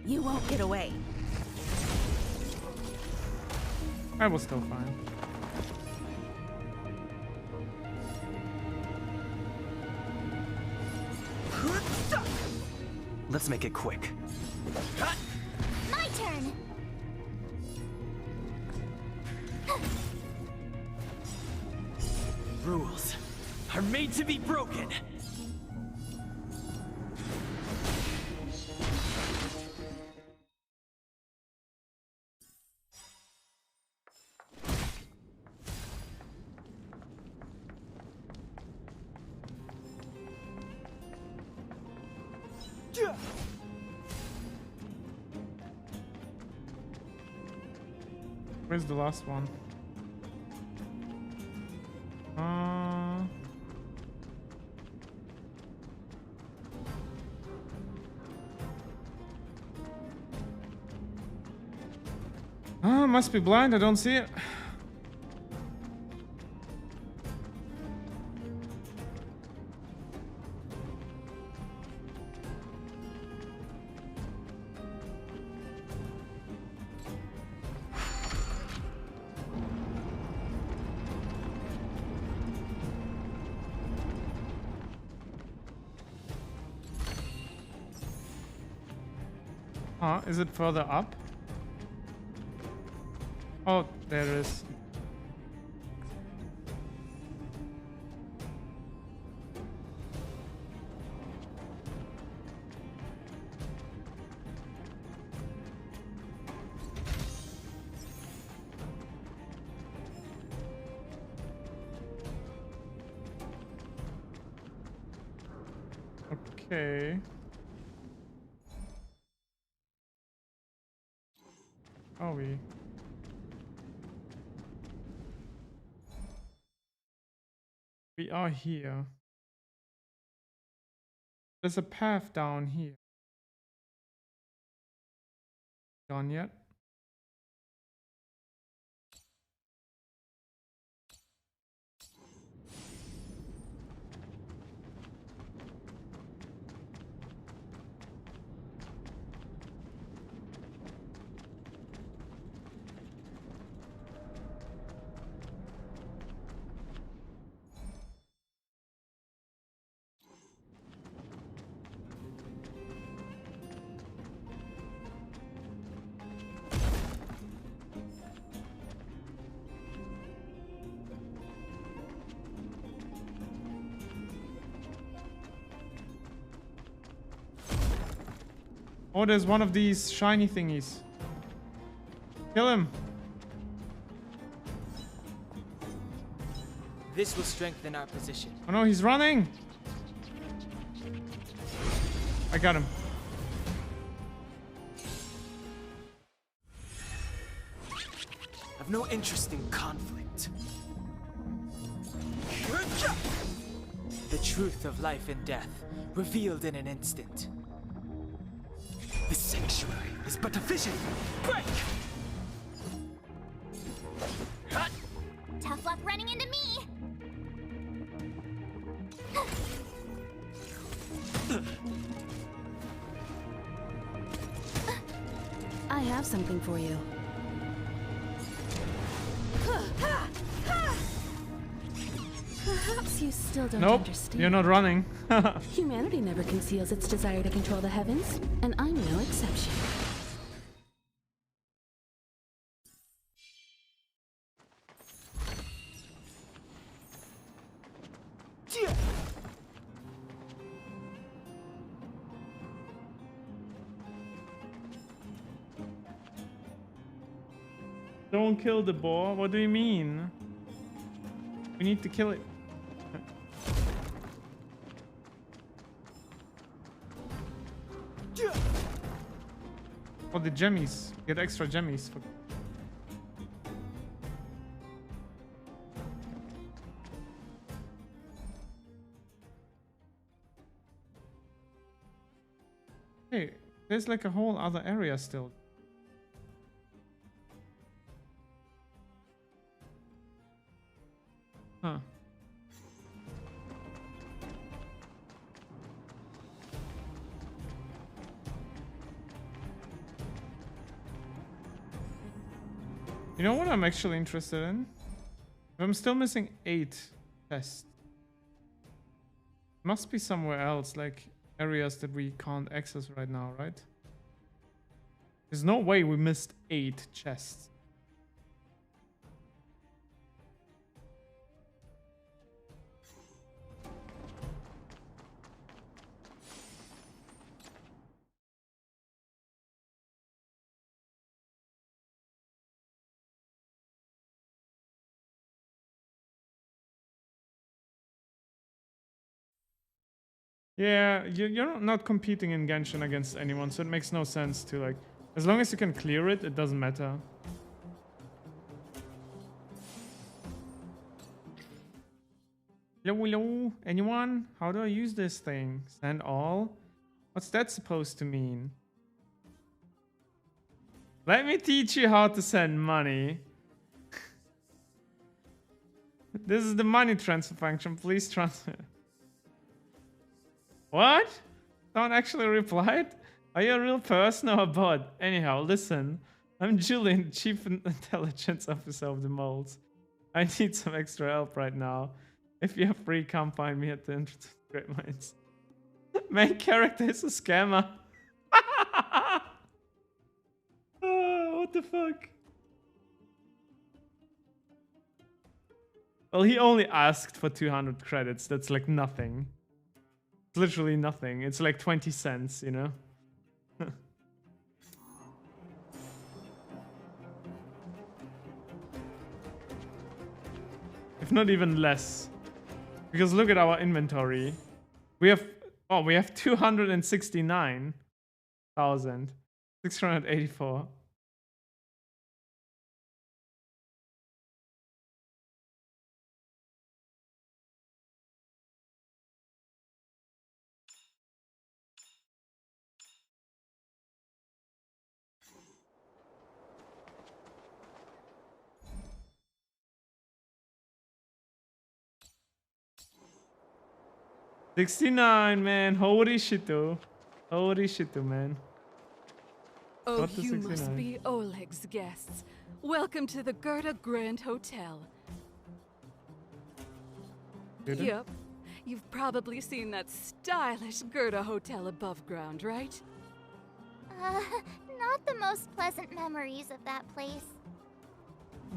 You won't get away.
I was still fine.
Let's make it quick.
My turn.
Rules are made to be broken.
Where's the last one? Must be blind, I don't see it. Is it further up? Oh, there it is. Okay. Oh, we are here. There's a path down here. Gone yet? Oh, there's one of these shiny thingies. Kill him.
This will strengthen our position.
Oh no, he's running. I got him.
I've no interest in conflict. The truth of life and death, revealed in an instant. The sanctuary is but a vision. Break!
have something for you. Perhaps you still don't
Nope,
understand.
you're not running.
Humanity never conceals its desire to control the heavens, and I'm no exception.
Don't kill the boar. What do you mean? We need to kill it. Oh, the gemmies. Get extra gemmies. For hey, there's like a whole other area still. Huh. You know what I'm actually interested in? I'm still missing 8 tests. Must be somewhere else, like areas that we can't access right now, right? There's no way we missed 8 chests. Yeah, you're not competing in Genshin against anyone, so it makes no sense to like... As long as you can clear it, it doesn't matter. Hello? Anyone? How do I use this thing? Send all? What's that supposed to mean? Let me teach you how to send money. This is the money transfer function. Please transfer. What? Someone actually replied? Are you a real person or a bot? Anyhow, listen. I'm Julian, Chief Intelligence Officer of the Moles. I need some extra help right now. If you're free, come find me at the entrance of Great Minds. Main character is a scammer. Oh, what the fuck? Well, he only asked for 200 credits. That's like nothing. Literally nothing. It's like 20 cents, you know? If not even less. Because look at our inventory. We have 269,684. $69, man. Holy shit, holy shit, man.
Oh, you must be Oleg's guests. Welcome to the Gerda Grand Hotel.
Gerda?
Yep. You've probably seen that stylish Gerda Hotel above ground, right?
Not the most pleasant memories of that place.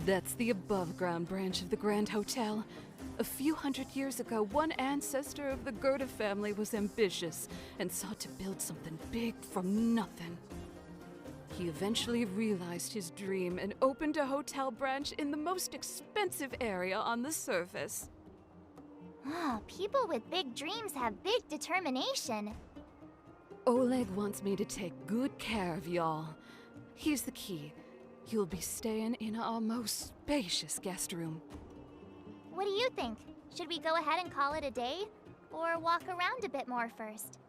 That's the above ground branch of the Grand Hotel. A few hundred years ago, one ancestor of the Gerda family was ambitious and sought to build something big from nothing. He eventually realized his dream and opened a hotel branch in the most expensive area on the surface.
People with big dreams have big determination.
Oleg wants me to take good care of y'all. Here's the key. You'll be staying in our most spacious guest room.
What do you think? Should we go ahead and call it a day? Or walk around a bit more first?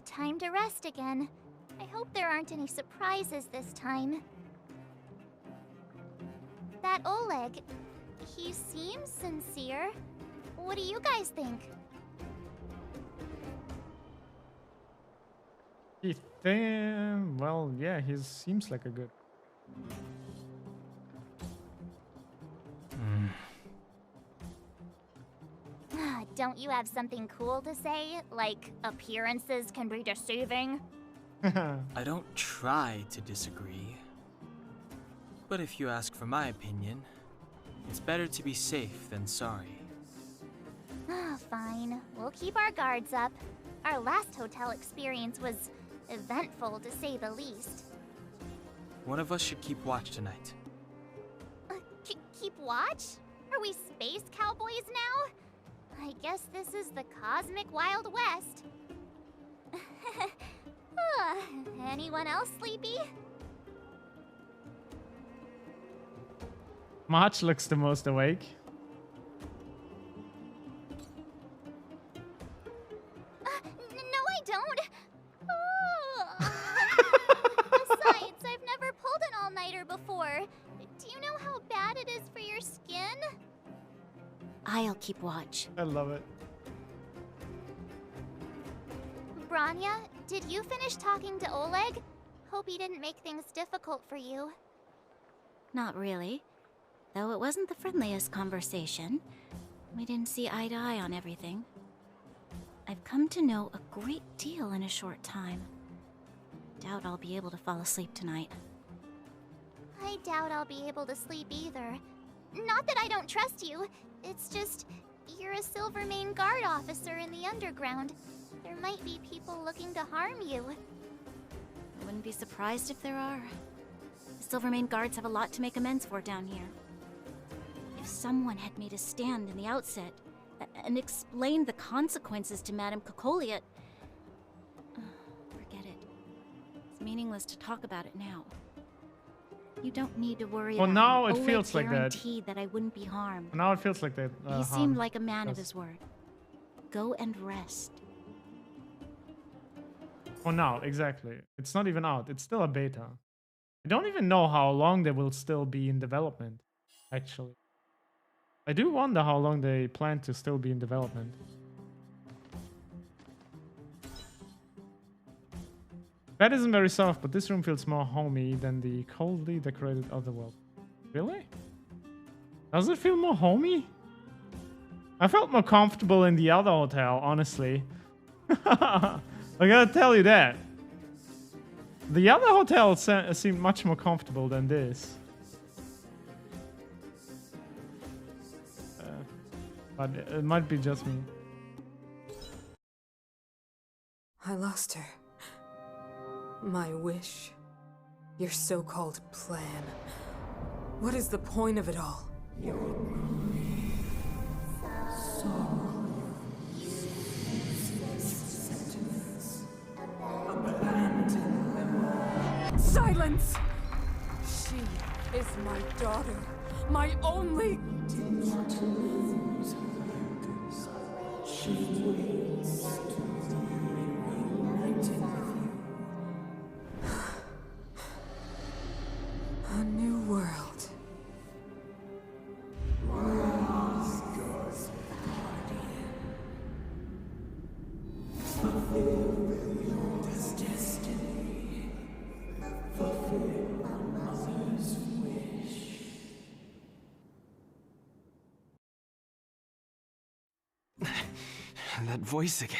Time to rest again. I hope there aren't any surprises this time. That Oleg, he seems sincere. What do you guys think?
He Damn. Well, yeah, he seems like a good.
Don't you have something cool to say? Like, appearances can be deceiving?
I don't try to disagree. But if you ask for my opinion, it's better to be safe than sorry.
Fine. We'll keep our guards up. Our last hotel experience was eventful, to say the least.
One of us should keep watch tonight.
Keep watch? Are we space cowboys now? I guess this is the cosmic Wild West. Anyone else sleepy?
March looks the most awake.
No, I don't. Besides, I've never pulled an all-nighter before. Do you know how bad it is for your skin?
I'll keep watch.
I love it.
Branya, did you finish talking to Oleg? Hope he didn't make things difficult for you.
Not really. Though it wasn't the friendliest conversation. We didn't see eye to eye on everything. I've come to know a great deal in a short time. Doubt I'll be able to fall asleep tonight.
I doubt I'll be able to sleep either. Not that I don't trust you. It's just, you're a Silvermane Guard officer in the underground. There might be people looking to harm you.
I wouldn't be surprised if there are. The Silvermane Guards have a lot to make amends for down here. If someone had made a stand in the outset and explained the consequences to Madame Cocolia, forget it. It's meaningless to talk about it now. You don't need to worry
Well,
about
now
it.
it feels like that.
Guaranteed that I wouldn't be harmed.
Now it feels like that.
He seemed like a man of his word. Go and rest.
Oh, now, exactly. It's not even out. It's still a beta. I don't even know how long they will still be in development, actually. I do wonder how long they plan to still be in development. Bed isn't very soft, but this room feels more homey than the coldly decorated otherworld. Really? Does it feel more homey? I felt more comfortable in the other hotel, honestly. I gotta tell you that. The other hotel seemed much more comfortable than this. But it might be just me.
I lost her. My wish. Your so-called plan. What is the point of it all? Silence! She is my daughter. My only... She waits to be reunited with you. A new world. Fulfill your destiny. Fulfill a mother's wish.
That voice again.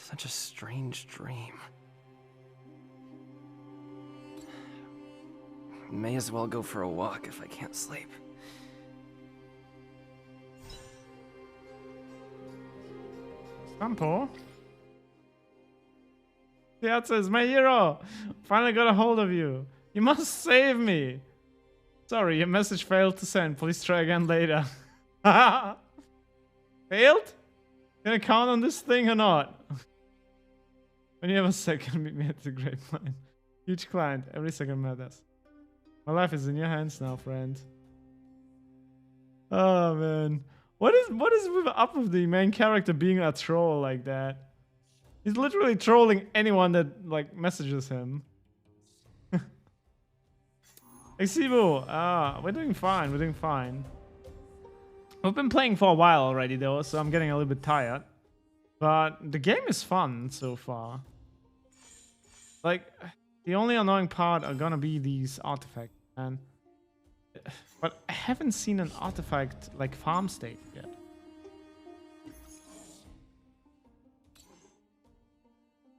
Such a strange dream. May as well go for a walk if I can't sleep.
Sampo? The says, my hero! Finally got a hold of you. You must save me. Sorry, your message failed to send. Please try again later. Failed? Gonna count on this thing or not? When you have a second, meet me at the grapevine. Huge client. Every second matters. My life is in your hands now, friend. Oh man. What is up with the main character being a troll like that? He's literally trolling anyone that like messages him. Hey Sibu, we're doing fine, we're doing fine. We've been playing for a while already though, so I'm getting a little bit tired. But the game is fun so far. Like, the only annoying part are gonna be these artifacts, man. But I haven't seen an artifact like farm state yet.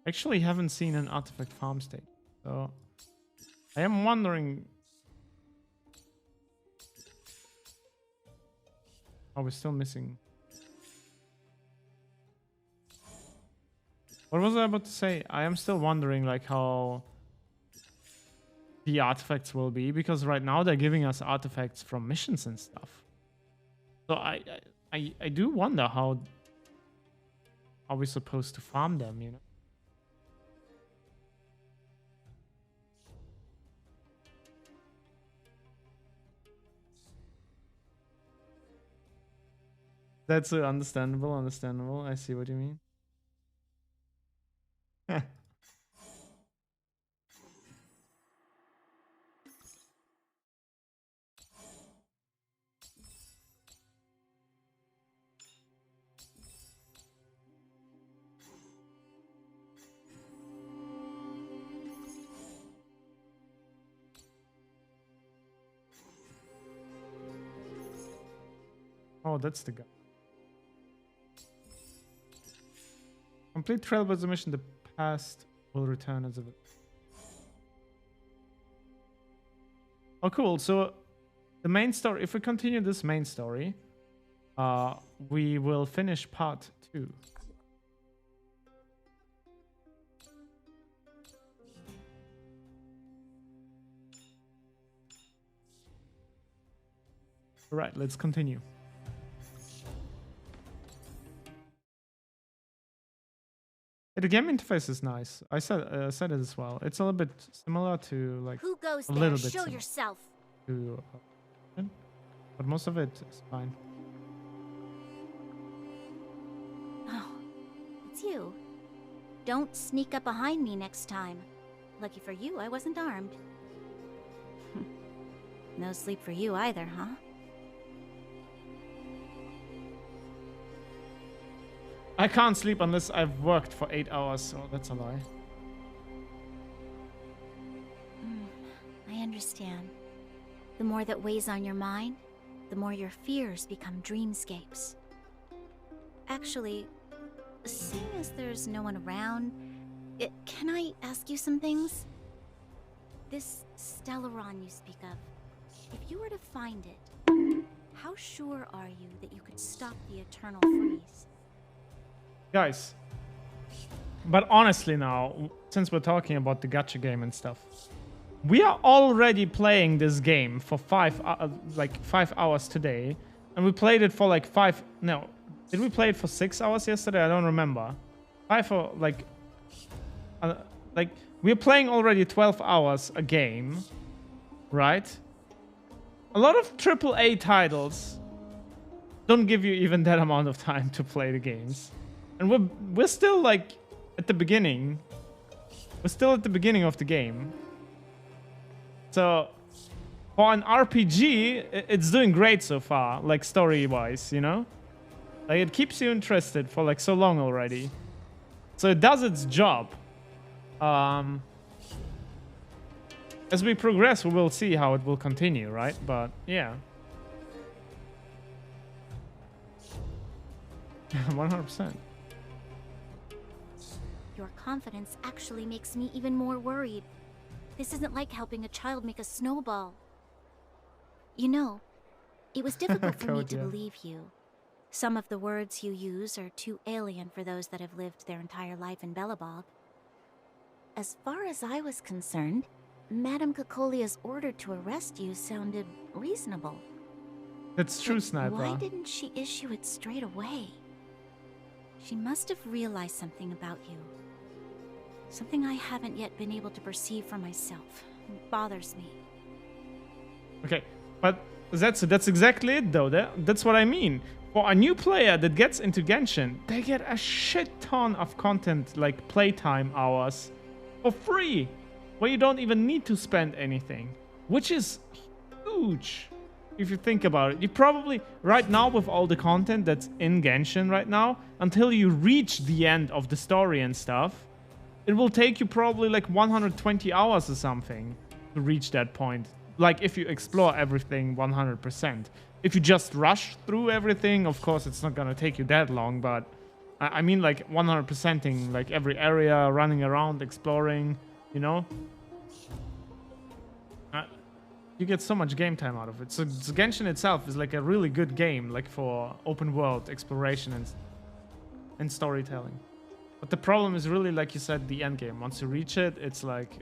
Actually haven't seen an artifact farm state. So I am wondering. Oh, we're still missing. What was I about to say? I am still wondering like how the artifacts will be, because right now they're giving us artifacts from missions and stuff. So I do wonder how are we supposed to farm them, you know? That's understandable, understandable. I see what you mean. Oh, that's the guy. Complete Trailblazer mission. The past will return as a... Oh, cool. So the main story, if we continue this main story, we will finish part 2. All right, let's continue. The game interface is nice. I said it as well. It's a little bit similar to like
Who goes
a
there?
little bit
Show
similar
yourself.
to, but most of it is fine.
Oh, it's you. Don't sneak up behind me next time. Lucky for you, I wasn't armed. No sleep for you either, huh?
I can't sleep unless I've worked for 8 hours, so that's a lie.
I understand. The more that weighs on your mind, the more your fears become dreamscapes. Actually, seeing as there's no one around, can I ask you some things? This Stellaron you speak of, if you were to find it, how sure are you that you could stop the eternal freeze?
Guys, but honestly now, since we're talking about the gacha game and stuff, we are already playing this game for 5 hours today, and we played it for like 5. No, did we play it for 6 hours yesterday? I don't remember. 5 or like we're playing already 12 hours a game, right? A lot of AAA titles don't give you even that amount of time to play the games. And we're still like at the beginning. We're still at the beginning of the game. So for an RPG, it's doing great so far, like story-wise, you know? Like it keeps you interested for like so long already. So it does its job. As we progress, we will see how it will continue, right? But yeah. 100%.
Your confidence actually makes me even more worried. This isn't like helping a child make a snowball. You know, it was difficult for me to believe you. Some of the words you use are too alien for those that have lived their entire life in Belobog. As far as I was concerned, Madame Cocolia's order to arrest you sounded reasonable.
That's true, Sniper.
Why didn't she issue it straight away? She must have realized something about you. Something I haven't yet been able to perceive for myself. It bothers me.
Okay, but that's exactly it though. That's what I mean. For a new player that gets into Genshin, they get a shit ton of content like playtime hours for free, where you don't even need to spend anything, which is huge. if you think about it, you probably, right now with all the content that's in Genshin right now, until you reach the end of the story and stuff, it will take you probably like 120 hours or something to reach that point. Like if you explore everything 100%. If you just rush through everything, of course it's not gonna take you that long, but I mean like 100%ing like every area, running around, exploring, you know? You get so much game time out of it. So Genshin itself is like a really good game, like for open world exploration and storytelling. But the problem is really, like you said, the end game. Once you reach it, it's like...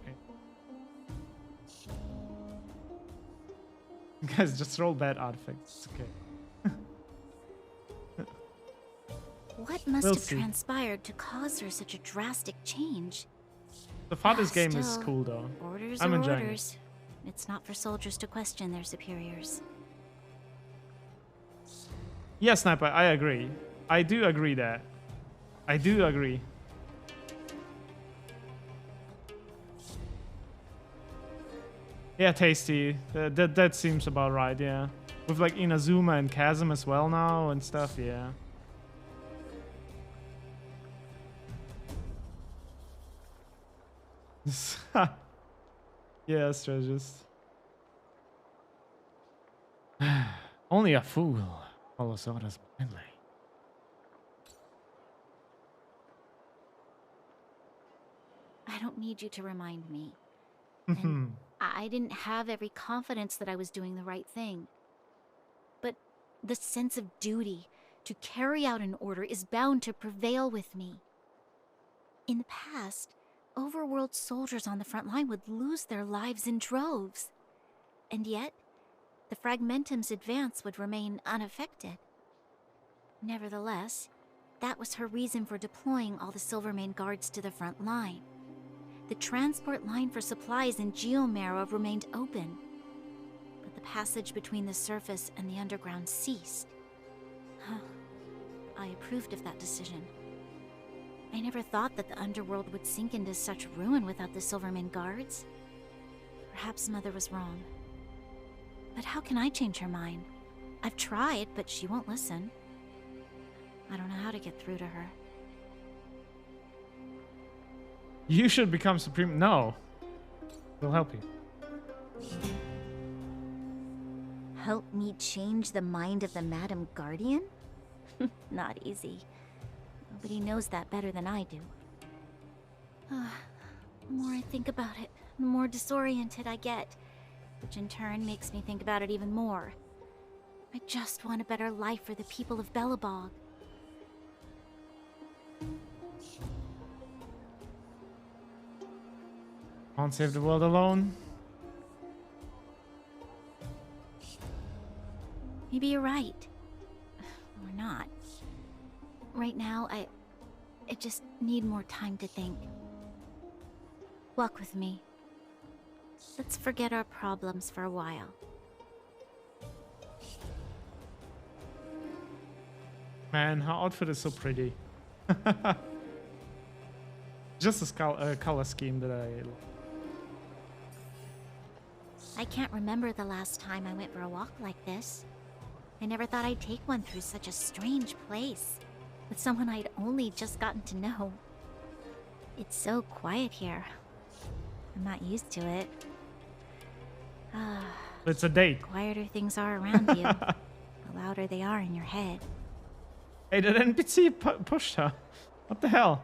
Guys, just roll bad artifacts. It's okay.
What must
We'll
have
see.
transpired to cause her such a drastic change?
The father's game is
Still,
cool though.
Orders
I'm
are
enjoying
orders. It's not for soldiers to question their superiors.
it. Yeah, Sniper, I agree. I do agree that. I do agree. Yeah, Tasty. That seems about right, yeah. With like Inazuma and Chasm as well now and stuff, yeah. Yeah, strategist. Only a fool follows orders blindly.
I don't need you to remind me. And I didn't have every confidence that I was doing the right thing. But the sense of duty to carry out an order is bound to prevail with me. In the past, overworld soldiers on the front line would lose their lives in droves. And yet, the Fragmentum's advance would remain unaffected. Nevertheless, that was her reason for deploying all the Silvermane guards to the front line. The transport line for supplies in Geomera remained open, but the passage between the surface and the underground ceased. I approved of that decision. I never thought that the underworld would sink into such ruin without the Silvermane guards. Perhaps Mother was wrong. But how can I change her mind? I've tried, but she won't listen. I don't know how to get through to her.
You should become Supreme. No. We'll help you.
Help me change the mind of the Madam Guardian? Not easy. Nobody knows that better than I do. The more I think about it, the more disoriented I get, which in turn makes me think about it even more. I just want a better life for the people of Belobog.
Can't save the world alone.
Maybe you're right. Or not. Right now, I just need more time to think. Walk with me. Let's forget our problems for a while.
Man, her outfit is so pretty. Just a color scheme that I love.
I can't remember the last time I went for a walk like this. I never thought I'd take one through such a strange place, with someone I'd only just gotten to know. It's so quiet here. I'm not used to it.
It's a date.
The quieter things are around you, the louder they are in your head.
Hey, that NPC pushed her. What the hell?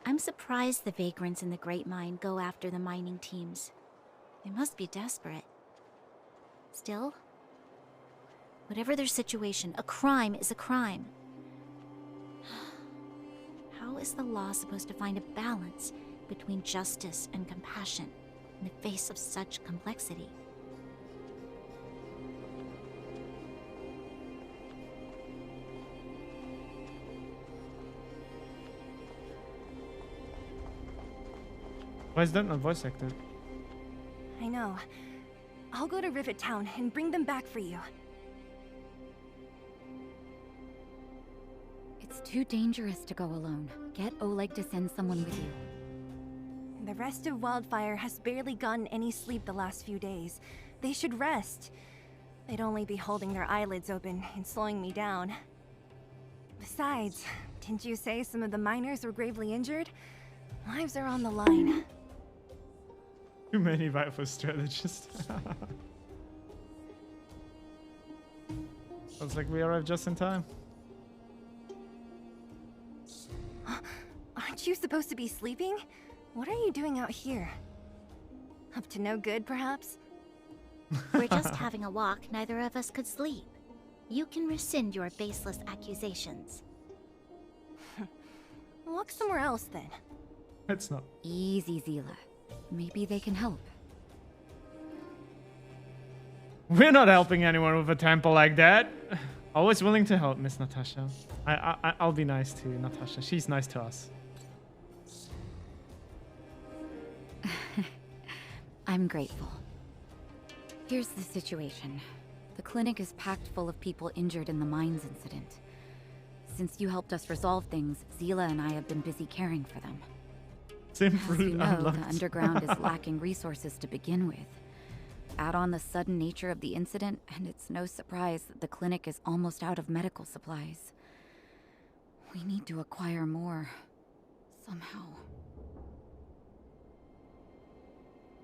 I'm surprised the vagrants in the Great Mine go after the mining teams. They must be desperate. Still, whatever their situation, a crime is a crime. How is the law supposed to find a balance between justice and compassion in the face of such complexity?
Why is that not voice acted?
I know. I'll go to Rivet Town and bring them back for you.
It's too dangerous to go alone. Get Oleg to send someone with you.
The rest of Wildfire has barely gotten any sleep the last few days. They should rest. They'd only be holding their eyelids open and slowing me down. Besides, didn't you say some of the miners were gravely injured? Lives are on the line.
Too many Viper strategists. Looks like we arrived just in time.
Aren't you supposed to be sleeping? What are you doing out here? Up to no good, perhaps?
We're just having a walk. Neither of us could sleep. You can rescind your baseless accusations.
Walk somewhere else, then.
It's not.
Easy, Zila. Maybe they can help.
We're not helping anyone with a temple like that. Always willing to help, Miss Natasha. I'll be nice to Natasha. She's nice to us.
I'm grateful. Here's the situation. The clinic is packed full of people injured in the mines incident. Since you helped us resolve things, Zila and I have been busy caring for them. As you know, the underground is lacking resources to begin with. Add on the sudden nature of the incident, and it's no surprise that the clinic is almost out of medical supplies. We need to acquire more. Somehow.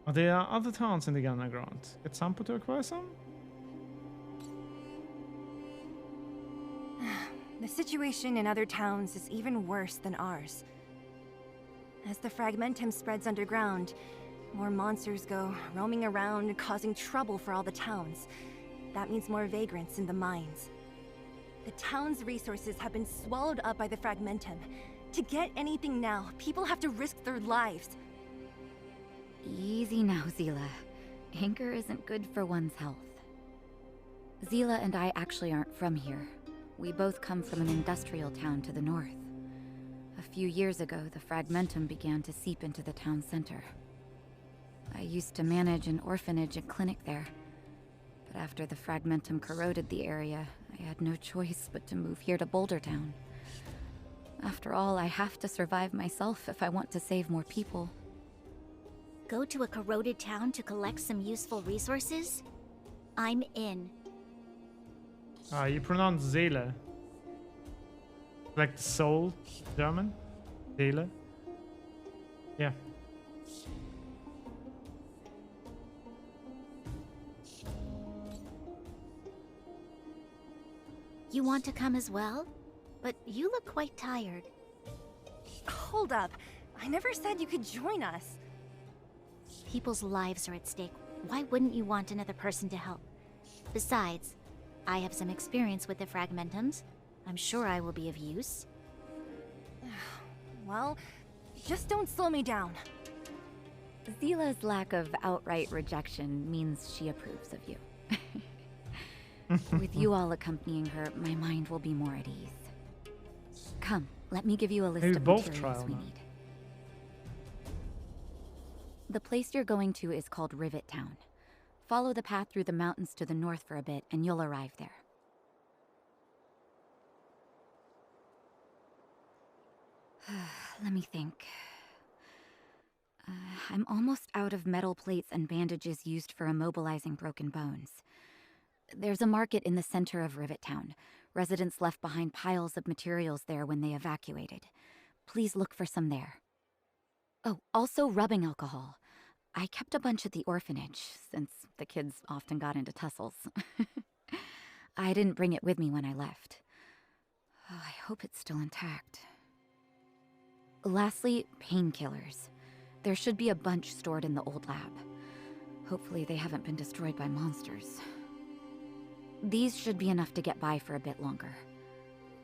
Are there other towns in the underground? Get Sampo to acquire some?
The situation in other towns is even worse than ours. As the Fragmentum spreads underground, more monsters go roaming around, causing trouble for all the towns. That means more vagrants in the mines. The town's resources have been swallowed up by the Fragmentum. To get anything now, people have to risk their lives.
Easy now, Zila. Anger isn't good for one's health. Zila and I actually aren't from here. We both come from an industrial town to the north. A few years ago, the Fragmentum began to seep into the town center. I used to manage an orphanage and clinic there. But after the Fragmentum corroded the area, I had no choice but to move here to Boulder Town. After all, I have to survive myself if I want to save more people.
Go to a corroded town to collect some useful resources? I'm in.
You pronounce Seele. Like the soul, German? Seele? Yeah.
You want to come as well? But you look quite tired.
Hold up. I never said you could join us.
People's lives are at stake. Why wouldn't you want another person to help? Besides, I have some experience with the Fragmentums. I'm sure I will be of use.
Well, just don't slow me down.
Zila's lack of outright rejection means she approves of you. With you all accompanying her, my mind will be more at ease. Come, let me give you a list of materials we need. The place you're going to is called Rivet Town. Follow the path through the mountains to the north for a bit, and you'll arrive there. Let me think. I'm almost out of metal plates and bandages used for immobilizing broken bones. There's a market in the center of Rivet Town. Residents left behind piles of materials there when they evacuated. Please look for some there. Oh, also rubbing alcohol. I kept a bunch at the orphanage, since the kids often got into tussles. I didn't bring it with me when I left. Oh, I hope it's still intact. Lastly, painkillers. There should be a bunch stored in the old lab. Hopefully they haven't been destroyed by monsters. These should be enough to get by for a bit longer.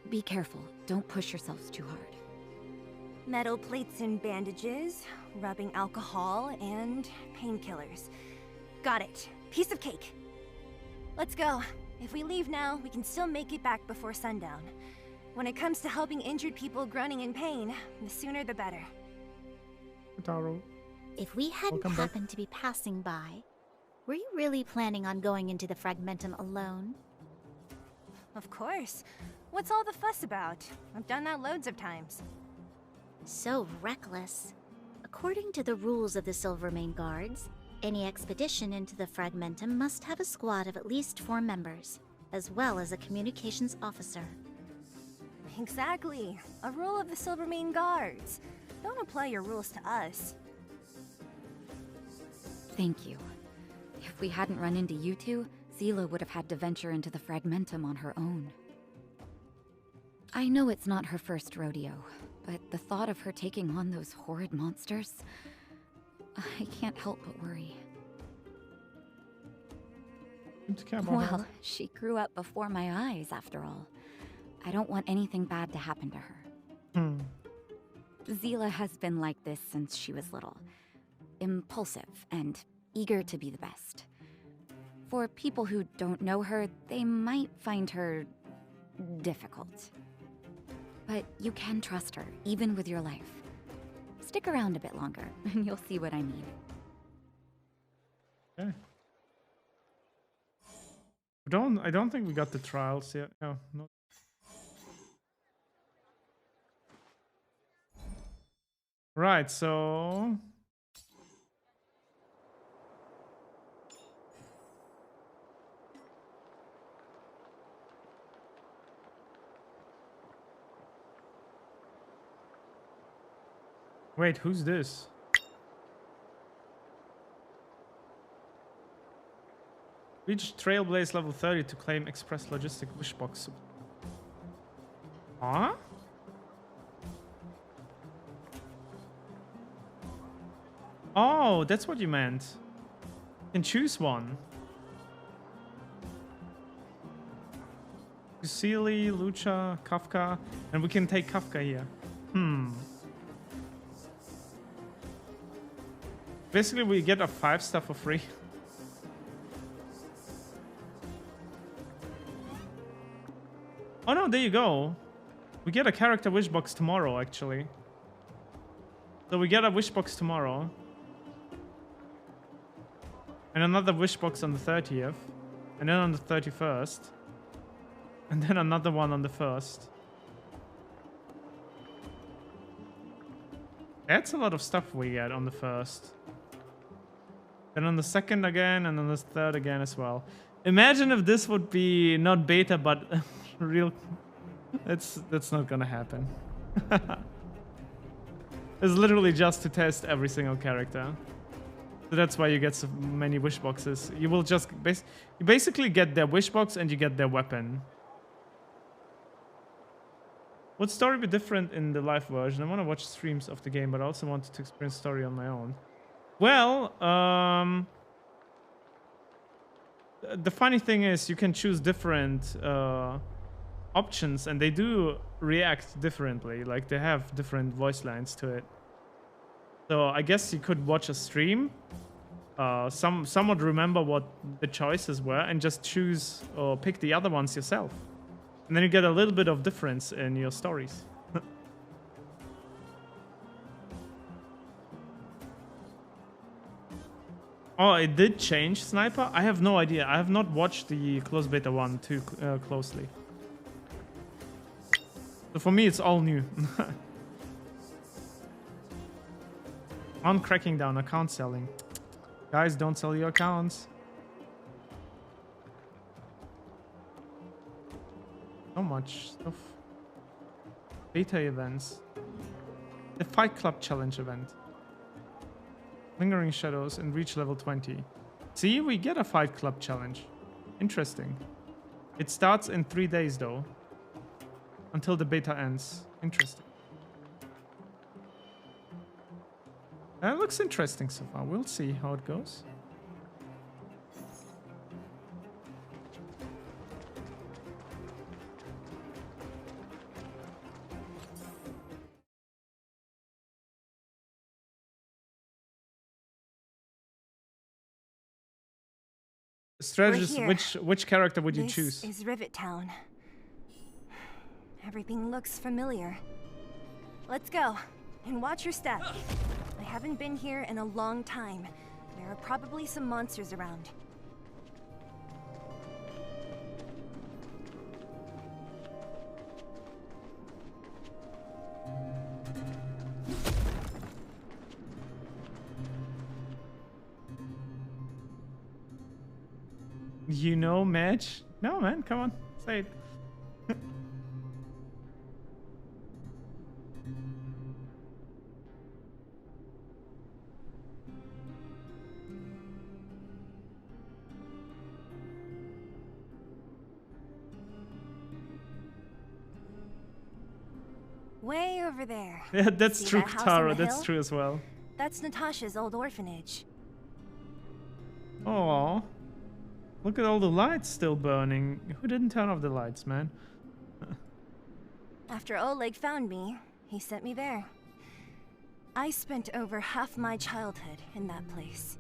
Be careful, don't push yourselves too hard.
Metal plates and bandages, rubbing alcohol, and painkillers. Got it. Piece of cake. Let's go. If we leave now, we can still make it back before sundown. When it comes to helping injured people groaning in pain, the sooner the better.
Taro.
If we hadn't happened to be passing by, were you really planning on going into the Fragmentum alone?
Of course. What's all the fuss about? I've done that loads of times.
So reckless. According to the rules of the Silvermane Guards, any expedition into the Fragmentum must have a squad of at least 4 members, as well as a communications officer.
Exactly. A rule of the Silvermane Guards. Don't apply your rules to us.
Thank you. If we hadn't run into you two, Seele would have had to venture into the Fragmentum on her own. I know it's not her first rodeo, but the thought of her taking on those horrid monsters, I can't help but worry. Well, she grew up before my eyes, after all. I don't want anything bad to happen to her. Seele has been like this since she was little. Impulsive and eager to be the best. For people who don't know her, they might find her difficult. But you can trust her, even with your life. Stick around a bit longer, and you'll see what I mean.
Okay. I don't think we got the trials yet. No, not. Right, so wait, who's this? Reach Trailblaze level 30 to claim Express Logistic Wishbox. Huh? Oh, that's what you meant. You can choose one. Seele, Lucha, Kafka, and we can take Kafka here. Basically, we get a 5-star for free. Oh no, there you go. We get a character wish box tomorrow, actually. So we get a wish box tomorrow. And another wish box on the 30th. And then on the 31st. And then another one on the 1st. That's a lot of stuff we get on the 1st. Then on the 2nd again, and on the 3rd again as well. Imagine if this would be not beta, but real... That's not gonna happen. It's literally just to test every single character. So that's why you get so many wish boxes. You will just... you basically get their wish box and you get their weapon. Would story be different in the live version? I want to watch streams of the game, but I also wanted to experience story on my own. Well, the funny thing is you can choose different options, and they do react differently. Like, they have different voice lines to it. So I guess you could watch a stream, somewhat remember what the choices were, and just choose or pick the other ones yourself. And then you get a little bit of difference in your stories. Oh, it did change, Sniper? I have no idea. I have not watched the closed beta 1 too closely. So for me, it's all new. On cracking down, account selling. Guys, don't sell your accounts. So much stuff. Beta events. The Fight Club Challenge event. Lingering Shadows and reach level 20. See, we get a Fight Club Challenge. Interesting. It starts in 3 days though. Until the beta ends. Interesting. That looks interesting so far. We'll see how it goes. Strategist, which character would you choose?
This is Rivet Town. Everything looks familiar. Let's go, and watch your step. I haven't been here in a long time. There are probably some monsters around.
You know, Madge? No, man, come on, say it.
Way over there.
Yeah, that's
See
true,
that house on
Taro.
the
That's
hill?
true as well.
That's Natasha's old orphanage.
Oh, look at all the lights still burning. Who didn't turn off the lights, man?
After Oleg found me, he sent me there. I spent over half my childhood in that place.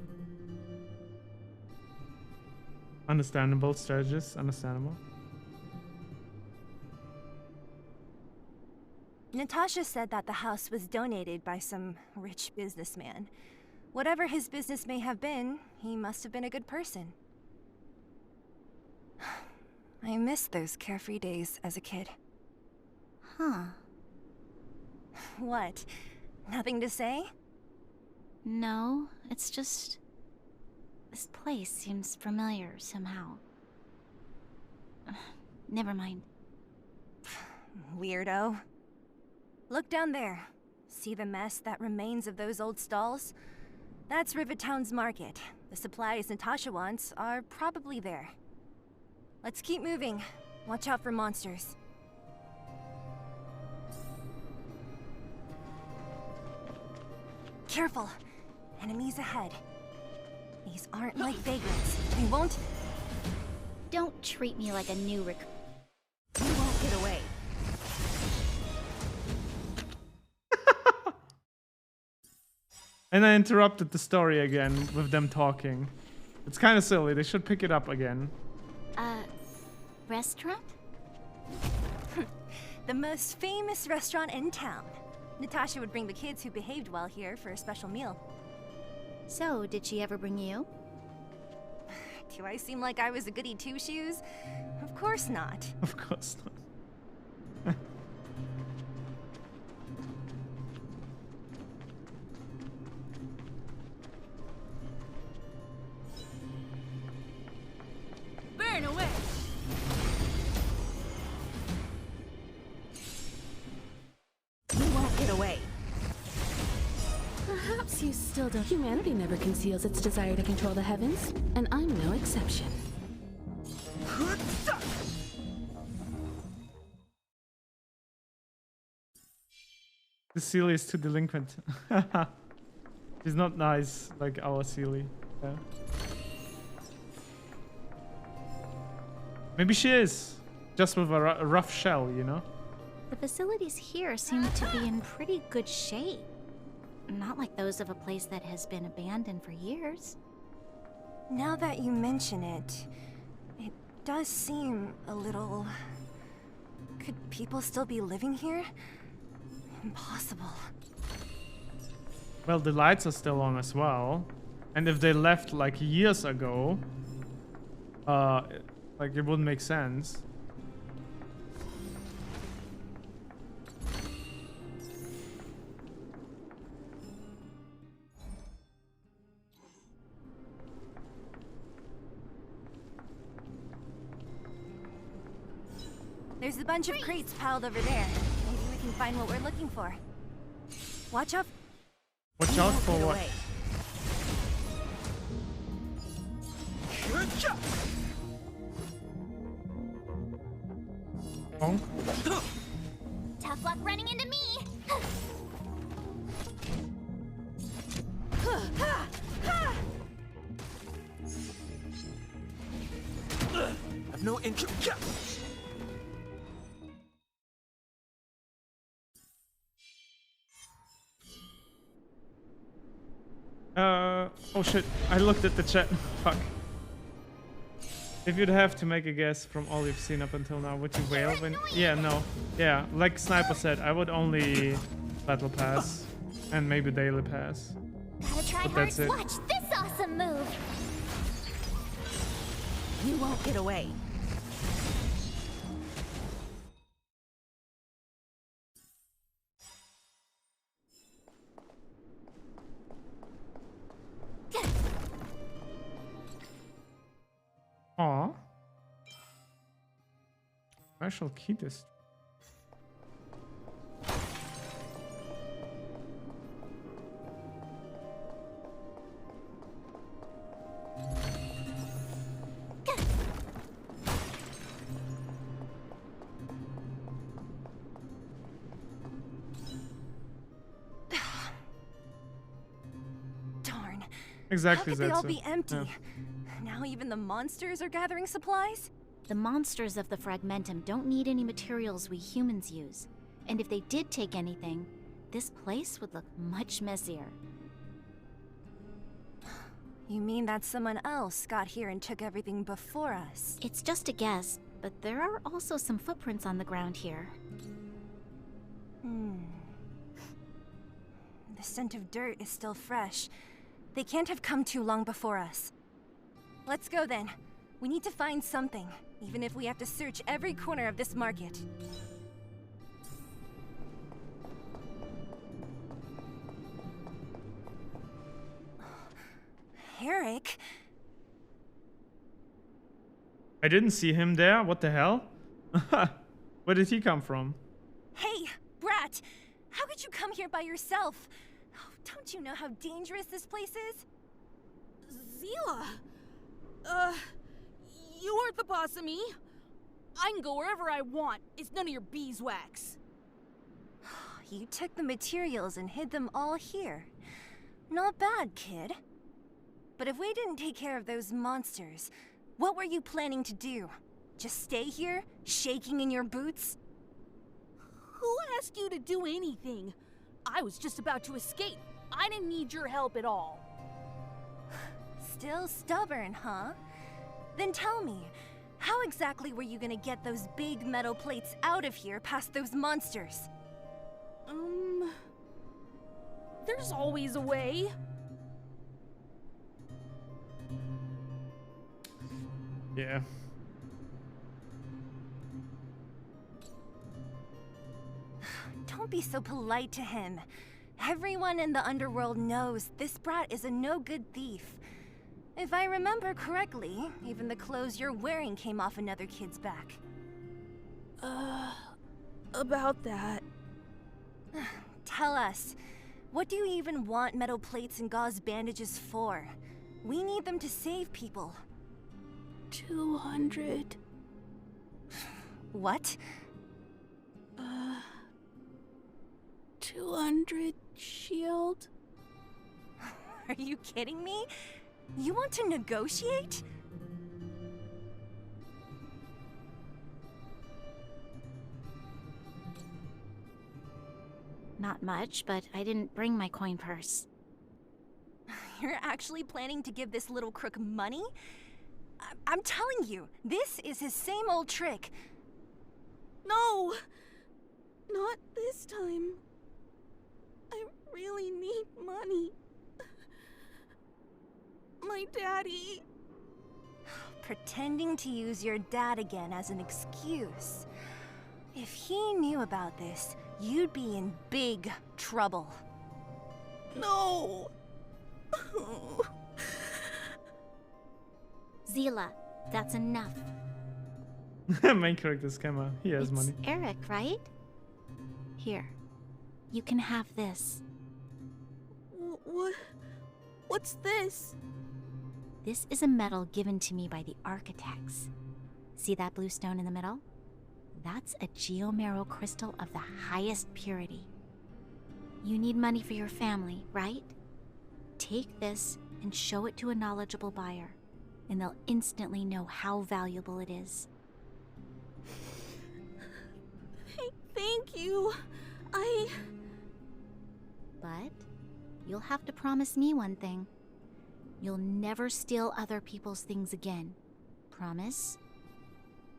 Understandable, strategist. Understandable.
Natasha said that the house was donated by some rich businessman. Whatever his business may have been, he must have been a good person. I miss those carefree days as a kid.
Huh.
What? Nothing to say?
No, it's just... this place seems familiar somehow. Never mind.
Weirdo. Look down there. See the mess that remains of those old stalls? That's Rivertown's market. The supplies Natasha wants are probably there. Let's keep moving. Watch out for monsters. Careful. Enemies ahead. These aren't like vagrants. They won't...
Don't treat me like a new recruit.
You won't get away.
And I interrupted the story again with them talking. It's kind of silly. They should pick it up again.
Restaurant?
The most famous restaurant in town. Natasha would bring the kids who behaved well here for a special meal.
So, did she ever bring you?
Do I seem like I was a goody two-shoes? Of course not.
Of course not.
Burn away!
You won't get away.
Perhaps you still don't. Humanity never conceals its desire to control the heavens, and I'm no exception.
The Sealy is too delinquent. She's not nice like our Sealy. Yeah. Maybe she is. Just with a rough shell, you know?
The facilities here seem to be in pretty good shape. Not like those of a place that has been abandoned for years.
Now that you mention it, it does seem a little... Could people still be living here? Impossible.
Well, the lights are still on as well. And if they left like years ago, like it wouldn't make sense.
There's a bunch of crates piled over there. Maybe we can find what we're looking for. Watch out.
Watch out for what? Bonk.
Tough luck running into me!
I've no interest.
Oh shit, I looked at the chat. Fuck. If you'd have to make a guess from all you've seen up until now, would you wail when... Yeah, no. Yeah, like Sniper said, I would only Battle Pass and maybe Daily Pass.
Gotta try
But
hard.
that's it.
Watch this awesome move!
You won't get away.
Aw. Special key district.
Darn.
Exactly,
How could they all
Zetsu.
be empty?
Yeah.
Now even the monsters are gathering supplies?
The monsters of the Fragmentum don't need any materials we humans use. And if they did take anything, this place would look much messier.
You mean that someone else got here and took everything before us?
It's just a guess, but there are also some footprints on the ground here.
The scent of dirt is still fresh. They can't have come too long before us. Let's go then. We need to find something, even if we have to search every corner of this market. Eric?
I didn't see him there. What the hell? Where did he come from?
Hey, Brat! How could you come here by yourself? Oh, don't you know how dangerous this place is?
Zila! You aren't the boss of me. I can go wherever I want. It's none of your beeswax.
You took the materials and hid them all here. Not bad, kid. But if we didn't take care of those monsters, what were you planning to do? Just stay here, shaking in your boots?
Who asked you to do anything? I was just about to escape. I didn't need your help at all.
Still stubborn, huh? Then tell me, how exactly were you gonna get those big metal plates out of here past those monsters?
There's always a way.
Yeah.
Don't be so polite to him. Everyone in the underworld knows this brat is a no-good thief. If I remember correctly, even the clothes you're wearing came off another kid's back.
About that.
Tell us, what do you even want metal plates and gauze bandages for? We need them to save people.
200.
What?
200 shield?
Are you kidding me? You want to negotiate?
Not much, but I didn't bring my coin purse.
You're actually planning to give this little crook money? I'm telling you, this is his same old trick.
No! Not this time. I really need money. My daddy.
Pretending to use your dad again as an excuse. If he knew about this, you'd be in big trouble.
No!
Zila, that's enough.
Main character's camera. He has money.
Eric, right? Here. You can have this.
What's this?
This is a medal given to me by the architects. See that blue stone in the middle? That's a geomarrow crystal of the highest purity. You need money for your family, right? Take this and show it to a knowledgeable buyer, and they'll instantly know how valuable it is.
Thank you.
But you'll have to promise me one thing. You'll never steal other people's things again. Promise?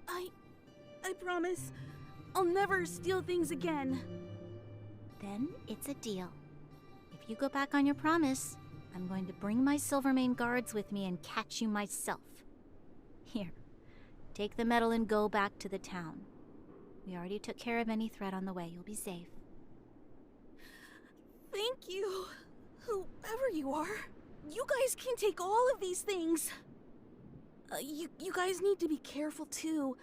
I promise. I'll never steal things again.
Then it's a deal. If you go back on your promise, I'm going to bring my Silvermane guards with me and catch you myself. Here, take the medal and go back to the town. We already took care of any threat on the way. You'll be safe.
Thank you, whoever you are. You guys can take all of these things. You guys need to be careful too.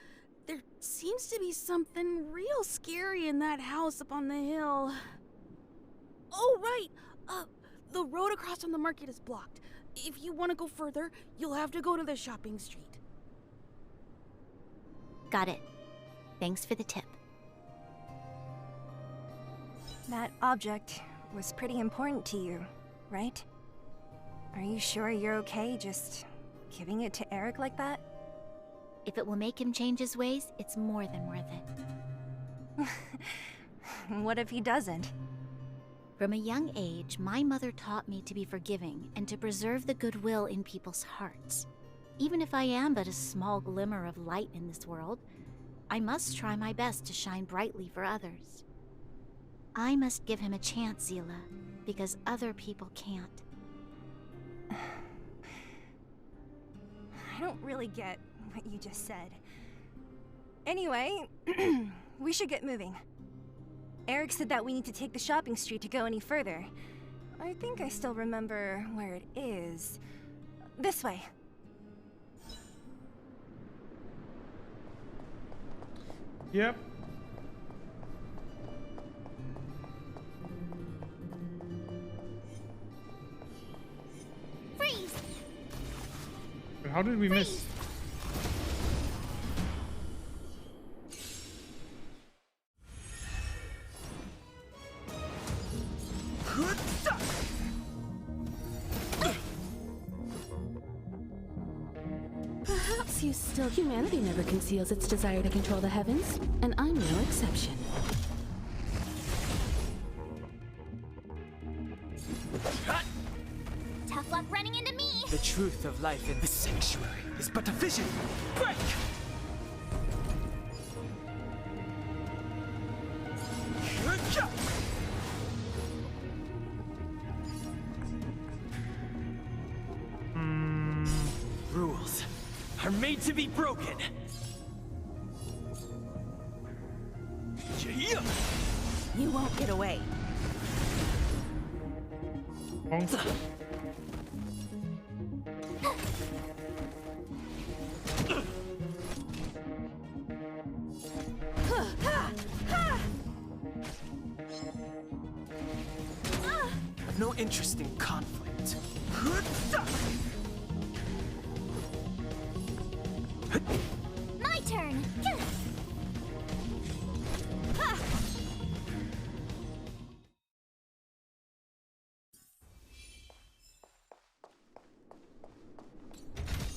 There seems to be something real scary in that house up on the hill. Oh, right! The road across from the market is blocked. If you want to go further, you'll have to go to the shopping street.
Got it. Thanks for the tip.
That object was pretty important to you, right? Are you sure you're okay just giving it to Eric like that?
If it will make him change his ways, it's more than worth it.
What if he doesn't?
From a young age, my mother taught me to be forgiving and to preserve the goodwill in people's hearts. Even if I am but a small glimmer of light in this world, I must try my best to shine brightly for others. I must give him a chance, Zila, because other people can't.
I don't really get what you just said. Anyway, we should get moving. Eric said that we need to take the shopping street to go any further. I think I still remember where it is. This way.
Yep.
Freeze!
How did we miss?
Perhaps you still... Humanity never conceals its desire to control the heavens, and I'm no exception.
Tough luck running into me!
The truth of life in the sanctuary is but a vision. Break! Rules are made to be broken.
You won't get away.
No interest in conflict.
My turn!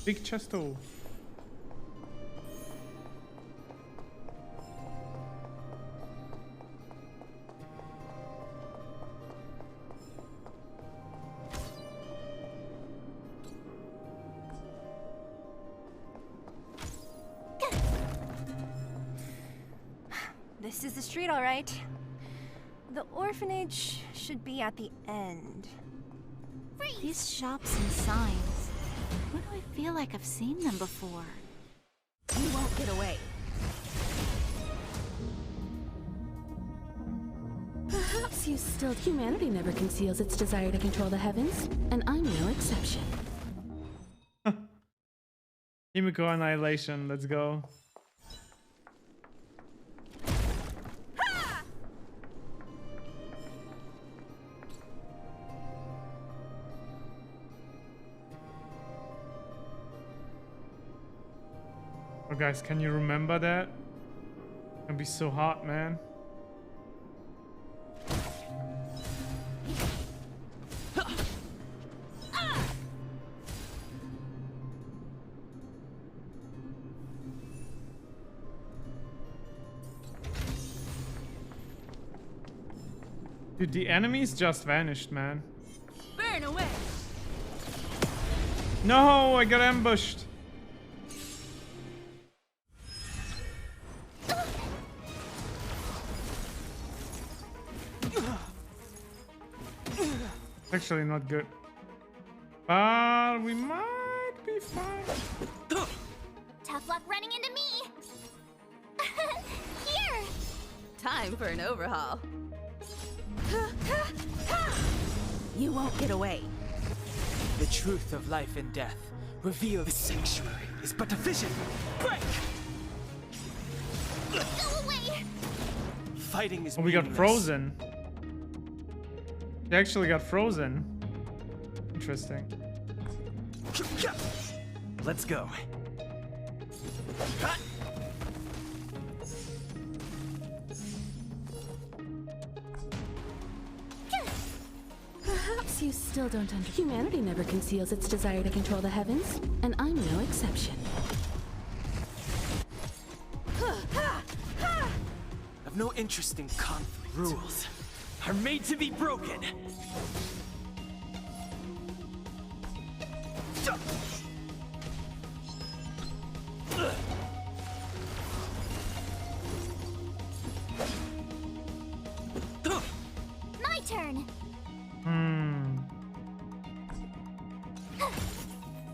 Big chesto.
This is the street, all right. The orphanage should be at the end.
These shops and signs. Why do I feel like I've seen them before?
You won't get away.
Perhaps you still... Humanity never conceals its desire to control the heavens, and I'm no exception.
Himiko Annihilation, let's go. Oh guys, can you remember that? It can be so hot, man. Dude, the enemies just vanished, man.
Burn away!
No, I got ambushed. Actually not good. But we might be fine.
Tough luck running into me! Here!
Time for an overhaul. You won't get away.
The truth of life and death revealed. The sanctuary is but a vision. Break!
Go away!
Fighting is
Oh, we got
meaningless.
frozen. They actually got frozen. Interesting.
Let's go.
Perhaps you still don't understand. Humanity never conceals its desire to control the heavens, and I'm no exception.
I've no interest in conflict.
Rules are made to be broken.
My turn!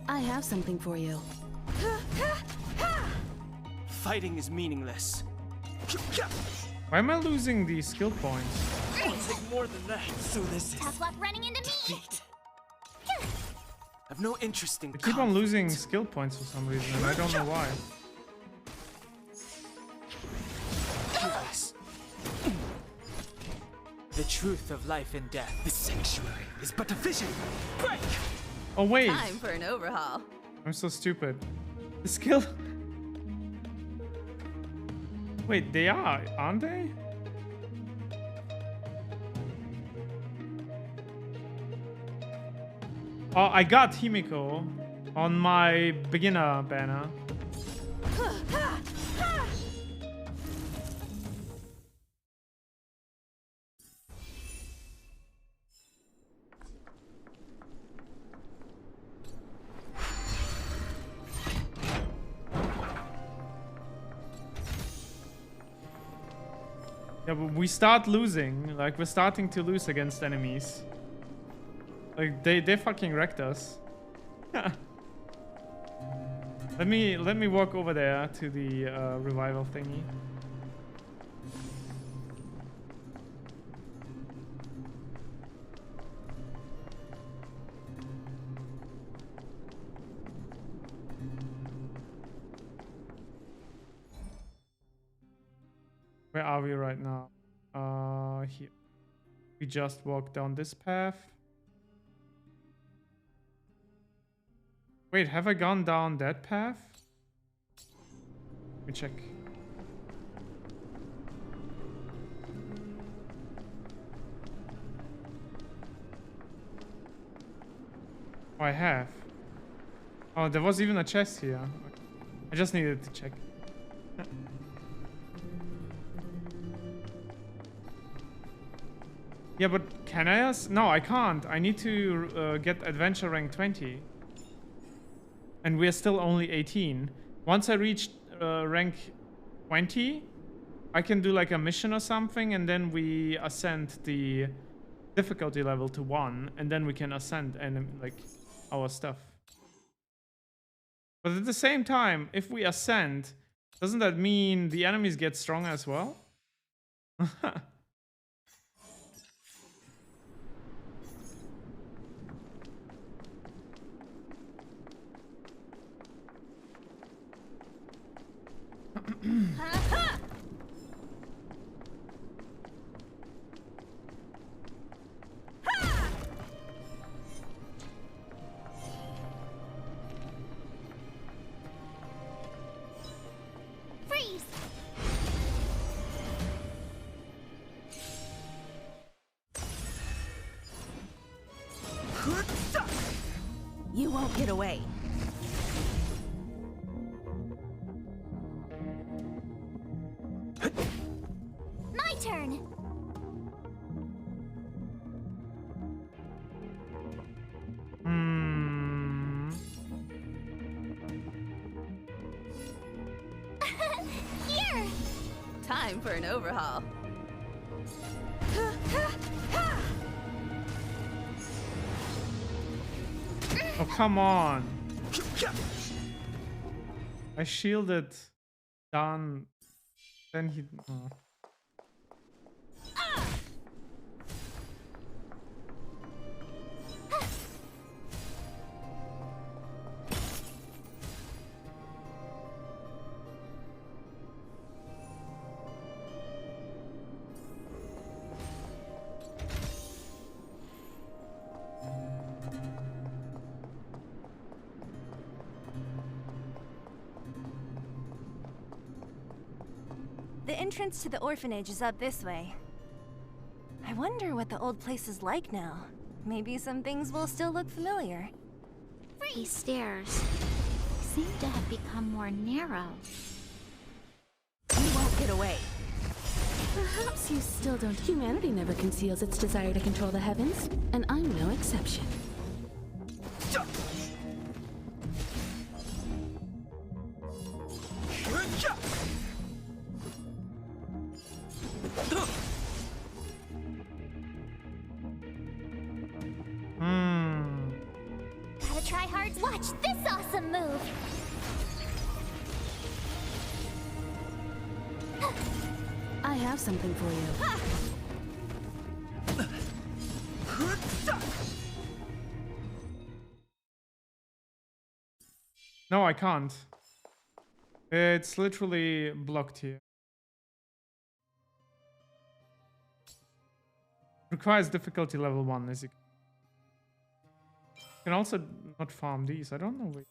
I have something for you.
Fighting is meaningless.
Why am I losing these skill points?
It'll take more than that. So this is
Tough luck running into me!
I've no interest in
I keep on losing skill points for some reason, and I don't know why.
The truth of life and death.
The sanctuary is but a vision. Break!
Oh wait,
Time for an overhaul.
I'm so stupid. The skill. Wait, they are, aren't they? Oh, I got Himiko on my beginner banner. Yeah, but we start losing. Like, we're starting to lose against enemies. Like, they fucking wrecked us. Let me walk over there to the revival thingy. Where are we right now? Here. We just walked down this path. Wait, have I gone down that path? Let me check. Oh, I have. Oh, there was even a chest here. I just needed to check. Yeah, but can I? No, I can't. I need to get adventure rank 20. And we're still only 18. Once I reach rank 20, I can do like a mission or something, and then we ascend the difficulty level to 1, and then we can ascend and like our stuff. But at the same time, if we ascend, doesn't that mean the enemies get stronger as well?
Freeze!
You won't get away.
My turn! Here!
Time for an overhaul.
Oh, come on. I shielded down. Then he... Oh.
The entrance to the orphanage is up this way. I wonder what the old place is like now. Maybe some things will still look familiar.
These stairs seem to have become more narrow.
You won't get away.
Perhaps you still don't. Humanity never conceals its desire to control the heavens, and I'm no exception.
Gotta try hard. Watch this awesome move.
I have something for you.
No, I can't. It's literally blocked here. Requires difficulty level 1, as you can also not farm these. I don't know. Wait.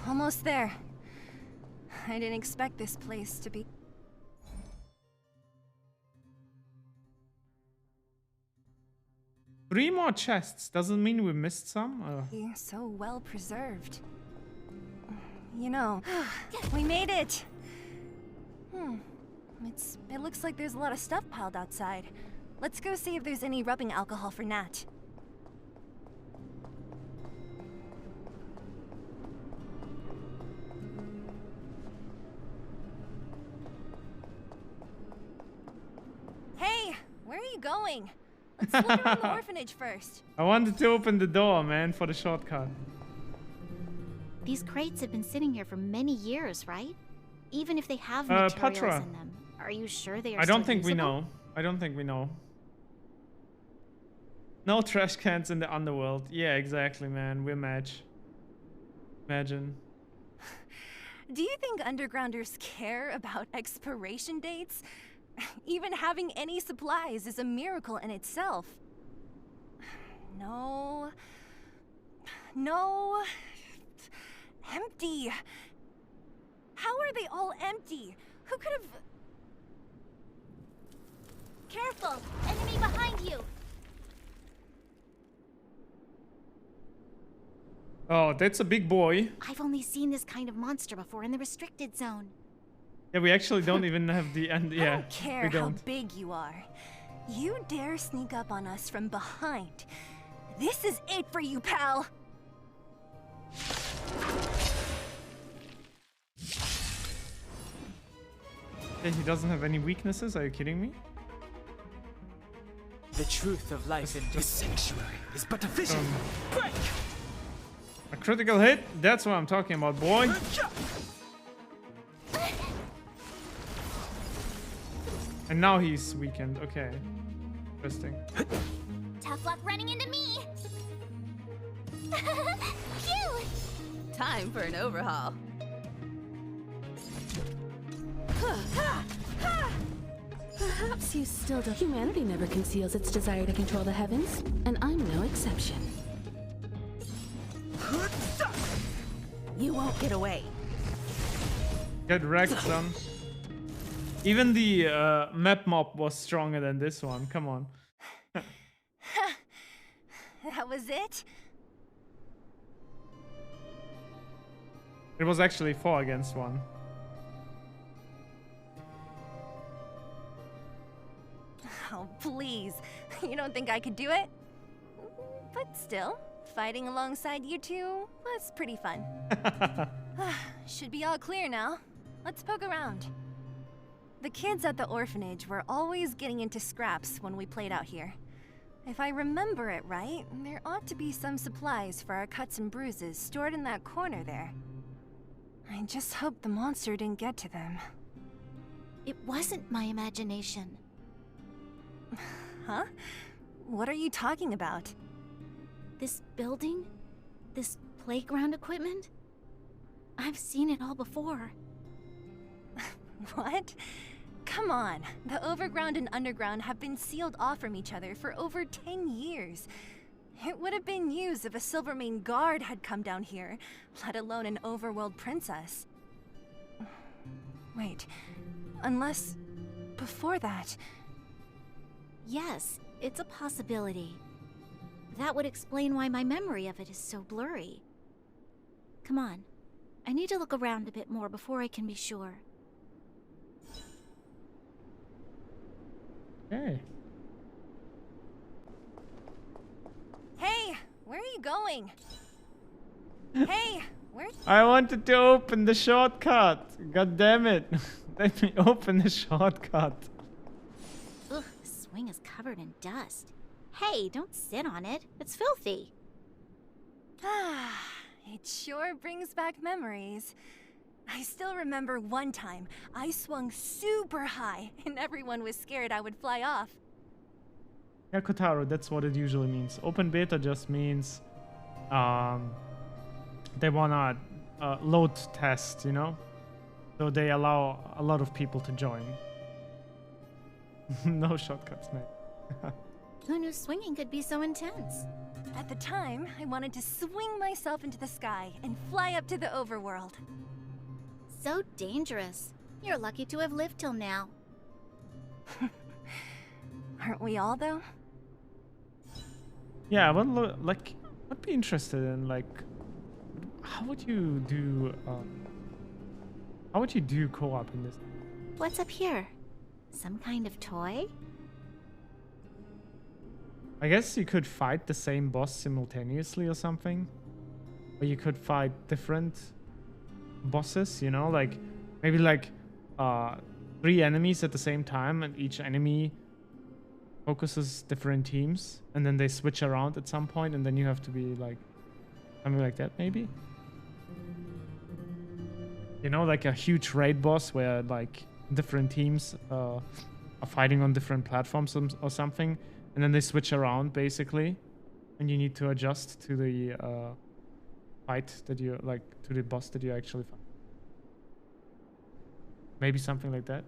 Almost there. I didn't expect this place to be...
3 more chests. Doesn't mean we missed some?
So well preserved. You know, we made it! It looks like there's a lot of stuff piled outside. Let's go see if there's any rubbing alcohol for Nat. Hey, where are you going? Let's look around the orphanage first.
I wanted to open the door, man, for the shortcut.
These crates have been sitting here for many years, right? Even if they have materials
Patra.
in them. Are you sure they are
I don't
still
think we
usable?
know. I don't think we know. No trash cans in the underworld. Yeah, exactly, man. We're match. Imagine.
Do you think undergrounders care about expiration dates? Even having any supplies is a miracle in itself. No. No. Empty. How are they all empty? Who could have...
Careful! Enemy behind you!
Oh, that's a big boy.
I've only seen this kind of monster before in the restricted zone.
Yeah, we actually don't even have the end. Yeah,
I don't care
we
how
don't.
big you are. You dare sneak up on us from behind. This is it for you, pal!
Yeah, he doesn't have any weaknesses. Are you kidding me?
The truth of life in this sanctuary is but a vision. Break!
A critical hit? That's what I'm talking about, boy. And now he's weakened. Okay. Interesting.
Tough luck running into me! Phew!
Time for an overhaul.
Perhaps you still don't. Humanity never conceals its desire to control the heavens, and I'm no exception.
You won't get away.
Get wrecked, son. Even the map mob was stronger than this one. Come on.
That was it?
It was actually 4 against 1.
Oh, please. You don't think I could do it? But still, fighting alongside you two was pretty fun. Should be all clear now. Let's poke around. The kids at the orphanage were always getting into scraps when we played out here. If I remember it right, there ought to be some supplies for our cuts and bruises stored in that corner there. I just hope the monster didn't get to them.
It wasn't my imagination.
Huh? What are you talking about?
This building? This playground equipment? I've seen it all before.
What? Come on, the overground and underground have been sealed off from each other for over 10 years. It would have been news if a Silvermane guard had come down here, let alone an overworld princess. Wait, unless before that...
Yes, it's a possibility. That would explain why my memory of it is so blurry. Come on, I need to look around a bit more before I can be sure.
Okay.
Hey, where are you going? Hey, where?
I wanted to open the shortcut. God damn it. Let me open the shortcut.
Ugh, the swing is covered in dust. Hey, don't sit on it. It's filthy.
Ah, it sure brings back memories. I still remember one time I swung super high and everyone was scared I would fly off.
Yeah, Kotaro, that's what it usually means. Open beta just means they wanna load test, you know? So they allow a lot of people to join. No shortcuts, mate.
Who knew swinging could be so intense?
At the time, I wanted to swing myself into the sky and fly up to the overworld.
So dangerous. You're lucky to have lived till now.
Aren't we all, though?
Yeah, I would like. I'd be interested in like, how would you do? How would you do co-op in this?
What's up here? Some kind of toy?
I guess you could fight the same boss simultaneously or something, or you could fight different bosses. You know, like maybe like 3 enemies at the same time, and each enemy focuses different teams, and then they switch around at some point, and then you have to be like something like that, maybe. You know, like a huge raid boss where like different teams are fighting on different platforms or something, and then they switch around basically, and you need to adjust to the fight that you like, to the boss that you actually fight. Maybe something like that.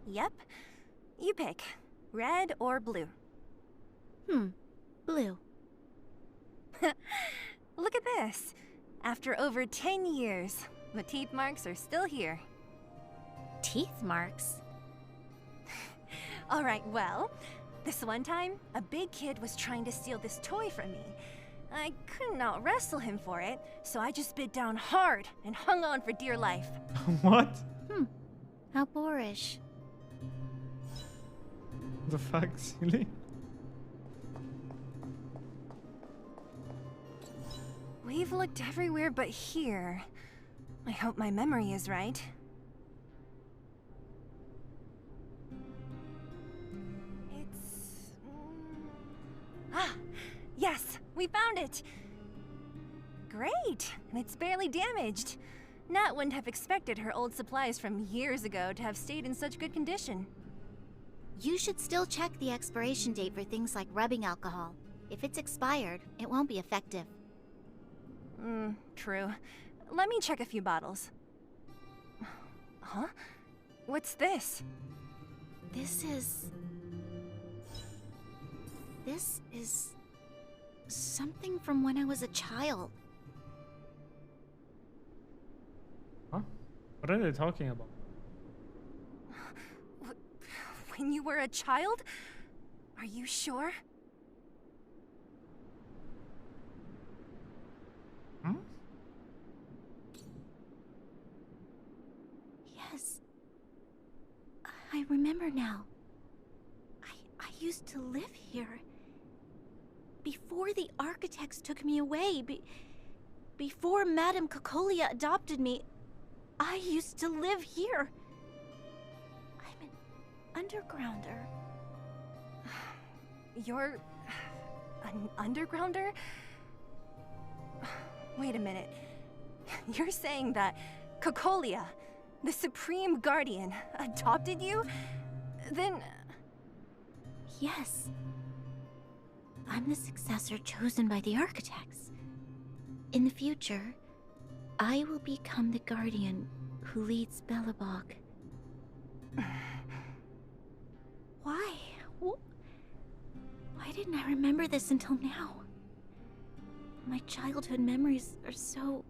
Yep. You pick. Red or blue?
Blue.
Look at this. After over 10 years, the teeth marks are still here.
Teeth marks?
Alright, well, this one time, a big kid was trying to steal this toy from me. I couldn't out-wrestle him for it, so I just bit down hard and hung on for dear life.
What?
How boorish.
The fuck, silly?
We've looked everywhere but here. I hope my memory is right. It's... Ah! Yes! We found it! Great! And it's barely damaged. Nat wouldn't have expected her old supplies from years ago to have stayed in such good condition.
You should still check the expiration date for things like rubbing alcohol. If it's expired, it won't be effective.
True. Let me check a few bottles. Huh? What's this?
This is something from when I was a child.
Huh? What are they talking about?
When you were a child? Are you sure?
Yes. I remember now. I used to live here. Before the architects took me away, before Madame Cocolia adopted me, I used to live here. Undergrounder.
You're... an undergrounder? Wait a minute. You're saying that Cocolia, the Supreme Guardian, adopted you? Then...
Yes. I'm the successor chosen by the architects. In the future, I will become the Guardian who leads Belobog. Why? Why didn't I remember this until now? My childhood memories are so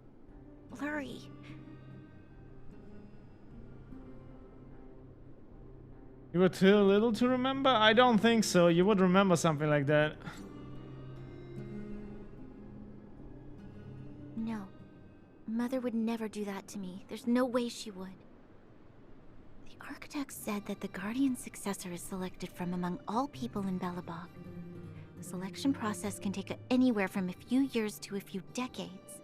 blurry.
You were too little to remember? I don't think so. You would remember something like that.
No. Mother would never do that to me. There's no way she would. The architect said that the Guardian successor is selected from among all people in Belobog. The selection process can take anywhere from a few years to a few decades.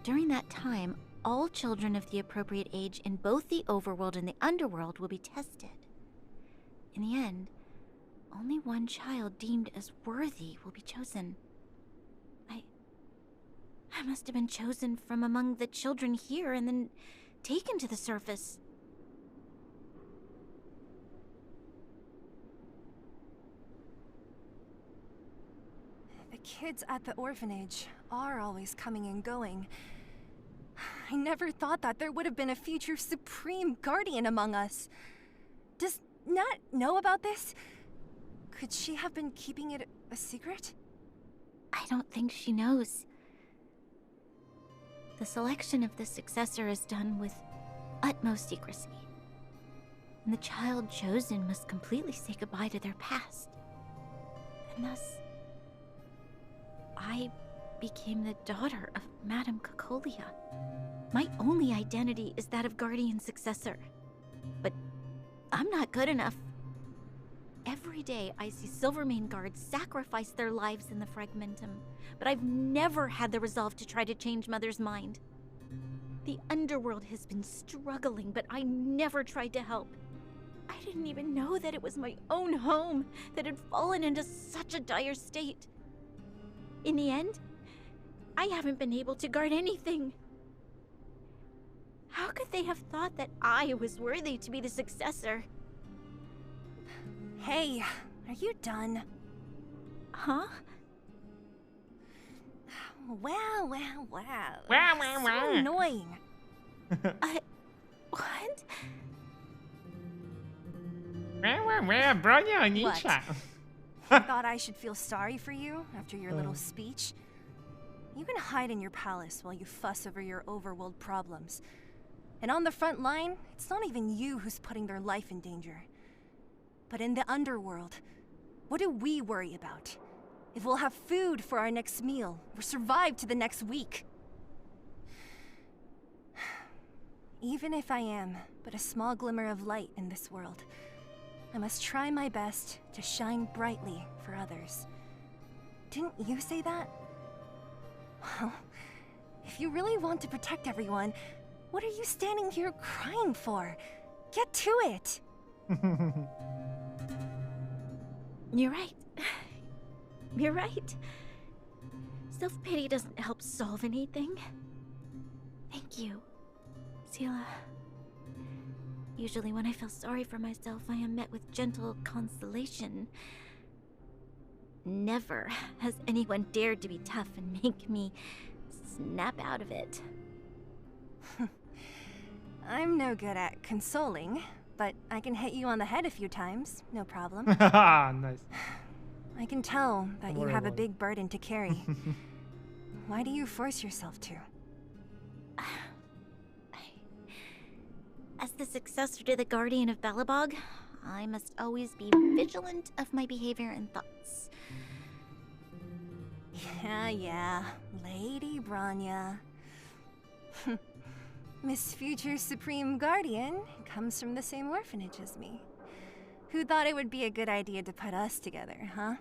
During that time, all children of the appropriate age in both the overworld and the underworld will be tested. In the end, only one child deemed as worthy will be chosen. I must have been chosen from among the children here and then taken to the surface.
The kids at the orphanage are always coming and going. I never thought that there would have been a future Supreme Guardian among us. Does Nat know about this? Could she have been keeping it a secret?
I don't think she knows. The selection of the successor is done with utmost secrecy. And the child chosen must completely say goodbye to their past. And thus, I became the daughter of Madame Cocolia. My only identity is that of Guardian Successor. But I'm not good enough. Every day I see Silvermane guards sacrifice their lives in the Fragmentum, but I've never had the resolve to try to change Mother's mind. The underworld has been struggling, but I never tried to help. I didn't even know that it was my own home that had fallen into such a dire state. In the end, I haven't been able to guard anything. How could they have thought that I was worthy to be the successor?
Hey, are you done?
Huh?
Wow.
Wow, wow,
So
wow.
annoying.
What?
Bronya,
What? You thought I should feel sorry for you after your little speech? You can hide in your palace while you fuss over your overworld problems. And on the front line, it's not even you who's putting their life in danger. But in the underworld, what do we worry about? If we'll have food for our next meal, or survive to the next week. Even if I am but a small glimmer of light in this world, I must try my best to shine brightly for others. Didn't you say that? Well, if you really want to protect everyone, what are you standing here crying for? Get to it!
You're right. You're right. Self-pity doesn't help solve anything. Thank you, Sela. Usually when I feel sorry for myself, I am met with gentle consolation. Never has anyone dared to be tough and make me snap out of it.
I'm no good at consoling, but I can hit you on the head a few times, no problem.
Nice.
I can tell that you
worry
have a
about
big burden to carry. Why do you force yourself to?
As the successor to the Guardian of Belobog, I must always be vigilant of my behavior and thoughts.
Yeah, Lady Bronya. Miss Future Supreme Guardian comes from the same orphanage as me. Who thought it would be a good idea to put us together, huh?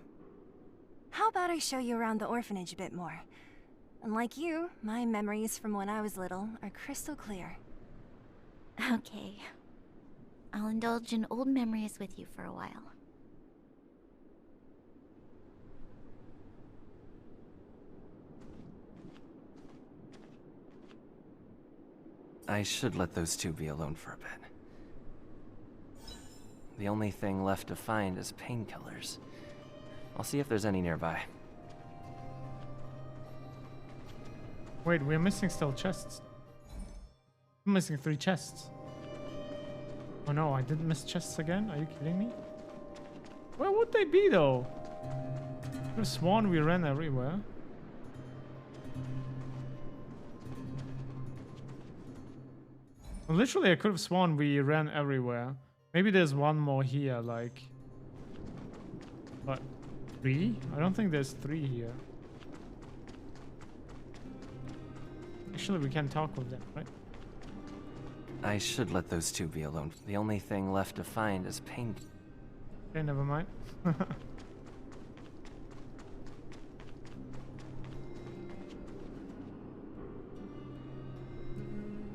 How about I show you around the orphanage a bit more? Unlike you, my memories from when I was little are crystal clear.
Okay. I'll indulge in old memories with you for a while.
I should let those two be alone for a bit. The only thing left to find is painkillers. I'll see if there's any nearby.
Wait, we're missing still chests. I'm missing 3 chests. Oh no, I didn't miss chests again? Are you kidding me? Where would they be though? I could have sworn we ran everywhere. Well, literally, I could have sworn we ran everywhere. Maybe there's one more here, like... What? 3? I don't think there's 3 here. Actually, we can talk with them, right?
I should let those two be alone. The only thing left to find is pain.
Okay, never mind.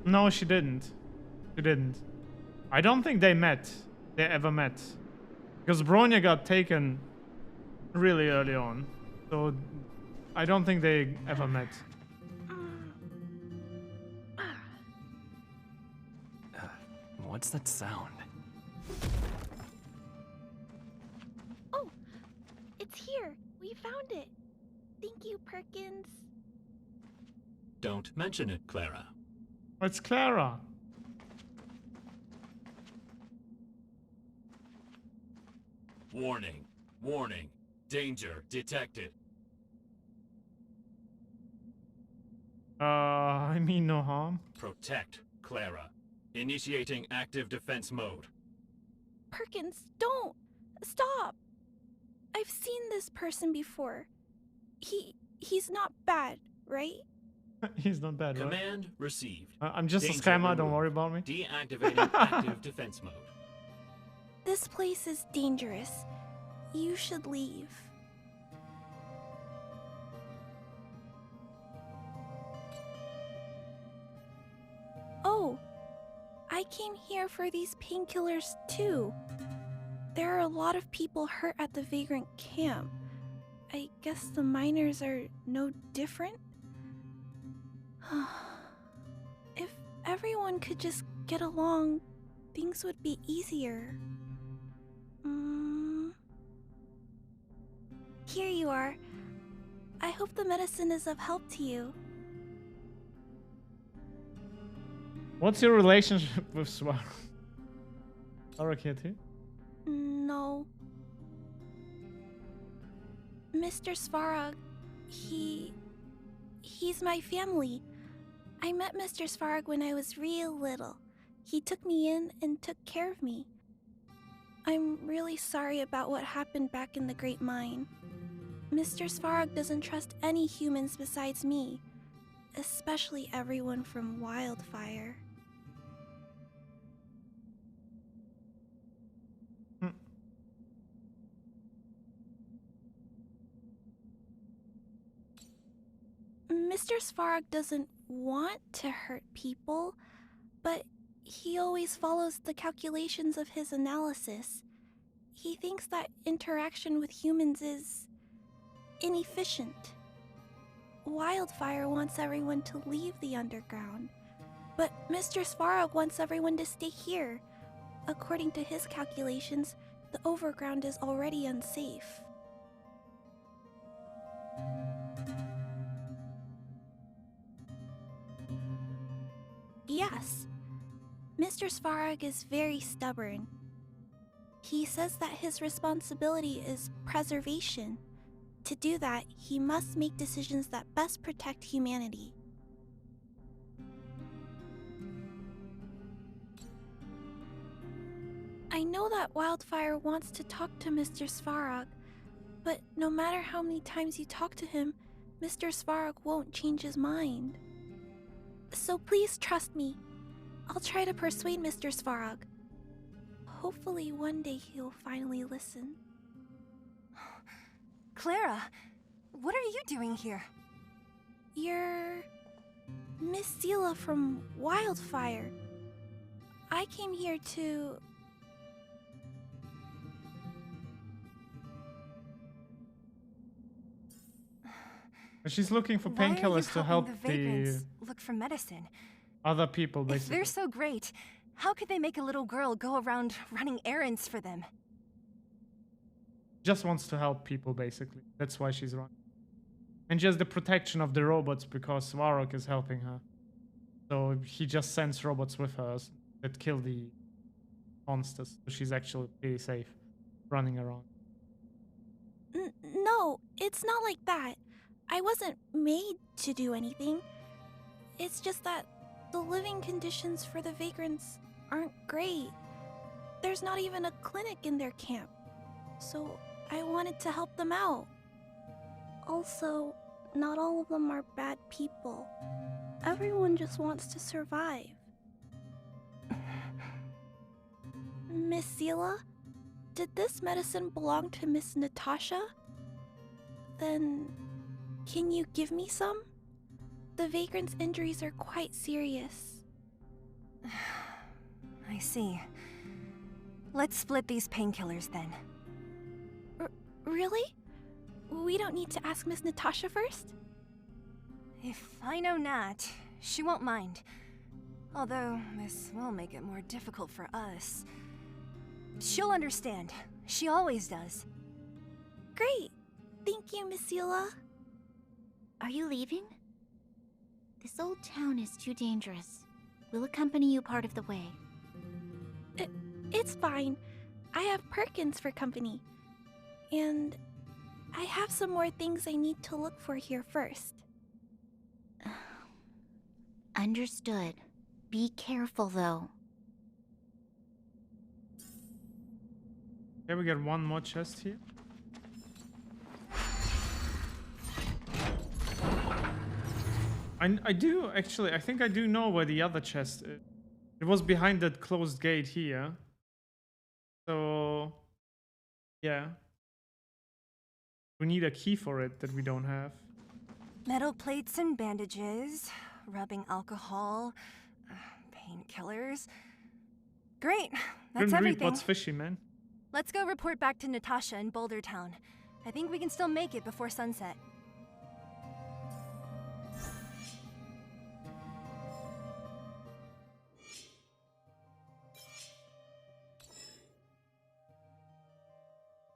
No, she didn't. She didn't. I don't think they met. They ever met. Because Bronya got taken really early on. So I don't think they ever met.
What's that sound?
Oh, it's here. We found it. Thank you, Perkins.
Don't mention it, Clara.
Oh, it's Clara.
Warning. Warning. Danger detected.
I mean no harm.
Protect, Clara. Initiating active defense mode.
Perkins, don't! Stop! I've seen this person before. He's not bad, right?
He's not bad, right?
Command received.
I'm just
Danger
a scammer,
removed.
don't worry about me.
Deactivating active defense mode.
This place is dangerous. You should leave. Oh, I came here for these painkillers too. There are a lot of people hurt at the Vagrant camp. I guess the miners are no different? If everyone could just get along, things would be easier. Here you are. I hope the medicine is of help to you.
What's your relationship with Swar? Kitty?
No. Mr. Svarog, he's my family. I met Mr. Svarog when I was real little. He took me in and took care of me. I'm really sorry about what happened back in the Great Mine. Mr. Svarog doesn't trust any humans besides me, especially everyone from Wildfire. Mr. Svarog doesn't want to hurt people, but he always follows the calculations of his analysis. He thinks that interaction with humans is inefficient. Wildfire wants everyone to leave the underground, but Mr. Svarog wants everyone to stay here. According to his calculations, the overground is already unsafe. Yes, Mr. Svarog is very stubborn. He says that his responsibility is preservation. To do that, he must make decisions that best protect humanity. I know that Wildfire wants to talk to Mr. Svarog, but no matter how many times you talk to him, Mr. Svarog won't change his mind. So please trust me. I'll try to persuade Mr. Svarog. Hopefully one day he'll finally listen.
Clara, what are you doing here?
You're Miss Sela from Wildfire. I came here to...
She's looking for
Why are you
painkillers to help
helping the vagrants look for medicine?
other people,
If
basically.
they're so great, how could they make a little girl go around running errands for them?
Just wants to help people, basically. That's why she's running. And just the protection of the robots, because Svarog is helping her. So he just sends robots with her that kill the monsters. So she's actually pretty safe running around.
No, it's not like that. I wasn't made to do anything. It's just that the living conditions for the vagrants aren't great. There's not even a clinic in their camp, so I wanted to help them out. Also, not all of them are bad people. Everyone just wants to survive. Miss Seela, did this medicine belong to Miss Natasha? Then, can you give me some? The vagrant's injuries are quite serious.
I see. Let's split these painkillers then.
Really? We don't need to ask Miss Natasha first?
If I know Nat, she won't mind. Although, this will make it more difficult for us. She'll understand. She always does.
Great. Thank you, Miss Seela.
Are you leaving? This old town is too dangerous. We'll accompany you part of the way.
It's fine. I have Perkins for company. And I have some more things I need to look for here first.
Understood. Be careful, though.
Okay, we get one more chest here. I do, actually, I think I do know where the other chest is. It was behind that closed gate here. So, yeah. We need a key for it that we don't have.
Metal plates and bandages, rubbing alcohol, painkillers. Great, that's
Couldn't read
everything.
what's fishy, man.
Let's go report back to Natasha in Boulder Town. I think we can still make it before sunset.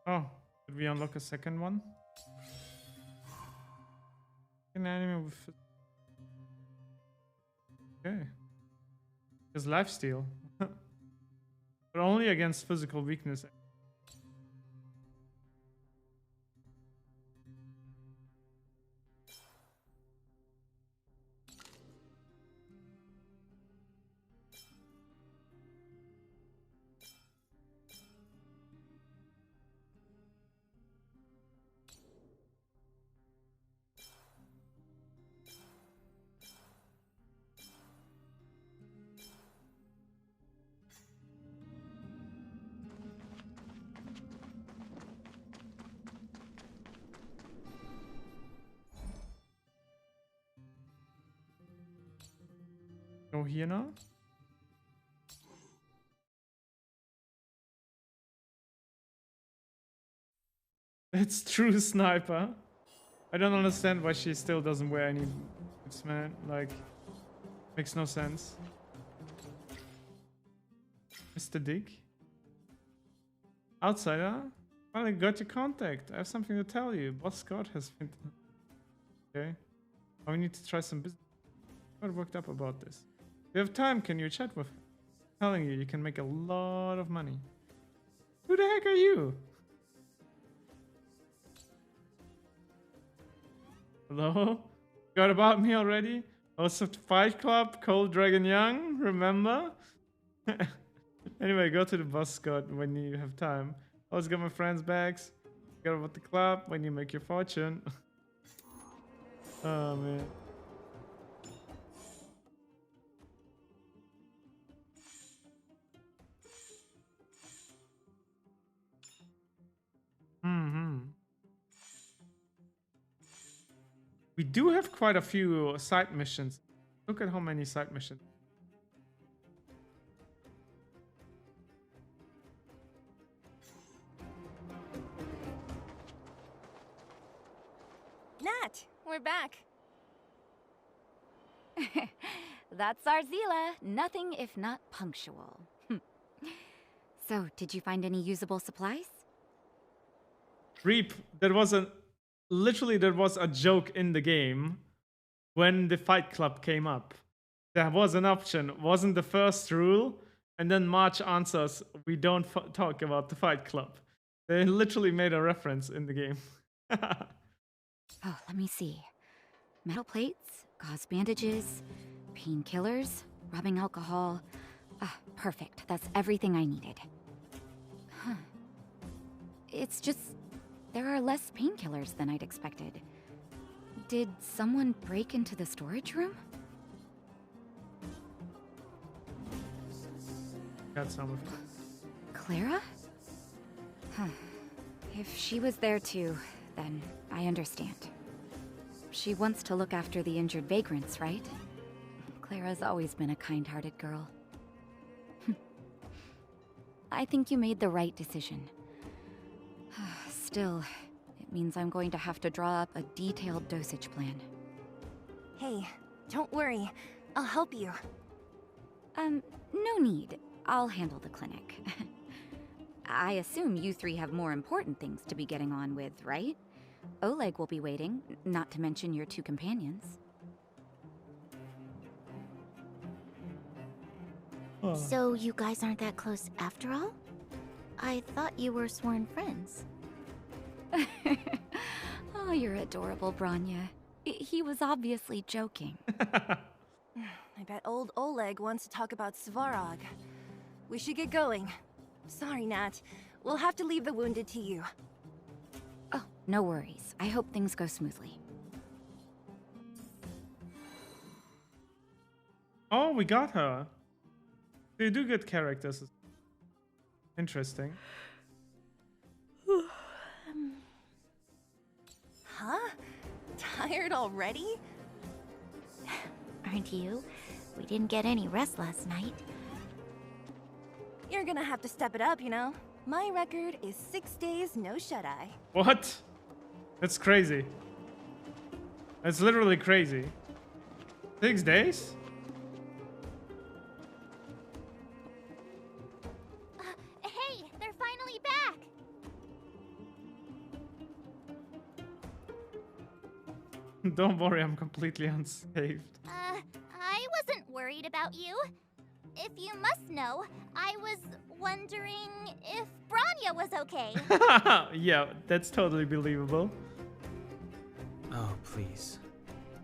Oh, did we unlock a second one? An enemy with... Okay. His lifesteal. But only against physical weakness. Go here now. It's true sniper. I don't understand why she still doesn't wear any boots, man. Like, makes no sense. Mr. Dick. Outsider? Finally got your contact. I have something to tell you. Boss Scott has been... Okay. Oh, we need to try some business. I'm worked up about this. If you have time, can you chat with him? I'm telling you, you can make a lot of money. Who the heck are you? Hello? Forgot about me already? Host of Fight Club, Cold Dragon Young, remember? Anyway, go to the bus, Scott, when you have time. Always got my friends' bags. Forgot about the club when you make your fortune. Oh, man. We do have quite a few side missions. Look at how many side missions.
Nat, we're back.
That's our Zila. Nothing if not punctual. So, did you find any usable supplies?
Reap, there was a... Literally, there was a joke in the game when the Fight Club came up. There was an option. Wasn't the first rule? And then March answers, we don't talk about the Fight Club. They literally made a reference in the game.
Oh, let me see. Metal plates, gauze bandages, painkillers, rubbing alcohol. Ah, perfect. That's everything I needed. Huh. It's just, there are less painkillers than I'd expected. Did someone break into the storage room?
Got some of
Clara? Huh. If she was there too, then I understand. She wants to look after the injured vagrants, right? Clara's always been a kind-hearted girl. I think you made the right decision. Still, it means I'm going to have to draw up a detailed dosage plan.
Hey, don't worry. I'll help you.
No need. I'll handle the clinic. I assume you three have more important things to be getting on with, right? Oleg will be waiting, not to mention your two companions.
So you guys aren't that close after all? I thought you were sworn friends.
Oh, you're adorable, Branya. He was obviously joking.
I bet old Oleg wants to talk about Svarog. We should get going. Sorry, Nat. We'll have to leave the wounded to you.
Oh, no worries. I hope things go smoothly.
Oh, we got her. They do get characters. Interesting.
Huh? Tired already?
Aren't you? We didn't get any rest last night.
You're gonna have to step it up, you know? My record is 6 days, no shut-eye.
What? That's crazy. That's literally crazy. 6 days?
Hey, they're finally back!
Don't worry, I'm completely unscathed.
I wasn't worried about you. If you must know, I was wondering if Branya was okay.
Yeah, that's totally believable.
Oh, please.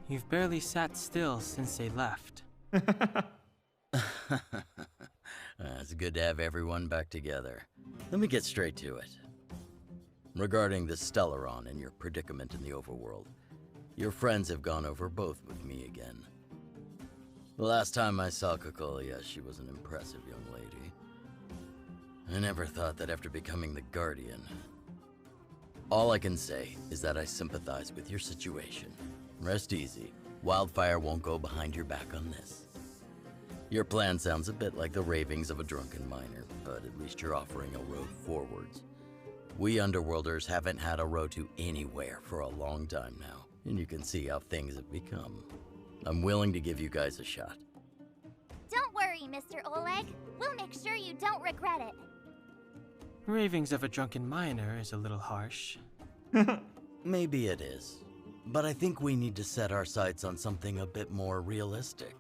You've barely sat still since they left.
It's good to have everyone back together. Let me get straight to it. Regarding the Stellaron and your predicament in the overworld, your friends have gone over both with me again. The last time I saw Kokolia, she was an impressive young lady. I never thought that after becoming the Guardian. All I can say is that I sympathize with your situation. Rest easy. Wildfire won't go behind your back on this. Your plan sounds a bit like the ravings of a drunken miner, but at least you're offering a road forwards. We Underworlders haven't had a road to anywhere for a long time now, and you can see how things have become. I'm willing to give you guys a shot.
Don't worry, Mr. Oleg. We'll make sure you don't regret it.
Ravings of a drunken miner is a little harsh.
Maybe it is, but I think we need to set our sights on something a bit more realistic.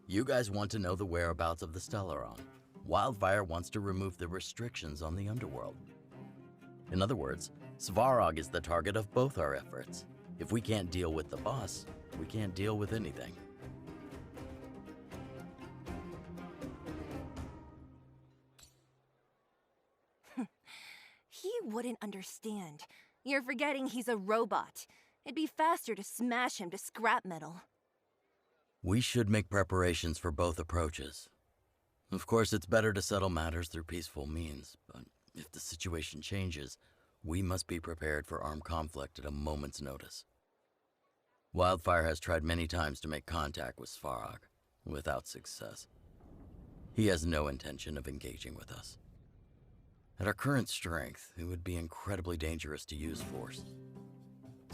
You guys want to know the whereabouts of the Stellaron. Wildfire wants to remove the restrictions on the Underworld. In other words, Svarog is the target of both our efforts. If we can't deal with the boss, we can't deal with anything.
He wouldn't understand. You're forgetting he's a robot. It'd be faster to smash him to scrap metal.
We should make preparations for both approaches. Of course, it's better to settle matters through peaceful means, but if the situation changes, we must be prepared for armed conflict at a moment's notice. Wildfire has tried many times to make contact with Svarog, without success. He has no intention of engaging with us. At our current strength, it would be incredibly dangerous to use force.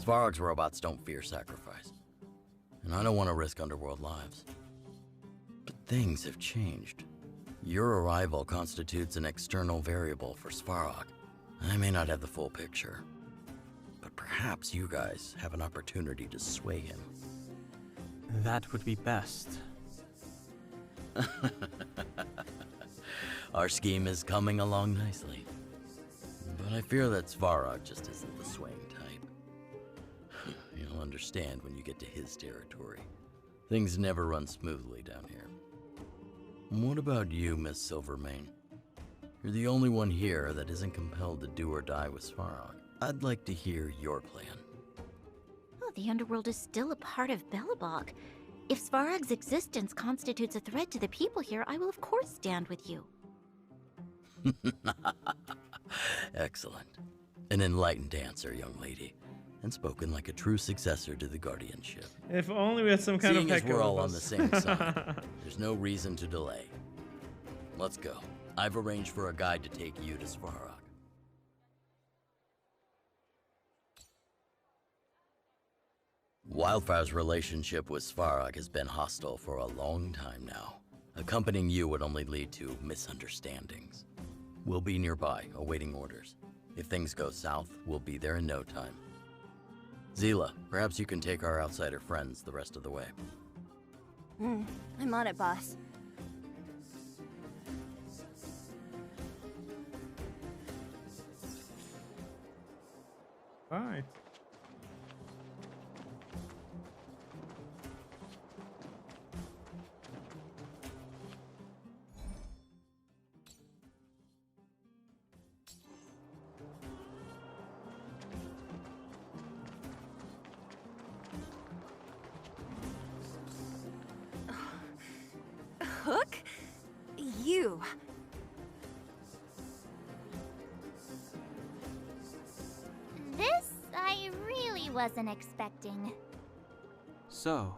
Svarog's robots don't fear sacrifice, and I don't want to risk Underworld lives. But things have changed. Your arrival constitutes an external variable for Svarog. I may not have the full picture, but perhaps you guys have an opportunity to sway him.
That would be best.
Our scheme is coming along nicely, but I fear that Svarog just isn't the swaying type. You'll understand when you get to his territory. Things never run smoothly down here. And what about you, Miss Silvermane? You're the only one here that isn't compelled to do or die with Svarog. I'd like to hear your plan.
Oh, the underworld is still a part of Belobog. If Svarog's existence constitutes a threat to the people here, I will of course stand with you.
Excellent. An enlightened answer, young lady. And spoken like a true successor to the guardianship.
If only we had some kind
Seeing
of
as we're all on the
heckle.
same side, there's no reason to delay. Let's go. I've arranged for a guide to take you to Svarog. Wildfire's relationship with Svarog has been hostile for a long time now. Accompanying you would only lead to misunderstandings. We'll be nearby, awaiting orders. If things go south, we'll be there in no time. Zila, perhaps you can take our outsider friends the rest of the way.
I'm on it, boss.
Right.
Hook? You.
This I really wasn't expecting.
So,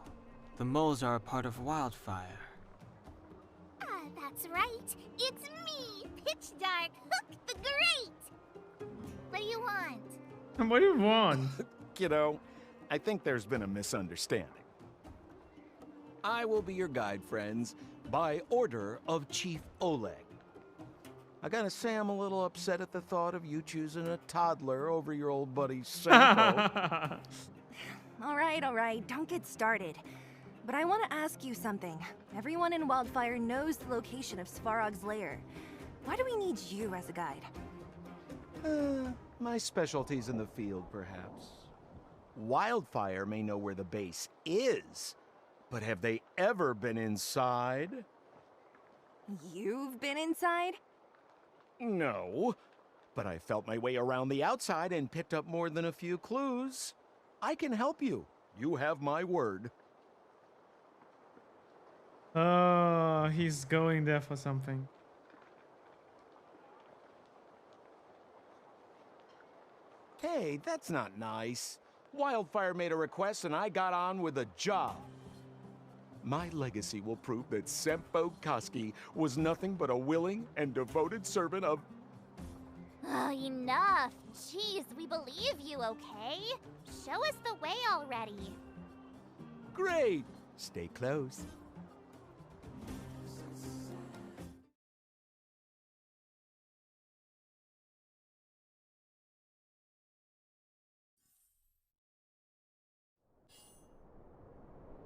the moles are a part of Wildfire.
Ah, that's right. It's me, Pitch Dark Hook the Great. What do you want?
What do you want?
Kiddo, I think there's been a misunderstanding. I will be your guide, friends, by order of Chief Oleg. I gotta say I'm a little upset at the thought of you choosing a toddler over your old buddy Sampo.
All right, don't get started. But I want to ask you something. Everyone in Wildfire knows the location of Svarog's lair. Why do we need you as a guide?
My specialty's in the field, perhaps. Wildfire may know where the base is, but have they ever been inside?
You've been inside?
No, but I felt my way around the outside and picked up more than a few clues. I can help you. You have my word.
Oh, he's going there for something.
Hey, that's not nice. Wildfire made a request and I got on with the job. My legacy will prove that Sempo Koski was nothing but a willing and devoted servant of...
Oh, enough. Jeez, we believe you, okay? Show us the way already.
Great! Stay close.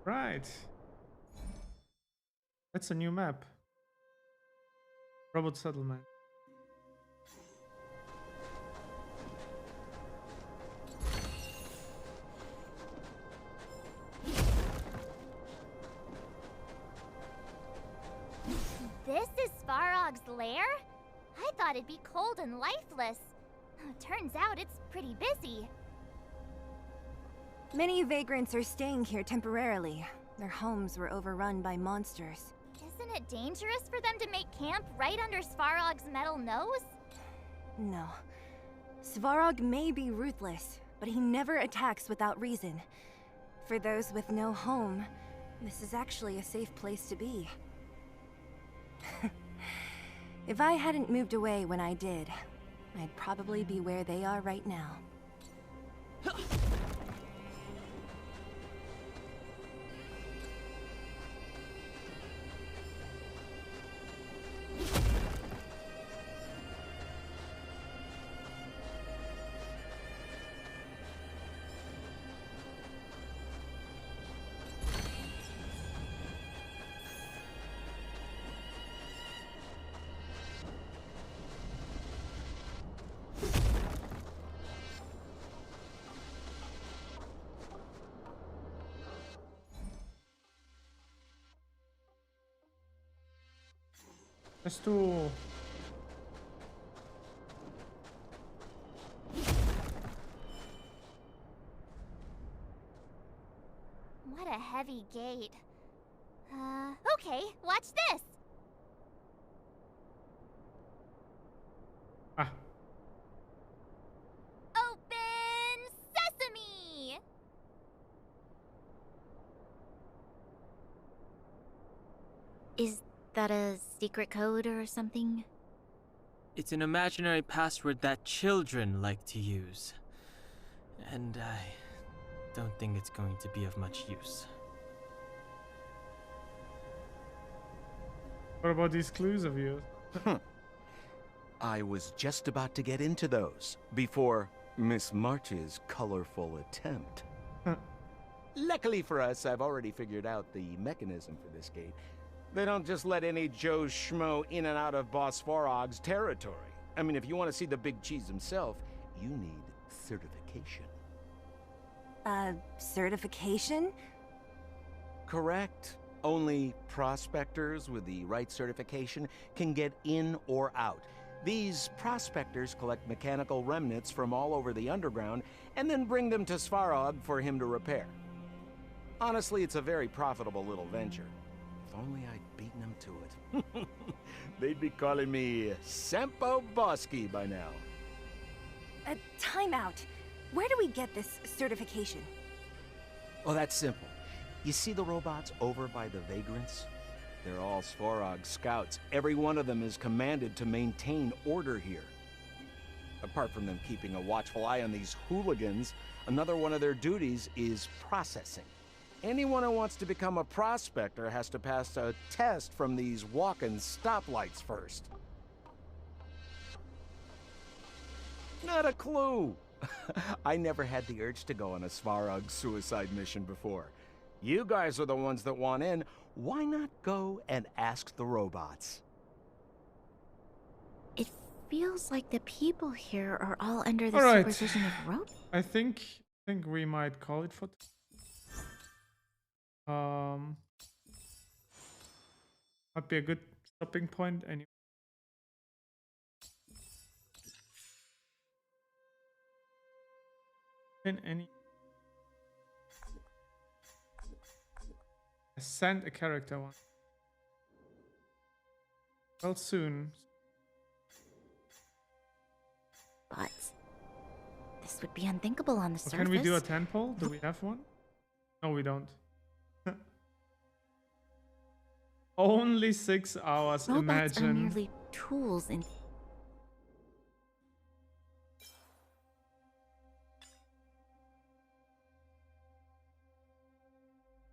Right. That's a new map. Robot settlement.
This is Svarog's lair? I thought it'd be cold and lifeless. Turns out it's pretty busy.
Many vagrants are staying here temporarily. Their homes were overrun by monsters.
Isn't it dangerous for them to make camp right under Svarog's metal nose?
No. Svarog may be ruthless, but he never attacks without reason. For those with no home, this is actually a safe place to be. If I hadn't moved away when I did, I'd probably be where they are right now.
Let's do...
What a heavy gate. Okay, watch this.
Ah.
Open sesame!
Is that a secret code or something?
It's an imaginary password that children like to use. And I don't think it's going to be of much use.
What about these clues of yours?
I was just about to get into those before Miss March's colorful attempt. Luckily for us, I've already figured out the mechanism for this gate. They don't just let any Joe Schmo in and out of Boss Farog's territory. I mean, if you want to see the big cheese himself, you need certification.
Certification?
Correct. Only prospectors with the right certification can get in or out. These prospectors collect mechanical remnants from all over the underground and then bring them to Svarog for him to repair. Honestly, it's a very profitable little venture. If only I'd beaten them to it. They'd be calling me Sempo Bosky by now.
Time out. Where do we get this certification?
Oh, that's simple. You see the robots over by the Vagrants? They're all Svarog scouts. Every one of them is commanded to maintain order here. Apart from them keeping a watchful eye on these hooligans, another one of their duties is processing. Anyone who wants to become a prospector has to pass a test from these walking stoplights first. Not a clue. I never had the urge to go on a Svarog suicide mission before. You guys are the ones that want in. Why not go and ask the robots?
It feels like the people here are all under the
All right.
supervision of robots.
I think we might call it for... Might be a good stopping point anyway. In any... Send a character one. Well, soon.
But this would be unthinkable on the surface.
Can we do a 10 poll? Do we have one? No, we don't. Only 6 hours,
Robots
imagine.
are merely tools in...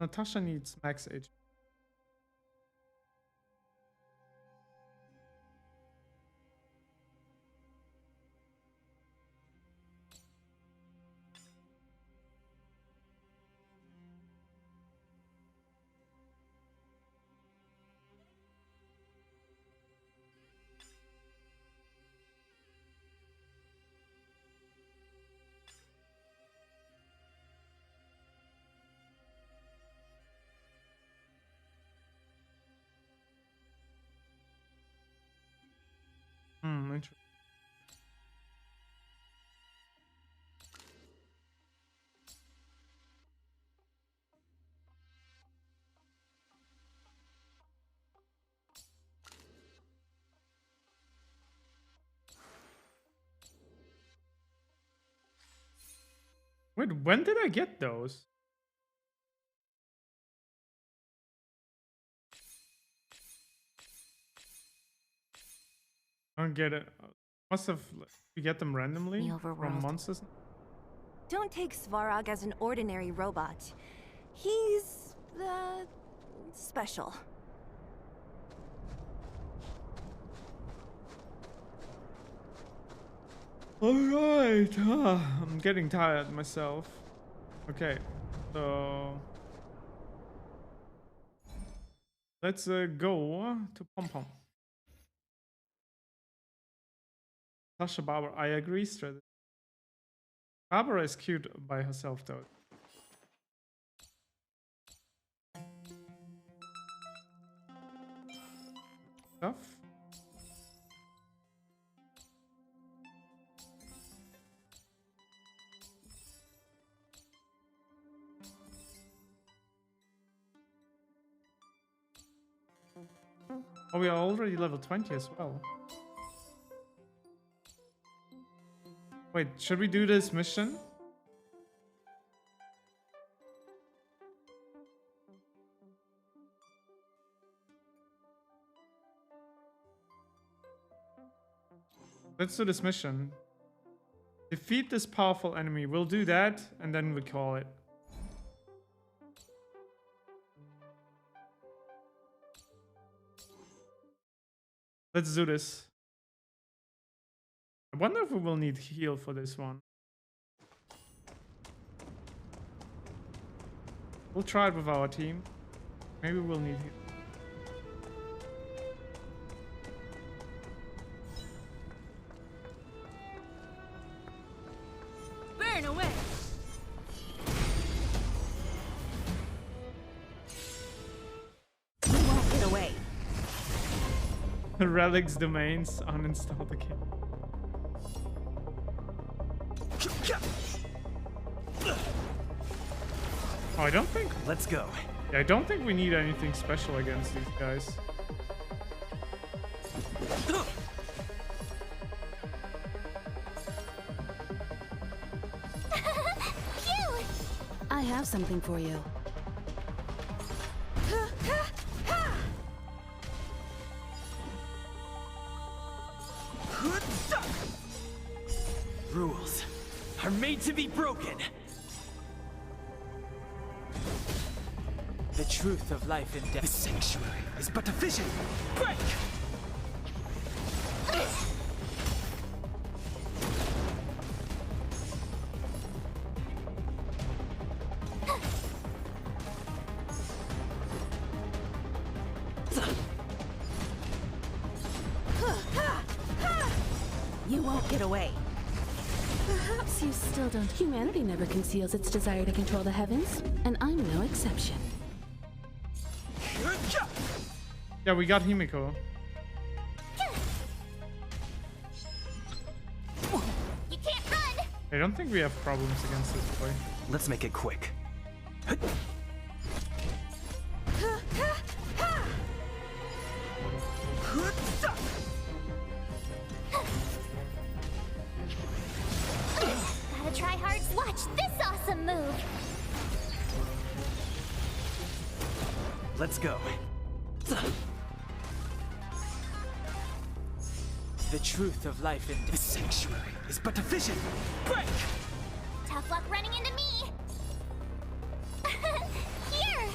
Natasha needs max age. Interesting. Wait, when did I get those? I don't get it. Must have you get them randomly from monsters.
Don't take Svarog as an ordinary robot. He's special.
All right, I'm getting tired myself. Okay, so let's go to Pom Pom. Sasha Barbara, I agree, Strategy. Barbara is cute by herself, though. Stuff. Oh, we are already level 20 as well. Wait, should we do this mission? Let's do this mission. Defeat this powerful enemy. We'll do that, and then we call it. Let's do this. I wonder if we will need heal for this one. We'll try it with our team. Maybe we'll need heal.
Burn away!
You won't get away.
Relics domains uninstall the game. Oh, I don't think.
Let's go.
Yeah, I don't think we need anything special against these guys.
I have something for you.
Rules are made to be broken.
The truth of life and death.
The sanctuary is but a vision. Break!
You won't get away.
Perhaps you still don't. Humanity never conceals its desire to control the heavens, and I'm no exception.
Yeah, we got Himiko.
You can't run!
I don't think we have problems against this boy.
Let's make it quick.
Gotta try hard. Watch this awesome move!
Let's go.
The truth of life and
The sanctuary is but a vision. Break!
Tough luck running into me! Here!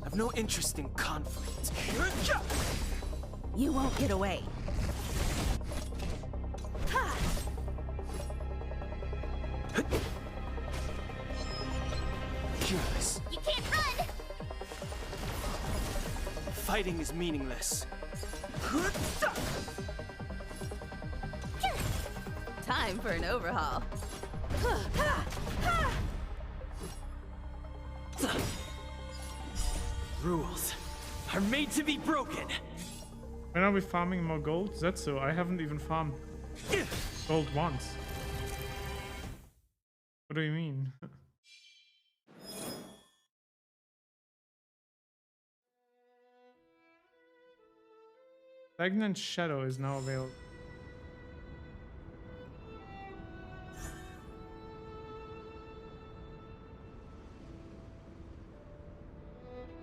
I've no interest in conflict.
You won't get away.
Curious.
You can't run!
Fighting is meaningless.
Time for an overhaul.
Rules are made to be broken.
When are we farming more gold? That's so. I haven't even farmed gold once. What do you mean? Stagnant Shadow is now available.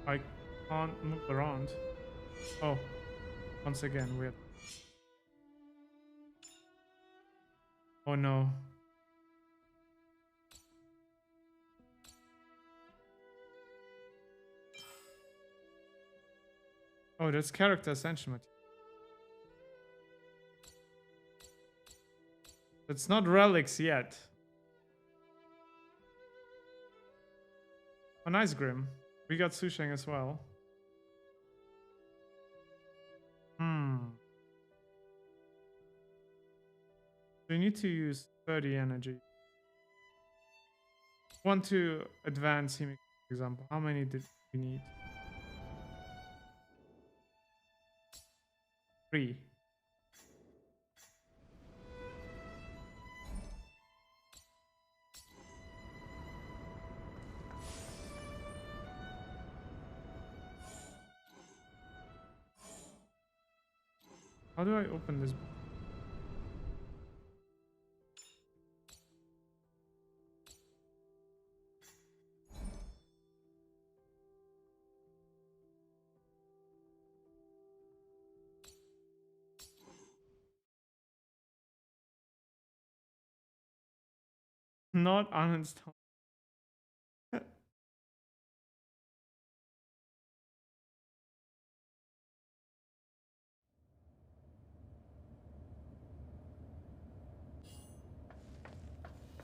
I can't move around. Oh, once again, weird. Oh no. Oh, that's character ascension material. It's not relics yet. Oh, nice, Grim. We got Susheng as well. We need to use 30 energy. Want to advance him, for example. How many did we need? 3. do I open this? Not uninstalled.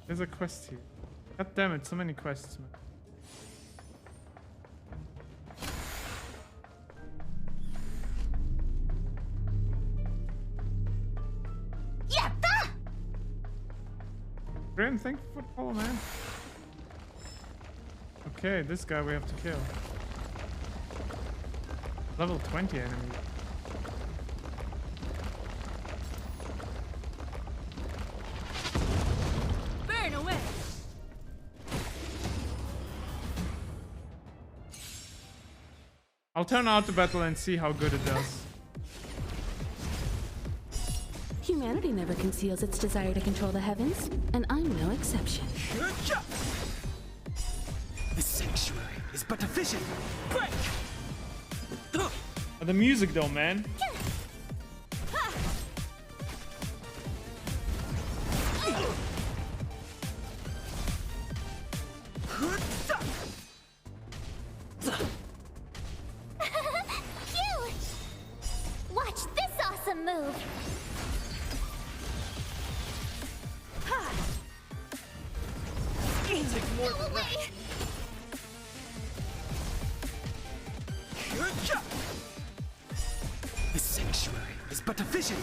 There's a quest here. God damn it, so many quests, man.
Yatta!
Grim, thank you for the follow, man. Okay, this guy we have to kill. Level 20 enemy.
Burn away!
I'll turn out the battle and see how good it does.
Humanity never conceals its desire to control the heavens, and I'm no exception.
The sanctuary is but a vision. Break!
The music though, man.
Cute! Watch this awesome move!
Take more
Go
than
away!
that. The sanctuary is but a vision.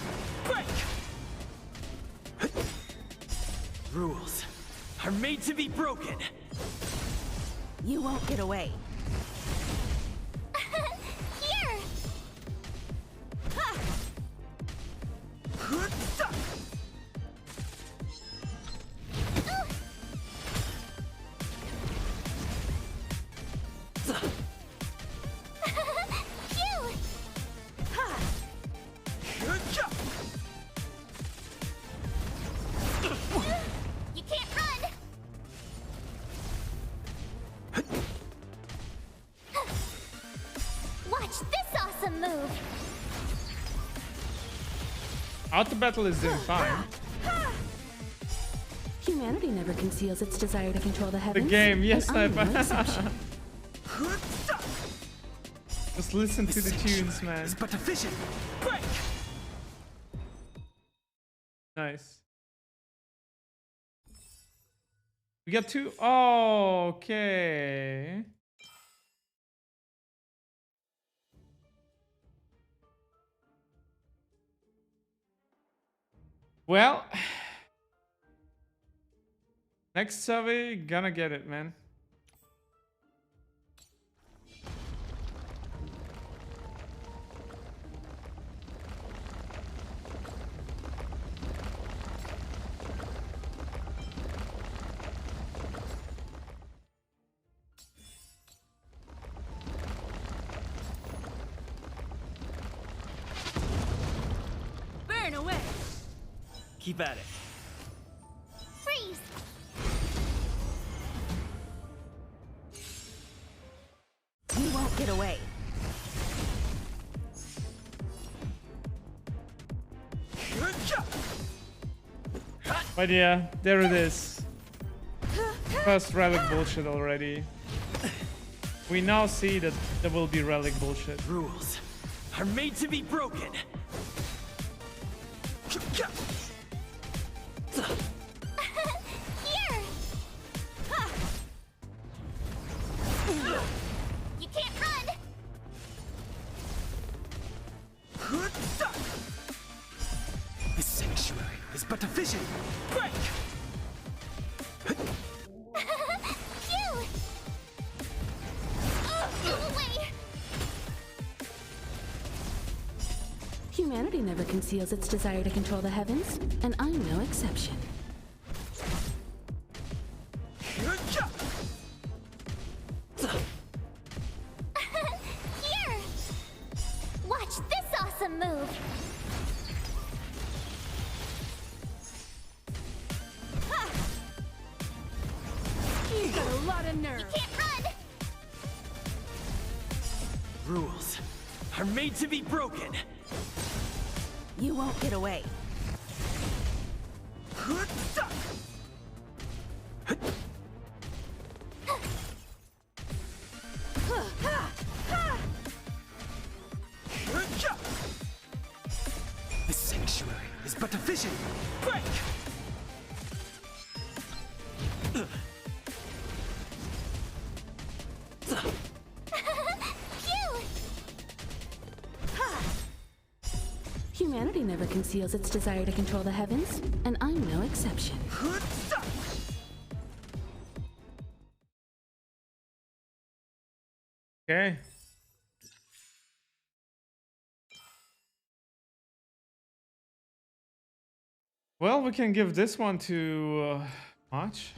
Break! Rules are made to be broken.
You won't get away.
Here! Cute! You can't run! Watch this awesome move!
Out the battle is doing fine.
Humanity never conceals its desire to control the heavens.
The game, yes,
and I'm no
Sniper.
exception.
Just listen to the tunes, man.
It's but a vision. Break!
Nice. We got two. Oh, okay. Well, next survey, gonna get it, man.
Burn away!
Keep at it.
Freeze!
You won't get away.
But yeah, there it is. First relic bullshit already. We now see that there will be relic bullshit.
Rules are made to be broken.
Here! You can't run!
The sanctuary is but a vision. Break!
Cute! Go away!
Humanity never conceals its desire to control the heavens, and I'm no exception.
Here! Watch this awesome move!
lot of nerve.
You can't run!
Rules are made to be broken.
You won't get away.
The sanctuary is but a vision. Break!
Humanity never conceals its desire to control the heavens, and I'm no exception.
Okay. Well, we can give this one to March.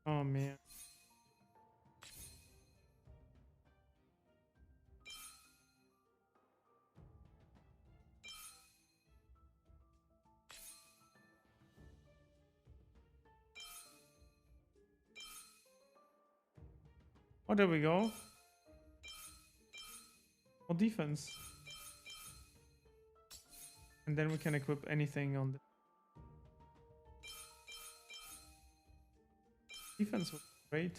Oh man. Oh, there we go. More defense. And then we can equip anything on the defense was great.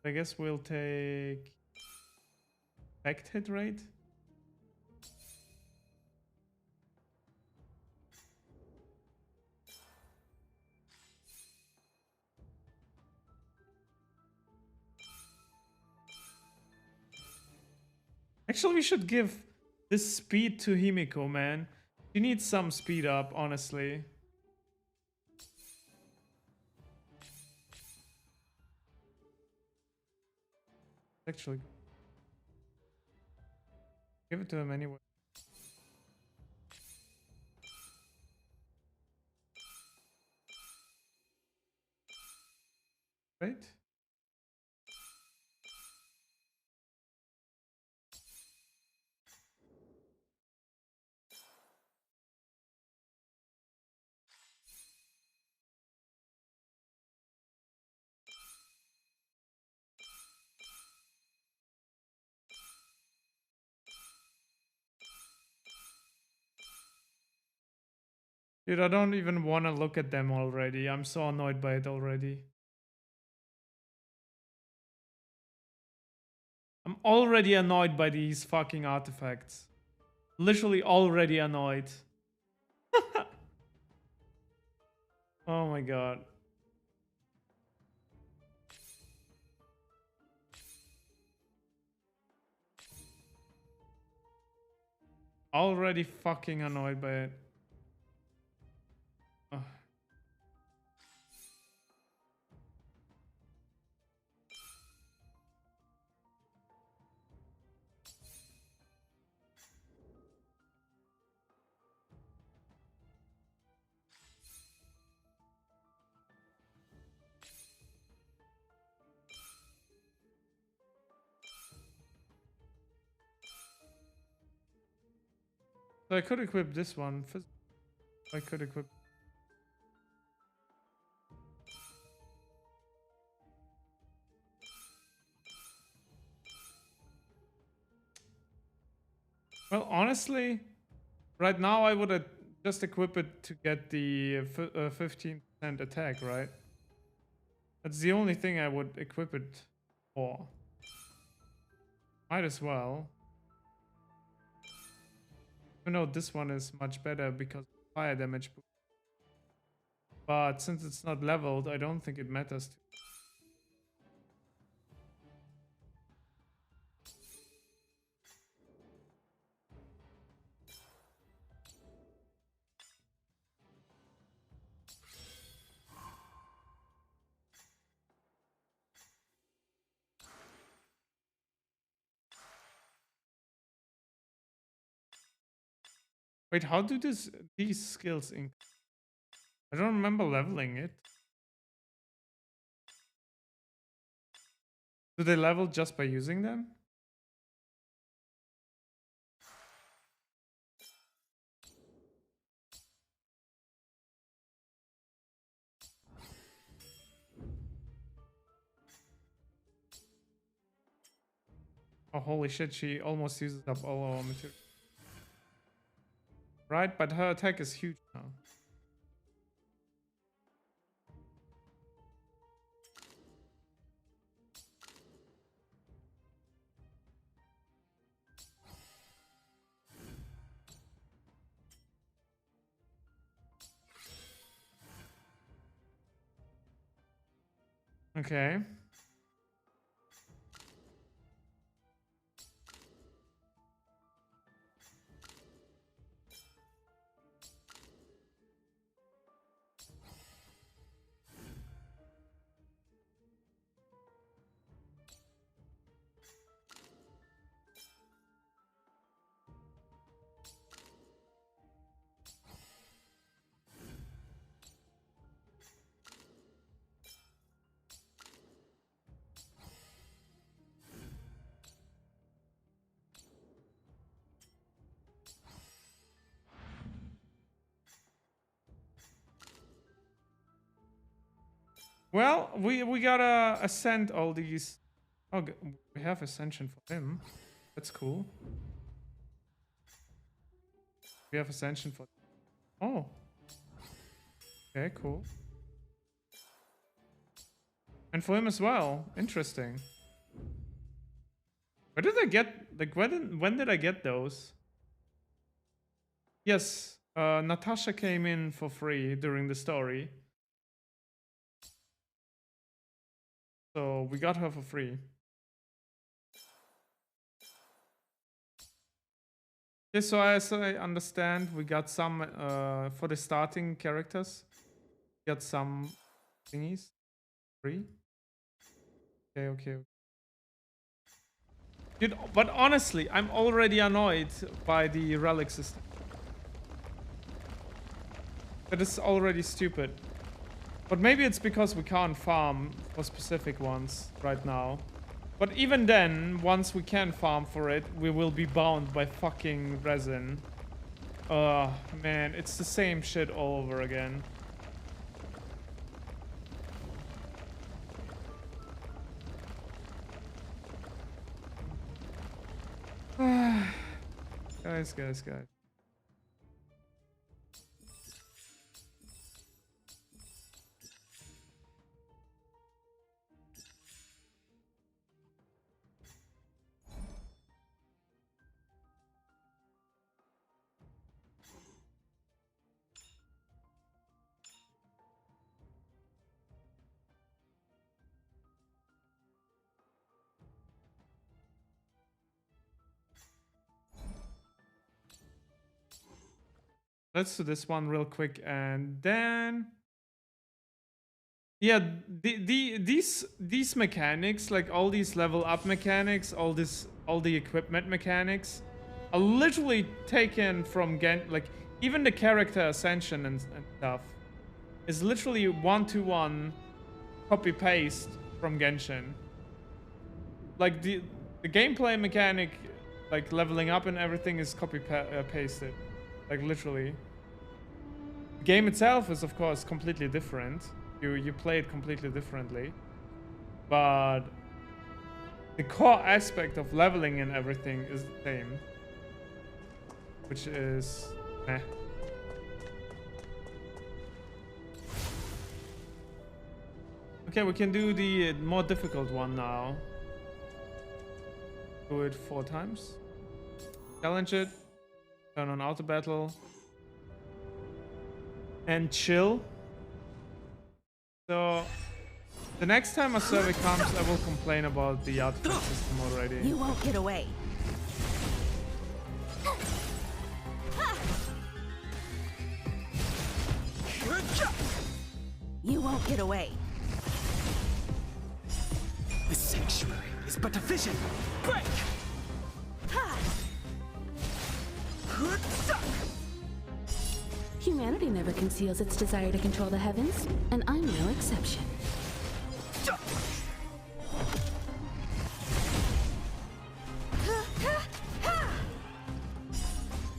I guess we'll take effect hit rate. Actually, we should give this speed to Himiko, man. She needs some speed up, honestly. Actually, give it to him anyway. Right? Dude, I don't even want to look at them already. I'm so annoyed by it already. I'm already annoyed by these fucking artifacts. Literally already annoyed. Oh my god. Already fucking annoyed by it. Ugh. So I could equip this one. I could equip. Well, honestly, right now I would just equip it to get the 15% attack, right? That's the only thing I would equip it for. Might as well. Even though this one is much better because of fire damage. But since it's not leveled, I don't think it matters. Wait, how do these skills I don't remember leveling it. Do they level just by using them? Oh, holy shit, she almost uses up all our material. Right, but her attack is huge now. Okay. Well, we gotta ascend all these. Oh, we have ascension for him. That's cool. We have ascension for. Oh. Okay, cool. And for him as well. Interesting. Where did I get? Like, when did I get those? Yes, Natasha came in for free during the story. So we got her for free. Okay, so as I understand, we got some for the starting characters. We got some thingies free. Okay. Dude, but honestly, I'm already annoyed by the relic system. That is already stupid. But maybe it's because we can't farm for specific ones right now. But even then, once we can farm for it, we will be bound by fucking resin. Man, it's the same shit all over again. Guys. Let's do this one real quick and then... Yeah, these mechanics, like all these level up mechanics, all the equipment mechanics, are literally taken from like even the character ascension and stuff is literally 1-to-1 copy paste from Genshin. Like the gameplay mechanic, like leveling up and everything, is copy pasted, like literally. The game itself is of course completely different. You play it completely differently, but the core aspect of leveling and everything is the same, which is meh. Okay, we can do the more difficult one now. Do it 4 times. Challenge it. Turn on auto battle. And chill. So, the next time a survey comes, I will complain about the artifact system already.
You won't get away. You won't get away.
The sanctuary is but a vision. Break!
Humanity never conceals its desire to control the heavens, and I'm no exception.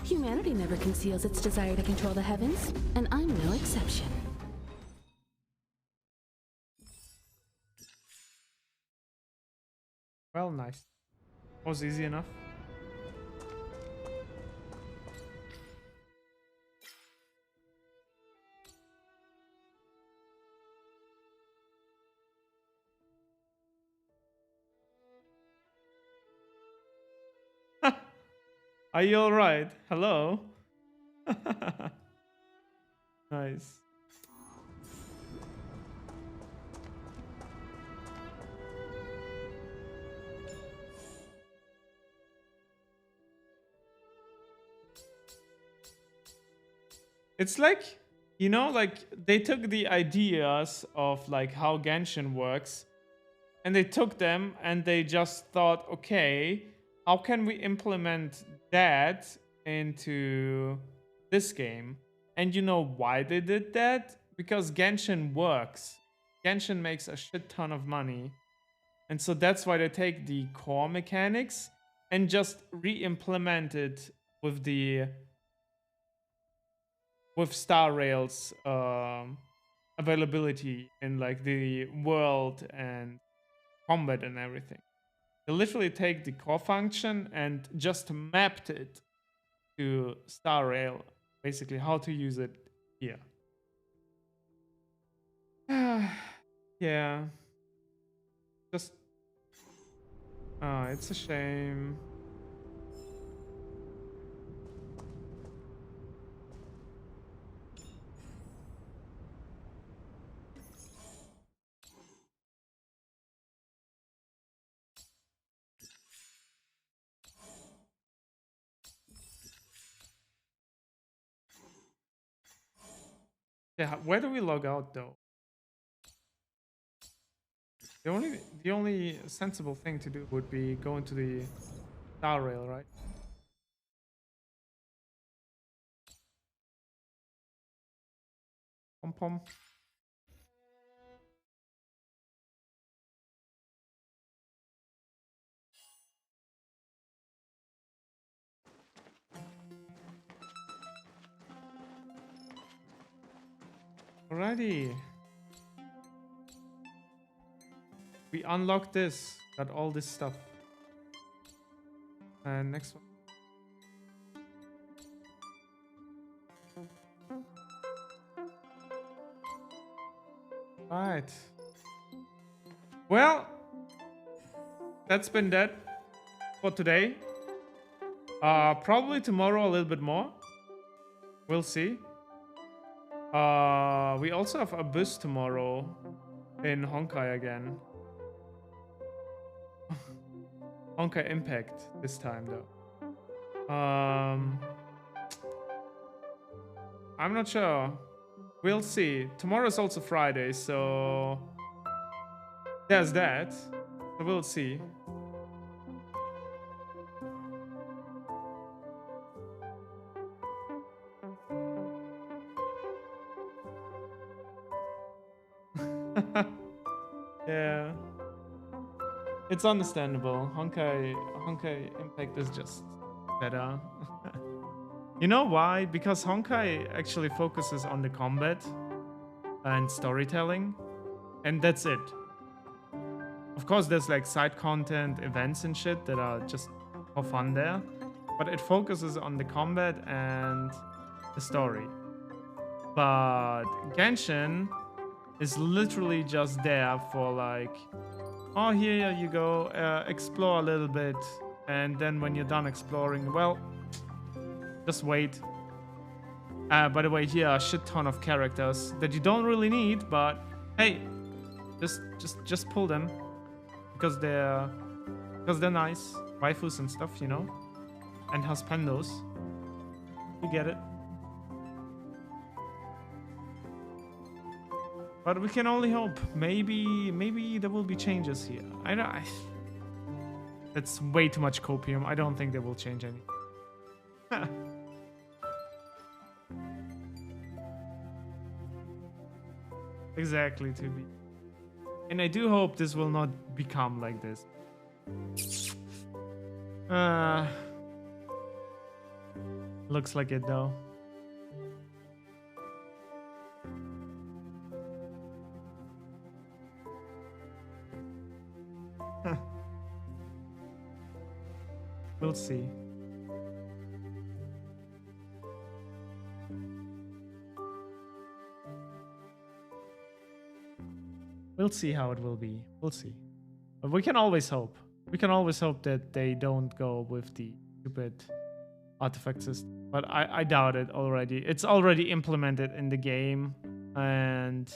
Humanity never conceals its desire to control the heavens, and I'm no exception.
Well, nice. Was easy enough. Are you alright? Hello? Nice. It's like, you know, like they took the ideas of like how Genshin works and they took them and they just thought, okay, how can we implement that into this game? And you know why they did that? Because Genshin works. Genshin makes a shit ton of money. And so that's why they take the core mechanics and just re-implement it with Star Rail's availability in like the world and combat and everything. They literally take the core function and just mapped it to Star Rail, basically how to use it here. Yeah. Just it's a shame. Yeah, where do we log out though? The only sensible thing to do would be go into the Star Rail, right? Pom pom. Alrighty. We unlocked this. Got all this stuff. And next one. Right. Well, that's been that for today. Probably tomorrow a little bit more. We'll see. We also have a bus tomorrow in Honkai again. Honkai Impact this time though. I'm not sure. We'll see. Tomorrow's also Friday, so there's that. So we'll see. Yeah. It's understandable. Honkai Impact is just better. You know why? Because Honkai actually focuses on the combat and storytelling, and that's it. Of course, there's like side content, events and shit that are just for fun there, but it focuses on the combat and the story. But Genshin is literally just there for like, oh, here you go, explore a little bit, and then when you're done exploring, well, just wait. By the way, here are a shit ton of characters that you don't really need, but hey, just pull them because they're nice, waifus and stuff, you know, and husbandos. You get it. But we can only hope. Maybe there will be changes here. That's way too much copium. I don't think they will change anything. exactly to be. And I do hope this will not become like this. Looks like it though. We'll see. We'll see how it will be. We'll see. But we can always hope. We can always hope that they don't go with the stupid artifact system. But I doubt it already. It's already implemented in the game. And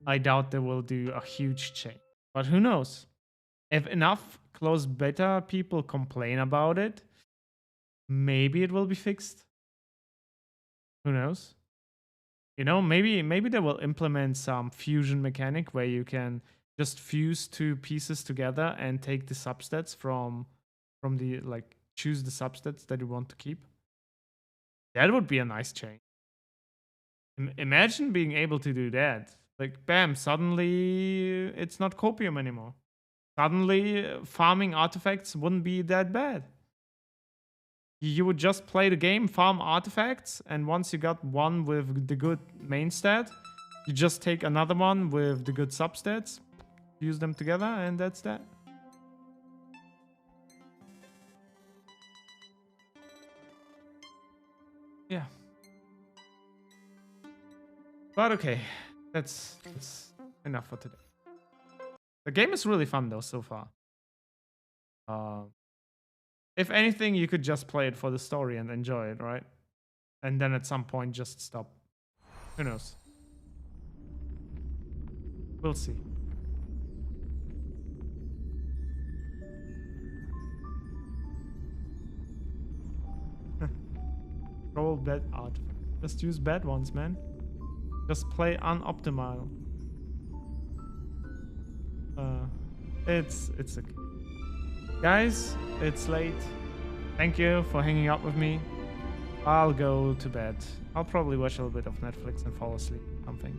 I doubt they will do a huge change. But who knows? If enough closed beta people complain about it, maybe it will be fixed. Who knows? You know, maybe they will implement some fusion mechanic where you can just fuse two pieces together and take the substats from the, like, choose the substats that you want to keep. That would be a nice change. Imagine being able to do that. Like, bam, suddenly it's not copium anymore. Suddenly farming artifacts wouldn't be that bad. You would just play the game, farm artifacts, and once you got one with the good main stat, you just take another one with the good substats, use them together, and that's that. Yeah. But okay, that's enough for today. The game is really fun though so far. If anything, you could just play it for the story and enjoy it, right? And then at some point just stop. Who knows? We'll see. Roll bad art. Just use bad ones, man. Just play unoptimal. It's okay. Guys, it's late. Thank you for hanging out with me. I'll go to bed. I'll probably watch a little bit of Netflix and fall asleep or something.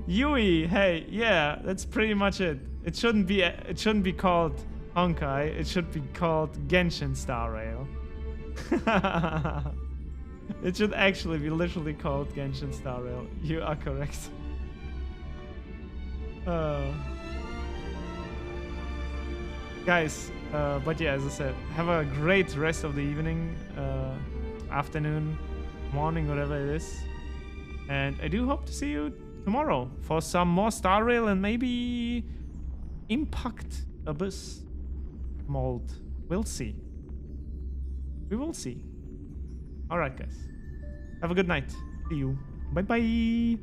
Yui, hey, yeah, that's pretty much it. It shouldn't be called Honkai. It should be called Genshin Star Rail. It should actually be literally called Genshin Star Rail. You are correct. Guys, but yeah, as I said, have a great rest of the evening, afternoon, morning, whatever it is. And I do hope to see you tomorrow for some more Star Rail and maybe Impact Abyss mold. We'll see. We will see. Alright, guys. Have a good night. See you. Bye-bye.